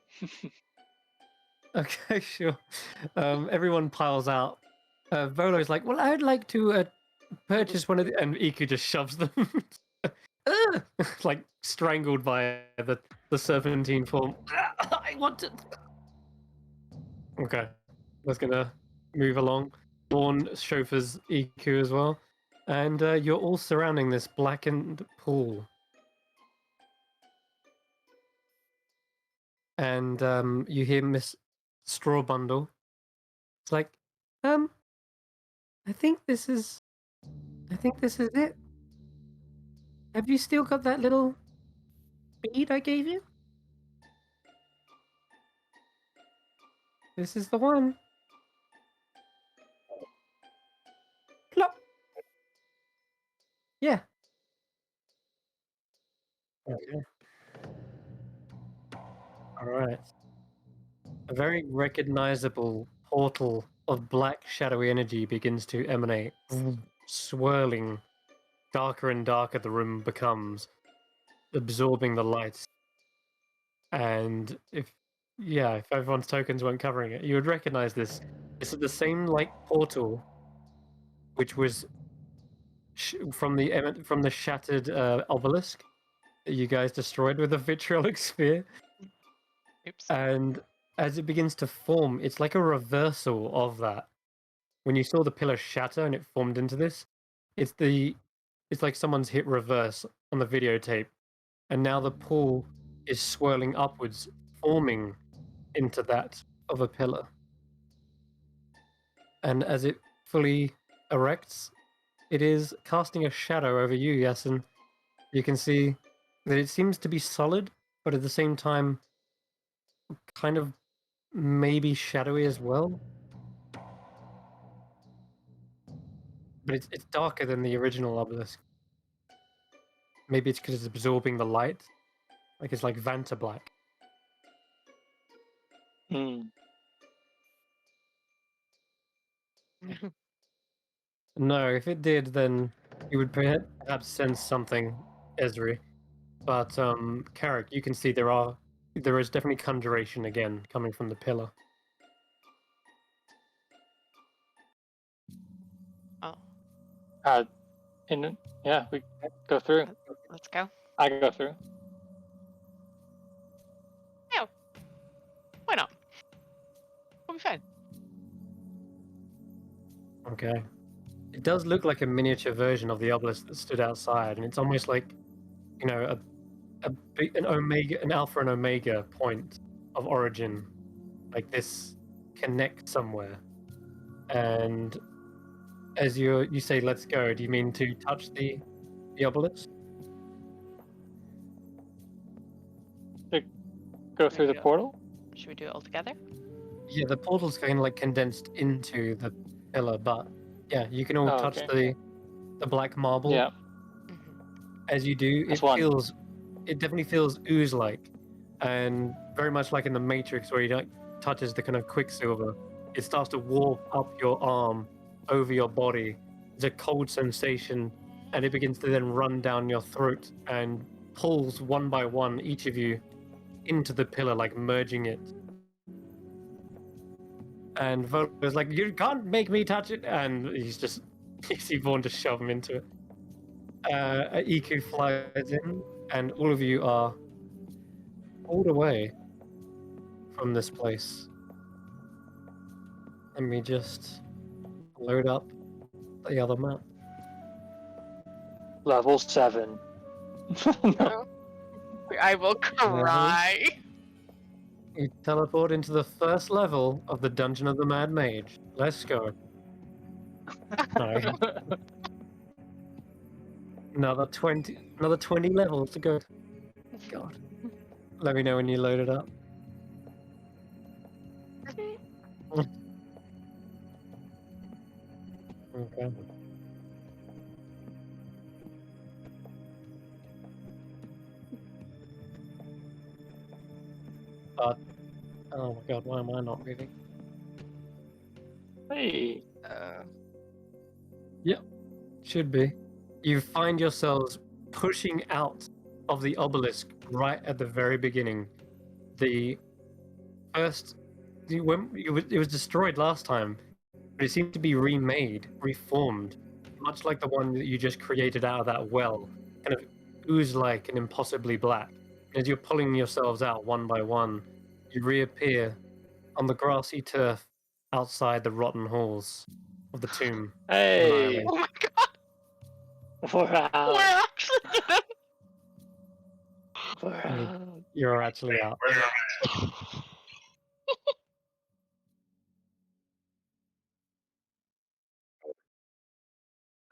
Speaker 1: Okay, sure. Everyone piles out. Volo's like, well, I'd like to purchase one of the... And Iku just shoves them. Like strangled by the serpentine form. I want it. Okay, that's gonna move along. Dawn chauffeurs Iku as well. And you're all surrounding this blackened pool. And you hear Miss Straw Bundle. It's like, I think this is it. Have you still got that little bead I gave you? This is the one. Plop. Yeah. Okay. All right. A very recognizable portal of black shadowy energy begins to emanate, swirling. Darker and darker the room becomes, absorbing the lights. And if everyone's tokens weren't covering it, you would recognize this. This is the same like portal, which was from the shattered obelisk that you guys destroyed with a vitriolic sphere.
Speaker 7: Oops.
Speaker 1: And as it begins to form, it's like a reversal of that. When you saw the pillar shatter and it formed into this, it's like someone's hit reverse on the videotape, and now the pool is swirling upwards, forming into that of a pillar. And as it fully erects, it is casting a shadow over you, Yasin. You can see that it seems to be solid, but at the same time, kind of maybe shadowy as well. But it's darker than the original obelisk. Maybe it's because it's absorbing the light. Like it's like Vanta Black.
Speaker 3: Hmm.
Speaker 1: No, if it did, then you would perhaps sense something, Esri. But Carrick, you can see there is definitely conjuration again coming from the pillar.
Speaker 7: Oh,
Speaker 3: We go through.
Speaker 7: let's go.
Speaker 3: I go through.
Speaker 7: No. Why not? We'll be fine.
Speaker 1: Okay. It does look like a miniature version of the obelisk that stood outside, and it's almost like, an alpha and omega point of origin. Like this connect somewhere. And as you say, let's go, do you mean to touch the obelisk?
Speaker 3: Go through the
Speaker 7: Maybe
Speaker 3: portal.
Speaker 7: Should we do it all together?
Speaker 1: Yeah, the portal's kind of like condensed into the pillar, but yeah, you can all touch
Speaker 3: Okay.
Speaker 1: the black marble.
Speaker 3: Yeah.
Speaker 1: As you do,
Speaker 3: That's one.
Speaker 1: it definitely feels ooze-like, and very much like in the Matrix, where you touches the kind of quicksilver. It starts to warp up your arm, over your body. It's a cold sensation, and it begins to then run down your throat and pulls one by one each of you into the pillar, like merging it. And Volo's like, you can't make me touch it, and you see Vaughn just shove him into it. Iku flies in, and all of you are pulled away from this place. Let me just load up the other map.
Speaker 3: Level 7. No.
Speaker 7: I will cry.
Speaker 1: You teleport into the first level of the Dungeon of the Mad Mage. Let's go. No. Another 20 levels to go. God. Let me know when you load it up. Okay. But oh my god, why am I not moving?
Speaker 3: Hey.
Speaker 1: Should be. You find yourselves pushing out of the obelisk right at the very beginning. The first, it was destroyed last time, but it seemed to be remade, reformed, much like the one that you just created out of that well, kind of ooze-like and impossibly black. As you're pulling yourselves out one by one, you reappear on the grassy turf outside the rotten halls of the tomb.
Speaker 3: Hey.
Speaker 7: Oh my god,
Speaker 3: We're
Speaker 7: we're
Speaker 3: out.
Speaker 7: actually gonna.
Speaker 3: We're out.
Speaker 1: You're actually out.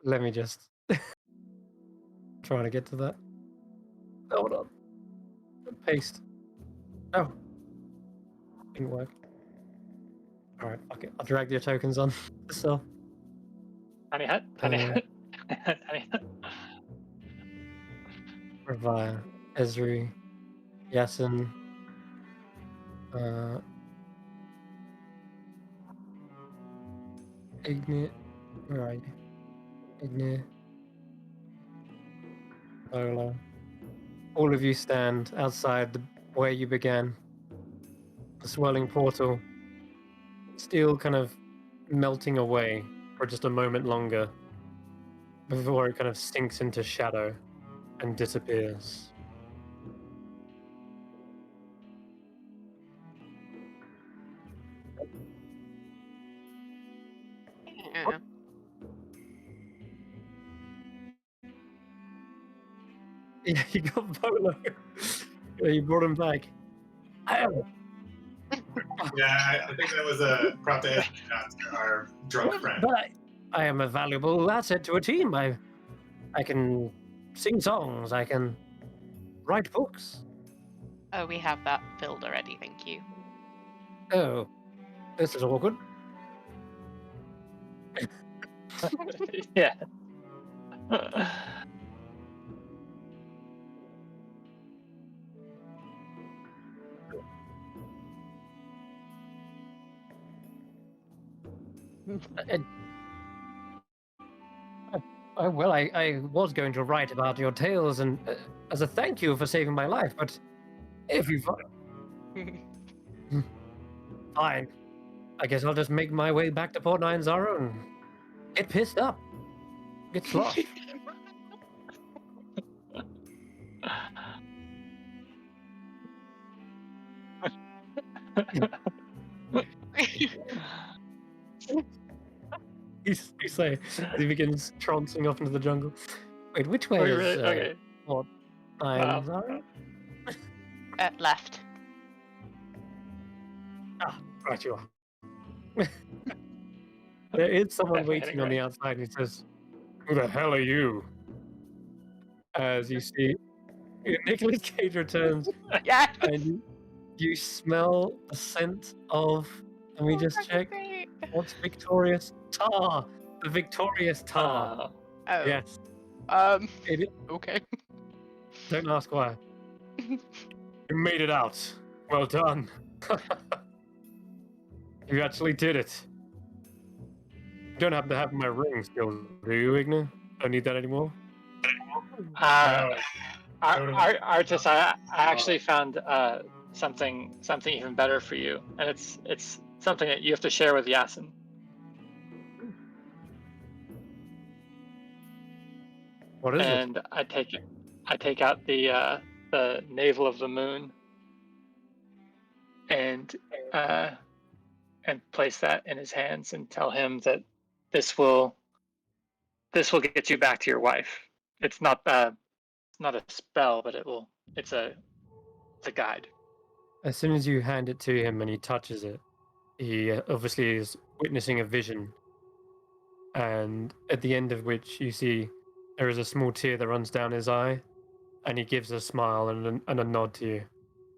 Speaker 1: Let me just try to get to that. Hold on. Paste. Oh. Didn't work. Alright, fuck it. I'll drag your tokens on. So,
Speaker 3: Honey hut. Honey hut. Honey hut.
Speaker 1: Ravaya, Ezri, Yasin, Ignit. Where are you? Ignit. Lola. All of you stand outside where you began. The swirling portal. Still kind of melting away for just a moment longer before it kind of sinks into shadow and disappears.
Speaker 7: Yeah.
Speaker 1: Yeah, you got Polo. Yeah, you brought him back.
Speaker 5: Yeah, I think that was a prompt to our drunk friend.
Speaker 1: But I am a valuable asset to a team. I can sing songs. I can write books.
Speaker 7: Oh, we have that filled already. Thank you.
Speaker 1: Oh, this is awkward.
Speaker 3: Yeah.
Speaker 1: Well, I was going to write about your tales and as a thank you for saving my life, but if you fine, I guess I'll just make my way back to Port Nine Zara and get pissed up, get sloshed. You say as he begins trouncing off into the jungle. Wait, which way
Speaker 3: Wait,
Speaker 1: is
Speaker 3: really? Okay.
Speaker 1: Port
Speaker 3: Wow.
Speaker 1: Nine Zara?
Speaker 7: Left.
Speaker 1: Ah, right you are. There is someone
Speaker 3: Definitely
Speaker 1: waiting
Speaker 3: heading
Speaker 1: on the
Speaker 3: right.
Speaker 1: outside who says, "Who the hell are you?" As you see, Nicolas Cage returns,
Speaker 7: Yes.
Speaker 1: and you smell the scent of. Let me just check.
Speaker 7: Great.
Speaker 1: What's victorious tar? The victorious tar.
Speaker 7: Oh.
Speaker 1: Yes.
Speaker 7: Okay.
Speaker 1: Don't ask why. You made it out. Well done. You actually did it. You don't happen to have my ring still, do you, Igna? Don't need that anymore.
Speaker 3: Artis, I actually found something even better for you, and it's something that you have to share with Yasin.
Speaker 1: What is it?
Speaker 3: And I take out the navel of the moon, and place that in his hands, and tell him that this will get you back to your wife. It's not a spell, but it's a guide.
Speaker 1: As soon as you hand it to him and he touches it, he obviously is witnessing a vision. And at the end of which you see there is a small tear that runs down his eye, and he gives a smile and a nod to you.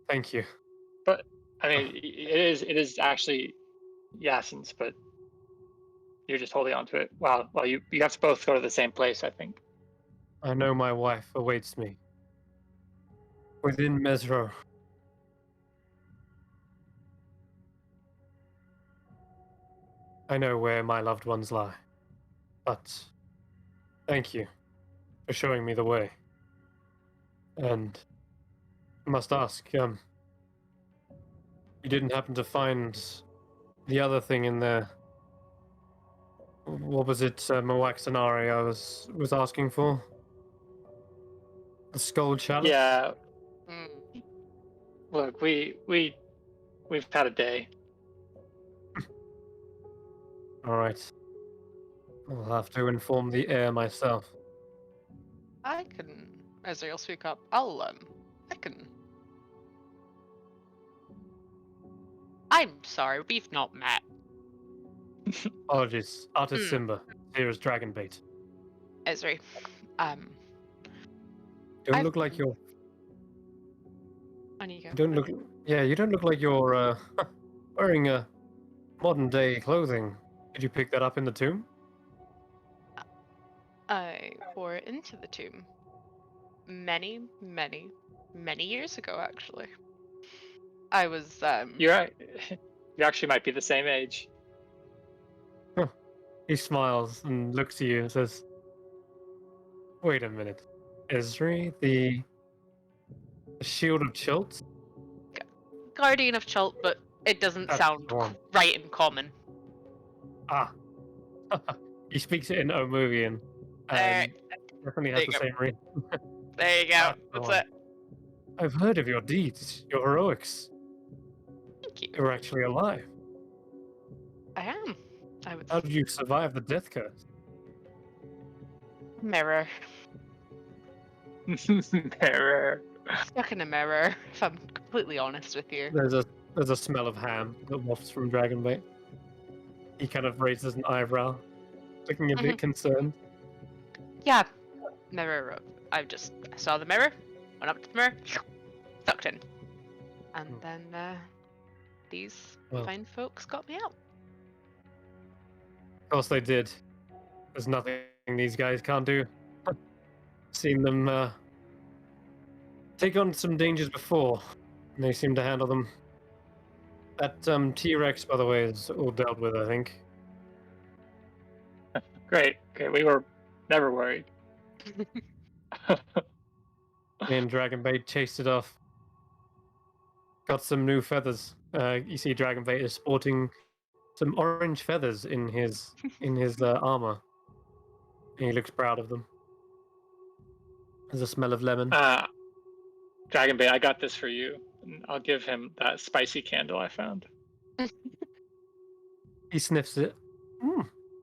Speaker 1: Thank you.
Speaker 3: But I mean, it is actually Yasin's, but you're just holding on to it. Well, you have to both go to the same place, I think.
Speaker 1: I know my wife awaits me within Mesro. I know where my loved ones lie, but thank you for showing me the way. And I must ask, you didn't happen to find the other thing in there? What was it, Moaxanari I was asking for? The skull chalice?
Speaker 3: Yeah.
Speaker 7: Mm.
Speaker 3: Look, we've had a day.
Speaker 1: All right. I'll have to inform the heir myself.
Speaker 7: I can, as I'll speak up, I can. I'm sorry, we've not met.
Speaker 1: Apologies. Artist
Speaker 7: Mm.
Speaker 1: Simba. Here is Dragonbait.
Speaker 7: Ezri,
Speaker 1: Don't
Speaker 7: I've
Speaker 1: look like
Speaker 7: been-
Speaker 1: you're.
Speaker 7: on you go.
Speaker 1: You don't look. Yeah, you don't look like you're wearing modern day clothing. Did you pick that up in the tomb?
Speaker 7: I wore it into the tomb many, many, many years ago, actually. I was
Speaker 3: You're right. You actually might be the same age.
Speaker 1: He smiles and looks at you and says, "Wait a minute, Esri, the Shield of Chult?
Speaker 7: Guardian of Chult, but it doesn't
Speaker 1: That's
Speaker 7: sound
Speaker 1: the one.
Speaker 7: right in common.
Speaker 1: Ah." He speaks it in Omovian.
Speaker 7: There,
Speaker 1: Definitely
Speaker 7: there
Speaker 1: has
Speaker 7: you
Speaker 1: the
Speaker 7: go.
Speaker 1: same ring.
Speaker 7: There you go.
Speaker 1: That's the
Speaker 7: That's
Speaker 1: one.
Speaker 7: it.
Speaker 1: I've heard of your deeds, your heroics.
Speaker 7: Thank you.
Speaker 1: You're actually alive.
Speaker 7: I am. I was
Speaker 1: How did you survive the death curse?
Speaker 7: mirror.
Speaker 3: Mirror.
Speaker 7: Stuck in a mirror, if I'm completely honest with you.
Speaker 1: There's a smell of ham that wafts from Dragonbait. He kind of raises an eyebrow, looking a bit concerned.
Speaker 7: Yeah, mirror. I saw the mirror, went up to the mirror, sucked in. And then these
Speaker 1: Well.
Speaker 7: fine folks got me out.
Speaker 1: Of course they did. There's nothing these guys can't do. Seen them take on some dangers before, and they seem to handle them. That T-Rex, by the way, is all dealt with, I think.
Speaker 3: Great. We were never worried.
Speaker 1: Me and Dragonbait chased it off. Got some new feathers. You see, Dragonbait is sporting some orange feathers in his armor. And he looks proud of them. There's a smell of lemon.
Speaker 3: Dragonbait, I got this for you. And I'll give him that spicy candle I found.
Speaker 1: He sniffs it.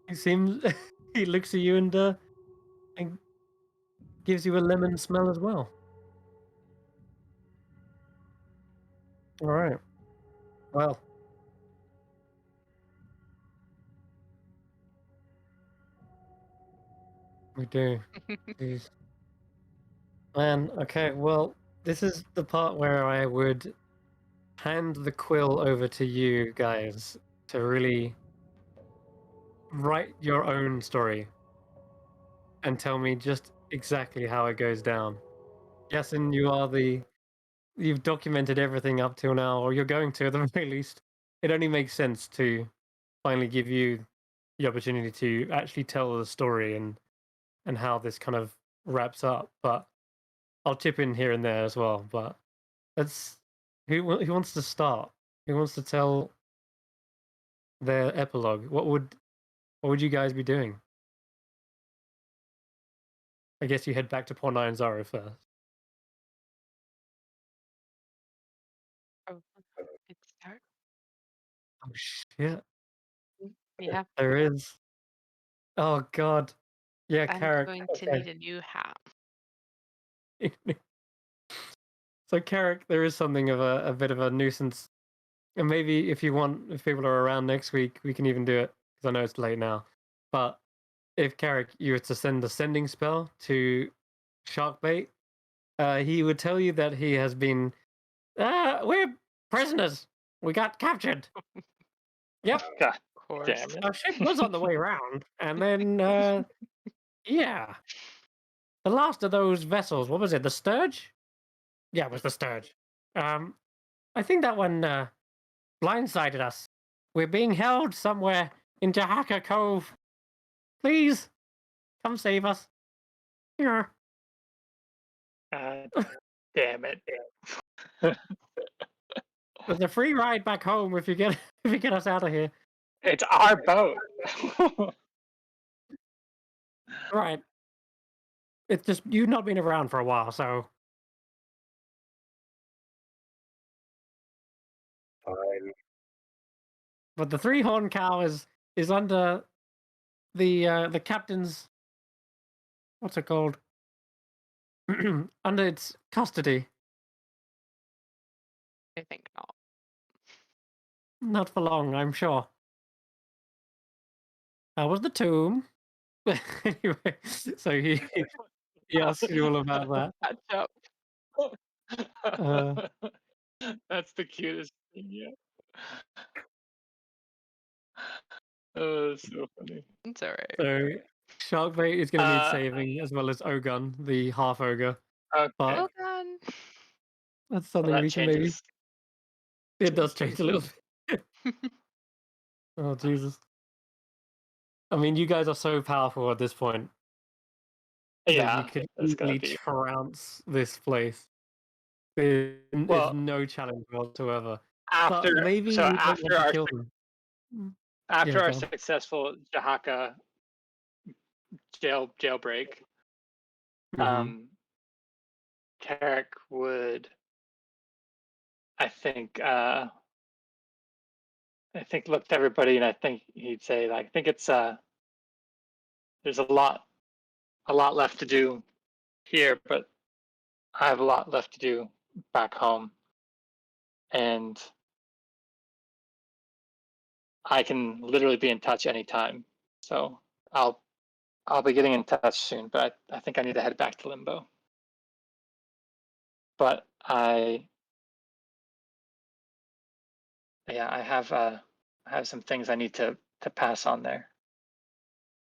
Speaker 1: He seems. He looks at you and gives you a lemon smell as well. All right. Well. We do. Jeez. Man, okay, well, this is the part where I would hand the quill over to you guys to really write your own story and tell me just exactly how it goes down. Yasin, you've documented everything up till now, or you're going to at the very least. It only makes sense to finally give you the opportunity to actually tell the story and how this kind of wraps up. But I'll chip in here and there as well. But let's who wants to start? Who wants to tell their epilogue? What would you guys be doing? I guess you head back to Port Nine Zaro first.
Speaker 7: Oh, good start.
Speaker 1: Oh shit!
Speaker 7: Yeah,
Speaker 1: There is. Oh god. Yeah,
Speaker 7: I'm
Speaker 1: Carrick.
Speaker 7: going to need a new hat.
Speaker 1: So Carrick, there is something of a bit of a nuisance. And maybe if people are around next week, we can even do it because I know it's late now. But if Carrick, you were to send a sending spell to Sharkbait, he would tell you that he has been. We're prisoners. We got captured. Yep.
Speaker 3: God.
Speaker 7: course.
Speaker 3: Damn it.
Speaker 1: Our ship was on the way around, and then yeah, the last of those vessels. What was it? The Sturge? Yeah, it was the Sturge. I think that one blindsided us. We're being held somewhere in Jahaka Cove. Please, come save us. Here.
Speaker 3: Damn it.
Speaker 1: There's a free ride back home if you get if you get us out of here.
Speaker 3: It's our boat.
Speaker 1: Right. It's just you've not been around for a while, so
Speaker 5: Fine.
Speaker 1: but the three horn cow is under the captain's what's it called? Under its custody.
Speaker 7: I think not.
Speaker 1: Not for long, I'm sure. How was the tomb? Anyway, so he asks you all about that.
Speaker 7: Catch up.
Speaker 3: That's the cutest thing yet. Oh, that's so funny.
Speaker 7: It's alright.
Speaker 1: So Sharkbait is going to need
Speaker 3: Uh,
Speaker 1: saving as well as Ogun, the half ogre.
Speaker 3: Okay.
Speaker 1: But
Speaker 7: Oh god.
Speaker 1: that's
Speaker 3: Well,
Speaker 1: something
Speaker 3: that
Speaker 1: we can maybe.
Speaker 3: changes.
Speaker 1: It does change a little bit. Oh Jesus! I mean, you guys are so powerful at this point that
Speaker 3: Yeah,
Speaker 1: you could
Speaker 3: that's gonna
Speaker 1: easily
Speaker 3: be.
Speaker 1: trounce this place. There's
Speaker 3: Well,
Speaker 1: no challenge whatsoever. But
Speaker 3: after
Speaker 1: maybe
Speaker 3: so
Speaker 1: you don't want
Speaker 3: after
Speaker 1: to
Speaker 3: our
Speaker 1: kill them.
Speaker 3: after
Speaker 1: Yeah,
Speaker 3: our
Speaker 1: go on.
Speaker 3: successful Jahaka jailbreak,
Speaker 1: Mhm.
Speaker 3: Tarek would, I think looked at everybody and I think he'd say like I think it's there's a lot left to do here, but I have a lot left to do back home, and I can literally be in touch anytime. So I'll be getting in touch soon, but I think I need to head back to Limbo. But I have some things I need to pass on there.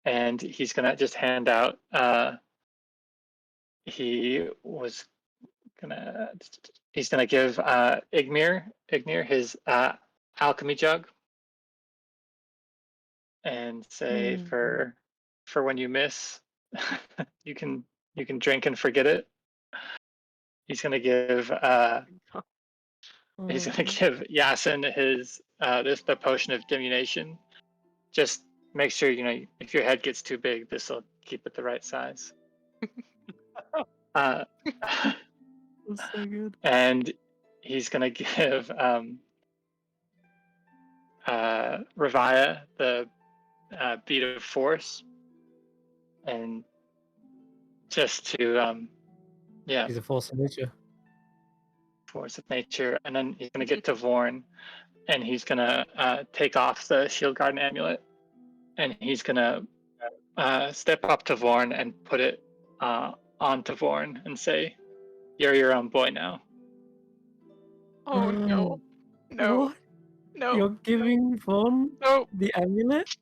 Speaker 3: And he's gonna just hand out he's gonna give Ignir his alchemy jug and say for when you miss you can drink and forget it. He's gonna give Yasin his the potion of diminution. Just make sure if your head gets too big, this will keep it the right size.
Speaker 1: That's so good.
Speaker 3: And he's gonna give Revia the beat of force, and just to
Speaker 1: He's a force of nature.
Speaker 3: force of nature. And then he's gonna get to Vorn, and he's gonna take off the shield guard amulet, and he's gonna step up to Vorn and put it onto Vorn and say, "You're your own boy now."
Speaker 7: Oh no. No.
Speaker 1: What?
Speaker 7: No.
Speaker 1: You're giving Vaughn
Speaker 7: No.
Speaker 1: the amulet?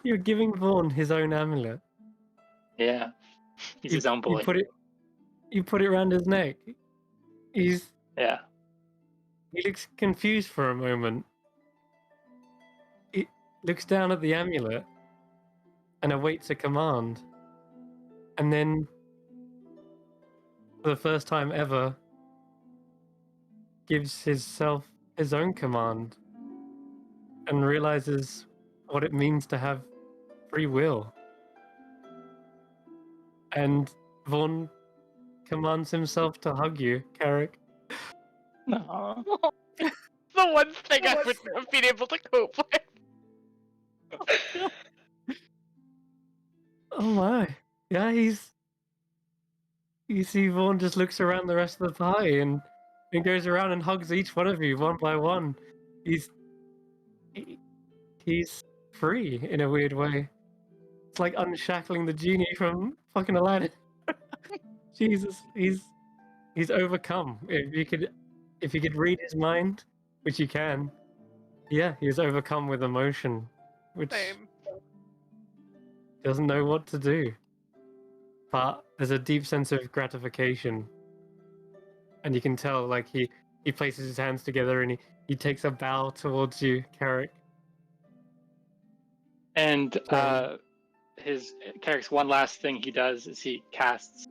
Speaker 1: You're giving Vaughn his own amulet.
Speaker 3: Yeah, he's his own boy.
Speaker 1: You put it around his neck. He looks confused for a moment. He looks down at the amulet and awaits a command. And then, for the first time ever, gives himself his own command and realizes what it means to have free will. And Vaughn commands himself to hug you, Carrick.
Speaker 3: No.
Speaker 7: The one thing I wouldn't have been able to cope with.
Speaker 1: Oh my. Yeah, you see Vaughn just looks around the rest of the party and goes around and hugs each one of you one by one. He's free in a weird way. It's like unshackling the genie from fucking Aladdin. Jesus, he's overcome. If you could read his mind, which you can, Yeah, he's overcome with emotion, which
Speaker 7: Same.
Speaker 1: doesn't know what to do. But there's a deep sense of gratification, and you can tell, like, he places his hands together and he takes a bow towards you, Carrick.
Speaker 3: And
Speaker 1: So,
Speaker 3: his Carrick's one last thing he does is he casts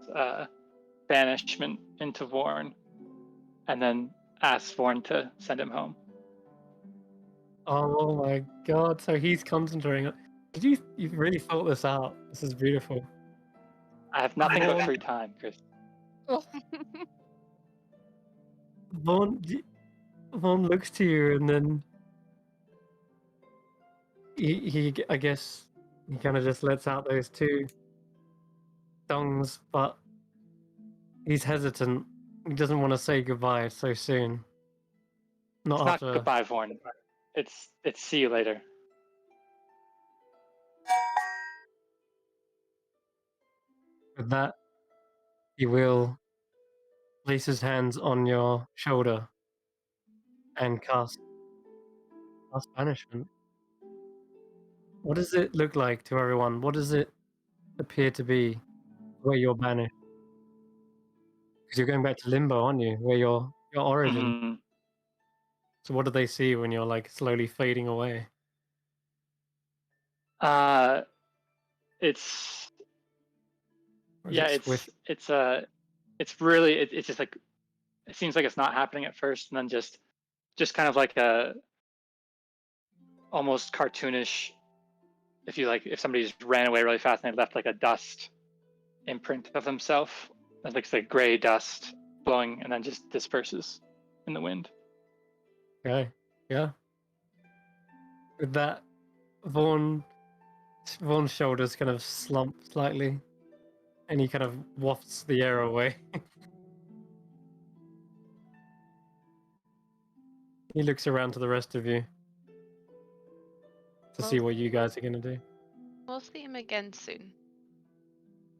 Speaker 3: banishment into Vorn, and then asks Vorn to send him home.
Speaker 1: oh my god! So he's concentrating on. Did you really thought this out? This is beautiful.
Speaker 3: I have nothing but
Speaker 1: Vorn,
Speaker 3: free time, Chris.
Speaker 1: Vaughn looks to you, and then he I guess he kind of just lets out those two songs, but he's hesitant. He doesn't want to say goodbye so soon. Not
Speaker 3: It's not
Speaker 1: after.
Speaker 3: goodbye, Vorn. It's see you later.
Speaker 1: With that, he will place his hands on your shoulder and cast banishment. What does it look like to everyone? What does it appear to be where you're banished? Because you're going back to limbo, aren't you? Where your origin.
Speaker 3: Mhm.
Speaker 1: So what do they see when you're like slowly fading away?
Speaker 3: It's
Speaker 1: Or is
Speaker 3: yeah,
Speaker 1: it swift?
Speaker 3: it's really it's just like it seems like it's not happening at first, and then just kind of like a almost cartoonish. If somebody just ran away really fast and they left like a dust imprint of himself, it's like the gray dust blowing and then just disperses in the wind.
Speaker 1: Okay. Yeah. With that, Vaughn's shoulders kind of slump slightly, and he kind of wafts the air away. He looks around to the rest of you to see
Speaker 7: Well,
Speaker 1: what you guys are gonna do.
Speaker 7: we'll see him again soon.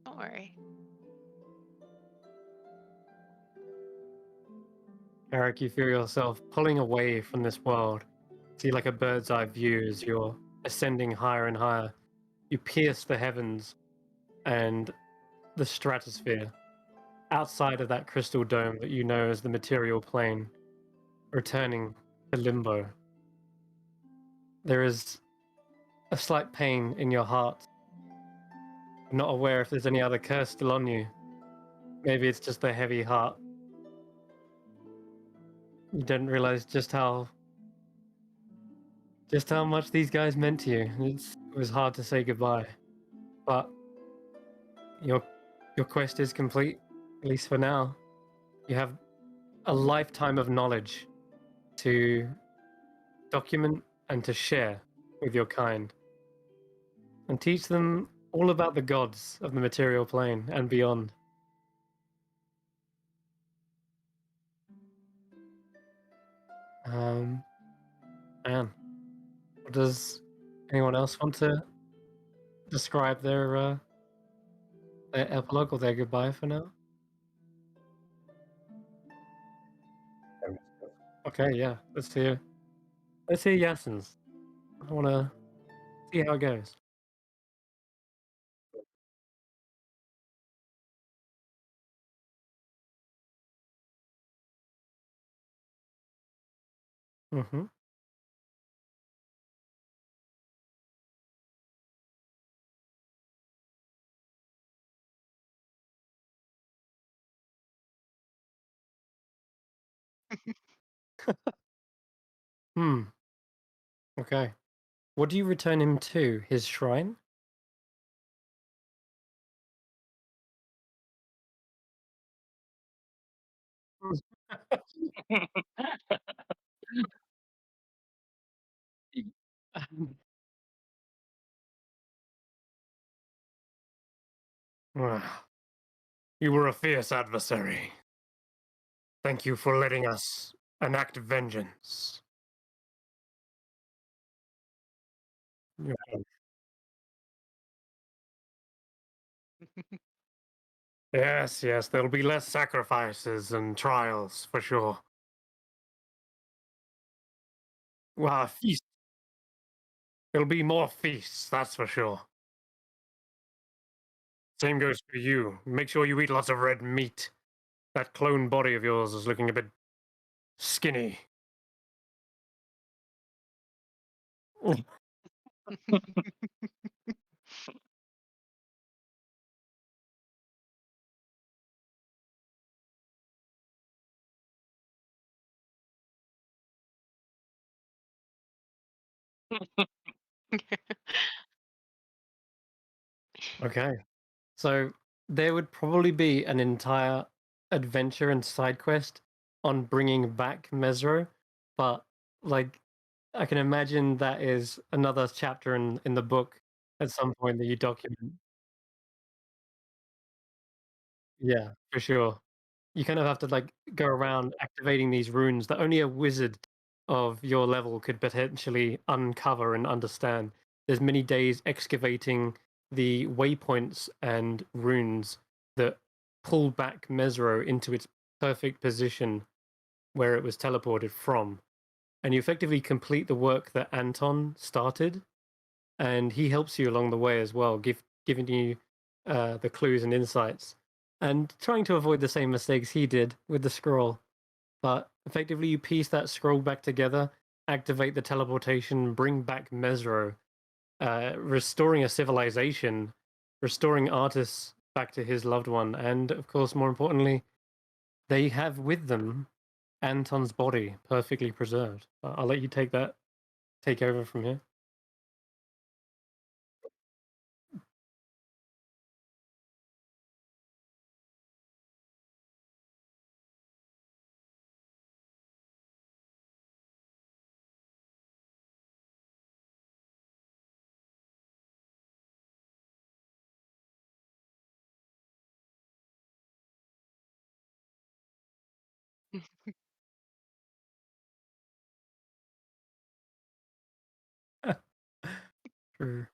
Speaker 7: Don't worry.
Speaker 1: Eric, you feel yourself pulling away from this world. See, like a bird's eye view as you're ascending higher and higher. You pierce the heavens and the stratosphere outside of that crystal dome that you know as the material plane, returning to limbo. There is a slight pain in your heart. I'm not aware if there's any other curse still on you. Maybe it's just a heavy heart. You didn't realize just how much these guys meant to you. It was hard to say goodbye, but your quest is complete, at least for now. You have a lifetime of knowledge to document and to share with your kind, and teach them all about the gods of the material plane and beyond. Man, does anyone else want to describe their epilogue or their goodbye for now? Okay, yeah, let's hear Yasin's. I want to see how it goes. Mm-hmm. Hmm. Okay. What do you return him to? His shrine? You were a fierce adversary. Thank you for letting us enact vengeance. Yeah. Yes, yes, there'll be less sacrifices and trials for sure. Well, a feast. There'll be more feasts, that's for sure. Same goes for you. Make sure you eat lots of red meat. That clone body of yours is looking a bit skinny. Okay. So there would probably be an entire adventure and side quest on bringing back Mesro, but like I can imagine that is another chapter in the book at some point that you document. Yeah, for sure. You kind of have to like go around activating these runes that only a wizard of your level could potentially uncover and understand. There's many days excavating the waypoints and runes that pull back Mesro into its perfect position where it was teleported from. And you effectively complete the work that Anton started, and he helps you along the way as well, giving you the clues and insights, and trying to avoid the same mistakes he did with the scroll. But effectively, you piece that scroll back together, activate the teleportation, bring back Mesro, restoring a civilization, restoring artists back to his loved one, and of course, more importantly, they have with them Anton's body perfectly preserved. I'll let you take over from here. True.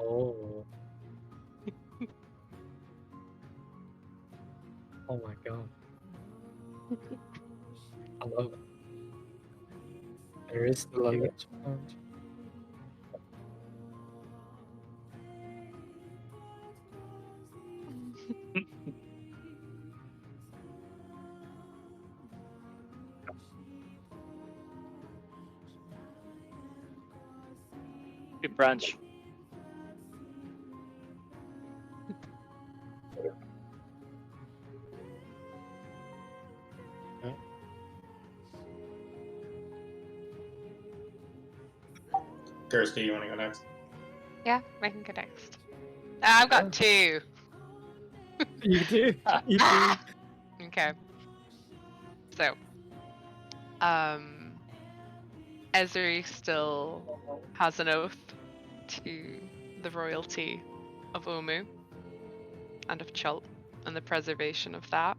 Speaker 1: Oh. Oh my god. I love it. There is still a lich plant.
Speaker 3: Good brunch.
Speaker 1: Yeah.
Speaker 5: Kirsty, you want to go next?
Speaker 7: Yeah, I can go next. I've got two.
Speaker 1: You do. You do.
Speaker 7: Okay. So, Ezri still has an oath to the royalty of Omu and of Chult and the preservation of that.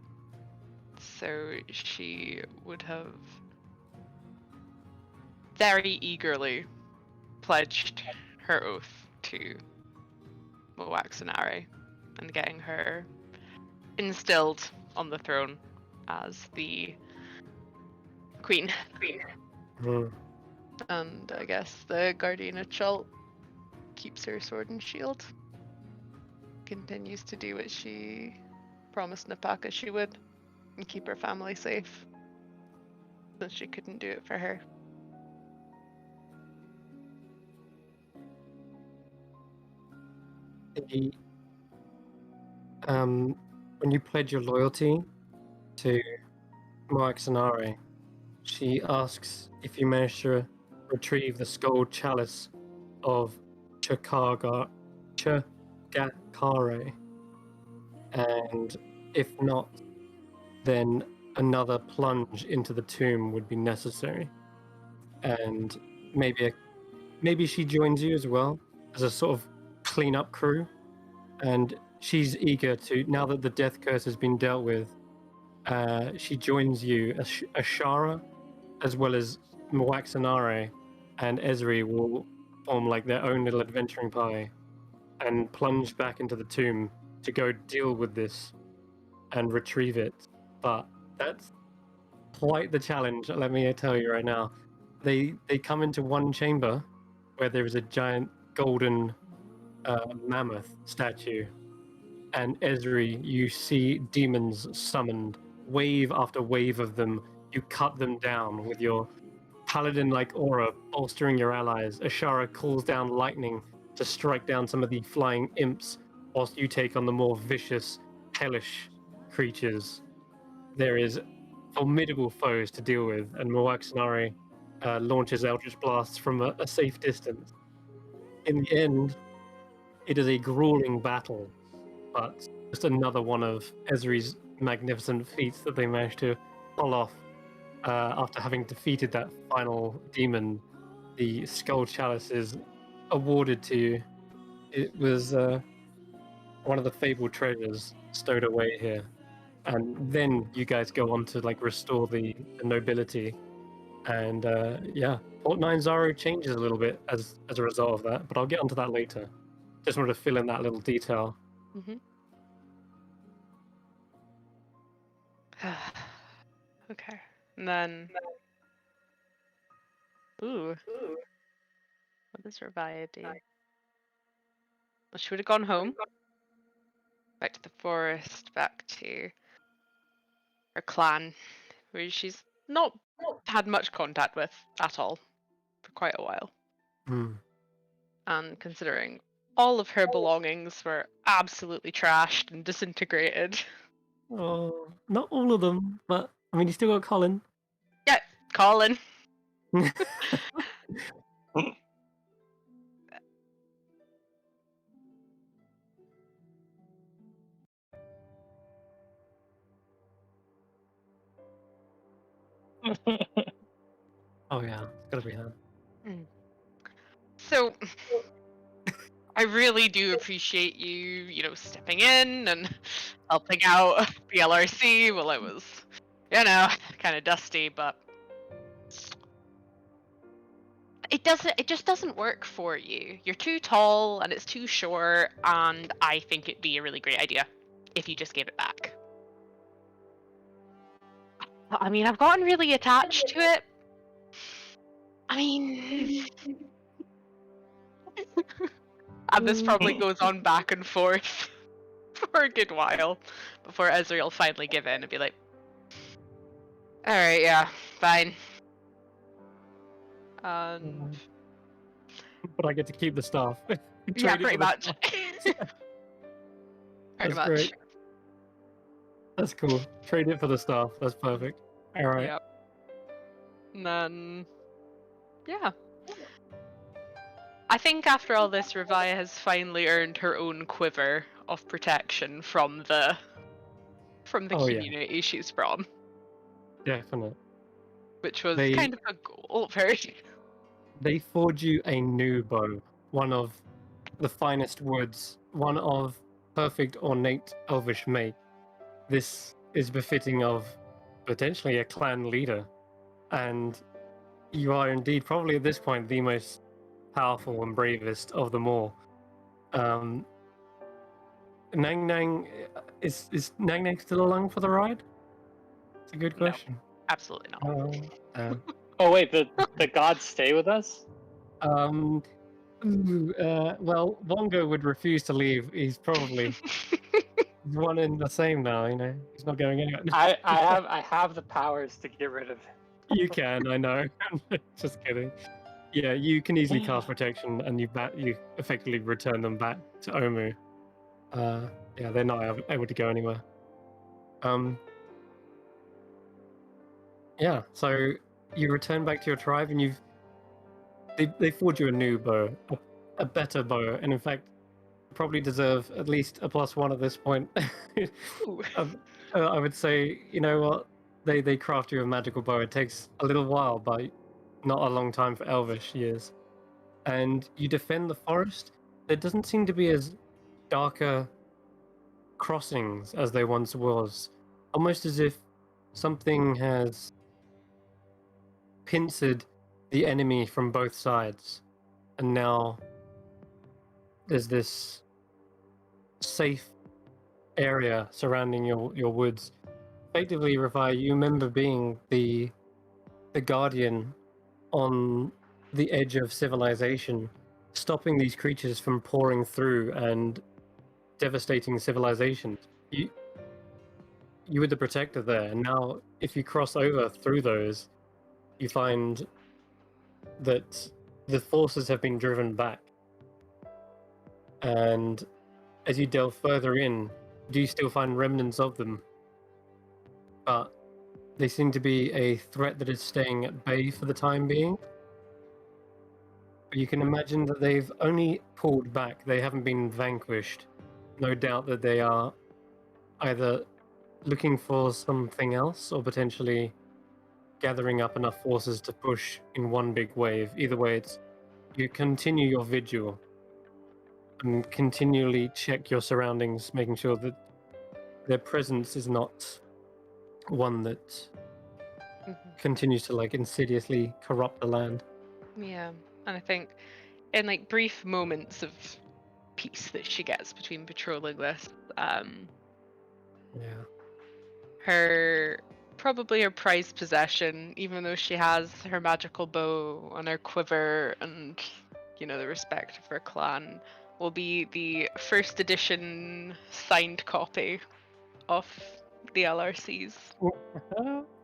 Speaker 7: So she would have very eagerly pledged her oath to Moaxanare and getting her instilled on the throne as the queen.
Speaker 1: Mm.
Speaker 7: And I guess the Guardian of Chult keeps her sword and shield. Continues to do what she promised Napaka she would and keep her family safe. Since she couldn't do it for her.
Speaker 1: The, when you pledge your loyalty to Moaxanare, she asks if you manage to retrieve the skull chalice of Chakare, and if not, then another plunge into the tomb would be necessary. And maybe she joins you as well as a sort of cleanup crew. And she's eager to, now that the death curse has been dealt with, she joins you, Ashara, as well as Mwaxanare and Ezri will form like their own little adventuring party and plunge back into the tomb to go deal with this and retrieve it. But that's quite the challenge, let me tell you right now. They come into one chamber where there is a giant golden mammoth statue, and Ezri, you see demons summoned, wave after wave of them. You cut them down with your paladin-like aura, bolstering your allies. Ashara calls down lightning to strike down some of the flying imps, whilst you take on the more vicious, hellish creatures. There is formidable foes to deal with, and Moaxanari launches Eldritch Blasts from a safe distance. In the end, it is a grueling battle, but just another one of Ezri's magnificent feats that they managed to pull off. After having defeated that final demon, the Skull Chalice is awarded to you. It was one of the fabled treasures stowed away here. And then you guys go on to like restore the nobility. And yeah, Port 9 Zaru changes a little bit as a result of that, but I'll get onto that later. Just wanted to fill in that little detail.
Speaker 7: Mm-hmm. Okay. And then... Ooh. What does Ravaya do? Well, she would have gone home. Back to the forest, back to her clan, who she's not had much contact with at all for quite a while.
Speaker 1: Hmm.
Speaker 7: And considering all of her belongings were absolutely trashed and disintegrated.
Speaker 1: Oh, not all of them, but I mean, you still got Colin.
Speaker 7: Yeah, Colin.
Speaker 1: Oh yeah, it's gotta be her.
Speaker 7: So, I really do appreciate you, stepping in and helping out BLRC while I was, kind of dusty, but it just doesn't work for you. You're too tall and it's too short, and I think it'd be a really great idea if you just gave it back. I mean, I've gotten really attached to it. I mean... And this probably goes on back and forth for a good while before Ezreal will finally give in and be like, alright, yeah, fine. And...
Speaker 1: But I get to keep the staff.
Speaker 7: Yeah, pretty much.
Speaker 1: That's great. That's cool. Trade it for the staff. That's perfect. Alright.
Speaker 7: Yep. And then... Yeah. I think after all this, Ravaya has finally earned her own quiver of protection from the
Speaker 1: Oh, yeah.
Speaker 7: community she's from,
Speaker 1: Definite.
Speaker 7: which was
Speaker 1: They-
Speaker 7: kind of a goal. Very.
Speaker 1: They forge you a new bow, one of the finest woods, one of perfect ornate elvish make. This is befitting of potentially a clan leader, and you are indeed probably at this point the most powerful and bravest of them all. Nang Nang, is Nang Nang still along for the ride? It's a good
Speaker 7: No.
Speaker 1: question.
Speaker 7: Absolutely not.
Speaker 3: Oh wait, the gods stay with us?
Speaker 1: Well, Wongo would refuse to leave. He's probably one in the same now. He's not going anywhere.
Speaker 3: I have the powers to get rid of it.
Speaker 1: You can, I know. Just kidding. Yeah, you can easily cast protection, and you effectively return them back to Omu. Yeah, they're not able to go anywhere. Yeah, so you return back to your tribe, and they forge you a new bow, a better bow, and in fact, probably deserve at least a +1 at this point.
Speaker 7: Ooh.
Speaker 1: I would say, you know what? They craft you a magical bow. It takes a little while, but not a long time for Elvish years. And you defend the forest. There doesn't seem to be as darker crossings as there once was. Almost as if something has pincered the enemy from both sides. And now there's this safe area surrounding your woods. Effectively, Rafai, you remember being the guardian on the edge of civilization, stopping these creatures from pouring through and devastating civilizations. You were the protector there, and now if you cross over through those, you find that the forces have been driven back. And as you delve further in, do you still find remnants of them? But they seem to be a threat that is staying at bay for the time being. But you can imagine that they've only pulled back, they haven't been vanquished. No doubt that they are either looking for something else or potentially gathering up enough forces to push in one big wave. Either way, it's you continue your vigil and continually check your surroundings, making sure that their presence is not one that continues to insidiously corrupt the land.
Speaker 7: Yeah, and I think in brief moments of peace that she gets between patrolling this,
Speaker 1: Yeah.
Speaker 7: her prized possession, even though she has her magical bow and her quiver and the respect of her clan, will be the first edition signed copy of the LRC's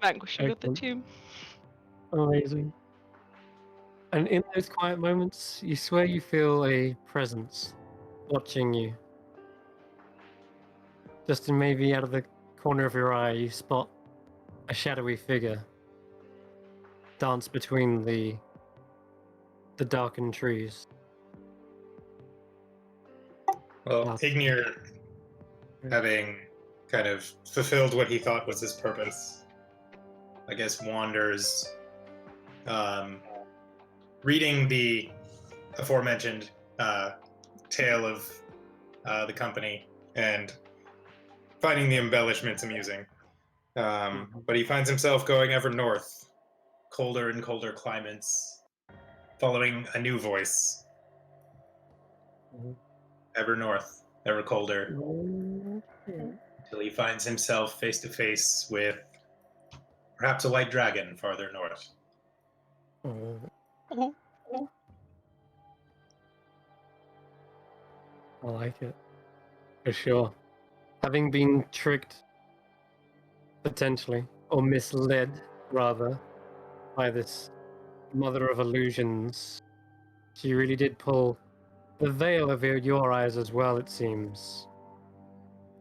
Speaker 7: Vanquishing of the
Speaker 1: Excellent.
Speaker 7: Tomb.
Speaker 1: Amazing. And in those quiet moments, you swear you feel a presence watching you. Just maybe out of the corner of your eye, you spot a shadowy figure dance between the darkened trees.
Speaker 5: Well,
Speaker 1: Wow.
Speaker 5: Ignir, having kind of fulfilled what he thought was his purpose, I guess wanders, reading the aforementioned tale of the company and finding the embellishments amusing. But he finds himself going ever north, colder and colder climates, following a new voice. Ever north, ever colder, until he finds himself face to face with perhaps a white dragon farther north.
Speaker 1: I like it. For sure. Having been tricked, potentially, or misled, rather, by this mother of illusions, she really did pull the veil over your eyes as well, it seems.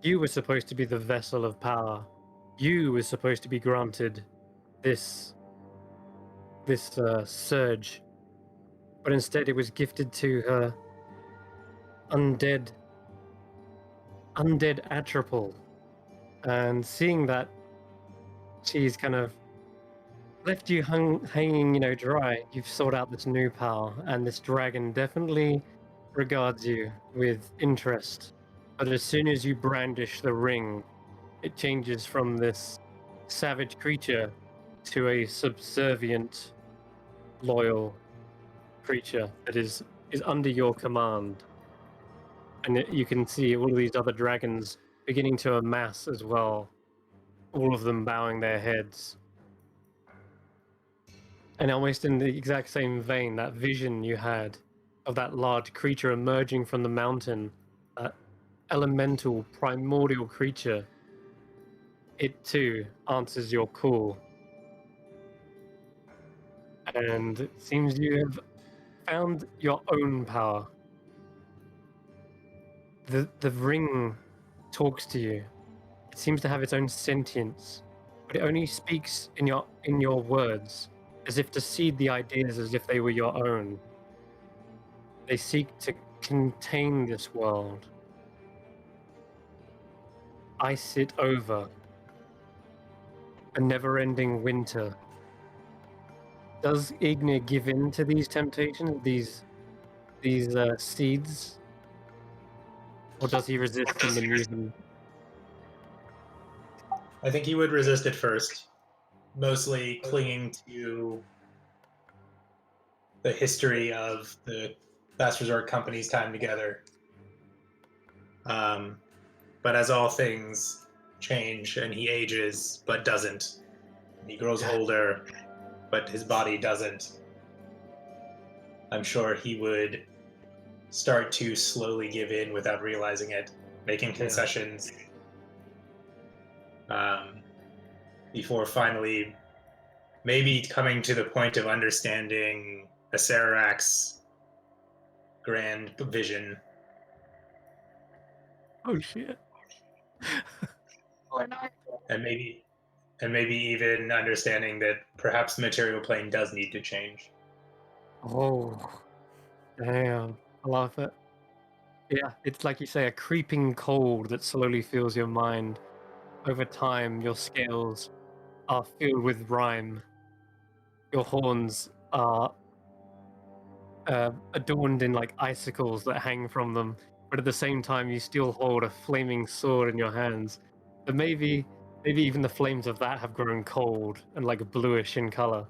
Speaker 1: You were supposed to be the vessel of power. You were supposed to be granted this surge. But instead it was gifted to her undead undead Atropal. And seeing that she's kind of left you hanging, dry, you've sought out this new power, and this dragon definitely regards you with interest. But as soon as you brandish the ring, it changes from this savage creature to a subservient, loyal creature that is under your command. And you can see all of these other dragons beginning to amass as well, all of them bowing their heads. And almost in the exact same vein, that vision you had of that large creature emerging from the mountain, that elemental, primordial creature, it too answers your call. And it seems you have found your own power. The ring talks to you. It seems to have its own sentience, but it only speaks in your words, as if to seed the ideas as if they were your own. They seek to contain this world. I sit over a never-ending winter. Does Ignir give in to these temptations, these seeds, or does he resist them and use them?
Speaker 5: I think he would resist it first, mostly clinging to the history of the Last Resort Company's time together. But as all things change, and he ages but doesn't, he grows older but his body doesn't, I'm sure he would start to slowly give in without realizing it, making concessions, before finally maybe coming to the point of understanding Acerak's grand vision.
Speaker 1: Oh shit.
Speaker 5: And maybe even understanding that perhaps the material plane does need to change.
Speaker 1: Oh, damn. I love it. Yeah, it's like you say, a creeping cold that slowly fills your mind. Over time, your scales are filled with rhyme. Your horns are adorned in like icicles that hang from them, but at the same time, you still hold a flaming sword in your hands. But maybe even the flames of that have grown cold and like bluish in color.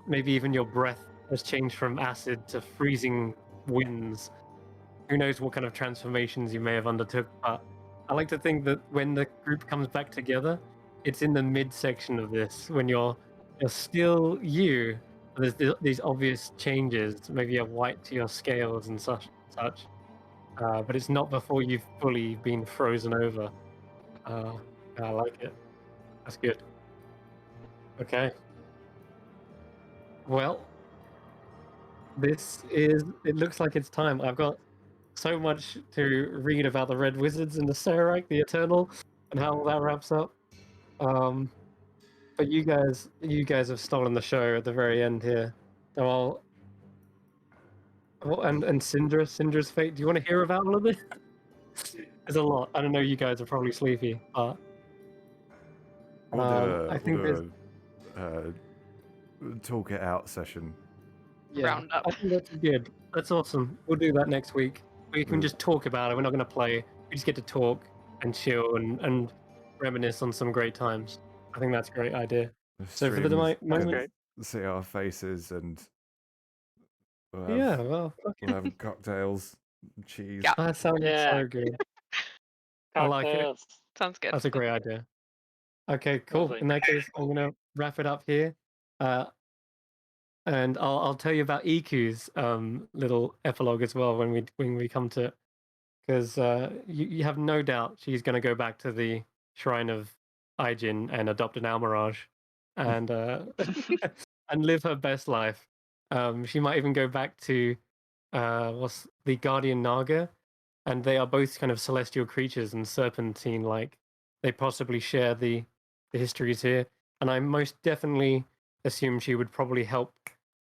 Speaker 1: Maybe even your breath has changed from acid to freezing winds. Who knows what kind of transformations you may have undertook, but I like to think that when the group comes back together, it's in the midsection of this, when you're still you. There's these obvious changes, maybe a white to your scales and such, but it's not before you've fully been frozen over. I like it. That's good. Okay. Well, it looks like it's time. I've got so much to read about the Red Wizards and the Serac, the Eternal, and how all that wraps up. But you guys have stolen the show at the very end here. So and Syndra's fate. Do you want to hear about all of this? There's a lot. I don't know. You guys are probably sleepy, but I think there's
Speaker 2: talk it out session.
Speaker 1: yeah.
Speaker 7: Round up.
Speaker 1: I think that's good. That's awesome. We'll do that next week. We can just talk about it. We're not going to play. We just get to talk and chill and reminisce on some great times. I think that's a great idea. So for the moment,
Speaker 2: see our faces and
Speaker 1: well,
Speaker 2: we'll have cocktails, cheese.
Speaker 7: Yeah.
Speaker 1: that sounds so good. I like it.
Speaker 3: Cocktails.
Speaker 7: Sounds good.
Speaker 1: That's a great idea. Okay, cool.
Speaker 3: Lovely.
Speaker 1: In that case, I'm gonna wrap it up here, and I'll tell you about Iku's little epilogue as well when we come to it, because you have no doubt she's gonna go back to the shrine of Aijin and adopt an Almirage, and and live her best life. She might even go back to what's the Guardian Naga, and they are both kind of celestial creatures and serpentine like. They possibly share the histories here, and I most definitely assume she would probably help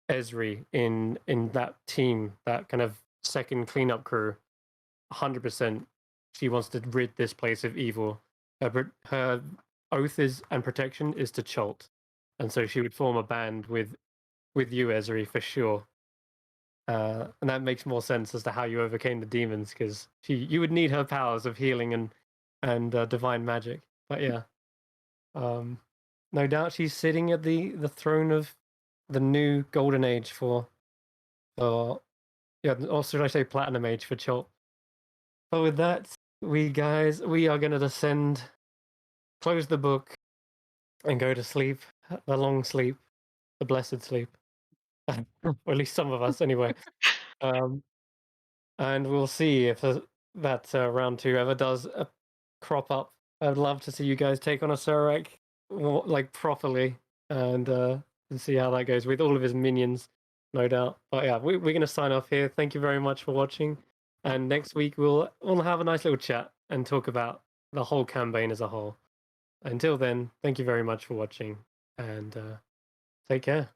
Speaker 1: Esri in that team, that kind of second cleanup crew. 100%. she wants to rid this place of evil. Her oath is and protection is to Cholt, and so she would form a band with you, Ezri, for sure. And that makes more sense as to how you overcame the demons, because you would need her powers of healing and divine magic. But yeah, no doubt she's sitting at the throne of the new golden age for yeah, or should I say platinum age for Cholt. But with that, we are going to descend, close the book, and go to sleep, the long sleep, the blessed sleep. Or at least some of us, anyway. And we'll see if that round 2 ever does crop up. I'd love to see you guys take on a Surek, like properly, and see how that goes with all of his minions, no doubt. But yeah, we're going to sign off here. Thank you very much for watching, and next week we'll have a nice little chat and talk about the whole campaign as a whole. Until then, thank you very much for watching, and take care.